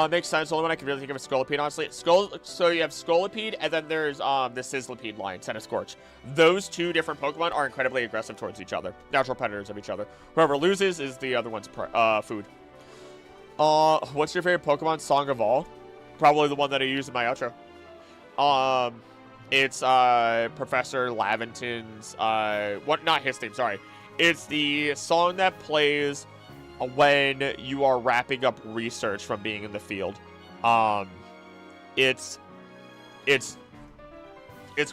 Makes sense. The only one I can really think of is Scolipede, honestly. So you have Scolipede, and then there's the Sizzlipede line, Centiskorch. Those 2 different Pokemon are incredibly aggressive towards each other. Natural predators of each other. Whoever loses is the other one's food. What's your favorite Pokemon? Song of All? Probably the one that I use in my outro. It's Professor Laventon's not his theme, sorry. It's the song that plays when you are wrapping up research from being in the field. It's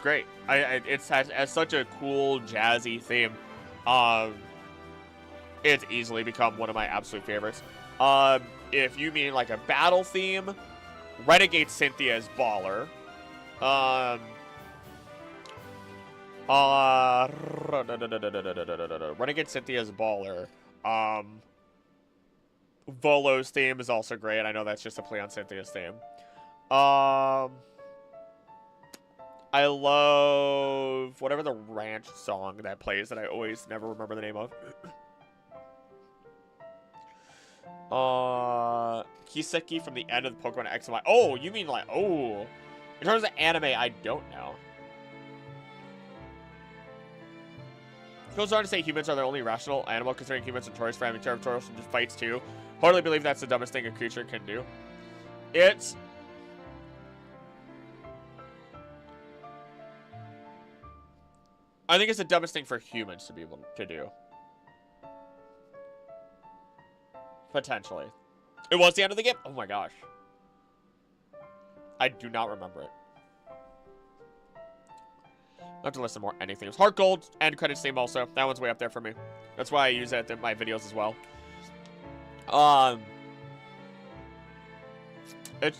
great. It has such a cool jazzy theme. It's easily become one of my absolute favorites. If you mean like a battle theme, Renegade Cynthia is baller. Renegade Cynthia is baller. Volo's theme is also great. I know that's just a play on Cynthia's theme. I love whatever the ranch song that plays that I always never remember the name of. Kiseki from the end of the Pokemon X and Y. Oh, you mean like, oh. In terms of anime, I don't know. It goes on to say humans are the only rational animal, considering humans are notorious for having territorial fights too. Hardly believe that's the dumbest thing a creature can do. I think it's the dumbest thing for humans to be able to do. Potentially. It was the end of the game? Oh my gosh. I do not remember it. I have to listen more anything. It's Heart Gold, end credits theme also. That one's way up there for me. That's why I use it in my videos as well.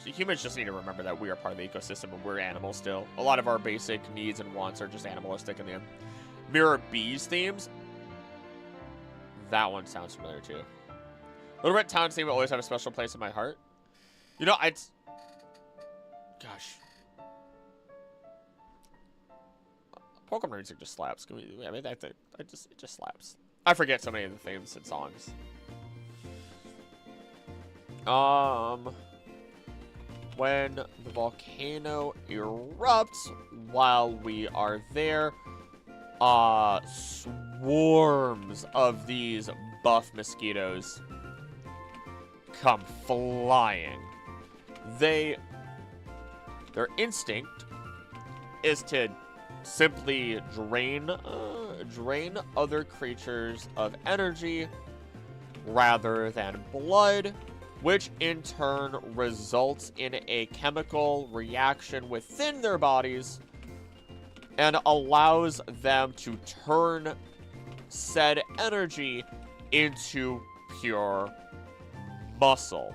Humans just need to remember that we are part of the ecosystem and we're animals still. A lot of our basic needs and wants are just animalistic in the end. Mirror Bees themes. That one sounds familiar too. Little Red Town theme will always have a special place in my heart. You know, gosh. Pokemon music just slaps. I mean, it just slaps. I forget so many of the themes and songs. When the volcano erupts while we are there, swarms of these buff mosquitoes come flying. Their instinct is to simply drain other creatures of energy rather than blood, which in turn results in a chemical reaction within their bodies and allows them to turn said energy into pure muscle,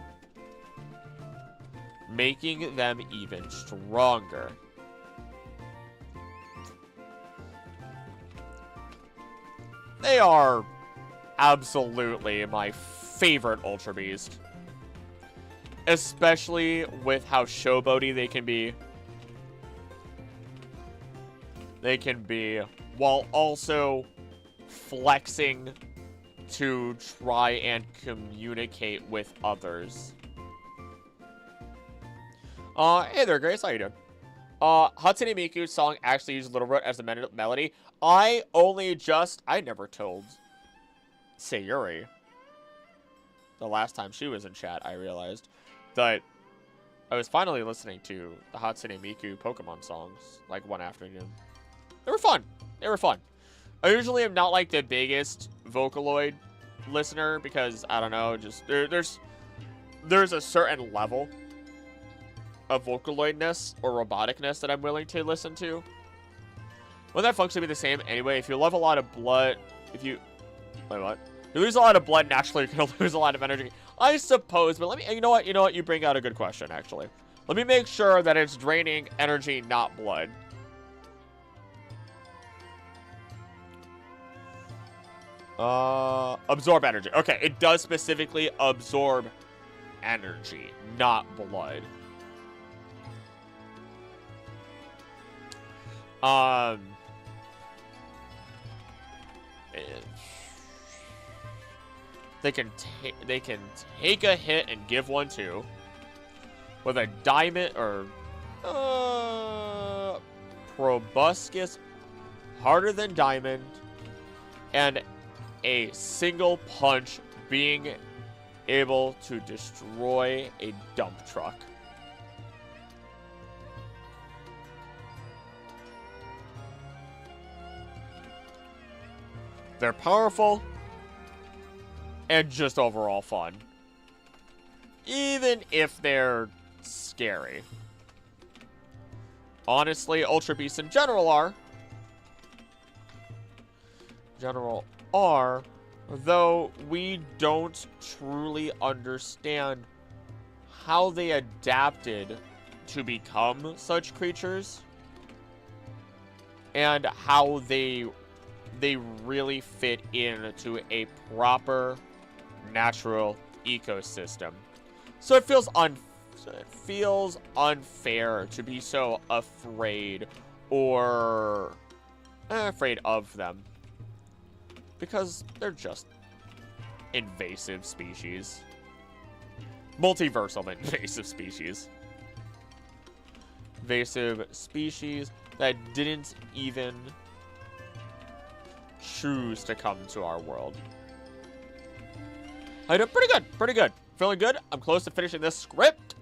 making them even stronger. They are absolutely my favorite Ultra Beast. Especially with how showboaty they can be. They can be, while also flexing to try and communicate with others. Hey there, Grace. How you doing? Hatsune Miku's song actually uses Little Root as the melody. I never told Sayuri. The last time she was in chat, I realized that I was finally listening to the Hatsune Miku Pokemon songs, like, one afternoon. They were fun. They were fun. I usually am not, like, the biggest Vocaloid listener because, I don't know, just, there's a certain level of Vocaloidness or roboticness that I'm willing to listen to. Well, that functions to be the same anyway. If you love a lot of blood, wait, what? You lose a lot of blood, naturally you're gonna lose a lot of energy. I suppose, but you know what, you bring out a good question, actually. Let me make sure that it's draining energy, not blood. Absorb energy. Okay, it does specifically absorb energy, not blood. They can take a hit and give one too. With a diamond or proboscis harder than diamond, and a single punch being able to destroy a dump truck. They're powerful and just overall fun, even if they're scary. Honestly, Ultra Beasts in general are, though we don't truly understand how they adapted to become such creatures and how they really fit into a proper natural ecosystem. So it feels unfair to be so afraid or afraid of them, because they're just invasive species. Multiversal invasive species. Invasive species that didn't even choose to come to our world. I did pretty good. Feeling good. I'm close to finishing this script.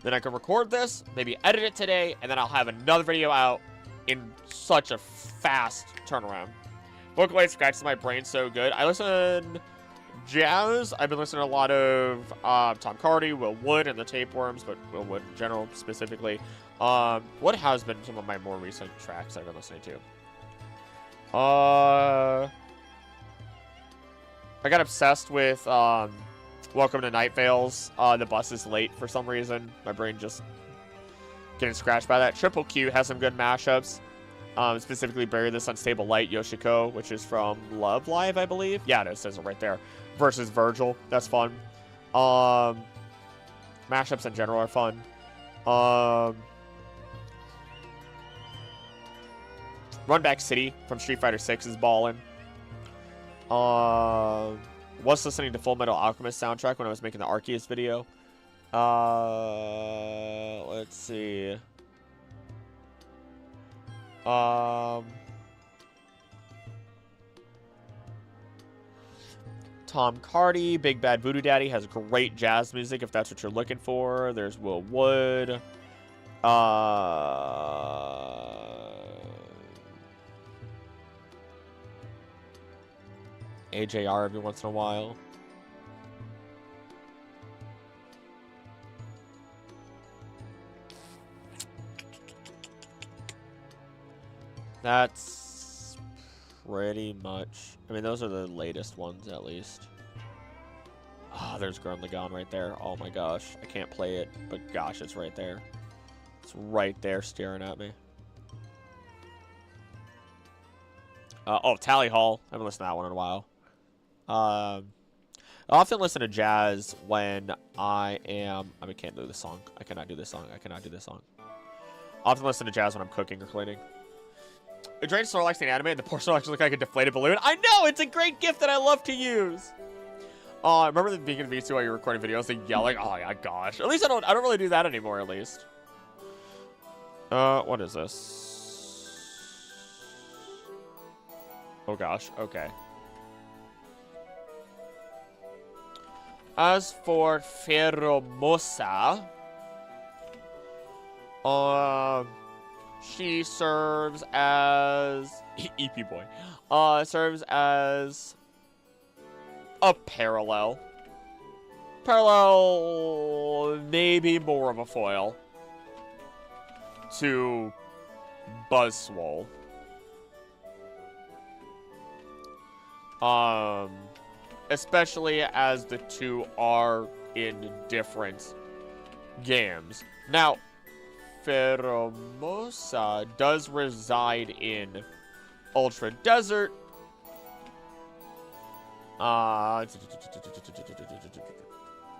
Then I can record this, maybe edit it today, and then I'll have another video out in such a fast turnaround. Vocaloid scratches my brain so good. I listen jazz. I've been listening to a lot of Tom Cardy, Will Wood, and the Tapeworms, but Will Wood in general specifically. What has been some of my more recent tracks I've been listening to? I got obsessed with Welcome to Night Vales. The bus is late for some reason. My brain just getting scratched by that. Triple Q has some good mashups. Specifically, Bury This Unstable Light, Yoshiko, which is from Love Live, I believe. Yeah, it says it right there. Versus Virgil. That's fun. Mashups in general are fun. Run Back City from Street Fighter 6 is ballin'. Was listening to Full Metal Alchemist soundtrack when I was making the Arceus video. Let's see. Tom Cardi, Big Bad Voodoo Daddy has great jazz music if that's what you're looking for. There's Will Wood. AJR every once in a while. That's pretty much... I mean, those are the latest ones, at least. Oh, there's Gurren Lagann right there. Oh my gosh. I can't play it, but gosh, it's right there. It's right there staring at me. Oh, Tally Hall. I haven't listened to that one in a while. I often listen to jazz when I am... I can't do this song. I cannot do this song. I cannot do this song. I often listen to jazz when I'm cooking or cleaning. It drains Snorlax in anime, and the poor Snorlax looks like a deflated balloon. I know! It's a great gift that I love to use! Remember the beginning of these two while you're recording videos, like yelling? Oh my gosh. At least I don't really do that anymore, at least. What is this? Oh gosh, okay. As for Pheromosa, she serves as EP boy. Serves as a parallel. Maybe more of a foil to Buzzswole. Especially as the two are in different games. Now, Pheromosa does reside in Ultra Desert.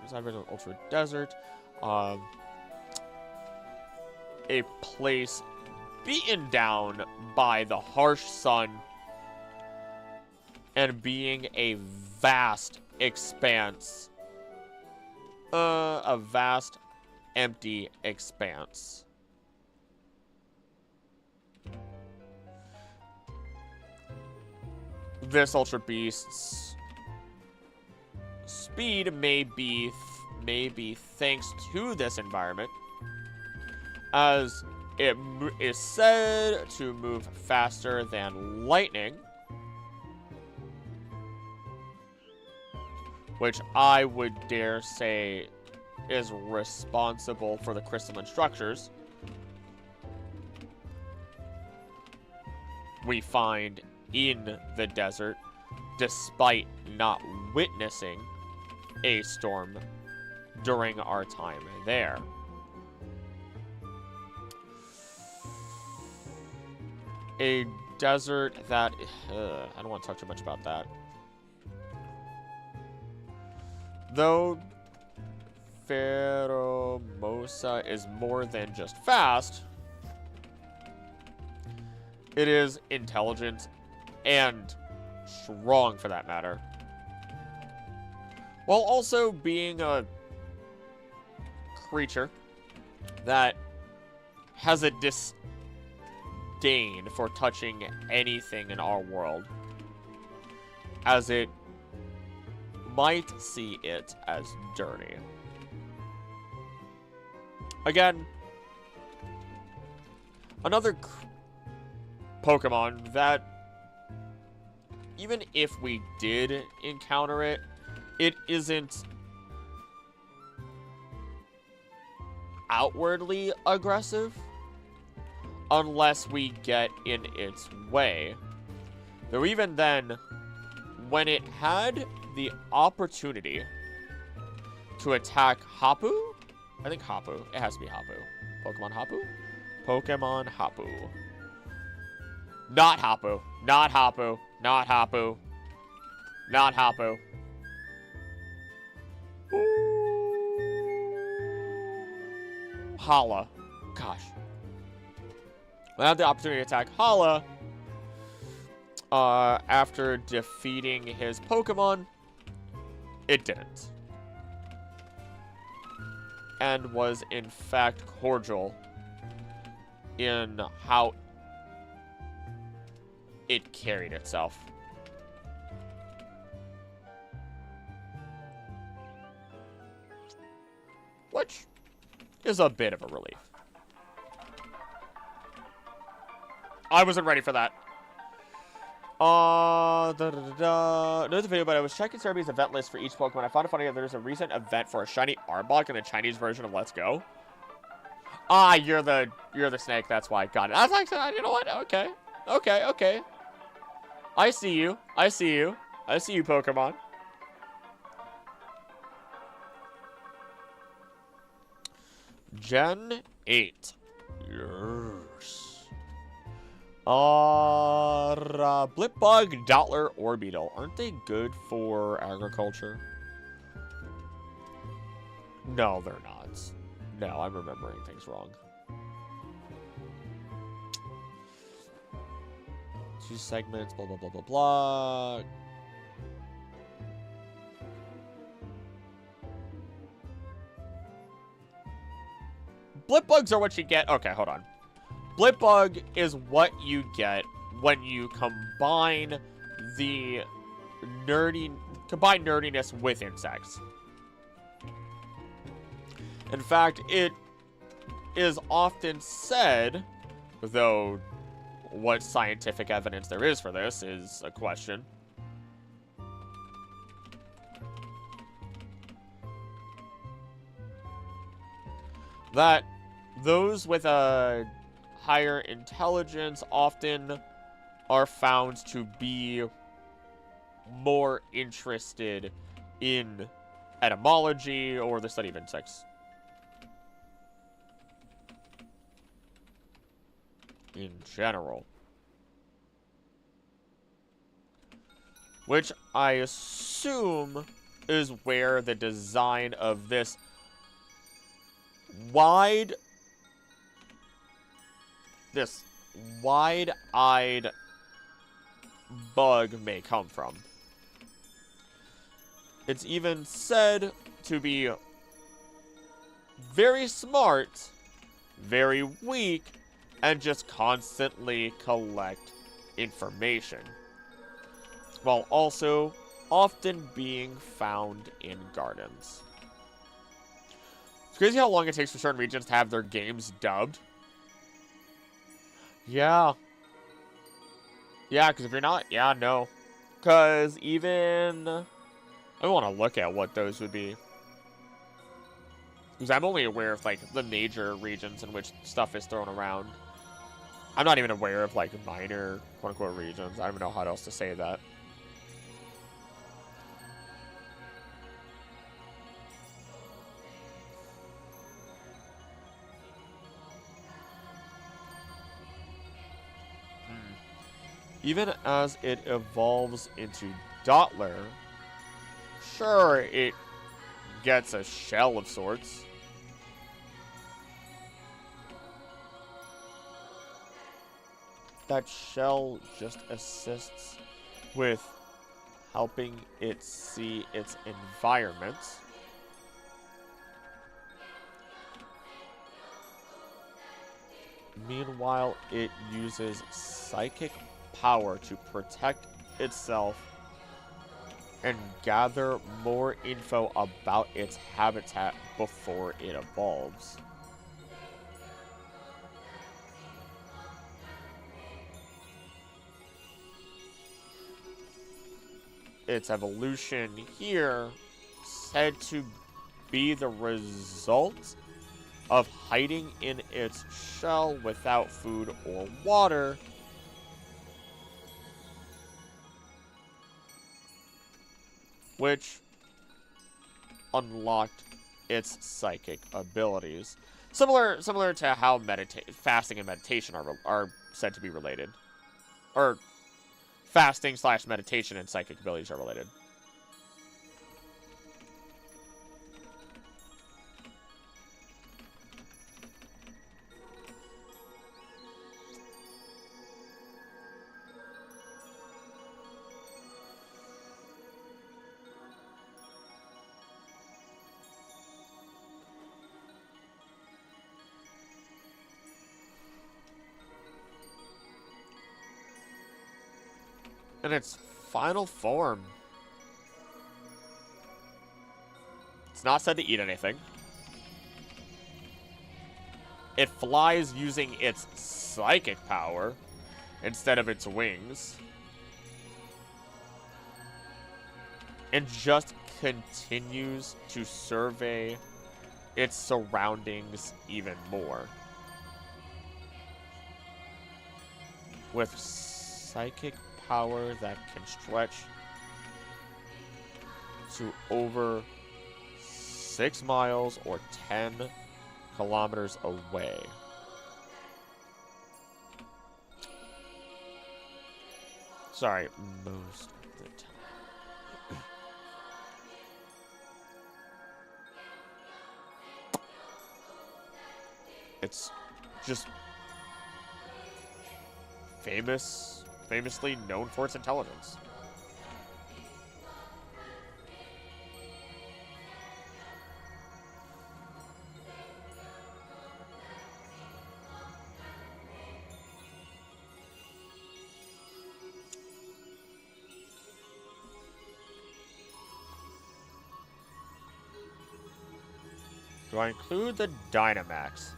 Reside in Ultra Desert. A place beaten down by the harsh sun and being a vast expanse. A vast, empty expanse. This Ultra Beast's speed may be thanks to this environment, as it is said to move faster than lightning, which I would dare say is responsible for the crystalline structures we find in the desert, despite not witnessing a storm during our time there. A desert that... I don't want to talk too much about that. Though Pheromosa is more than just fast, it is intelligent and strong, for that matter, while also being a creature that has a disdain for touching anything in our world, as it might see it as dirty. Again, another Pokemon that, even if we did encounter it, it isn't outwardly aggressive unless we get in its way. Though even then, when it had the opportunity to attack Hapu? I think Hapu. It has to be Hapu. Pokemon Hapu? Pokemon Hapu. Not Hapu. Not Hapu. Not Hapu. Not Hapu. Hala. Gosh. When I had the opportunity to attack Hala, after defeating his Pokemon, it didn't. And was, in fact, cordial in how it carried itself. Which is a bit of a relief. I wasn't ready for that. There's a video, but I was checking Serbia's event list for each Pokemon. I found it funny that there's a recent event for a shiny Arbok in the Chinese version of Let's Go. Ah, you're the snake. That's why I got it. I was like, you know what? Okay. Okay, okay. I see you. I see you. I see you, Pokemon. Gen 8. Yes. Blipbug, Dottler, Orbeetle. Aren't they good for agriculture? No, they're not. No, I'm remembering things wrong. 2 segments, blah, blah, blah, blah, blah. Blipbugs are what you get. Okay, hold on. Blipbug is what you get when you combine the nerdiness with insects. In fact, it is often said, though what scientific evidence there is for this is a question, that those with a higher intelligence often are found to be more interested in etymology or the study of insects in general. Which I assume is where the design of this wide-eyed bug may come from. It's even said to be very smart, very weak, and just constantly collect information, while also often being found in gardens. It's crazy how long it takes for certain regions to have their games dubbed. Yeah. Yeah, because if you're not, yeah, no. Because even, I want to look at what those would be. Because I'm only aware of, like, the major regions in which stuff is thrown around. I'm not even aware of, like, minor, quote-unquote, regions. I don't even know how else to say that. Even as it evolves into Dottler, sure, it gets a shell of sorts. That shell just assists with helping it see its environment. Meanwhile, it uses psychic power to protect itself and gather more info about its habitat before it evolves. Its evolution here said to be the result of hiding in its shell without food or water, which unlocked its psychic abilities. Similar to how fasting and meditation are said to be related. Or fasting / meditation and psychic abilities are related. In its final form, it's not said to eat anything. It flies using its psychic power instead of its wings. And just continues to survey its surroundings even more. With psychic power that can stretch to over 6 miles or 10 kilometers away. Sorry, most of the time. It's just famously known for its intelligence. Do I include the Dynamax?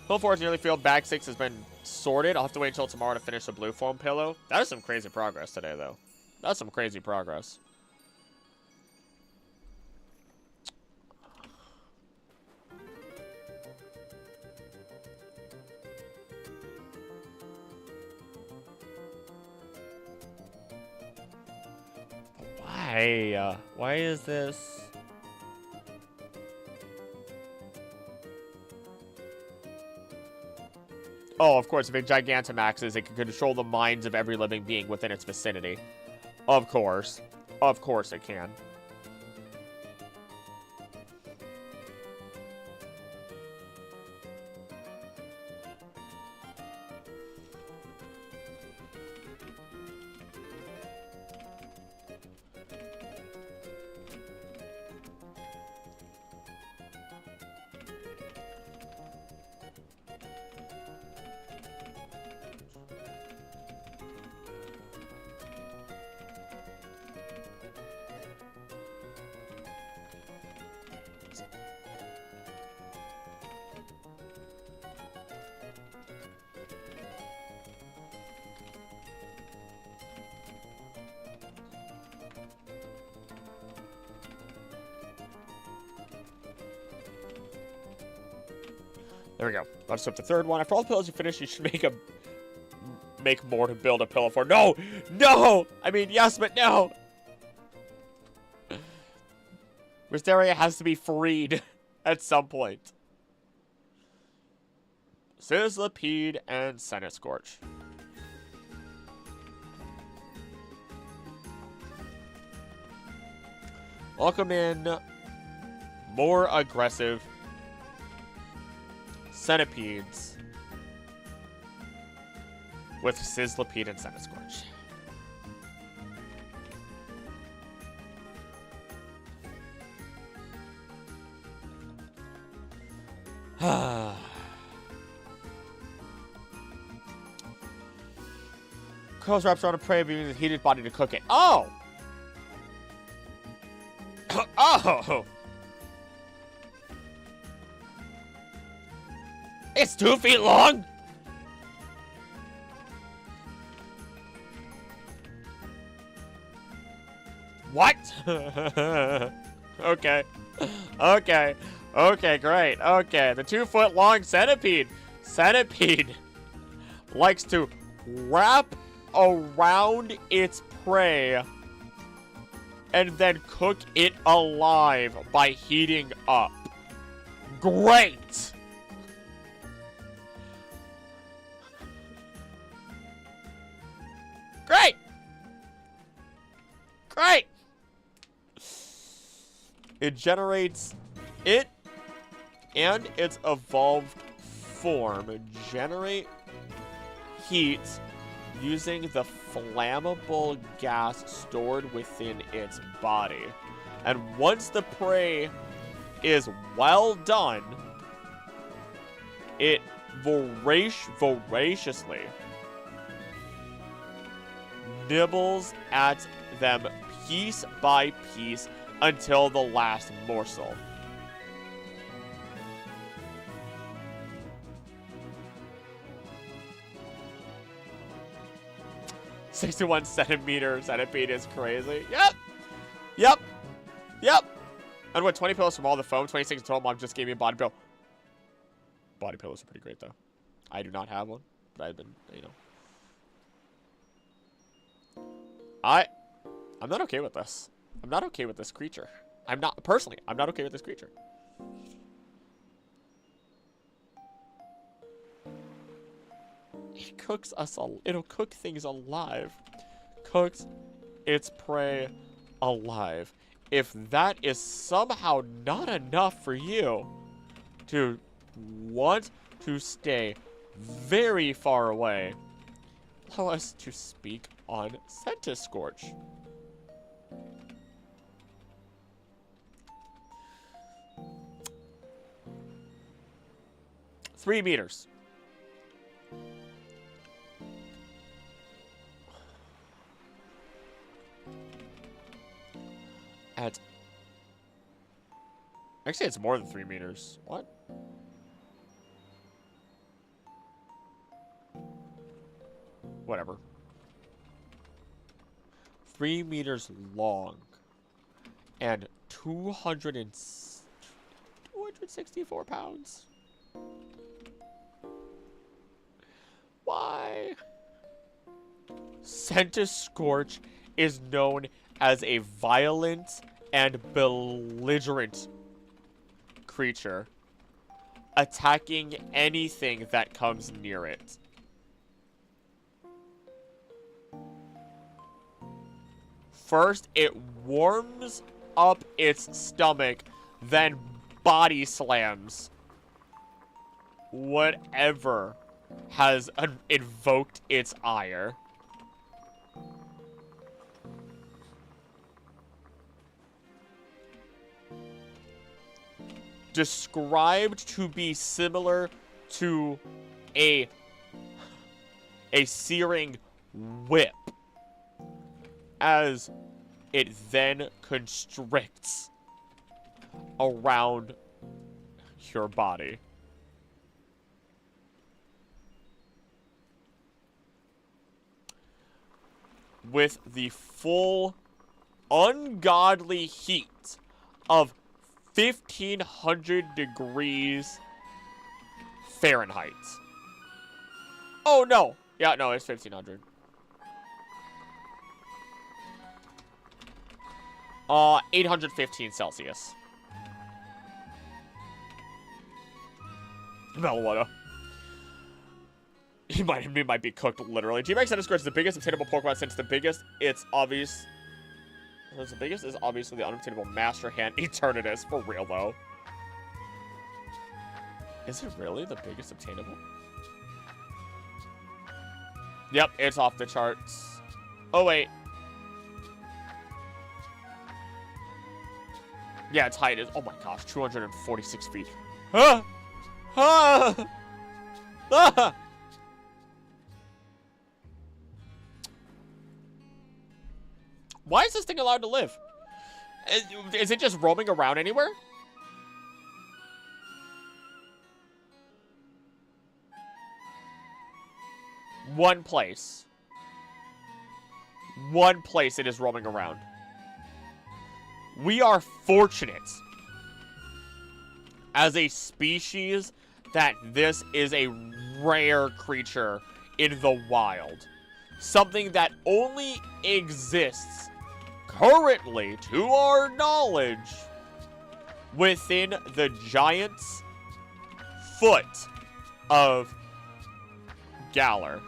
Hill 4's nearly filled. Bag 6 has been sorted. I'll have to wait until tomorrow to finish the blue foam pillow. That is some crazy progress today, though. That's some crazy progress. Why? Why is this? Oh, of course, if it Gigantamaxes, it can control the minds of every living being within its vicinity. Of course. Of course it can. There we go. Let's flip the third one. After all the pillows you finish, you should make more to build a pillow for. No! No! I mean, yes, but no! Wisteria has to be freed at some point. Sizzlipede and Senate Scorch. Welcome in more aggressive Centipedes with Sizzlipede and Senate Scorch. Curls wraps around a prey, using the heated body to cook it. Oh! Oh! It's 2 feet long? What? Okay. Okay. Okay, great. Okay, the 2 foot long centipede. Centipede likes to wrap around its prey and then cook it alive by heating up. Great! Great! Great! It generates it and its evolved form generate heat using the flammable gas stored within its body. And once the prey is well done, it voraciously nibbles at them piece by piece until the last morsel. "61 centimeter centipede is crazy." Yep. Yep. Yep. And what, 20 pillows from all the foam, 26 total. Mom just gave me a body pillow. Body pillows are pretty great, though. I do not have one, but I've been, you know. I'm not okay with this. I'm not okay with this creature. I'm not okay with this creature. It cooks us it'll cook things alive. Cooks its prey alive. If that is somehow not enough for you to want to stay very far away, allow us to speak on Centiscorch. Three meters. Actually, it's more than 3 meters. What? Whatever. 3 meters long. And 264 pounds. Why? Centiscorch is known as a violent and belligerent creature, attacking anything that comes near it. First, it warms up its stomach, then body slams whatever has invoked its ire. Described to be similar to a searing whip, as it then constricts around your body. With the full ungodly heat of 1,500 degrees Fahrenheit. Oh, no. Yeah, no, it's 1,500. 815 Celsius. Melwada. He might be cooked, literally. G-Max Centiscorch is the biggest obtainable Pokemon since the biggest is obviously the unobtainable Master Hand Eternatus. For real, though. Is it really the biggest obtainable? Yep, it's off the charts. Oh, wait. Yeah, its height is, oh my gosh, 246 feet. Ah! Ah! Ah! Why is this thing allowed to live? Is it just roaming around anywhere? One place. One place it is roaming around. We are fortunate as a species that this is a rare creature in the wild. Something that only exists currently, to our knowledge, within the giant's foot of Galar.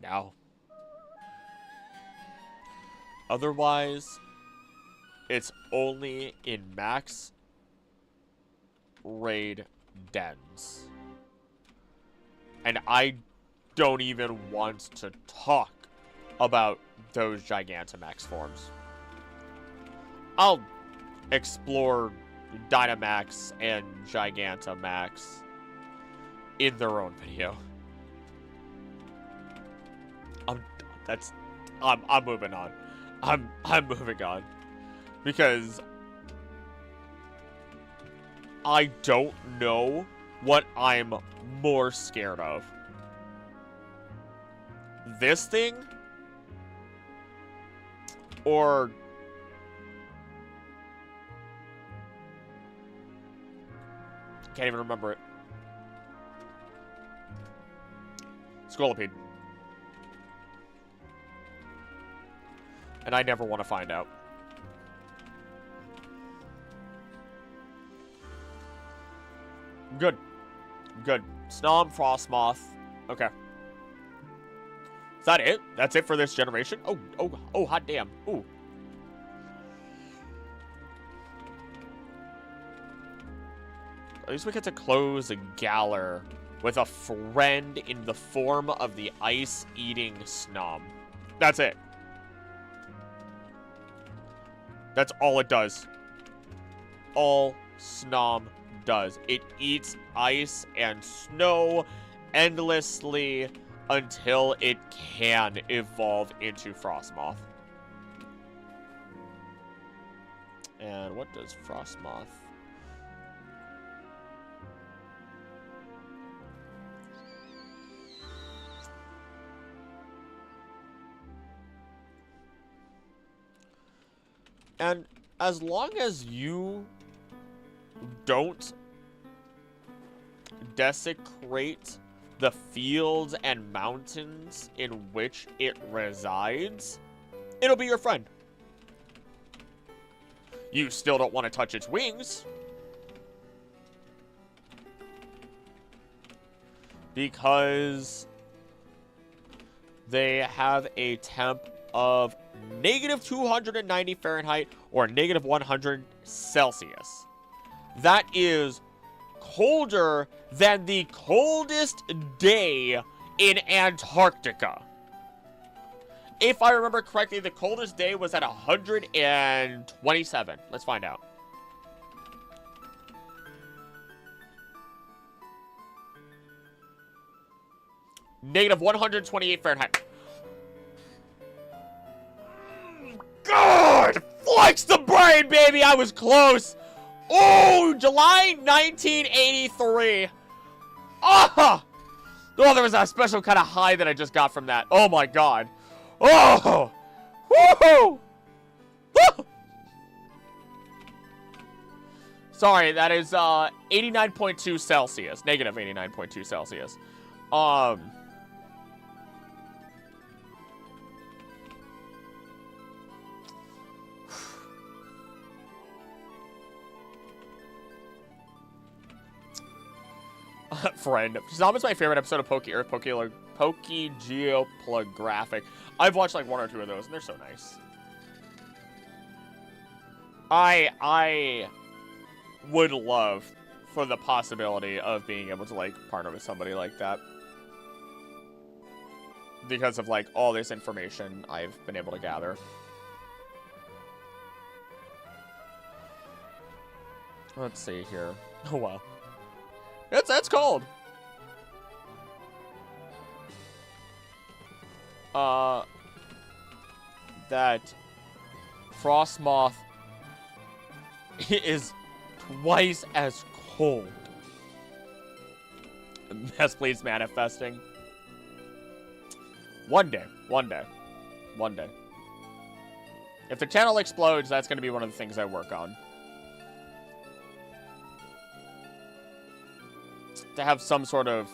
Now, otherwise, it's only in max raid dens. And I don't even want to talk about those Gigantamax forms. I'll explore Dynamax and Gigantamax in their own video. I'm moving on. I'm moving on. Because I don't know what I'm more scared of. This thing? Or can't even remember it. Scolipede. And I never want to find out. Good. Good. Snom, Frostmoth. Okay. Is that it? That's it for this generation? Oh, hot damn. Ooh. At least we get to close a Galar with a friend in the form of the ice-eating Snom. That's it. That's all it does. All Snom does. It eats ice and snow endlessly until it can evolve into Frostmoth. And what does Frostmoth? And as long as you don't desecrate the fields and mountains in which it resides, it'll be your friend. You still don't want to touch its wings, because they have a temp of -290 Fahrenheit or -100 Celsius. That is colder than the coldest day in Antarctica. If I remember correctly, the coldest day was at 127. Let's find out. -128 Fahrenheit. God! Flex the brain, baby! I was close! Oh, July 1983. Ah! Oh, there was a special kind of high that I just got from that. Oh my god. Oh! Woohoo! Woo! Sorry, that is 89.2 Celsius. Negative 89.2 Celsius. Friend. Snom is my favorite episode of Pokegeographic. I've watched like 1 or 2 of those, and they're so nice. I would love for the possibility of being able to, like, partner with somebody like that. Because of, like, all this information I've been able to gather. Let's see here. Oh, wow. That's cold. That Frostmoth is twice as cold. Yes, please, manifesting. One day. If the channel explodes, that's going to be one of the things I work on. To have some sort of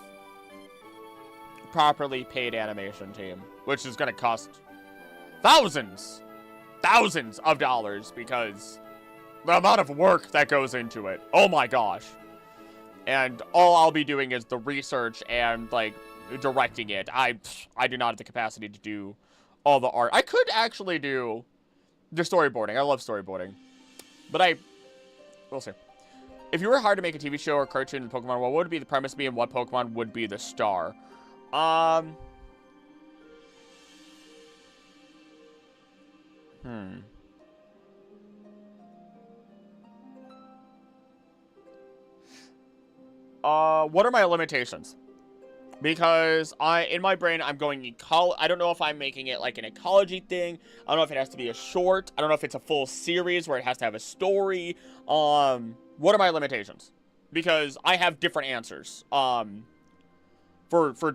properly paid animation team, which is going to cost thousands of dollars because the amount of work that goes into it. Oh my gosh. And all I'll be doing is the research and, like, directing it. I do not have the capacity to do all the art. I could actually do the storyboarding. I love storyboarding. But we'll see. If you were hired to make a TV show or cartoon in Pokemon, what would be the premise be and what Pokemon would be the star? What are my limitations? Because in my brain, I'm going I don't know if I'm making it like an ecology thing. I don't know if it has to be a short. I don't know if it's a full series where it has to have a story. What are my limitations? Because I have different answers. For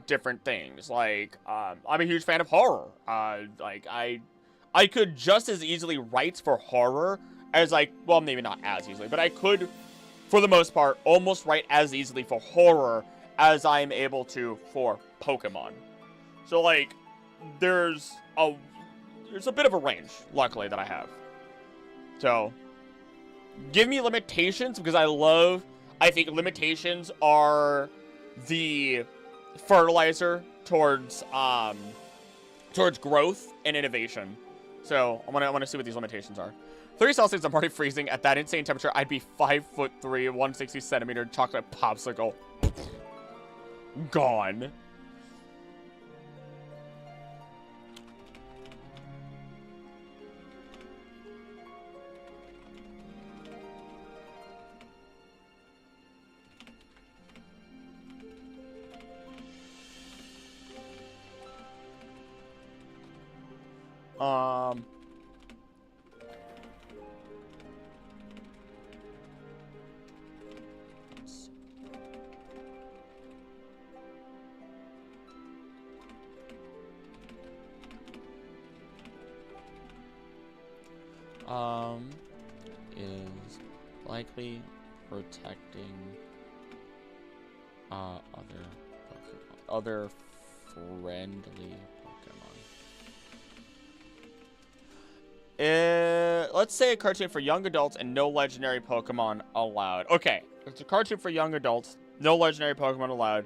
different things. Like, I'm a huge fan of horror. Like, I could just as easily write for horror as, like, well, maybe not as easily, but I could, for the most part, almost write as easily for horror as I am able to for Pokemon. So, like, there's a bit of a range, luckily, that I have. So, give me limitations, because I think limitations are the fertilizer towards growth and innovation. So, I want to see what these limitations are. 30 Celsius, I'm already freezing. At that insane temperature, I'd be 5'3", 160 centimeter chocolate popsicle. Gone. Is likely protecting other friendly Pokemon. Let's say a cartoon for young adults and no legendary Pokemon allowed. Okay, it's a cartoon for young adults, no legendary Pokemon allowed.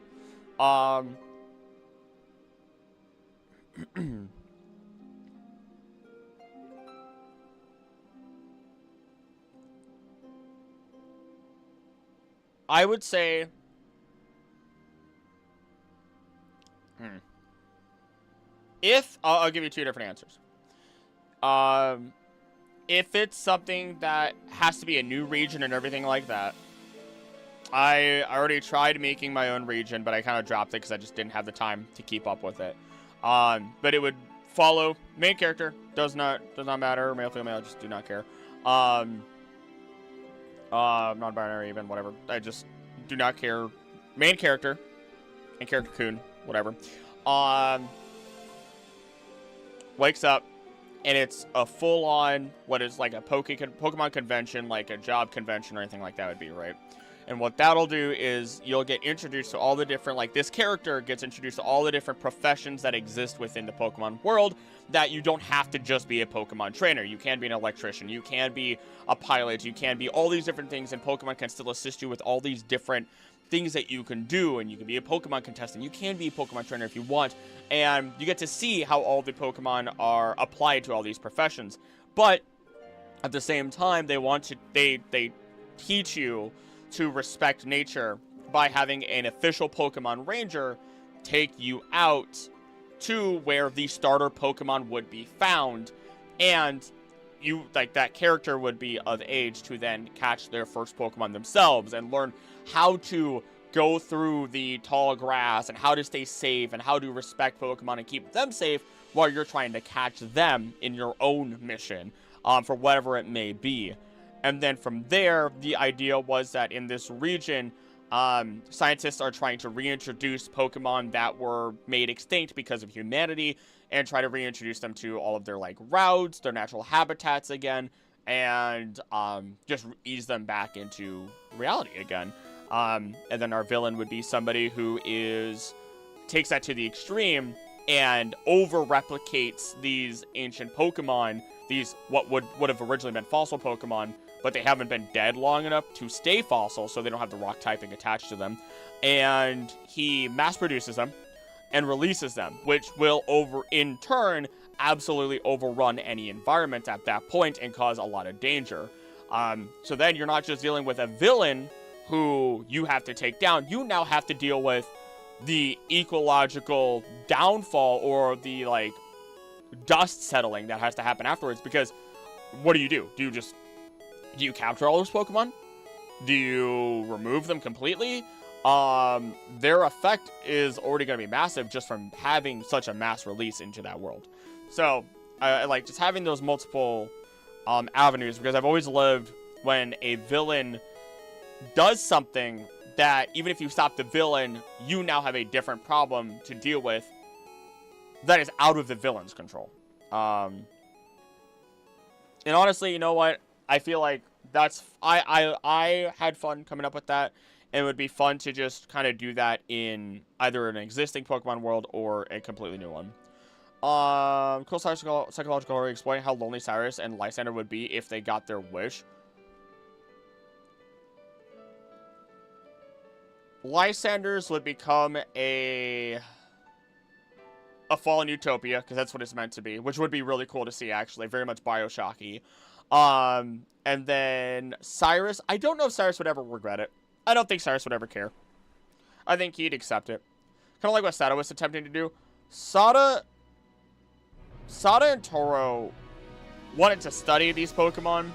I would say, if, I'll give you two different answers. If it's something that has to be a new region and everything like that, I already tried making my own region, but I kind of dropped it because I just didn't have the time to keep up with it. But it would follow main character, does not matter, male, female, I just do not care. Non-binary even, whatever. I just do not care. Main character and character Coon, whatever. Wakes up and it's a full-on what is like a Pokemon convention, like a job convention or anything like that would be, right? And what that'll do is you'll get introduced to all the different, like this character gets introduced to all the different professions that exist within the Pokemon world, that you don't have to just be a Pokemon trainer. You can be an electrician, you can be a pilot, you can be all these different things, and Pokemon can still assist you with all these different things that you can do, and you can be a Pokemon contestant, you can be a Pokemon trainer if you want, and you get to see how all the Pokemon are applied to all these professions. But at the same time, they teach you to respect nature by having an official Pokemon Ranger take you out to where the starter Pokemon would be found, and you, like, that character would be of age to then catch their first Pokemon themselves and learn how to go through the tall grass and how to stay safe and how to respect Pokemon and keep them safe while you're trying to catch them in your own mission, for whatever it may be. And then from there, the idea was that in this region, scientists are trying to reintroduce Pokemon that were made extinct because of humanity and try to reintroduce them to all of their, like, routes, their natural habitats again, and just ease them back into reality again. And then our villain would be somebody who takes that to the extreme and over-replicates these ancient Pokemon, these what would have originally been fossil Pokemon, but they haven't been dead long enough to stay fossil, so they don't have the rock typing attached to them. And he mass-produces them and releases them, which will, in turn, absolutely overrun any environment at that point and cause a lot of danger. So then you're not just dealing with a villain who you have to take down, you now have to deal with the ecological downfall or the, like, dust settling that has to happen afterwards, because what do? Do you capture all those Pokemon? Do you remove them completely? Their effect is already going to be massive just from having such a mass release into that world. So, I like just having those multiple avenues, because I've always loved when a villain does something that, even if you stop the villain, you now have a different problem to deal with that is out of the villain's control. And honestly, you know what? I feel like I had fun coming up with that, and it would be fun to just kind of do that in either an existing Pokemon world or a completely new one. Cool psychological horror explaining how lonely Cyrus and Lysander would be if they got their wish. Lysanders would become a fallen utopia, because that's what it's meant to be, which would be really cool to see, actually. Very much Bioshocky. And then Cyrus, I don't know if Cyrus would ever regret it. I don't think Cyrus would ever care. I think he'd accept it. Kind of like what Sada was attempting to do. Sada and Toro wanted to study these Pokemon,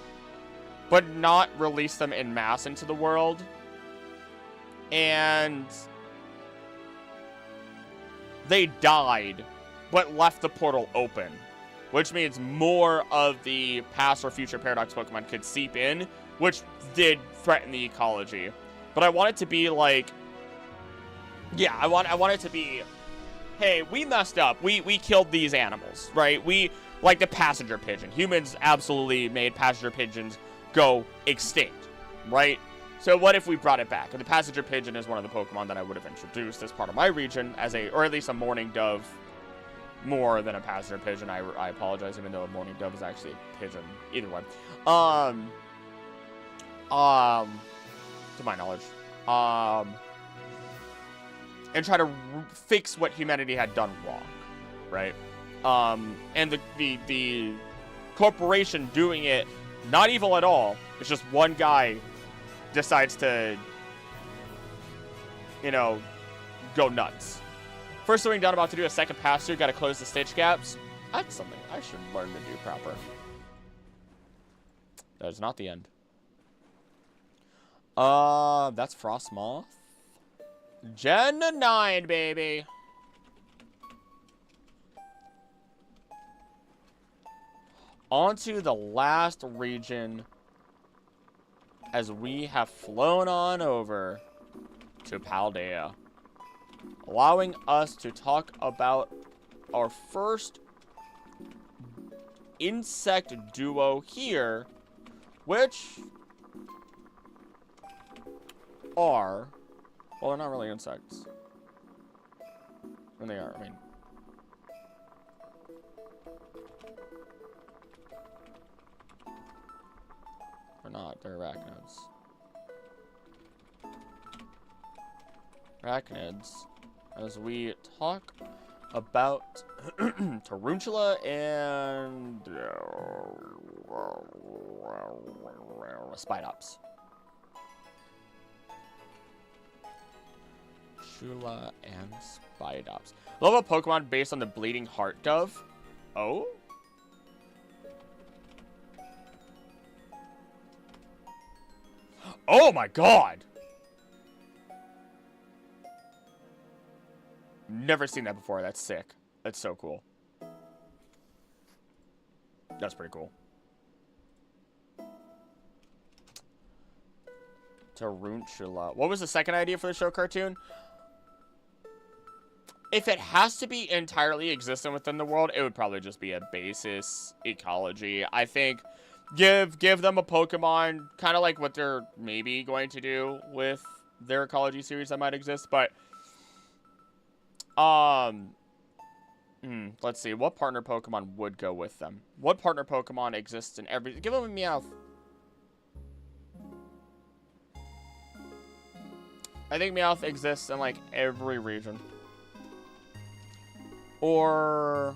but not release them en masse into the world. And they died, but left the portal open, which means more of the past or future Paradox Pokemon could seep in, which did threaten the ecology. But I want it to be like, yeah, I want it to be, hey, we messed up. We killed these animals, right? Like the passenger pigeon. Humans absolutely made passenger pigeons go extinct, right? So what if we brought it back? And the passenger pigeon is one of the Pokemon that I would have introduced as part of my region as or at least a mourning dove more than a passenger pigeon. I apologize, even though a mourning dove is actually a pigeon. Either way. To my knowledge. And try to fix what humanity had done wrong, right? And the corporation doing it, not evil at all. It's just one guy decides to, you know, go nuts. First thing done, about to do a second pass through, gotta close the stitch gaps. That's something I should learn to do proper. That is not the end. That's Frostmoth. Gen 9, baby. On to the last region, as we have flown on over to Paldea, allowing us to talk about our first insect duo here, which are, well, they're not really insects. And they are, I mean. They're not, they're arachnids. Arachnids, as we talk about Tarantula and Spidops. Shula and Spidops. Love a Pokemon based on the Bleeding Heart Dove. Oh? Oh my god! Never seen that before. That's sick. That's so cool. That's pretty cool. Tarantula. What was the second idea for the show cartoon? if it has to be entirely existent within the world, it would probably just be a basis ecology. I think give them a Pokemon, kind of like what they're maybe going to do with their ecology series that might exist, but let's see, what partner Pokemon would go with them? What partner Pokemon exists in every... Give them a Meowth. I think Meowth exists in, like, every region. Or...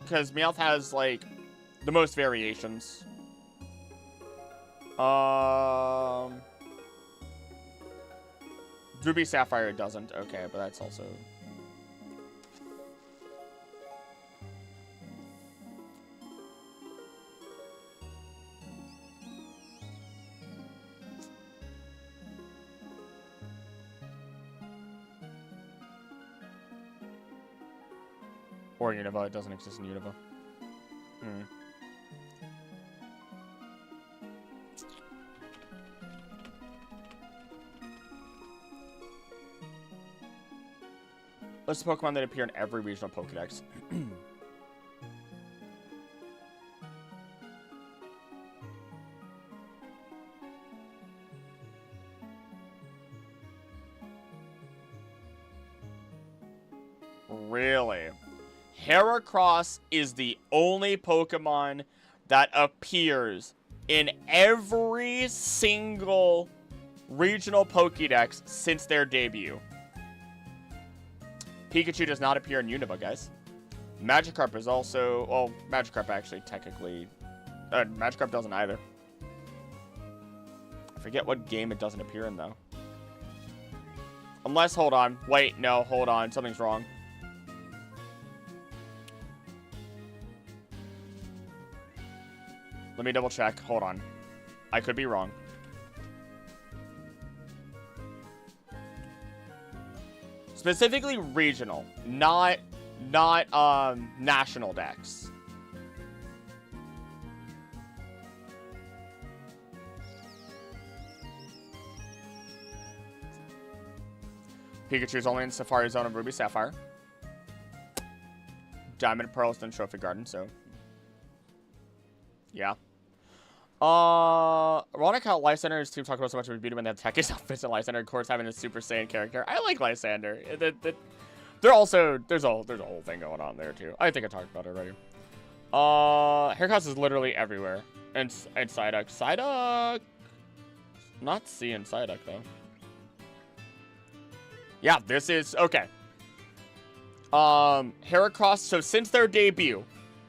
because Meowth has, like, the most variations. Ruby Sapphire doesn't. Okay, but that's also... or Unova. It doesn't exist in Unova. List of Pokemon that appear in every regional Pokedex. Really? Heracross is the only Pokemon that appears in every single regional Pokédex since their debut. Pikachu does not appear in Unova, guys. Magikarp is also... well, Magikarp actually technically... Magikarp doesn't either. I forget what game it doesn't appear in, though. Unless, hold on. Wait, no, hold on. Something's wrong. Let me double check. Hold on. I could be wrong. Specifically regional, not national decks. Pikachu's only in Safari Zone of Ruby Sapphire. Diamond and Pearl is in Trophy Garden, so yeah. Ironic how Lysander's team talk about so much of beauty when they have Techies outfits and Lysander, of course, having a Super Saiyan character. I like Lysander. They're also... there's a whole thing going on there, too. I think I talked about it already. Heracross is literally everywhere. And Psyduck. Psyduck... not seeing Psyduck, though. Yeah, this is... okay. Heracross... so since their debut...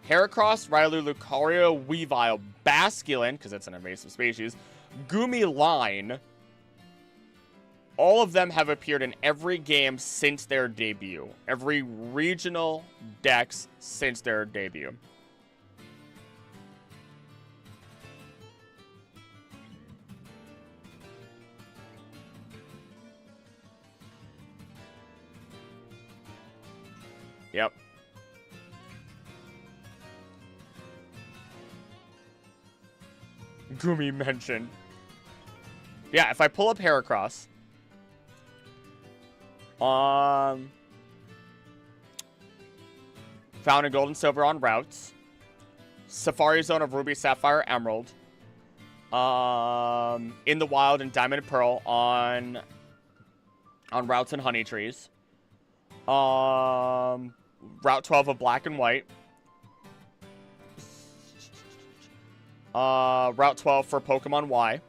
Heracross, Railu, Lucario, Weavile, Basculin, because it's an invasive species, Gumiline, all of them have appeared in every game since their debut. Every regional dex since their debut. Yep. Gumi mentioned. Yeah, if I pull up Heracross. Found in Gold and Silver on routes. Safari Zone of Ruby, Sapphire, Emerald. In the Wild and Diamond and Pearl on routes and honey trees. Route 12 of Black and White. Route 12 for Pokemon Y.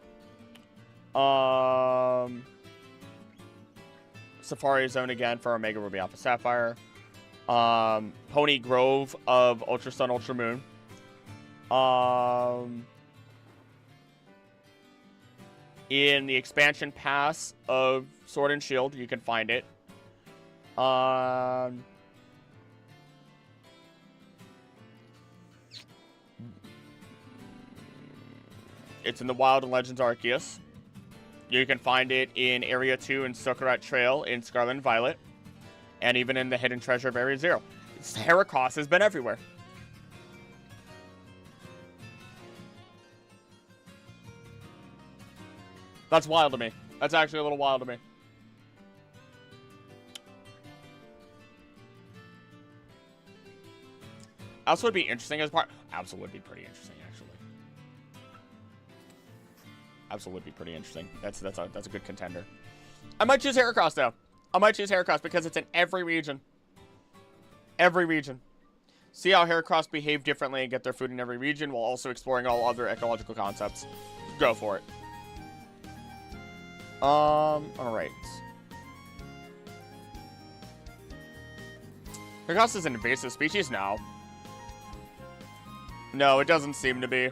Safari Zone again for Omega Ruby Alpha Sapphire. Pony Grove of Ultra Sun, Ultra Moon. In the expansion pass of Sword and Shield, you can find it. It's in the Wild and Legends Arceus. You can find it in Area 2 in Sokarat Trail in Scarlet and Violet. And even in the Hidden Treasure of Area 0. Heracross has been everywhere. That's wild to me. That's actually a little wild to me. Absol would be interesting as part. Absol would be pretty interesting, actually. Absol would be pretty interesting. That's a good contender. I might choose Heracross though. I might choose Heracross because it's in every region. Every region. See how Heracross behave differently and get their food in every region while also exploring all other ecological concepts. Go for it. Alright. Heracross is an invasive species now. No, it doesn't seem to be.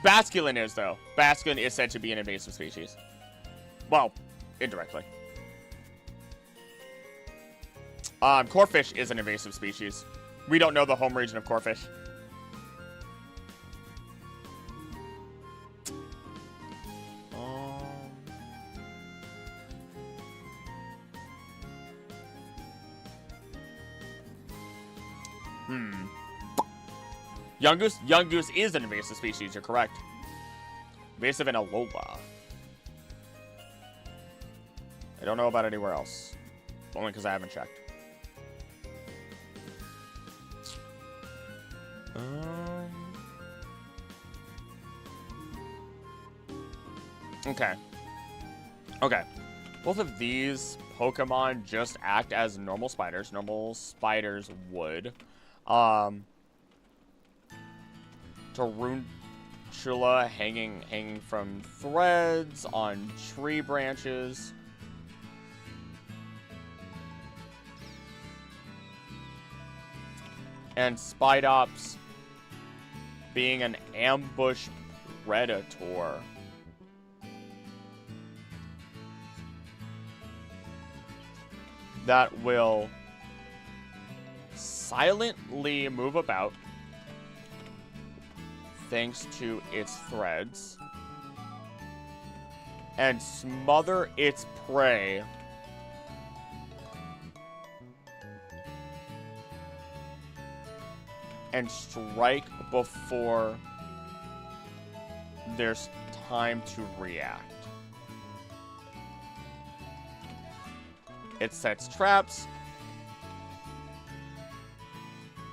Basculin is, though. Basculin is said to be an invasive species. Well, indirectly. Corfish is an invasive species. We don't know the home region of Corfish. Young Goose is an invasive species, you're correct. Invasive in Alola. I don't know about anywhere else. Only because I haven't checked. Okay. Okay. Both of these Pokemon just act as normal spiders. Normal spiders would. Tarantula hanging from threads on tree branches. And Spidops being an ambush predator. That will silently move about thanks to its threads and smother its prey and strike before there's time to react. It sets traps,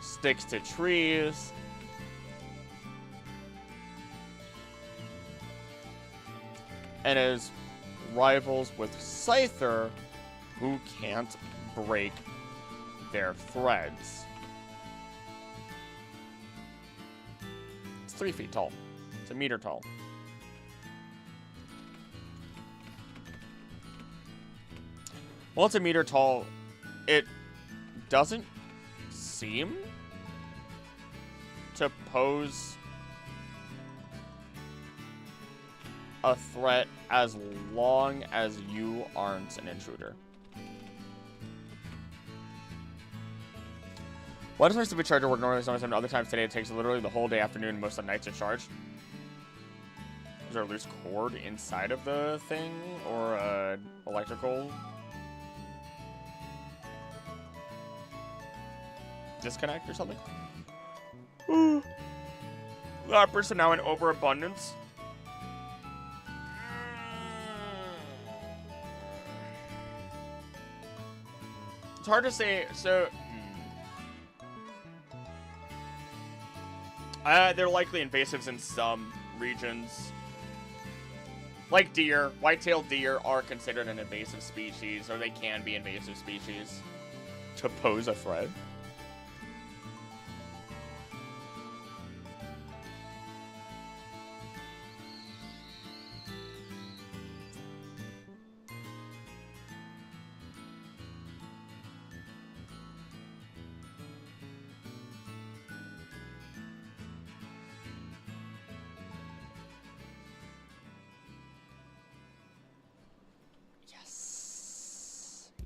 sticks to trees, and is rivals with Scyther, who can't break their threads. It's 3 feet tall. It's a meter tall. Well, it's a meter tall. It doesn't seem to pose a threat as long as you aren't an intruder. Why does my stupid charger work normally sometimes and other times today it takes literally the whole day, afternoon, and most of the night to charge? Is there a loose cord inside of the thing? Or a electrical disconnect or something? Ooh. That person now in overabundance. It's hard to say. So they're likely invasives in some regions. Like deer, white-tailed deer are considered an invasive species, or they can be invasive species to pose a threat.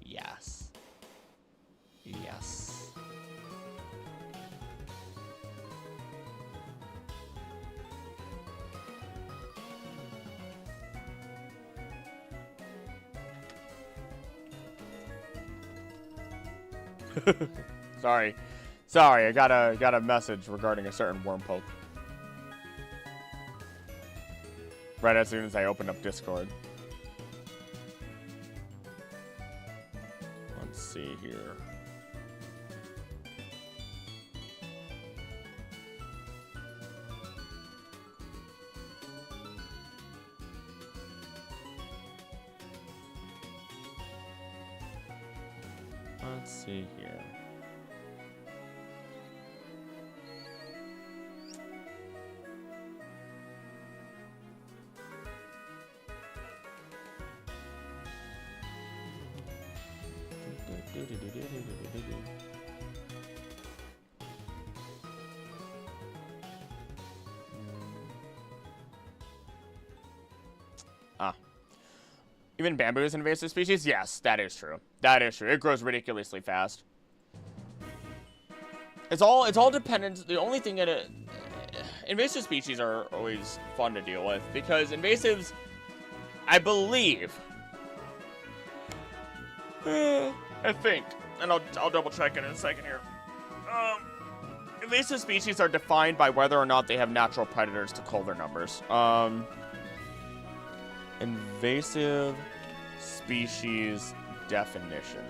Yes. Yes. Sorry, I got a message regarding a certain worm poke. Right as soon as I opened up Discord. Let's see here. Let's see here. Even bamboo is an invasive species? Yes, that is true. That is true. It grows ridiculously fast. It's all dependent. The only thing that invasive species are always fun to deal with because invasives, I believe, I think, and I'll double check it in a second here. Invasive species are defined by whether or not they have natural predators to cull their numbers. Invasive species definition.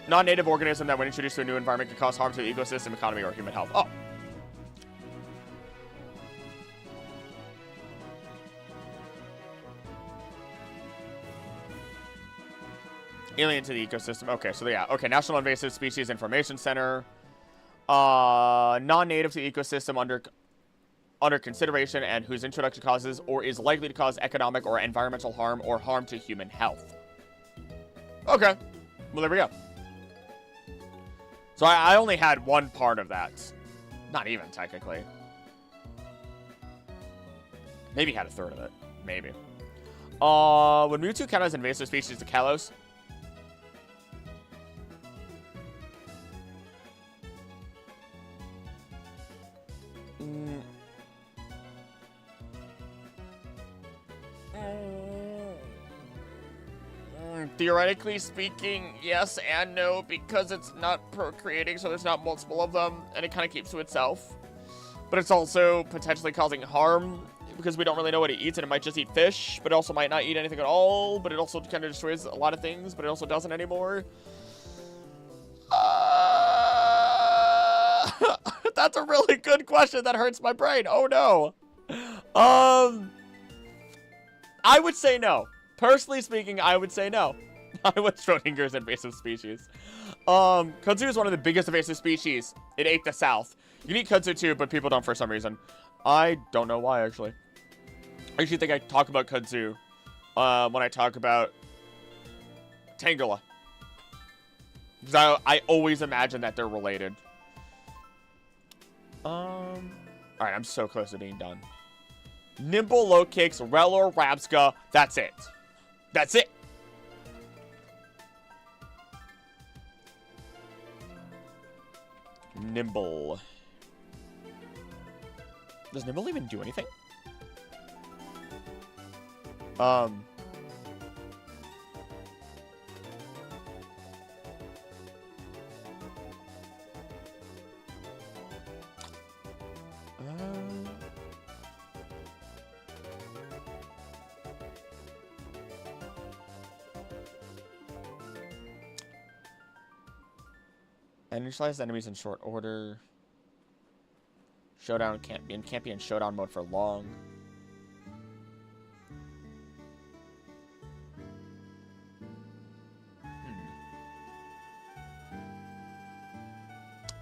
Non-native organism that when introduced to a new environment can cause harm to the ecosystem, economy, or human health. Oh. Alien to the ecosystem. Okay, so yeah. Okay, National Invasive Species Information Center. Non-native to the ecosystem under consideration and whose introduction causes or is likely to cause economic or environmental harm or harm to human health. Okay. Well, there we go. So I only had one part of that. Not even, technically. Maybe had a third of it. Maybe. Would Mewtwo count as invasive species to Kalos? Theoretically speaking, yes and no, because it's not procreating, so there's not multiple of them, and it kind of keeps to itself. But it's also potentially causing harm, because we don't really know what it eats, and it might just eat fish, but it also might not eat anything at all, but it also kind of destroys a lot of things, but it also doesn't anymore. That's a really good question that hurts my brain. Oh, no. I would say no. Personally speaking, I would say no. I would Schrodinger's invasive species. Kudzu is one of the biggest invasive species. It ate the South. You can eat kudzu too, but people don't for some reason. I don't know why, actually. I usually think I talk about kudzu when I talk about Tangela. Because I always imagine that they're related. Alright, I'm so close to being done. Nimble, Low Kicks, Relor, Rabska. That's it. That's it. Nimble. Does Nimble even do anything? Initialize enemies in short order. Showdown can't be in showdown mode for long.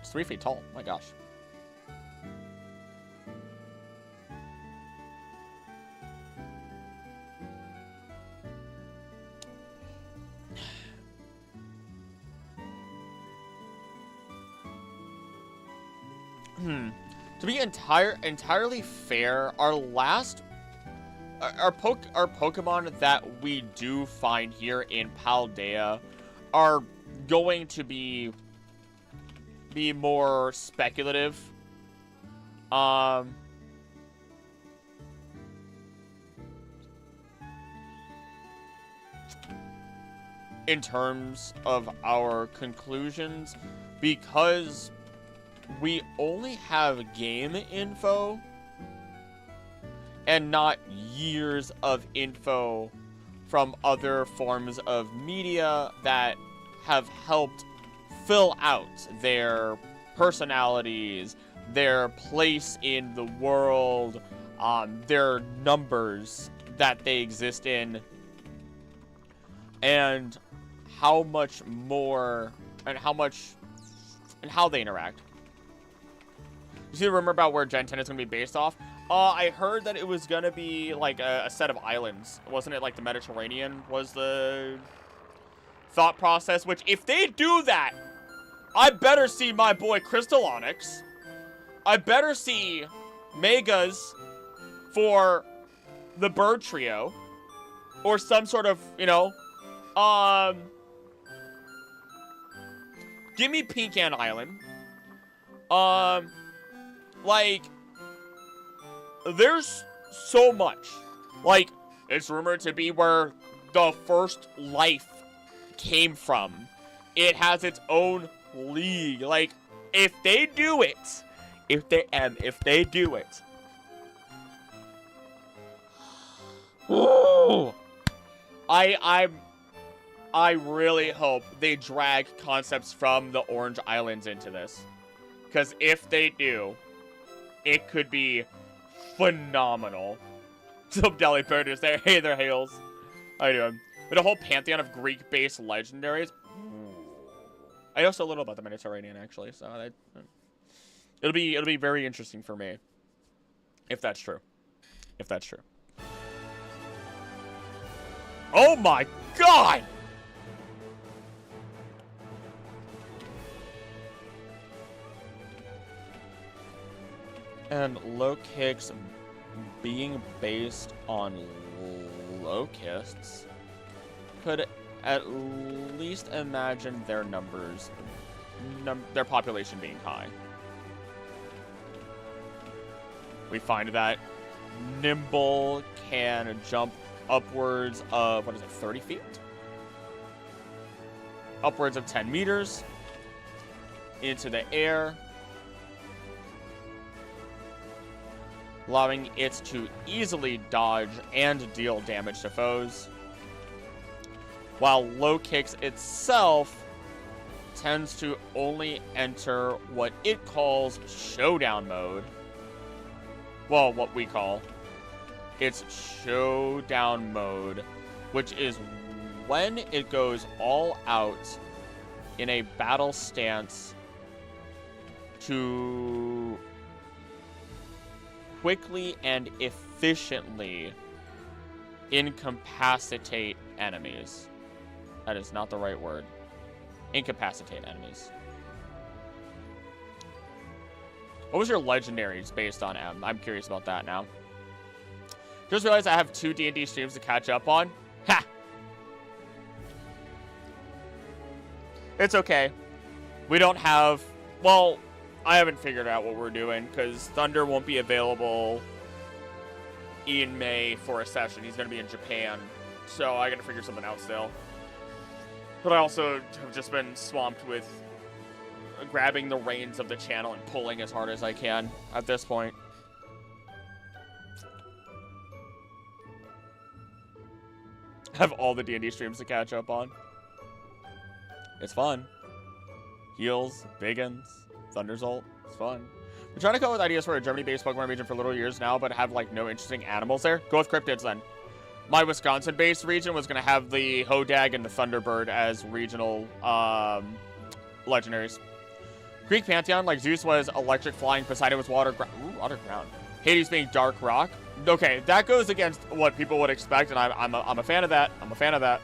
It's 3 feet tall. My gosh. To be entirely fair, our Pokemon that we do find here in Paldea are going to be more speculative. In terms of our conclusions, because we only have game info and not years of info from other forms of media that have helped fill out their personalities, their place in the world, their numbers that they exist in, and how much more and how they interact. You see the rumor about where Gen 10 is going to be based off? I heard that it was going to be like a set of islands. Wasn't it like the Mediterranean was the thought process? Which, if they do that, I better see my boy Crystal Onyx. I better see Megas for the bird trio. Or some sort of, you know, give me Pecan Island. Like, there's so much. Like, it's rumored to be where the first life came from. It has its own league. Like, if they do it, if they do it, ooh, I really hope they drag concepts from the Orange Islands into this. Because if they do, it could be phenomenal. Some Deli Bird is there. Hey there, Hales. How you doing? With a whole pantheon of Greek-based legendaries. I know so little about the Mediterranean, actually, so it'll be very interesting for me. If that's true. If that's true. Oh my god! And low kicks being based on locusts could at least imagine their numbers, their population being high. We find that Nimble can jump upwards of, what is it, 30 feet? Upwards of 10 meters into the air, allowing it to easily dodge and deal damage to foes, while low kicks itself tends to only enter what it calls showdown mode. Well, what we call its showdown mode, which is when it goes all out in a battle stance to quickly and efficiently incapacitate enemies. That is not the right word. Incapacitate enemies. What was your legendaries based on, M? I'm curious about that now. Just realized I have 2 D&D streams to catch up on. Ha! It's okay. We don't have... Well, I haven't figured out what we're doing, because Thunder won't be available in May for a session. He's going to be in Japan, so I got to figure something out still. But I also have just been swamped with grabbing the reins of the channel and pulling as hard as I can at this point. Have all the D&D streams to catch up on. It's fun. Heals, Biggins, Thunderzolt. It's fun. We're trying to come up with ideas for a Germany-based Pokemon region for little years now, but have, like, no interesting animals there. Go with Cryptids, then. My Wisconsin-based region was going to have the Hodag and the Thunderbird as regional legendaries. Greek Pantheon, like Zeus was electric flying, Poseidon was water ground. Hades being dark rock. Okay, that goes against what people would expect, and I'm a fan of that. I'm a fan of that.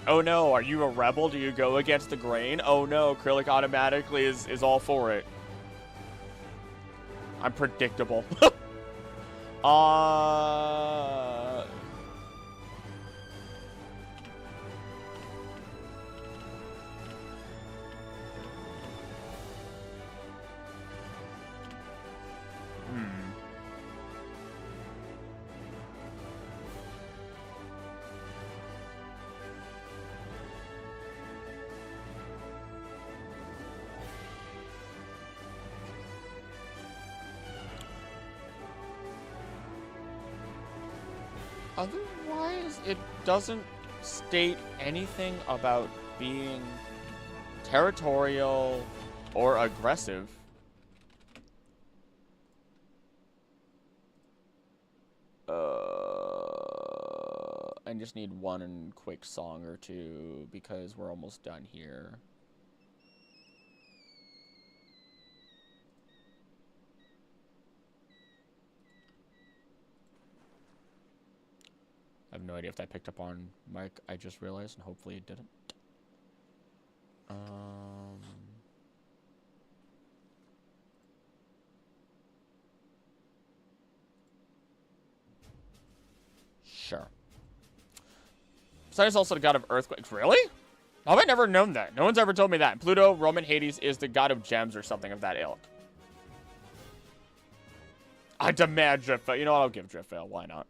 Oh no, are you a rebel? Do you go against the grain? Oh no, Acrylic automatically is all for it. I'm predictable. Otherwise, it doesn't state anything about being territorial or aggressive. I just need one quick song or two because we're almost done here. I have no idea if that picked up on mic. I just realized, and hopefully it didn't. Sure. Poseidon's also the god of earthquakes. Really? How have I never known that? No one's ever told me that. Pluto, Roman Hades, is the god of gems or something of that ilk. I demand drift fail. You know what? I'll give drift fail. Why not?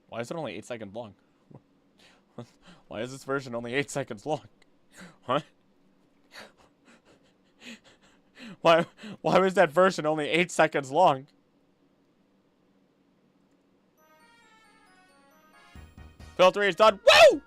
Why is it only 8 seconds long? Why is this version only 8 seconds long? Huh? Why was that version only 8 seconds long? Filter is done. Woo!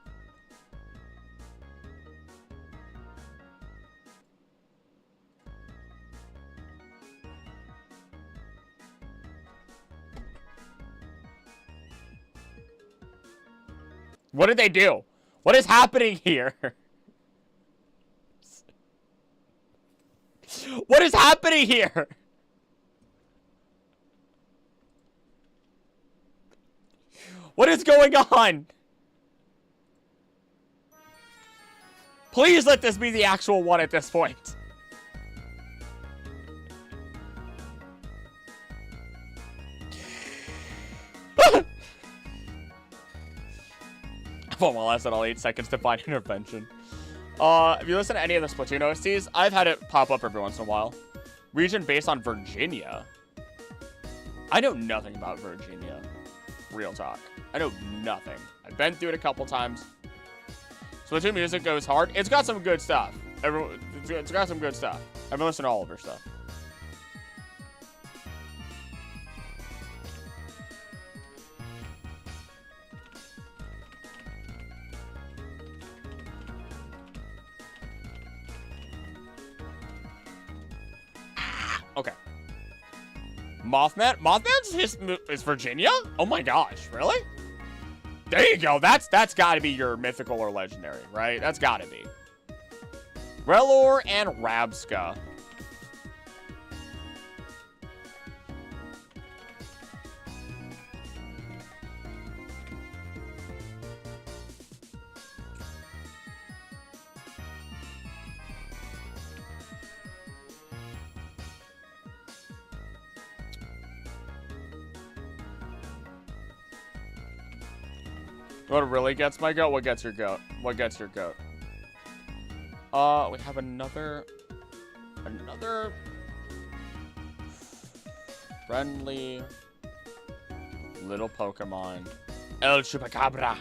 What did they do? What is happening here? What is happening here? What is going on? Please let this be the actual one at this point. Well, I lasted all 8 seconds to find intervention. If you listen to any of the Splatoon OSTs, I've had it pop up every once in a while. Region based on Virginia. I know nothing about Virginia. Real talk. I know nothing. I've been through it a couple times. Splatoon music goes hard. It's got some good stuff. It's got some good stuff. I've been listening to all of her stuff. Okay. Mothman? Mothman's is Virginia? Oh my gosh, really? There you go. That's got to be your mythical or legendary, right? That's got to be. Relor and Rabska. What really gets my goat? What gets your goat? What gets your goat? We have another friendly little Pokemon. El Chupacabra.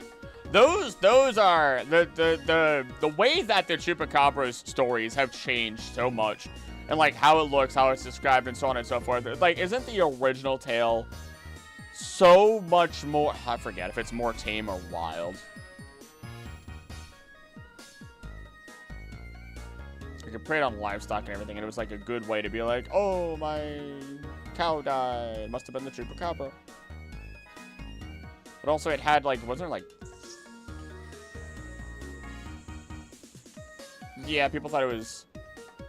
Those are the way that the Chupacabra's stories have changed so much. And like how it looks, how it's described, and so on and so forth. Like, isn't the original tale so much more, I forget if it's more tame or wild. You could prey on livestock and everything, and it was like a good way to be like, oh, my cow died. It must have been the Chupacabra. But also it had like, wasn't there like... Yeah, people thought it was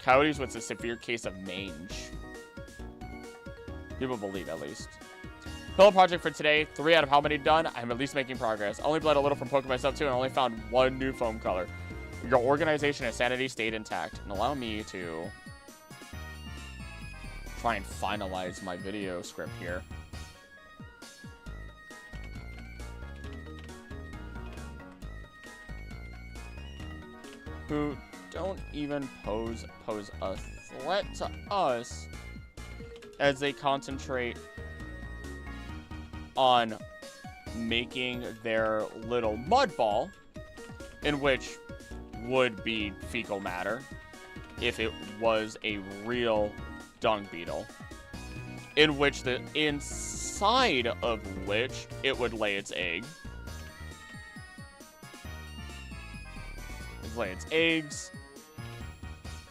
coyotes with a severe case of mange. People believe, at least. Pillow project for today. 3 out of how many done? I'm at least making progress. Only bled a little from poking myself too, and only found 1 new foam color. Your organization and sanity stayed intact. And allow me to try and finalize my video script here. Who don't even pose a threat to us as they concentrate on making their little mud ball, in which would be fecal matter if it was a real dung beetle, in which the inside of which it would lay its egg. lay its eggs,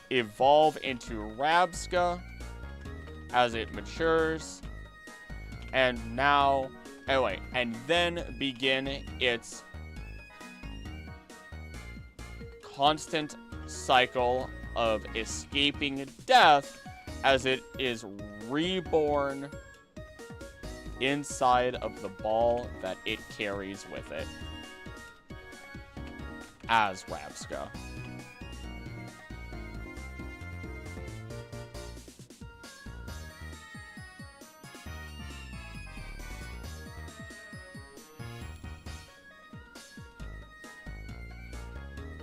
evolve into Rabska as it matures, and then begin its constant cycle of escaping death as it is reborn inside of the ball that it carries with it as Rabska.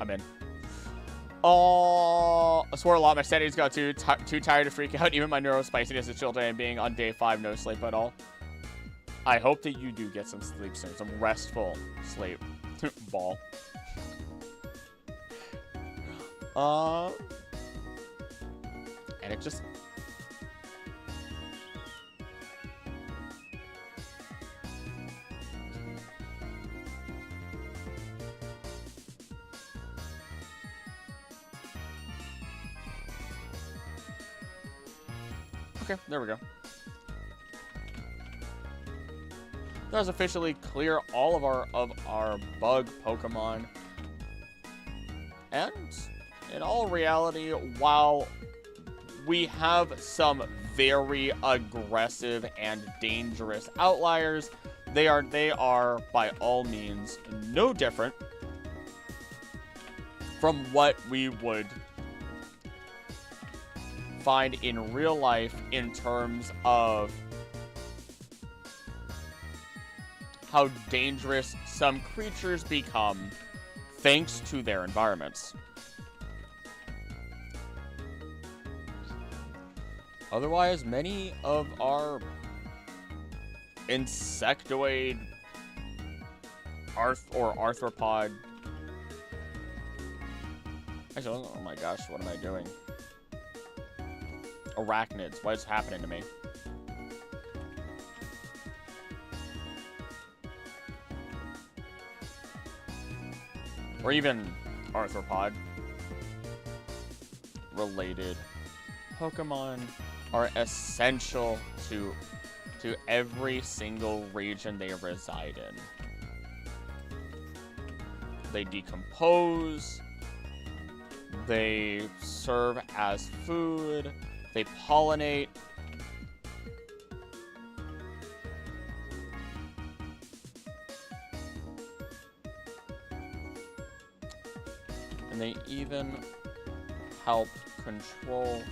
I'm in. Oh, I swore a lot. My sanity got too tired to freak out. Even my neurospiciness is chill today, and being on day 5, no sleep at all. I hope that you do get some sleep soon. Some restful sleep. Ball. And it just... Okay, there we go. That was officially clear all of our bug Pokemon. And in all reality, while we have some very aggressive and dangerous outliers, they are by all means no different from what we would find in real life in terms of how dangerous some creatures become thanks to their environments. Otherwise, many of our insectoid arthropod... Actually, oh my gosh, what am I doing? Arachnids, what is happening to me? Or even arthropod related Pokemon are essential to every single region they reside in. They decompose, they serve as food, they pollinate. And they even help control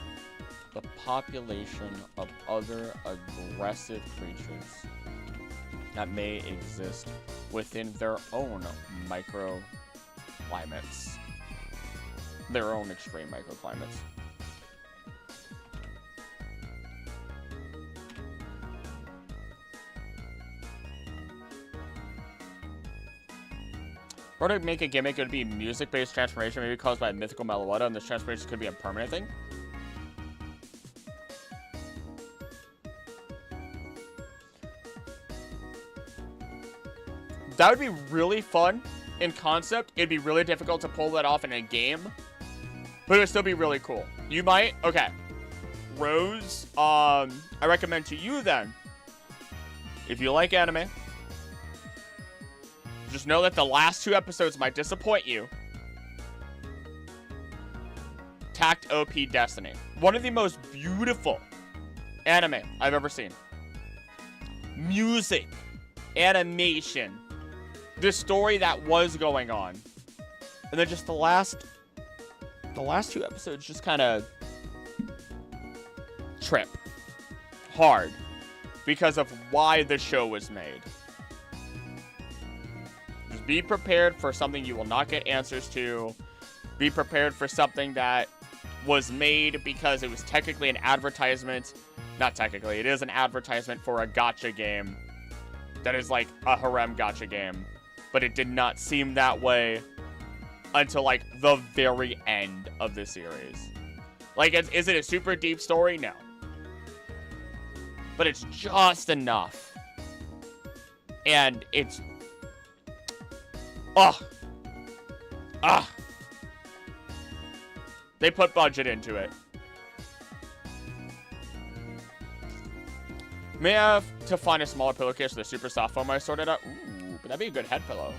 the population of other aggressive creatures that may exist within their own microclimates. Their own extreme microclimates. Or to make a gimmick, it would be music-based transformation, maybe caused by a mythical Meloetta, and this transformation could be a permanent thing. That would be really fun in concept. It'd be really difficult to pull that off in a game, but it would still be really cool. You might, okay. Rose, I recommend to you then, if you like anime, just know that the last 2 episodes might disappoint you. Tact OP Destiny. One of the most beautiful anime I've ever seen. Music, animation, the story that was going on. And then just the last 2 episodes just kind of trip hard because of why the show was made. Just be prepared for something you will not get answers to. Be prepared for something that was made because it was technically an advertisement. Not technically, it is an advertisement for a gacha game that is like a harem gacha game. But it did not seem that way until like the very end of the series. Like, is it a super deep story? No. But it's just enough. And it's... They put budget into it. May have to find a smaller pillowcase with a super soft foam I sorted out. Ooh, but that'd be a good head pillow.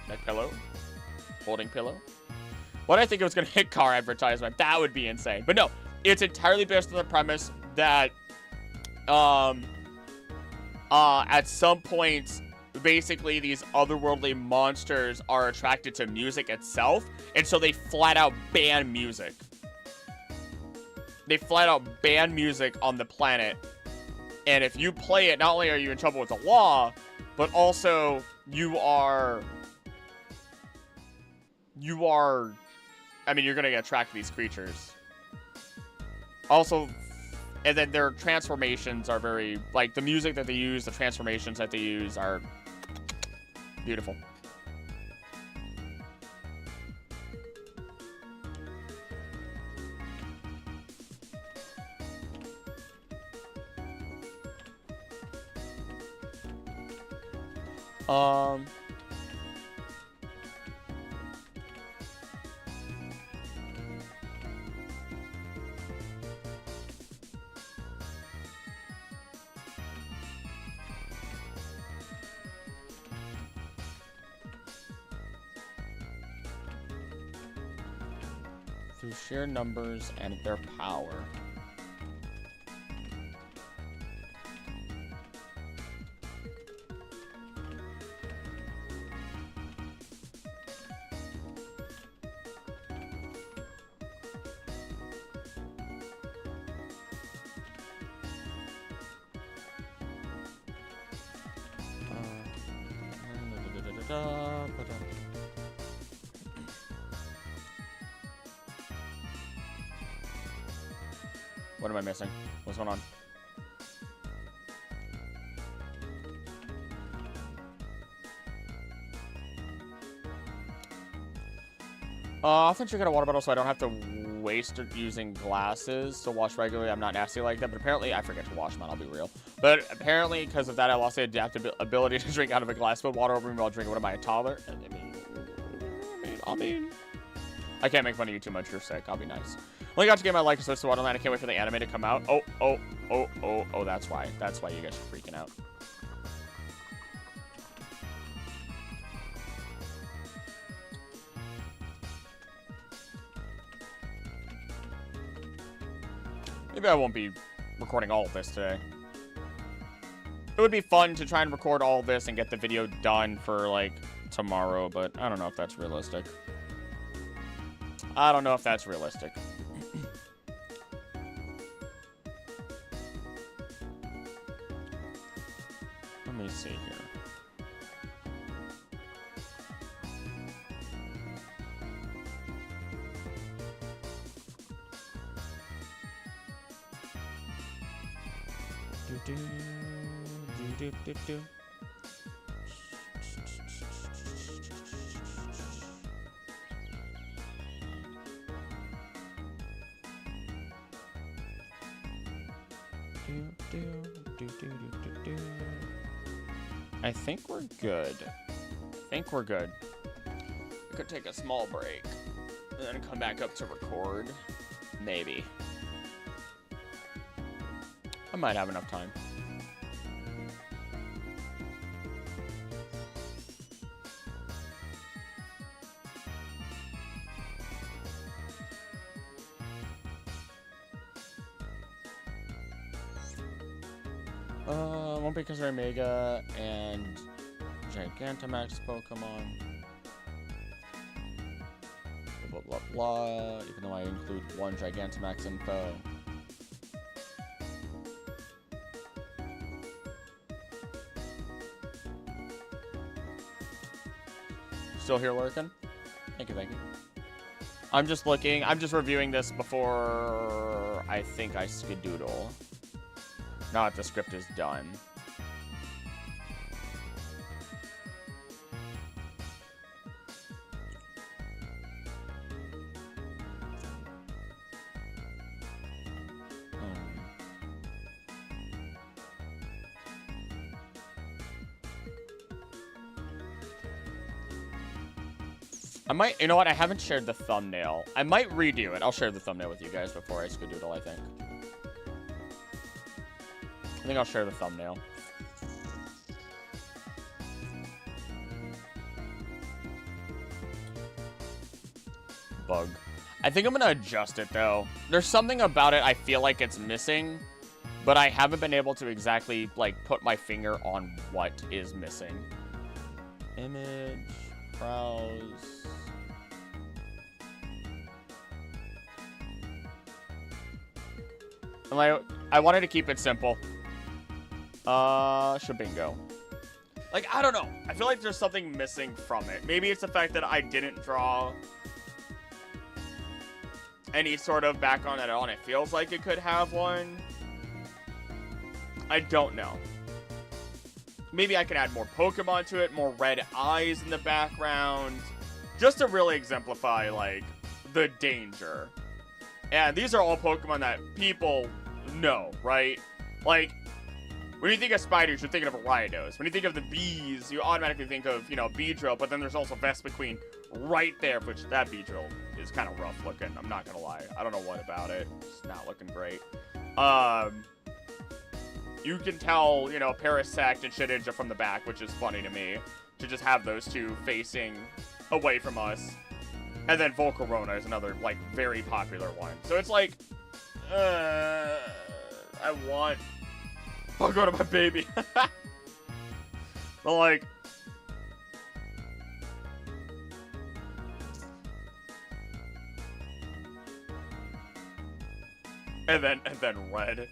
Neck pillow. Holding pillow. What I think it was going to hit car advertisement. That would be insane. But no, it's entirely based on the premise that at some point, basically these otherworldly monsters are attracted to music itself, and so they flat out ban music. They flat out ban music on the planet, and if you play it, not only are you in trouble with the law, but also you are, I mean, you're gonna get attracted to these creatures. Also, and then their transformations are very, like, the music that they use, the transformations that they use are beautiful. Through sheer numbers and their power. What am I missing? What's going on? Often drink out a water bottle so I don't have to waste it using glasses to wash regularly. I'm not nasty like that, but apparently I forget to wash, man. I'll be real. But apparently, because of that, I lost the adaptability to drink out of a glass filled water over me while drinking. What am I, a toddler? I mean, I can't make fun of you too much. You're sick. I'll be nice. Only got to get my like to switch to Wonderland. I can't wait for the anime to come out. Oh, that's why. That's why you guys are freaking out. Maybe I won't be recording all of this today. It would be fun to try and record all of this and get the video done for, like, tomorrow, but I don't know if that's realistic. I don't know if that's realistic. Let me see here. Do. I think we're good. I could take a small break and then come back up to record. Maybe. I might have enough time. Won't be considered Mega and Gigantamax Pokemon. Blah, blah, blah, even though I include one Gigantamax info. Still here lurking? Thank you, thank you. I'm just looking, I'm just reviewing this before I think I skedoodle. Now that the script is done. I might, you know what? I haven't shared the thumbnail. I might redo it. I'll share the thumbnail with you guys before I skedaddle, I think. I think I'll share the thumbnail. Bug. I think I'm gonna adjust it, though. There's something about it I feel like it's missing, but I haven't been able to exactly, like, put my finger on what is missing. Image, browse. I wanted to keep it simple. Shabingo. Like, I don't know. I feel like there's something missing from it. Maybe it's the fact that I didn't draw any sort of background at all, and it feels like it could have one. I don't know. Maybe I can add more Pokemon to it, more red eyes in the background, just to really exemplify, like, the danger. And these are all Pokemon that people know, right? Like, when you think of spiders, you're thinking of Rhydose. When you think of the bees, you automatically think of, you know, Beedrill, but then there's also Vespiquen right there, which that Beedrill is kind of rough looking. I'm not gonna lie. I don't know what about it. It's not looking great. You can tell, you know, Parasect and Shedinja from the back, which is funny to me, to just have those two facing away from us. And then Volcarona is another, like, very popular one. So it's like, I want Volcarona, my baby. But, like, and then red.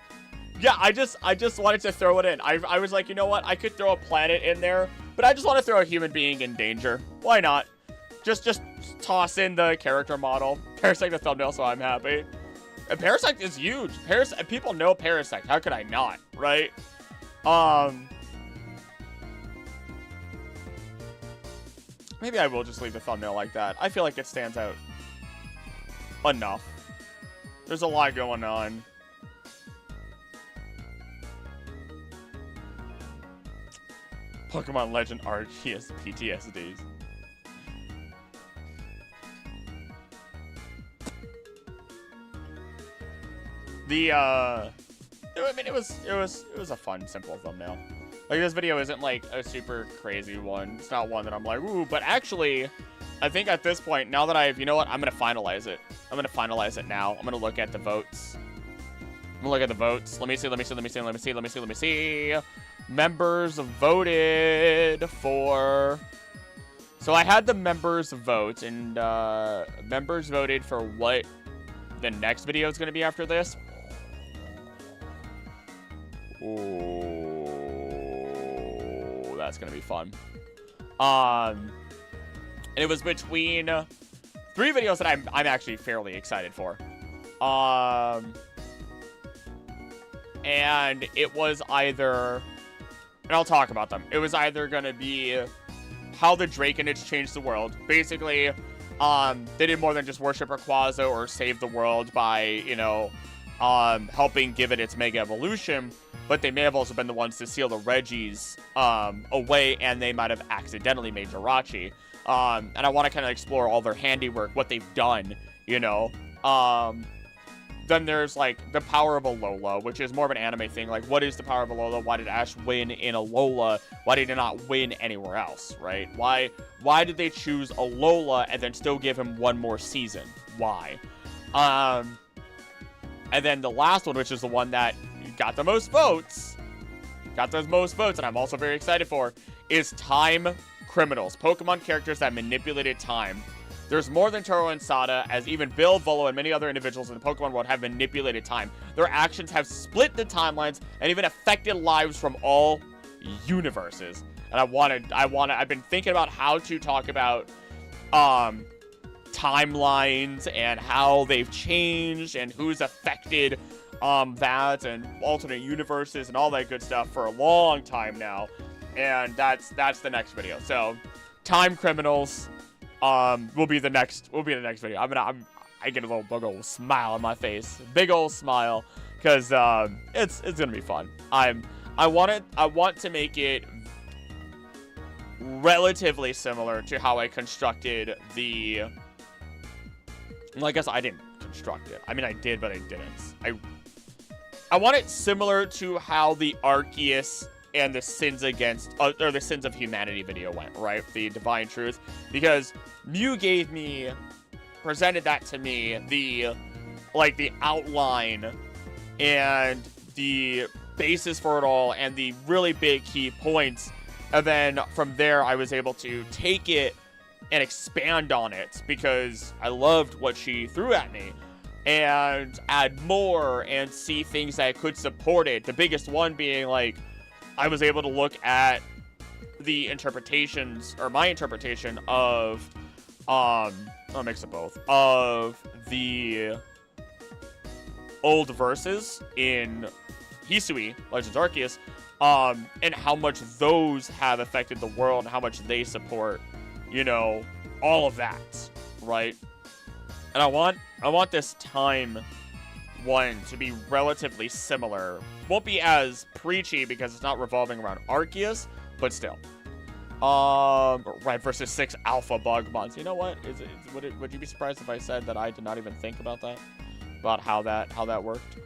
Yeah, I just wanted to throw it in. I was like, you know what? I could throw a planet in there, but I just want to throw a human being in danger. Why not? Just toss in the character model. Parasect the thumbnail, so I'm happy. And Parasect is huge. People know Parasect. How could I not, right? Maybe I will just leave the thumbnail like that. I feel like it stands out enough. There's a lot going on. Pokemon Legend Arceus PTSDs. I mean, it was a fun, simple thumbnail. Like, this video isn't like a super crazy one. It's not one that I'm like, ooh, but actually, I think at this point, now that you know what, I'm gonna finalize it. I'm gonna finalize it now. I'm gonna look at the votes. I'm gonna look at the votes. Let me see. Members voted for. So I had the members vote, and members voted for what the next video is gonna be after this. Ooh, that's gonna be fun. And it was between 3 videos that I'm actually fairly excited for. And it was either, and I'll talk about them. It was either gonna be how the Draconage changed the world. Basically, they did more than just worship Rayquaza or save the world by, you know, helping give it its Mega Evolution, but they may have also been the ones to seal the Regis away, and they might have accidentally made Jirachi. And I want to kind of explore all their handiwork, what they've done, you know. Then there's, like, the power of Alola, which is more of an anime thing. Like, what is the power of Alola? Why did Ash win in Alola? Why did he not win anywhere else, right? Why did they choose Alola and then still give him one more season? Why? And then the last one, which is the one that got the most votes, and I'm also very excited for, is Time Criminals. Pokemon characters that manipulated time. There's more than Turo and Sada, as even Bill, Volo, and many other individuals in the Pokemon world have manipulated time. Their actions have split the timelines and even affected lives from all universes. And I've been thinking about how to talk about timelines and how they've changed and who's affected that and alternate universes and all that good stuff for a long time now. And that's the next video. So, Time Criminals will be the next video. I get a little big old smile on my face. Big old smile, because it's gonna be fun. I want to make it relatively similar to how I constructed the... Well, I guess I didn't construct it. I mean, I did, but I didn't. I want it similar to how the Arceus and the Sins Against, or the Sins of Humanity video went, right? The Divine Truth. Because Mew presented that to me, the outline and the basis for it all and the really big key points. And then from there, I was able to take it and expand on it because I loved what she threw at me and add more and see things that could support it. The biggest one being, like, I was able to look at the interpretations, or my interpretation of, I'll mix it both, of the old verses in Hisui, Legends Arceus, and how much those have affected the world and how much they support, you know, all of that, right? And I want this time one to be relatively similar. Won't be as preachy because it's not revolving around Arceus, but still. Right, versus 6 alpha bug months. You know what? Would you be surprised if I said that I did not even think about that? About how that worked?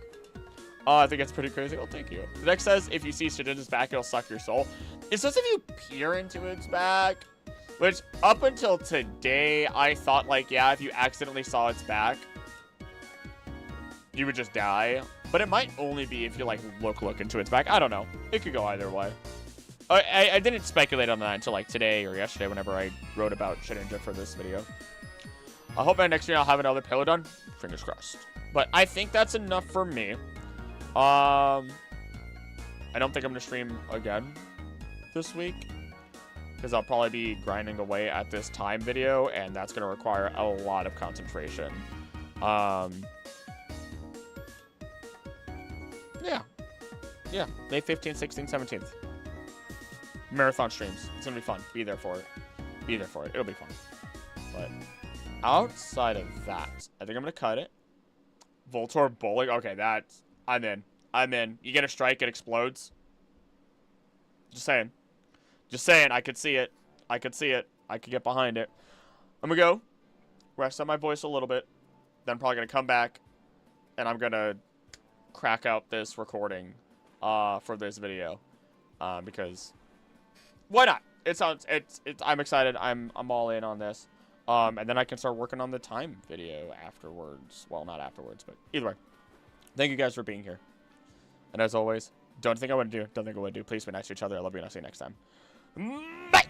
I think it's pretty crazy. Oh, thank you. The next says, if you see Shedinja's back, it'll suck your soul. It says if you peer into its back, which up until today, I thought, like, yeah, if you accidentally saw its back, you would just die. But it might only be if you, like, look into its back. I don't know. It could go either way. I didn't speculate on that until, like, today or yesterday whenever I wrote about Shedinja for this video. I hope by next year I'll have another pillow done. Fingers crossed. But I think that's enough for me. I don't think I'm going to stream again this week, because I'll probably be grinding away at this time video, and that's going to require a lot of concentration. Yeah, May 15th, 16th, 17th. Marathon streams. It's going to be fun. Be there for it. It'll be fun. But outside of that, I think I'm going to cut it. Voltorb bowling. Okay, that's... I'm in. You get a strike, it explodes. Just saying. I could see it. I could get behind it. I'm gonna go rest on my voice a little bit. Then I'm probably gonna come back, and I'm gonna crack out this recording for this video. Because why not? I'm excited. I'm all in on this. And then I can start working on the time video afterwards. Well, not afterwards, but either way. Thank you guys for being here. And as always, don't think I would do. Please be nice to each other. I love you, and I'll see you next time. Bye!